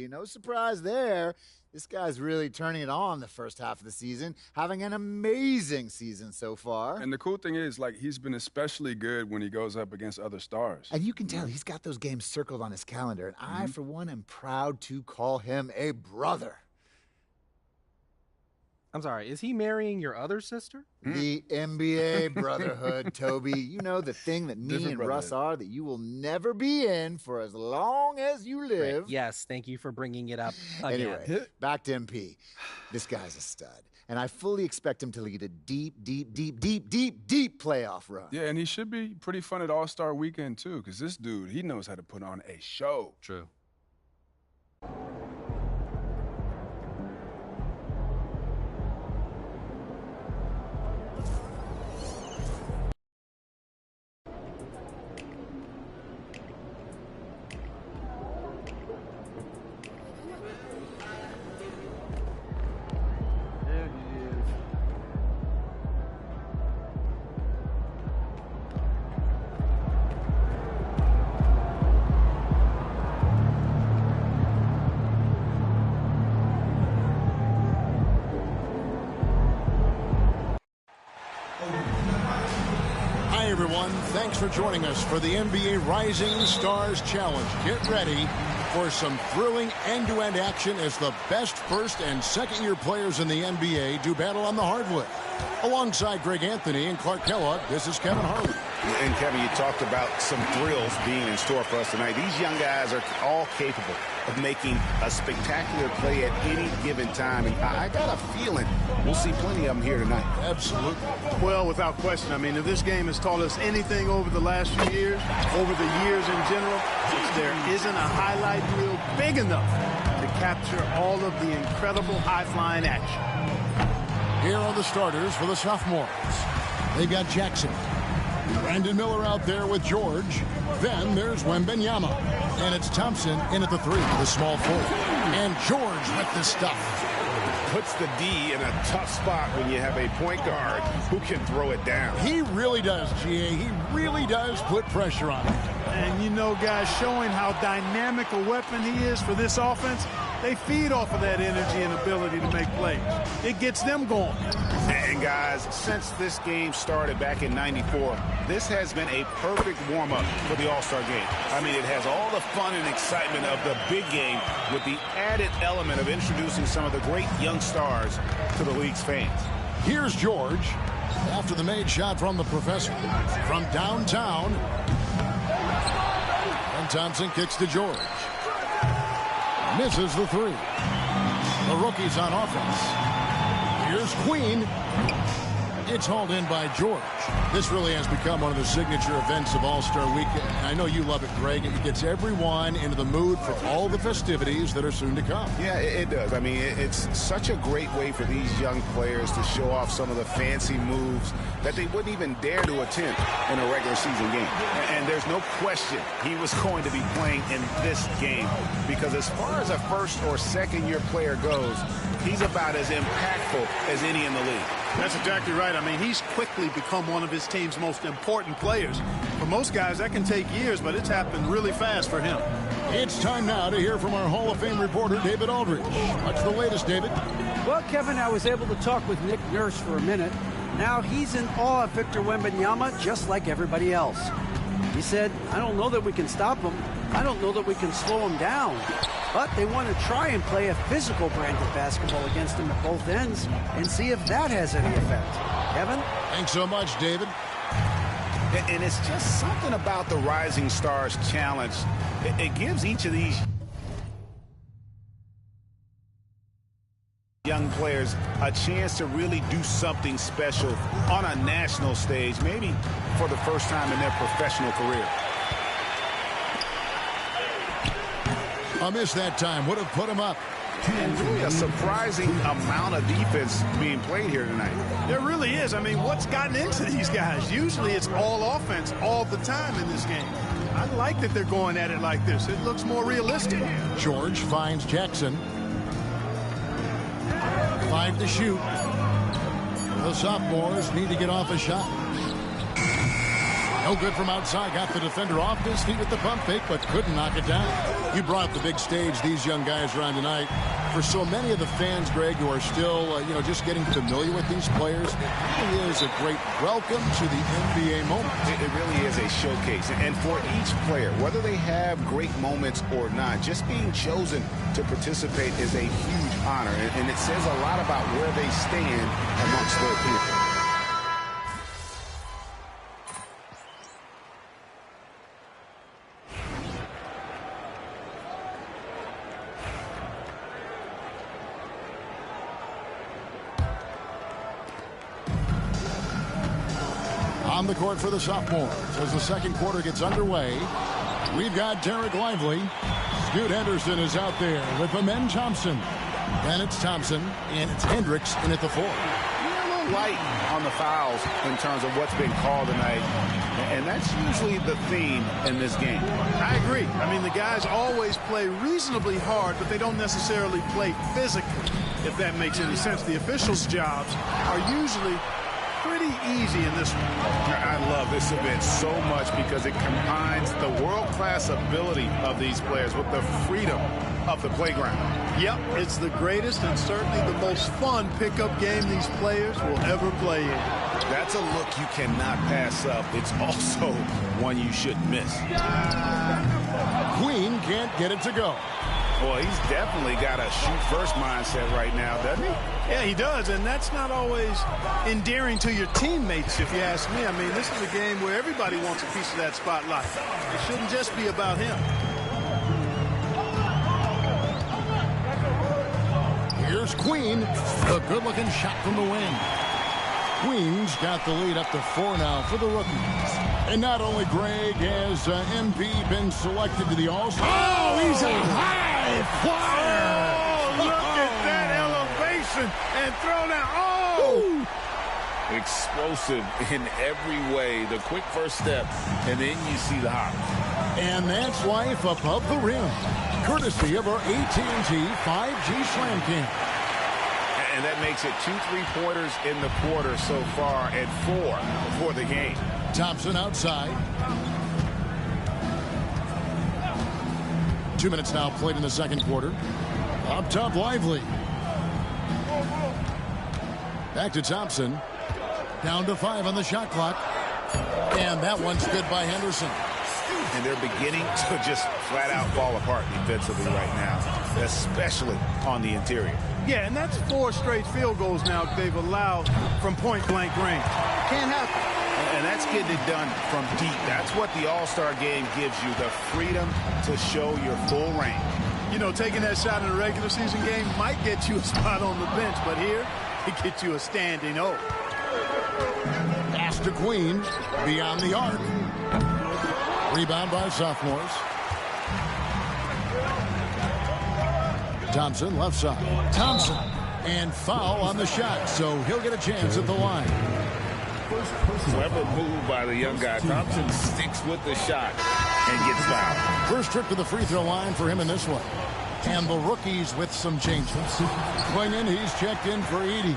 No surprise there. This guy's really turning it on the first half of the season, having an amazing season so far. And the cool thing is, like, he's been especially good when he goes up against other stars. And you can tell he's got those games circled on his calendar. And I, for one, am proud to call him a brother. I'm sorry, is he marrying your other sister? The NBA brotherhood, Toby. You know, the thing that me Different and Russ are that you will never be in for as long as you live. Right. Yes, thank you for bringing it up again. Anyway, back to MP. This guy's a stud. And I fully expect him to lead a deep playoff run. Yeah, and he should be pretty fun at All-Star Weekend, too, because this dude, he knows how to put on a show. True. Hi, everyone. Thanks for joining us for the NBA Rising Stars Challenge. Get ready for some thrilling end-to-end action as the best first and second-year players in the NBA do battle on the hardwood. Alongside Greg Anthony and Clark Kellogg, this is Kevin Harlan. And Kevin, you talked about some thrills being in store for us tonight. These young guys are all capable of making a spectacular play at any given time. And I got a feeling we'll see plenty of them here tonight. Absolutely. Well, without question. I mean, if this game has taught us anything over the last few years, over the years in general, there isn't a highlight reel big enough to capture all of the incredible high-flying action. Here are the starters for the sophomores. They've got Jackson. Brandon Miller out there with George. Then there's Wembanyama. And it's Thompson in at the 3, the small forward. And George with the stuff. Puts the D in a tough spot when you have a point guard who can throw it down. He really does, GA. He really does put pressure on it. And you know, guys, showing how dynamic a weapon he is for this offense, they feed off of that energy and ability to make plays. It gets them going. And guys, since this game started back in '94, this has been a perfect warm-up for the All-Star game. I mean, it has all the fun and excitement of the big game with the added element of introducing some of the great young stars to the league's fans. Here's George after the made shot from the professor. From downtown, and Thompson kicks to George. Misses the 3. The rookie's on offense. Here's Queen. It's hauled in by George. This really has become one of the signature events of All-Star Weekend. I know you love it, Greg. It gets everyone into the mood for all the festivities that are soon to come. Yeah, it does. I mean, it's such a great way for these young players to show off some of the fancy moves that they wouldn't even dare to attempt in a regular season game. And there's no question he was going to be playing in this game because as far as a first or second year player goes, he's about as impactful as any in the league. That's exactly right. I mean, he's quickly become one of his team's most important players. For most guys, that can take years, but it's happened really fast for him. It's time now to hear from our Hall of Fame reporter, David Aldridge. What's the latest, David? Well, Kevin, I was able to talk with Nick Nurse for a minute. Now he's in awe of Victor Wembanyama, just like everybody else. He said, I don't know that we can stop him. I don't know that we can slow him down. But they want to try and play a physical brand of basketball against him at both ends and see if that has any effect. Kevin? Thanks so much, David. And it's just something about the Rising Stars Challenge. It gives each of these young players a chance to really do something special on a national stage, maybe for the first time in their professional career. A miss that time would have put him up. And really a surprising amount of defense being played here tonight. There really is. I mean, what's gotten into these guys? Usually it's all offense all the time in this game. I like that they're going at it like this. It looks more realistic. George finds Jackson. 5 to shoot. The sophomores need to get off a shot. No good from outside. Got the defender off his feet with the pump fake, but couldn't knock it down. You brought up the big stage these young guys are on tonight. For so many of the fans, Greg, who are still, just getting familiar with these players, it really is a great welcome to the NBA moment. It really is a showcase. And for each player, whether they have great moments or not, just being chosen to participate is a huge honor. And it says a lot about where they stand amongst their people. On the court for the sophomores as the second quarter gets underway. We've got Derek Lively. Scoot Henderson is out there with Amen Thompson. Then it's Thompson, and it's Hendricks in at the 4. A little light on the fouls in terms of what's been called tonight, and that's usually the theme in this game. I agree. I mean, the guys always play reasonably hard, but they don't necessarily play physically, if that makes any sense. The officials' jobs are usually pretty easy in this one. I love this event so much because it combines the world-class ability of these players with the freedom of the playground. Yep, it's the greatest and certainly the most fun pickup game these players will ever play in. That's a look you cannot pass up. It's also one you shouldn't miss. Queen can't get it to go. Well, he's definitely got a shoot-first mindset right now, doesn't he? Yeah, he does, and that's not always endearing to your teammates, if you ask me. I mean, this is a game where everybody wants a piece of that spotlight. It shouldn't just be about him. Here's Queen. A good-looking shot from the wing. Queen's got the lead up to 4 now for the rookies. And not only, Greg, has MP been selected to the All-Star. Oh, he's a high flyer! Oh, look at that elevation and throw down. Oh! Explosive in every way. The quick first step, and then you see the hop. And that's life above the rim. Courtesy of our AT&T 5G Slam Cam. And that makes it 2 3-pointers in the quarter so far and 4 for the game. Thompson outside. 2 minutes now played in the second quarter. Up top, Lively. Back to Thompson. Down to 5 on the shot clock. And that one's good by Henderson. And they're beginning to just flat out fall apart defensively right now, especially on the interior. Yeah, and that's 4 straight field goals now they've allowed from point-blank range. Can't happen. And that's getting it done from deep. That's what the All-Star game gives you, the freedom to show your full range. You know, taking that shot in a regular season game might get you a spot on the bench, but here, it gets you a standing O. Pass to Queen, beyond the arc. Rebound by sophomores. Thompson, left side. Thompson. And foul on the shot, so he'll get a chance at the line. Clever move by the young guy. Thompson sticks with the shot and gets fouled. First trip to the free throw line for him in this one. And the rookies with some changes. Clingan, he's checked in for Edey.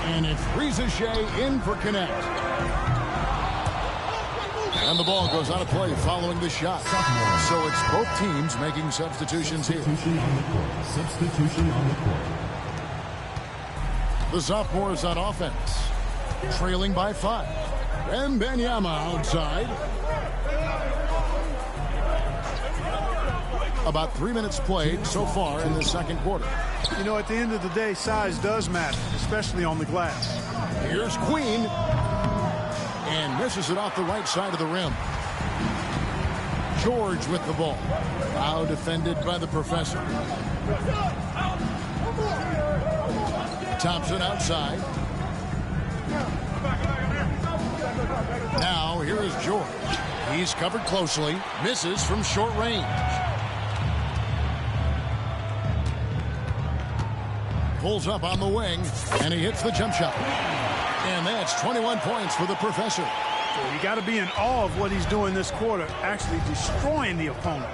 And it's Reza Shea in for Connect. And the ball goes out of play following the shot. So it's both teams making substitutions here. Substitution on the court. The sophomores on offense, trailing by 5. And Benyama outside. About 3 minutes played so far in the second quarter. You know, at the end of the day, size does matter, especially on the glass. Here's Queen. And misses it off the right side of the rim. George with the ball. Now defended by the professor. Thompson outside. Now here is George. He's covered closely. Misses from short range. Pulls up on the wing, and he hits the jump shot. And that's 21 points for the professor. You got to be in awe of what he's doing this quarter, actually destroying the opponent.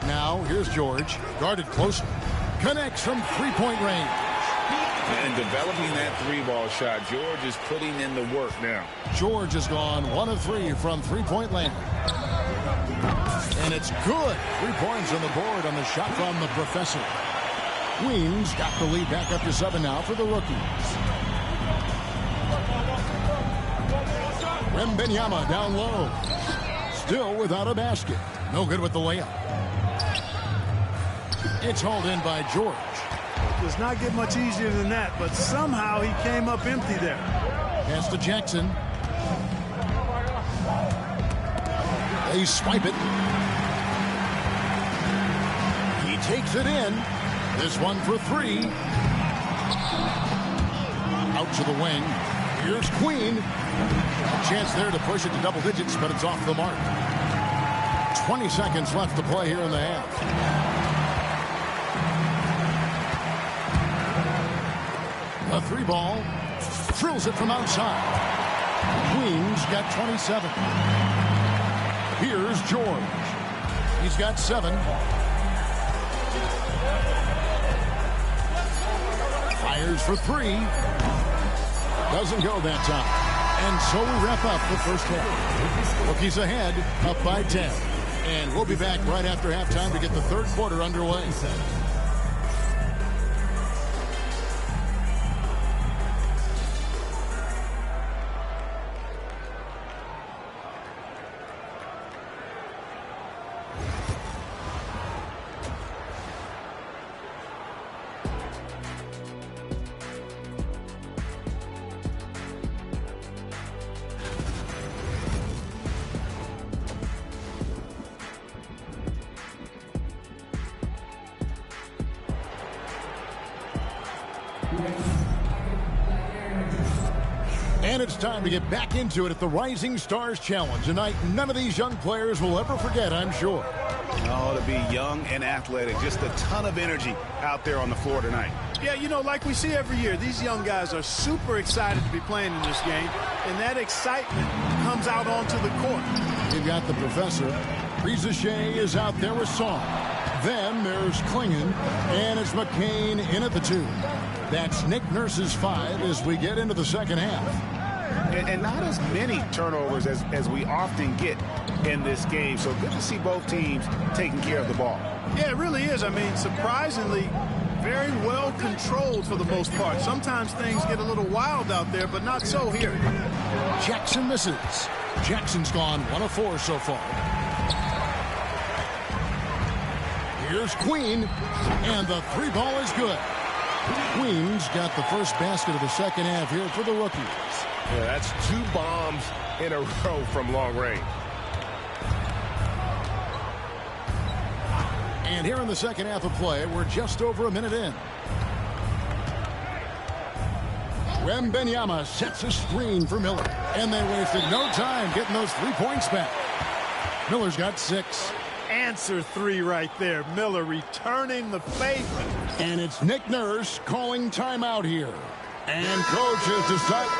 Now, here's George, guarded closely. Connects from three-point range. And developing that 3-ball shot, George is putting in the work now. George has gone 1 of 3 from three-point land. And it's good. 3 points on the board on the shot from the professor. Queens got the lead back up to 7 now for the rookies. Wembanyama down low. Still without a basket. No good with the layup. It's hauled in by George. Does not get much easier than that, but somehow he came up empty there. Pass to Jackson. They swipe it. He takes it in. This one for 3. Out to the wing. Here's Queen. A chance there to push it to double digits, but it's off the mark. 20 seconds left to play here in the half. A 3-ball. Drills it from outside. Queens got 27. Here's George. He's got 7. Fires for 3. Doesn't go that time. And so we wrap up the first half. Rookies ahead, up by 10. And we'll be back right after halftime to get the third quarter underway. And it's time to get back into it at the Rising Stars Challenge. A night none of these young players will ever forget, I'm sure. Oh, to be young and athletic. Just a ton of energy out there on the floor tonight. Yeah, you know, like we see every year, these young guys are super excited to be playing in this game, and that excitement comes out onto the court. You've got the professor. Rizachet is out there with Song. Then there's Klingon, and it's McCain in at the 2. That's Nick Nurse's 5 as we get into the second half. And not as many turnovers as we often get in this game. So good to see both teams taking care of the ball. Yeah, it really is. I mean, surprisingly, very well controlled for the most part. Sometimes things get a little wild out there, but not so here. Jackson misses. Jackson's gone 1 of 4 so far. Here's Queen, and the 3-ball is good. Queen's got the first basket of the second half here for the rookies. Yeah, that's 2 bombs in a row from long range. And here in the second half of play, we're just over a minute in. Wembanyama sets a screen for Miller, and they wasted no time getting those 3 points back. Miller's got 6. Answer 3 right there. Miller returning the faith. And it's Nick Nurse calling timeout here. And coach has decided.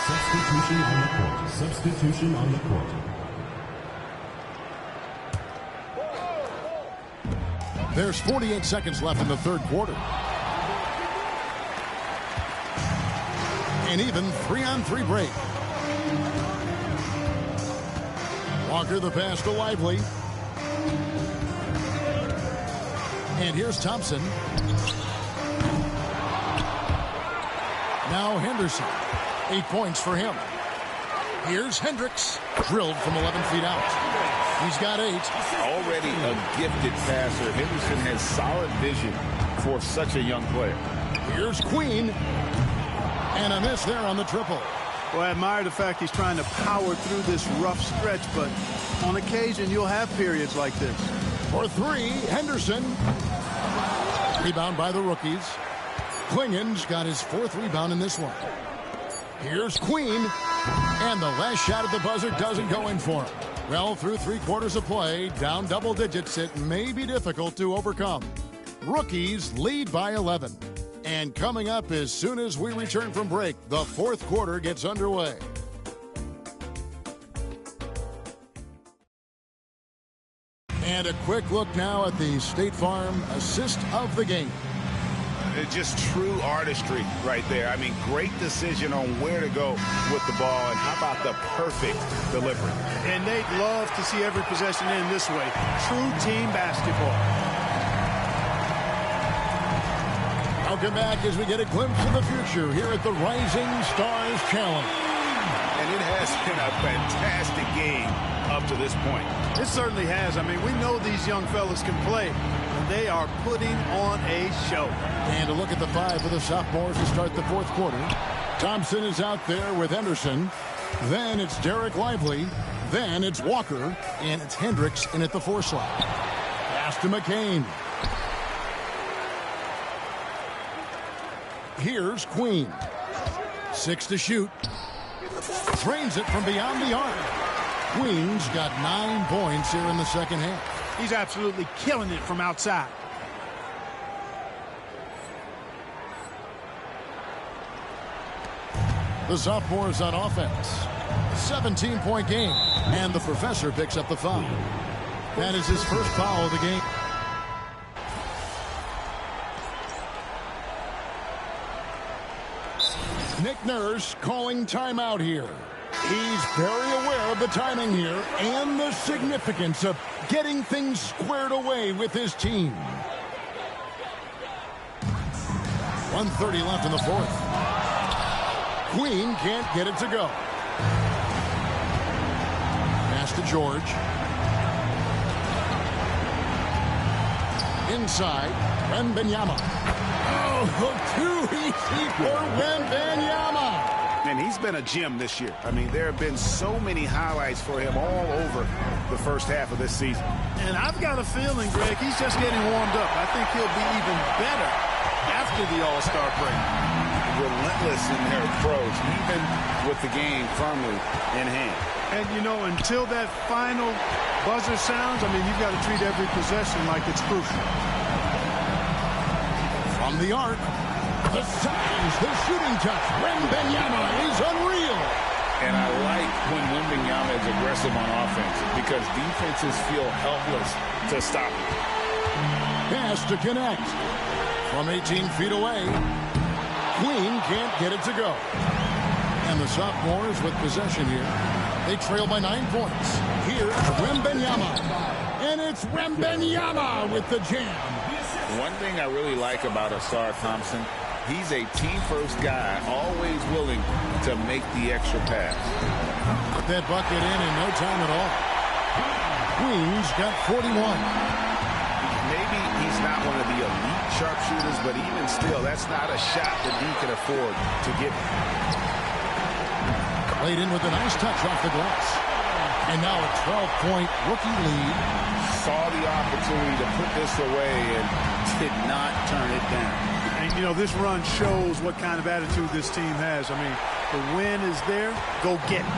Substitution on the court. Substitution on the court. There's 48 seconds left in the third quarter. An even 3-on-3 break. Walker the pass to Lively. And here's Thompson. Now Henderson. 8 points for him. Here's Hendricks. Drilled from 11 feet out. He's got 8. Already a gifted passer. Henderson has solid vision for such a young player. Here's Queen. And a miss there on the triple. Well, I admire the fact he's trying to power through this rough stretch, but on occasion you'll have periods like this. For 3, Henderson. Rebound by the rookies. Klingon's got his 4th rebound in this one. Here's Queen. And the last shot at the buzzer doesn't go in for him. Well, through 3 quarters of play, down double digits, it may be difficult to overcome. Rookies lead by 11. And coming up as soon as we return from break, the 4th quarter gets underway. And a quick look now at the State Farm assist of the game. It's just true artistry right there. I mean, great decision on where to go with the ball, and how about the perfect delivery. And they'd love to see every possession end this way. True team basketball. Welcome back as we get a glimpse of the future here at the Rising Stars Challenge. And it has been a fantastic game up to this point. It certainly has. I mean, we know these young fellas can play, and they are putting on a show. And a look at the 5 for the sophomores to start the fourth quarter. Thompson is out there with Henderson. Then it's Derek Lively. Then it's Walker. And it's Hendricks in at the 4 slot. Pass to McCain. Here's Queen. 6 to shoot. Drains it from beyond the arc. Queen's got 9 points here in the second half. He's absolutely killing it from outside. The sophomores on offense. 17-point game. And the professor picks up the foul. That is his first foul of the game. Nick Nurse calling timeout here. He's very aware of the timing here and the significance of getting things squared away with his team. 1:30 left in the fourth. Queen can't get it to go. Pass to George. Inside, Wembanyama. Oh, too easy for Wembanyama. And he's been a gem this year. I mean, there have been so many highlights for him all over the first half of this season. And I've got a feeling, Greg, he's just getting warmed up. I think he'll be even better after the All-Star break. Relentless in their approach, even with the game firmly in hand. And, you know, until that final buzzer sounds, I mean, you've got to treat every possession like it's crucial. From the arc, the size, the shooting touch. Wembanyama is unreal. And I like when Wembanyama is aggressive on offense because defenses feel helpless to stop him. Pass to connect. From 18 feet away, Queen can't get it to go. And the sophomores with possession here. They trail by 9 points. Here's Wembanyama. And it's Wembanyama with the jam. One thing I really like about Ausar Thompson, he's a team-first guy, always willing to make the extra pass. Put that bucket in no time at all. Queen's got 41. Maybe he's not one of the elite sharpshooters, but even still, that's not a shot that he can afford to get. Played in with a nice touch off the glass. And now a 12-point rookie lead. Saw the opportunity to put this away and did not turn it down. And, you know, this run shows what kind of attitude this team has. I mean, the win is there. Go get it.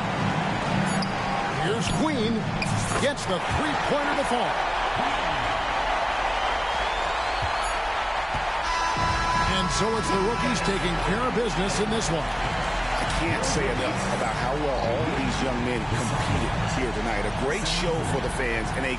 Here's Queen. Gets the three-pointer to fall. And so it's the rookies taking care of business in this one. I can't say enough about how well all these young men competed here tonight. A great show for the fans and a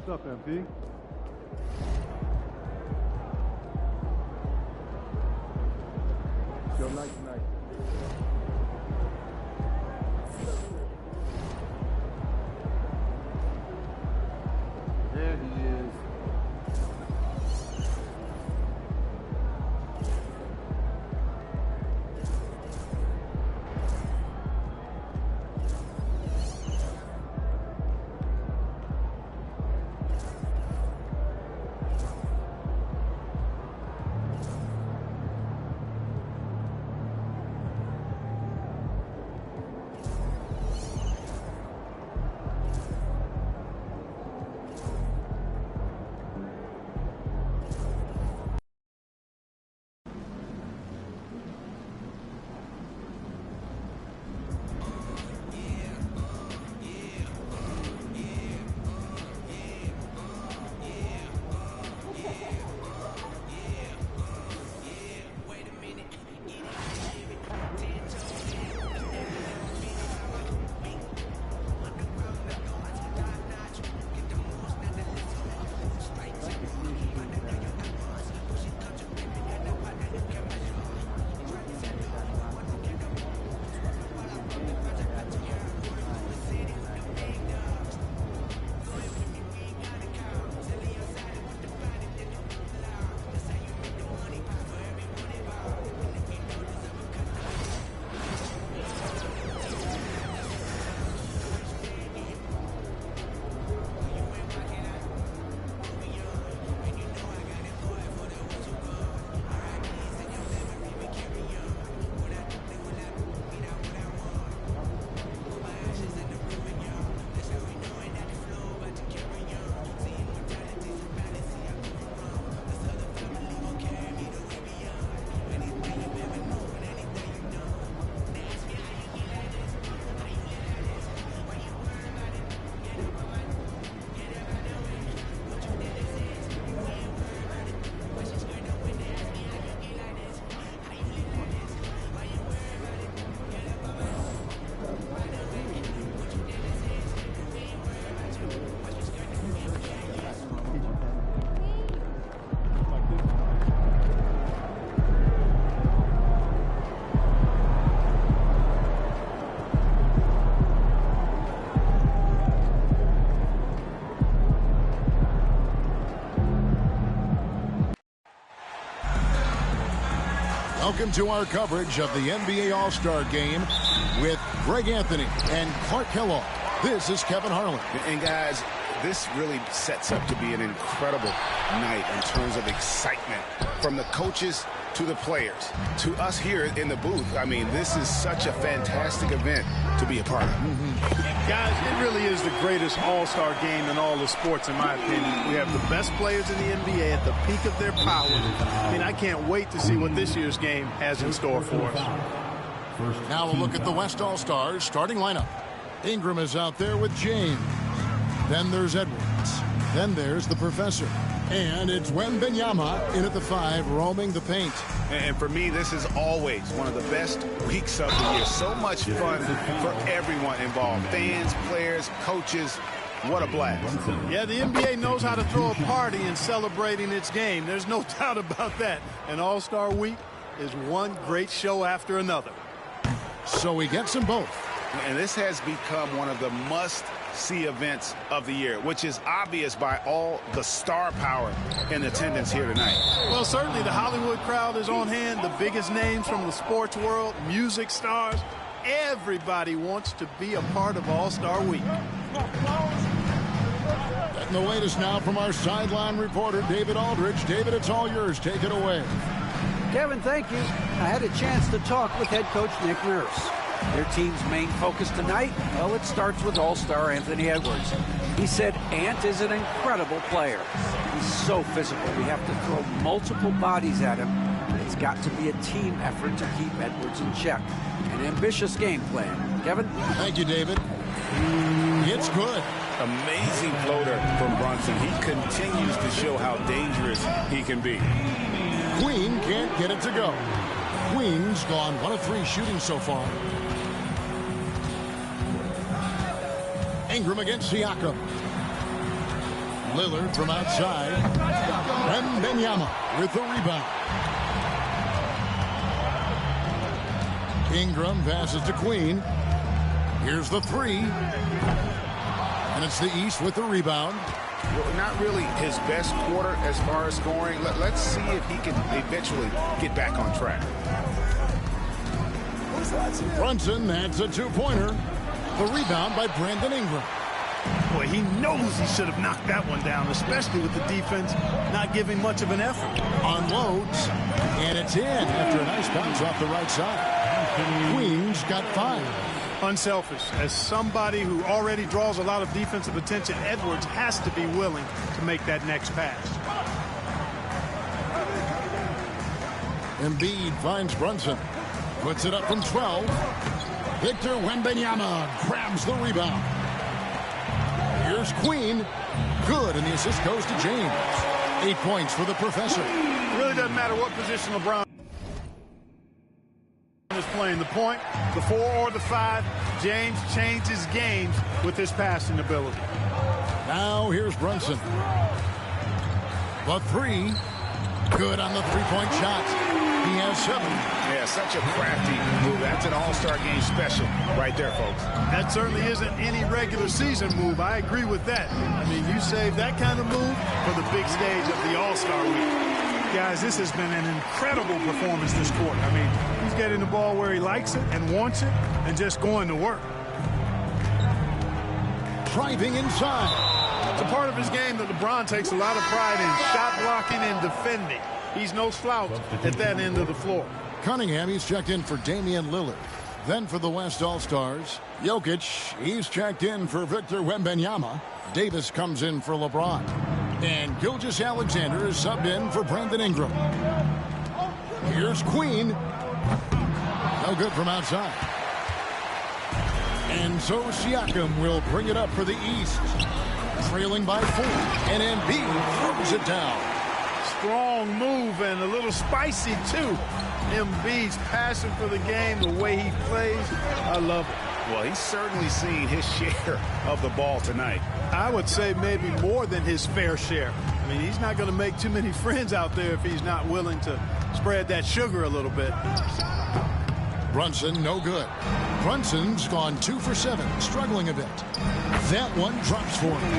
What's up, MP? It's your night tonight. There he is. Welcome to our coverage of the NBA All-Star Game with Greg Anthony and Clark Kellogg. This is Kevin Harlan. And guys, this really sets up to be an incredible night in terms of excitement from the coaches to the players to us here in the booth. I mean, this is such a fantastic event to be a part of. Guys, it really is the greatest all-star game in all the sports, in my opinion. We have the best players in the NBA at the peak of their power. I mean, I can't wait to see what this year's game has in store for us. Now we'll look at the West All-Stars starting lineup. Ingram is out there with James. Then there's Edwards. Then there's the professor. And it's Wembanyama in at the 5, roaming the paint. And for me, this is always one of the best weeks of the year. So much fun for everyone involved. Fans, players, coaches. What a blast. Yeah, the NBA knows how to throw a party in celebrating its game. There's no doubt about that. And All-Star Week is one great show after another. So he gets them both. And this has become one of the must-see events of the year, which is obvious by all the star power in attendance here tonight. Well, certainly the Hollywood crowd is on hand, the biggest names from the sports world, music stars. Everybody wants to be a part of All-Star Week. Getting the latest now from our sideline reporter, David Aldridge. David, it's all yours. Take it away. Kevin, thank you. I had a chance to talk with head coach Nick Nurse. Their team's main focus tonight, well, it starts with All-Star Anthony Edwards. He said Ant is an incredible player. He's so physical. We have to throw multiple bodies at him. It's got to be a team effort to keep Edwards in check. An ambitious game plan. Kevin? Thank you, David. It's good. Amazing floater from Brunson. He continues to show how dangerous he can be. Queen can't get it to go. Queen's gone 1 of 3 shooting so far. Ingram against Siakam. Lillard from outside. Wembanyama with the rebound. Ingram passes to Queen. Here's the 3. And it's the East with the rebound. Well, not really his best quarter as far as scoring. Let's see if he can eventually get back on track. Brunson adds a 2-pointer. The rebound by Brandon Ingram. Boy, he knows he should have knocked that one down, especially with the defense not giving much of an effort. Unloads, and it's in after a nice bounce off the right side. Queen's got 5. Unselfish. As somebody who already draws a lot of defensive attention, Edwards has to be willing to make that next pass. Embiid finds Brunson. Puts it up from 12. Victor Wembanyama grabs the rebound. Here's Queen. Good, and the assist goes to James. 8 points for the professor. It really doesn't matter what position LeBron is playing. The point, the 4 or the 5, James changes games with his passing ability. Now here's Brunson. The 3. Good on the 3-point shot. He has 7. Yeah, such a crafty move. That's an all-star game special right there, folks. That certainly isn't any regular season move. I agree with that. I mean, you save that kind of move for the big stage of the All-Star Week. Guys, this has been an incredible performance this quarter. I mean, he's getting the ball where he likes it and wants it and just going to work. Driving inside. It's a part of his game that LeBron takes a lot of pride in, shot blocking and defending. He's no slouch at that end of the floor. Cunningham, he's checked in for Damian Lillard. Then for the West All-Stars, Jokic, he's checked in for Victor Wembanyama. Davis comes in for LeBron. And Gilgeous-Alexander is subbed in for Brandon Ingram. Here's Queen. No good from outside. And so Siakam will bring it up for the East. Trailing by 4. And Embiid throws it down. Strong move and a little spicy, too. Embiid's passion for the game, the way he plays, I love it. Well, he's certainly seen his share of the ball tonight. I would say maybe more than his fair share. I mean, he's not going to make too many friends out there if he's not willing to spread that sugar a little bit. Brunson, no good. Brunson's gone 2 for 7, struggling a bit. That one drops for him.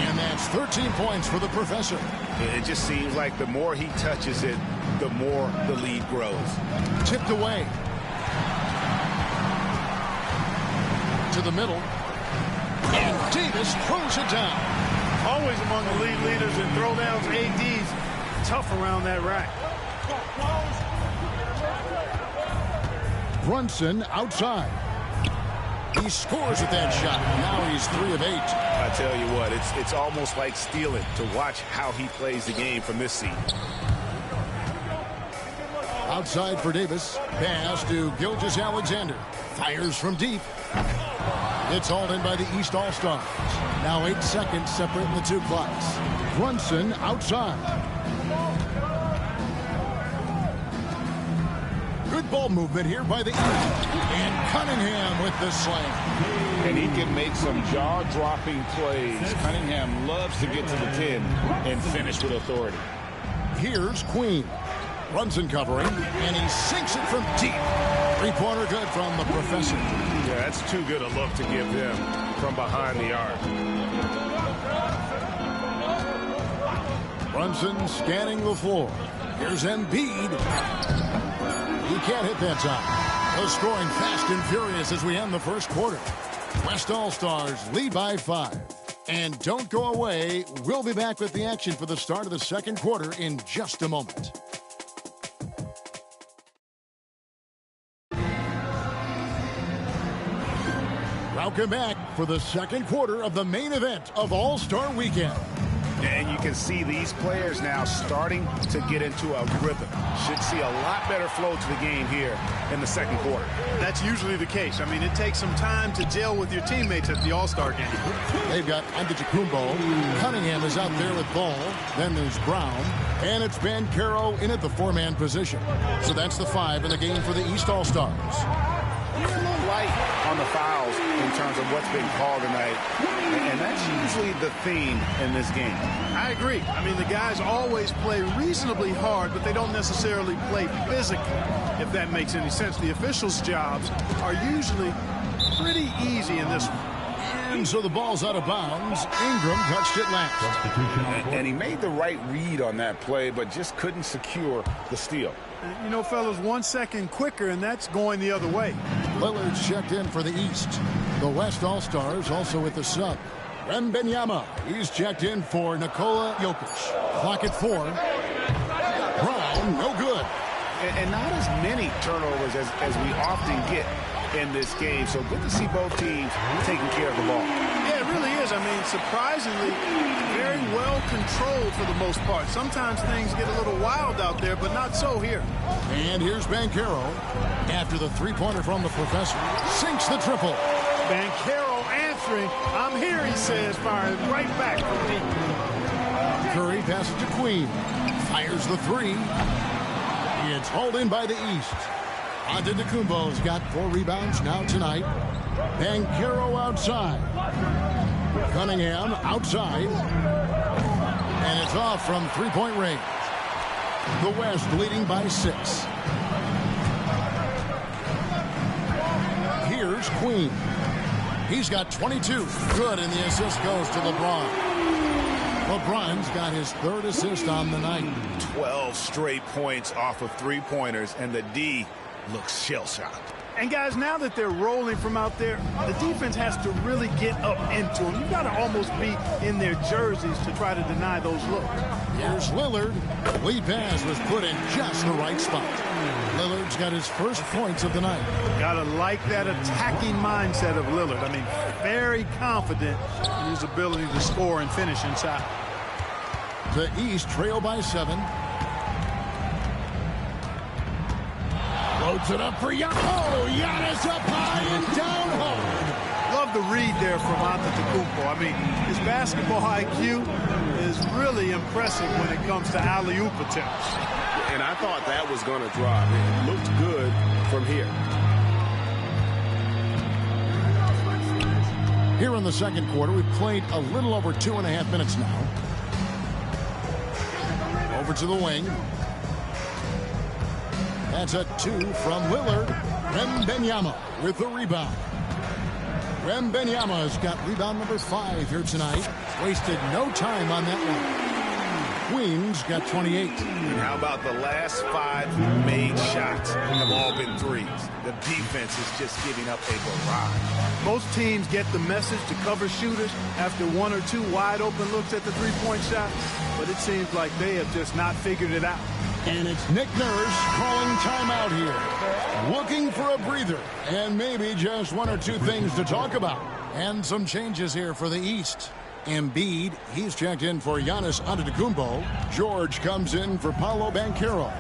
And that's 13 points for the professor. It just seems like the more he touches it, the more the lead grows. Tipped away. To the middle. And Davis throws it down. Always among the lead leaders in throwdowns. AD's tough around that rack. Brunson outside. He scores at that shot. Now he's 3 of 8. I tell you what, it's almost like stealing to watch how he plays the game from this seat. Outside for Davis. Pass to Gilgeous-Alexander. Fires from deep. It's hauled in by the East All-Stars. Now 8 seconds separating the two clocks. Brunson outside. Good ball movement here by the East. And Cunningham with the slam. And he can make some jaw-dropping plays. Cunningham loves to get to the 10 and finish with authority. Here's Queen. Brunson covering, and he sinks it from deep. Three-pointer good from the professor. Yeah, that's too good a look to give him from behind the arc. Brunson scanning the floor. Here's Embiid. He can't hit that time. The scoring fast and furious as we end the first quarter. West All-Stars lead by 5. And don't go away. We'll be back with the action for the start of the second quarter in just a moment. Welcome back for the second quarter of the main event of All-Star Weekend. And you can see these players now starting to get into a rhythm. Should see a lot better flow to the game here in the second quarter. That's usually the case. I mean, it takes some time to gel with your teammates at the All-Star game. They've got Antetokounmpo. Cunningham is out there with ball. Then there's Brown. And it's Banchero in at the 4-man position. So that's the 5 in the game for the East All-Stars. You're a little light on the fouls in terms of what's been called tonight. And that's usually the theme in this game. I agree. I mean, the guys always play reasonably hard, but they don't necessarily play physically, if that makes any sense. The officials' jobs are usually pretty easy in this one. And so the ball's out of bounds. Ingram touched it last. And he made the right read on that play, but just couldn't secure the steal. You know, fellas, 1 second quicker, and that's going the other way. Lillard's checked in for the East. The West All-Stars also with the sub. Wembanyama, he's checked in for Nikola Jokic. Clock at 4. Brown, no good. And not as many turnovers as we often get in this game. So good to see both teams taking care of the ball. Yeah, it really is. I mean, surprisingly, very well controlled for the most part. Sometimes things get a little wild out there, but not so here. And here's Banchero. After the three-pointer from the professor, sinks the triple. Banchero answering. I'm here, he says, firing right back from deep. Curry passes to Queen. Fires the 3. It's hauled in by the East. Antetokounmpo's got 4 rebounds now tonight. Banchero outside. Cunningham outside. And it's off from three-point range. The West leading by 6. Here's Queen. He's got 22. Good, and the assist goes to LeBron. LeBron's got his 3rd assist on the night. 12 straight points off of three-pointers, and the D looks shell-shocked. And guys, now that they're rolling from out there, the defense has to really get up into them. You've got to almost be in their jerseys to try to deny those looks. Here's Lillard. Lead pass was put in just the right spot. Lillard's got his first points of the night. Gotta like that attacking mindset of Lillard. I mean, very confident in his ability to score and finish inside. The East trail by 7. Loads it up for Giannis. Oh, Giannis up high and down hard. Love the read there from Antetokounmpo. I mean, his basketball IQ is really impressive when it comes to alley-oop attempts. And I thought that was going to drop. It looked good from here. Here in the second quarter, we've played a little over 2.5 minutes now. Over to the wing. That's a 2 from Lillard. Wembanyama with the rebound. Wembanyama's got rebound number 5 here tonight. Wasted no time on that one. Queens got 28. And how about the last 5 made shots have all been threes? The defense is just giving up a barrage. Most teams get the message to cover shooters after 1 or 2 wide open looks at the three-point shot, but it seems like they have just not figured it out. And it's Nick Nurse calling timeout here. Looking for a breather and maybe just 1 or 2 things to talk about. And some changes here for the East. Embiid, he's checked in for Giannis Antetokounmpo. George comes in for Paolo Banchero.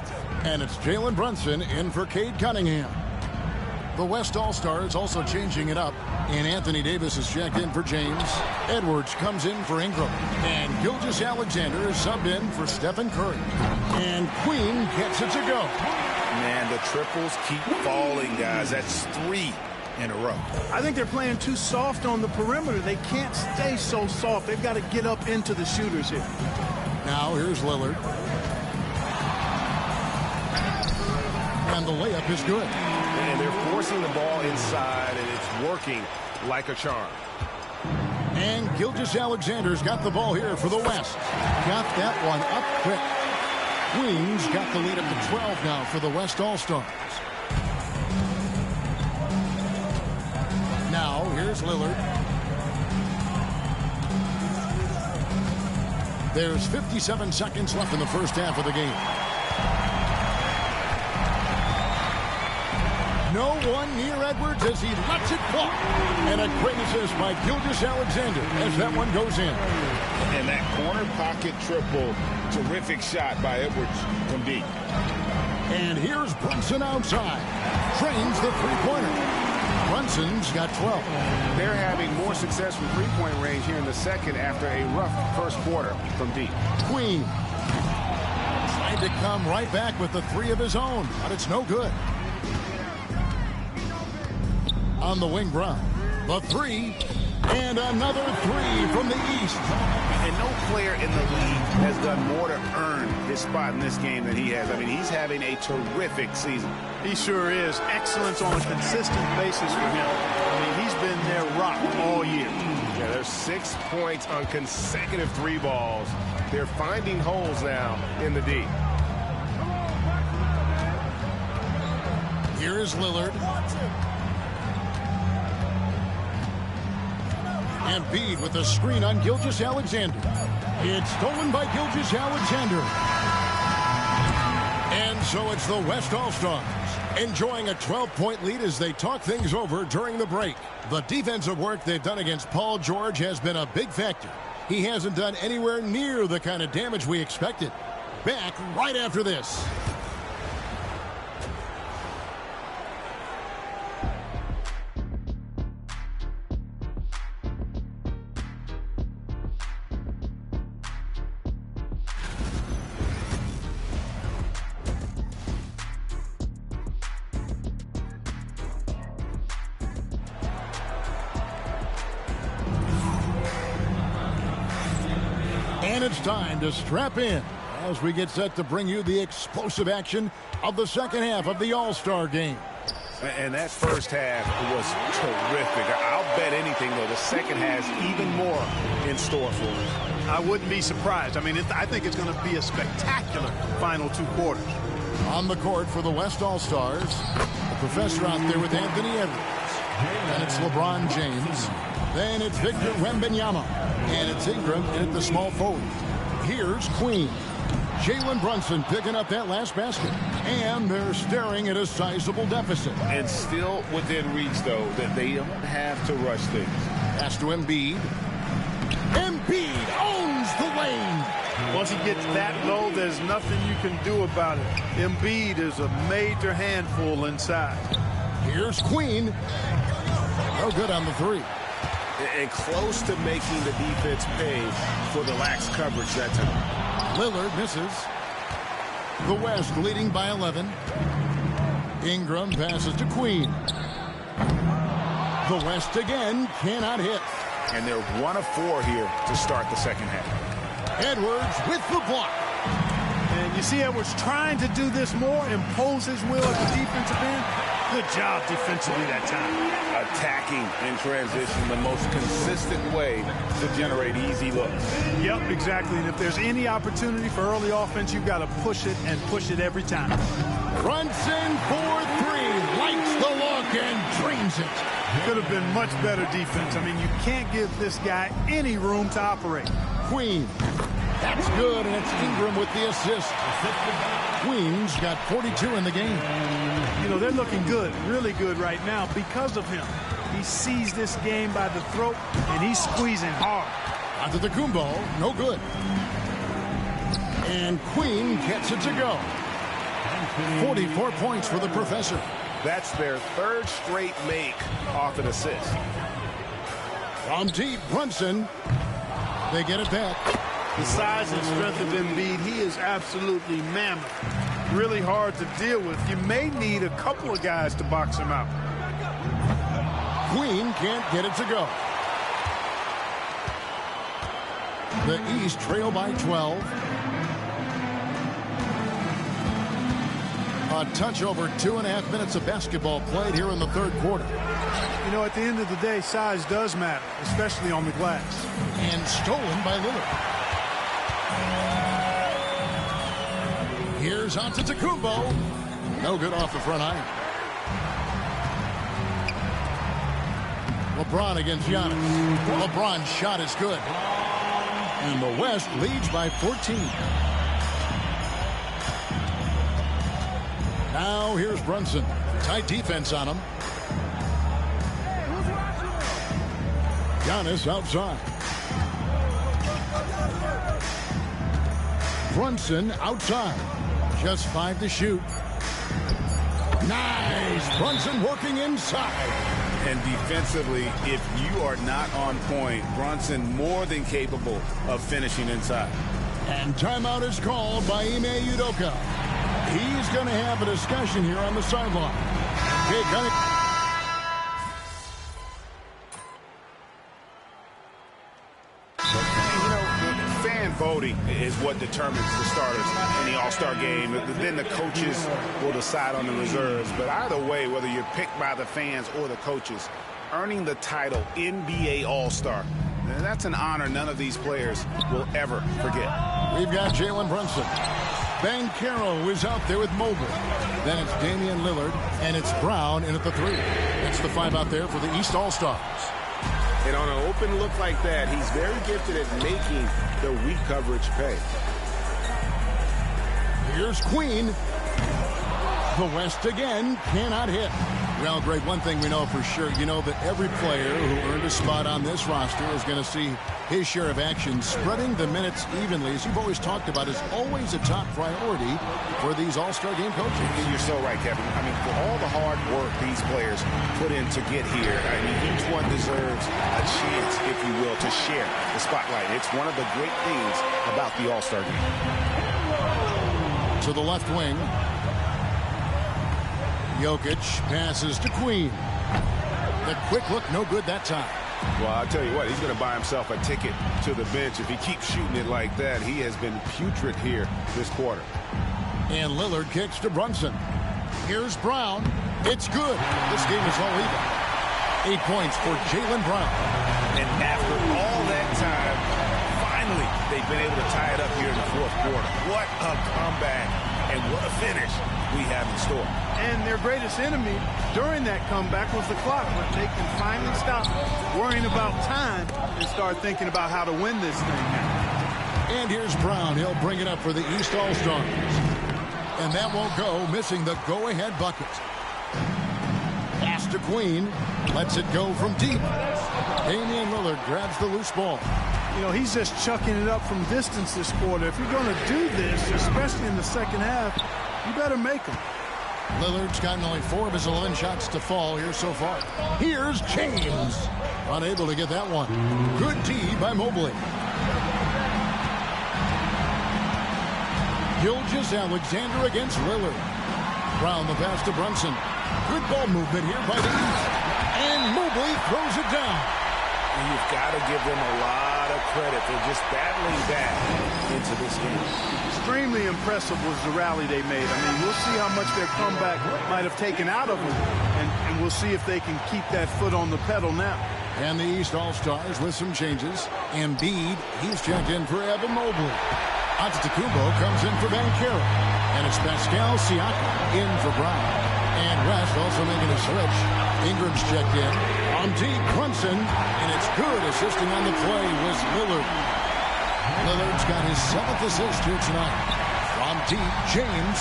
And it's Jalen Brunson in for Cade Cunningham. The West All-Stars also changing it up. And Anthony Davis is checked in for James. Edwards comes in for Ingram. And Gilgeous-Alexander is subbed in for Stephen Curry. And Queen gets it to go. Man, the triples keep falling, guys. That's 3 in a row. I think they're playing too soft on the perimeter. They can't stay so soft. They've got to get up into the shooters here. Now here's Lillard. And the layup is good. And they're forcing the ball inside, and it's working like a charm. And Gilgeous-Alexander's got the ball here for the West. Got that one up quick. Queens got the lead up to 12 now for the West All-Stars. Now, here's Lillard. There's 57 seconds left in the first half of the game. No one near Edwards as he lets it fall. And a great assist by Gilgeous-Alexander as that one goes in. And that corner pocket triple, terrific shot by Edwards from deep. And here's Brunson outside. Trains the three-pointer. Brunson's got 12. They're having more success from three-point range here in the second after a rough first quarter from deep. Queen tried to come right back with the 3 of his own, but it's no good. On the wing, Brown. The 3, and another 3 from the East. And no player in the league has done more to earn his spot in this game than he has. I mean, he's having a terrific season. He sure is. Excellence on a consistent basis for him. I mean, he's been their rock all year. Yeah, there's 6 points on consecutive 3 balls. They're finding holes now in the D. Here is Lillard. Embiid with a screen on Gilgeous-Alexander. It's stolen by Gilgeous-Alexander. And so it's the West All-Stars enjoying a 12-point lead as they talk things over during the break. The defensive work they've done against Paul George has been a big factor. He hasn't done anywhere near the kind of damage we expected. Back right after this. And it's time to strap in as we get set to bring you the explosive action of the second half of the All-Star game. And that first half was terrific. I'll bet anything, though, the second has even more in store for us. I wouldn't be surprised. I mean, I think it's going to be a spectacular final 2 quarters. On the court for the West All-Stars, the professor out there with Anthony Edwards. And it's LeBron James. Then it's Victor Wembanyama. And it's Ingram at the small forward. Here's Queen. Jalen Brunson picking up that last basket. And they're staring at a sizable deficit. And still within reach, though, that they don't have to rush things. Pass to Embiid. Embiid owns the lane. Once he gets that low, there's nothing you can do about it. Embiid is a major handful inside. Here's Queen. No good on the 3. And close to making the defense pay for the lax coverage that time. Lillard misses. The West leading by 11. Ingram passes to Queen. The West again cannot hit. And they're 1 of 4 here to start the second half. Edwards with the block. And you see Edwards trying to do this more, impose his will at the defensive end. Good job defensively that time. Attacking in transition, the most consistent way to generate easy looks. Yep, exactly. And if there's any opportunity for early offense, you've got to push it and push it every time. Brunson for 3. Likes the look and drains it. Could have been much better defense. I mean, you can't give this guy any room to operate. Queen. That's good, and it's Ingram with the assist. Queen's got 42 in the game. You know, they're looking good, really good right now because of him. He sees this game by the throat, and he's squeezing hard. Antetokounmpo, no good. And Queen gets it to go. 44 points for the professor. That's their third straight make off an assist. From deep, Brunson. They get it back. The size and strength of Embiid, he is absolutely mammoth. Really hard to deal with. You may need a couple of guys to box him out. Queen can't get it to go. The East trail by 12. A touch over 2.5 minutes of basketball played here in the third quarter. You know, at the end of the day, size does matter, especially on the glass. And stolen by Lillard. Here's Antetokounmpo. No good off the front iron. LeBron against Giannis. LeBron's shot is good. And the West leads by 14. Now here's Brunson. Tight defense on him. Giannis outside. Brunson outside. Just 5 to shoot. Nice. Brunson working inside. And defensively, if you are not on point, Brunson more than capable of finishing inside. And timeout is called by Ime Udoka. He's going to have a discussion here on the sideline. Okay, got it. Fan voting is what determines the starters in the All-Star game. Then the coaches will decide on the reserves. But either way, whether you're picked by the fans or the coaches, earning the title NBA All-Star, that's an honor none of these players will ever forget. We've got Jalen Brunson. Banchero is out there with Mobley. Then it's Damian Lillard, and it's Brown in at the 3. That's the 5 out there for the East All-Stars. And on an open look like that, he's very gifted at making the weak coverage pay. Here's Queen. The West again cannot hit. Well, Greg, one thing we know for sure, you know that every player who earned a spot on this roster is going to see his share of action. Spreading the minutes evenly, as you've always talked about, is always a top priority for these All-Star game coaches. You're so right, Kevin. I mean, for all the hard work these players put in to get here, I mean, each one deserves a chance, if you will, to share the spotlight. It's one of the great things about the All-Star game. To the left wing. Jokic passes to Queen. The quick look, no good that time. Well, I'll tell you what, he's going to buy himself a ticket to the bench. If he keeps shooting it like that, he has been putrid here this quarter. And Lillard kicks to Brunson. Here's Brown. It's good. This game is all even. 8 points for Jaylen Brown. And after all that time, finally, they've been able to tie it up here in the fourth quarter. What a comeback and what a finish we have in store. And their greatest enemy during that comeback was the clock, but they can finally stop worrying about time and start thinking about how to win this thing now. And here's Brown. He'll bring it up for the East All-Stars. And that won't go, missing the go-ahead bucket. Pass to Queen. Lets it go from deep. Damian Lillard grabs the loose ball. You know, he's just chucking it up from distance this quarter. If you're going to do this, especially in the second half, you better make them. Lillard's gotten only 4 of his 11 shots to fall here so far. Here's James. Unable to get that one. Good D by Mobley. Gilgeous-Alexander against Lillard. Brown the pass to Brunson. Good ball movement here by the East. And Mobley throws it down. And you've got to give them a lot of credit for just battling back into this game. Extremely impressive was the rally they made. I mean, we'll see how much their comeback might have taken out of them, and we'll see if they can keep that foot on the pedal now. And the East All-Stars with some changes. Embiid, he's checked in for Evan Mobley. Antetokounmpo comes in for Banchero. And it's Pascal Siakam in for Brown. And West also making a switch. Ingram's checked in. On deep, Brunson, and it's good. Assisting on the play was Lillard. Lillard's got his 7th assist here tonight. From deep, James.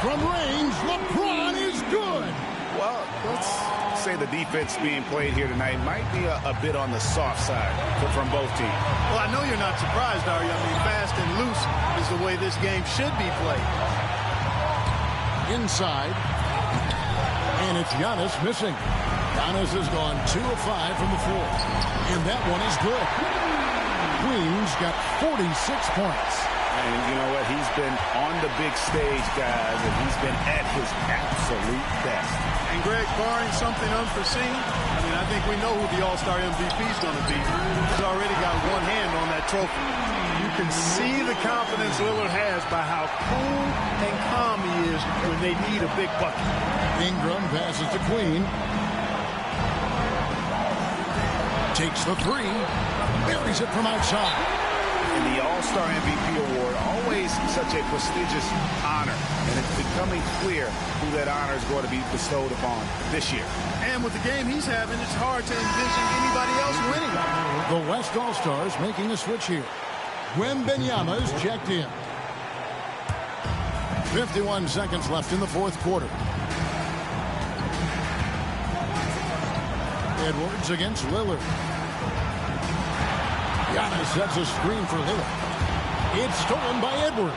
From range, LeBron is good. Well, let's say the defense being played here tonight might be a bit on the soft side from both teams. Well, I know you're not surprised, are you? I mean, fast and loose is the way this game should be played. Inside. And it's Giannis missing. Giannis has gone 2 of 5 from the floor. And that one is good. Queens got 46 points. And you know what? He's been on the big stage, guys, and he's been at his absolute best. And Greg, barring something unforeseen, I think we know who the All-Star MVP is going to be. He's already got one hand on that trophy. You can see the confidence Lillard has by how cool and calm he is when they need a big bucket. Ingram passes to Queen. Takes the three. Buries it from outside. And the All-Star MVP award, always such a prestigious honor. And it's becoming clear who that honor is going to be bestowed upon this year. And with the game he's having, it's hard to envision anybody else winning. The West All-Stars making a switch here. Wembanyama is checked in. 51 seconds left in the fourth quarter. Edwards against Lillard. Giannis sets a screen for Lillard. It's stolen by Edwards.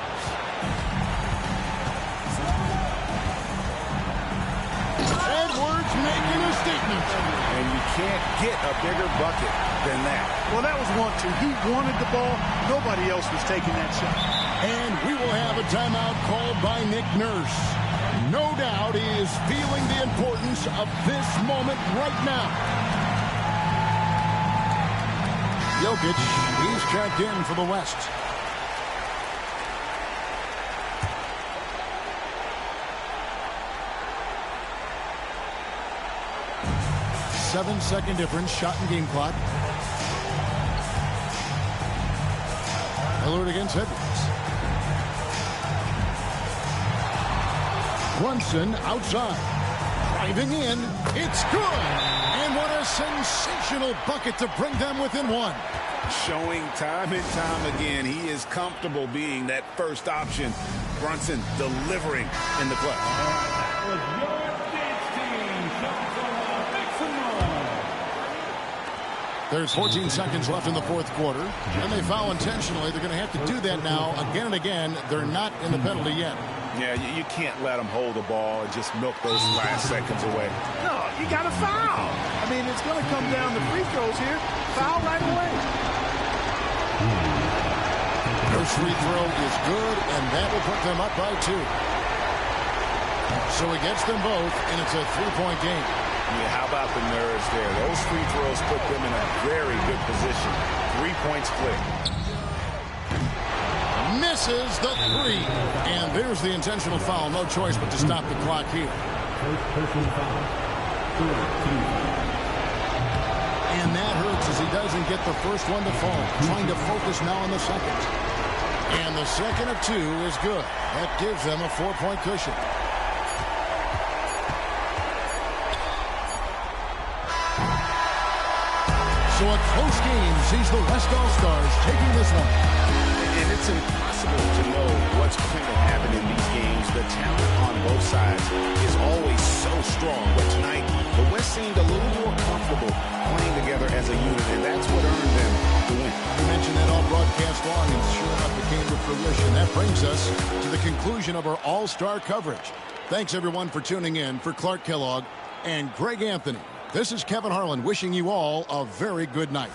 Edwards making a statement. And you can't get a bigger bucket than that. Well, that was 1-2. He wanted the ball. Nobody else was taking that shot. And we will have a timeout called by Nick Nurse. No doubt he is feeling the importance of this moment right now. Jokic, he's checked in for the West. Seven-second difference, shot and game clock. Lillard against Edwards. Brunson outside. Driving in. It's good. And what a sensational bucket to bring them within one. Showing time and time again he is comfortable being that first option. Brunson delivering in the clutch. There's 14 seconds left in the fourth quarter, and they foul intentionally. They're going to have to do that now again and again. They're not in the penalty yet. Yeah, you can't let them hold the ball and just milk those last seconds away. No, you got to foul. It's going to come down to free throws here. Foul right away. First free throw is good, and that will put them up by 2. So he gets them both, and it's a 3-point game. Yeah, how about the nerves there? Those free throws put them in a very good position. 3 points clear. Misses the 3. And there's the intentional foul. No choice but to stop the clock here. And that hurts as he doesn't get the first one to fall. Trying to focus now on the second. And the second of 2 is good. That gives them a 4-point cushion. So a close game sees the West All-Stars taking this one. And it's impossible to know what's going to happen in these games. The talent on both sides is always so strong. But tonight, the West seemed a little more comfortable playing together as a unit, and that's what earned them the win. You mentioned that all broadcast long, and sure enough, it came to fruition. That brings us to the conclusion of our All-Star coverage. Thanks, everyone, for tuning in. For Clark Kellogg and Greg Anthony, this is Kevin Harlan wishing you all a very good night.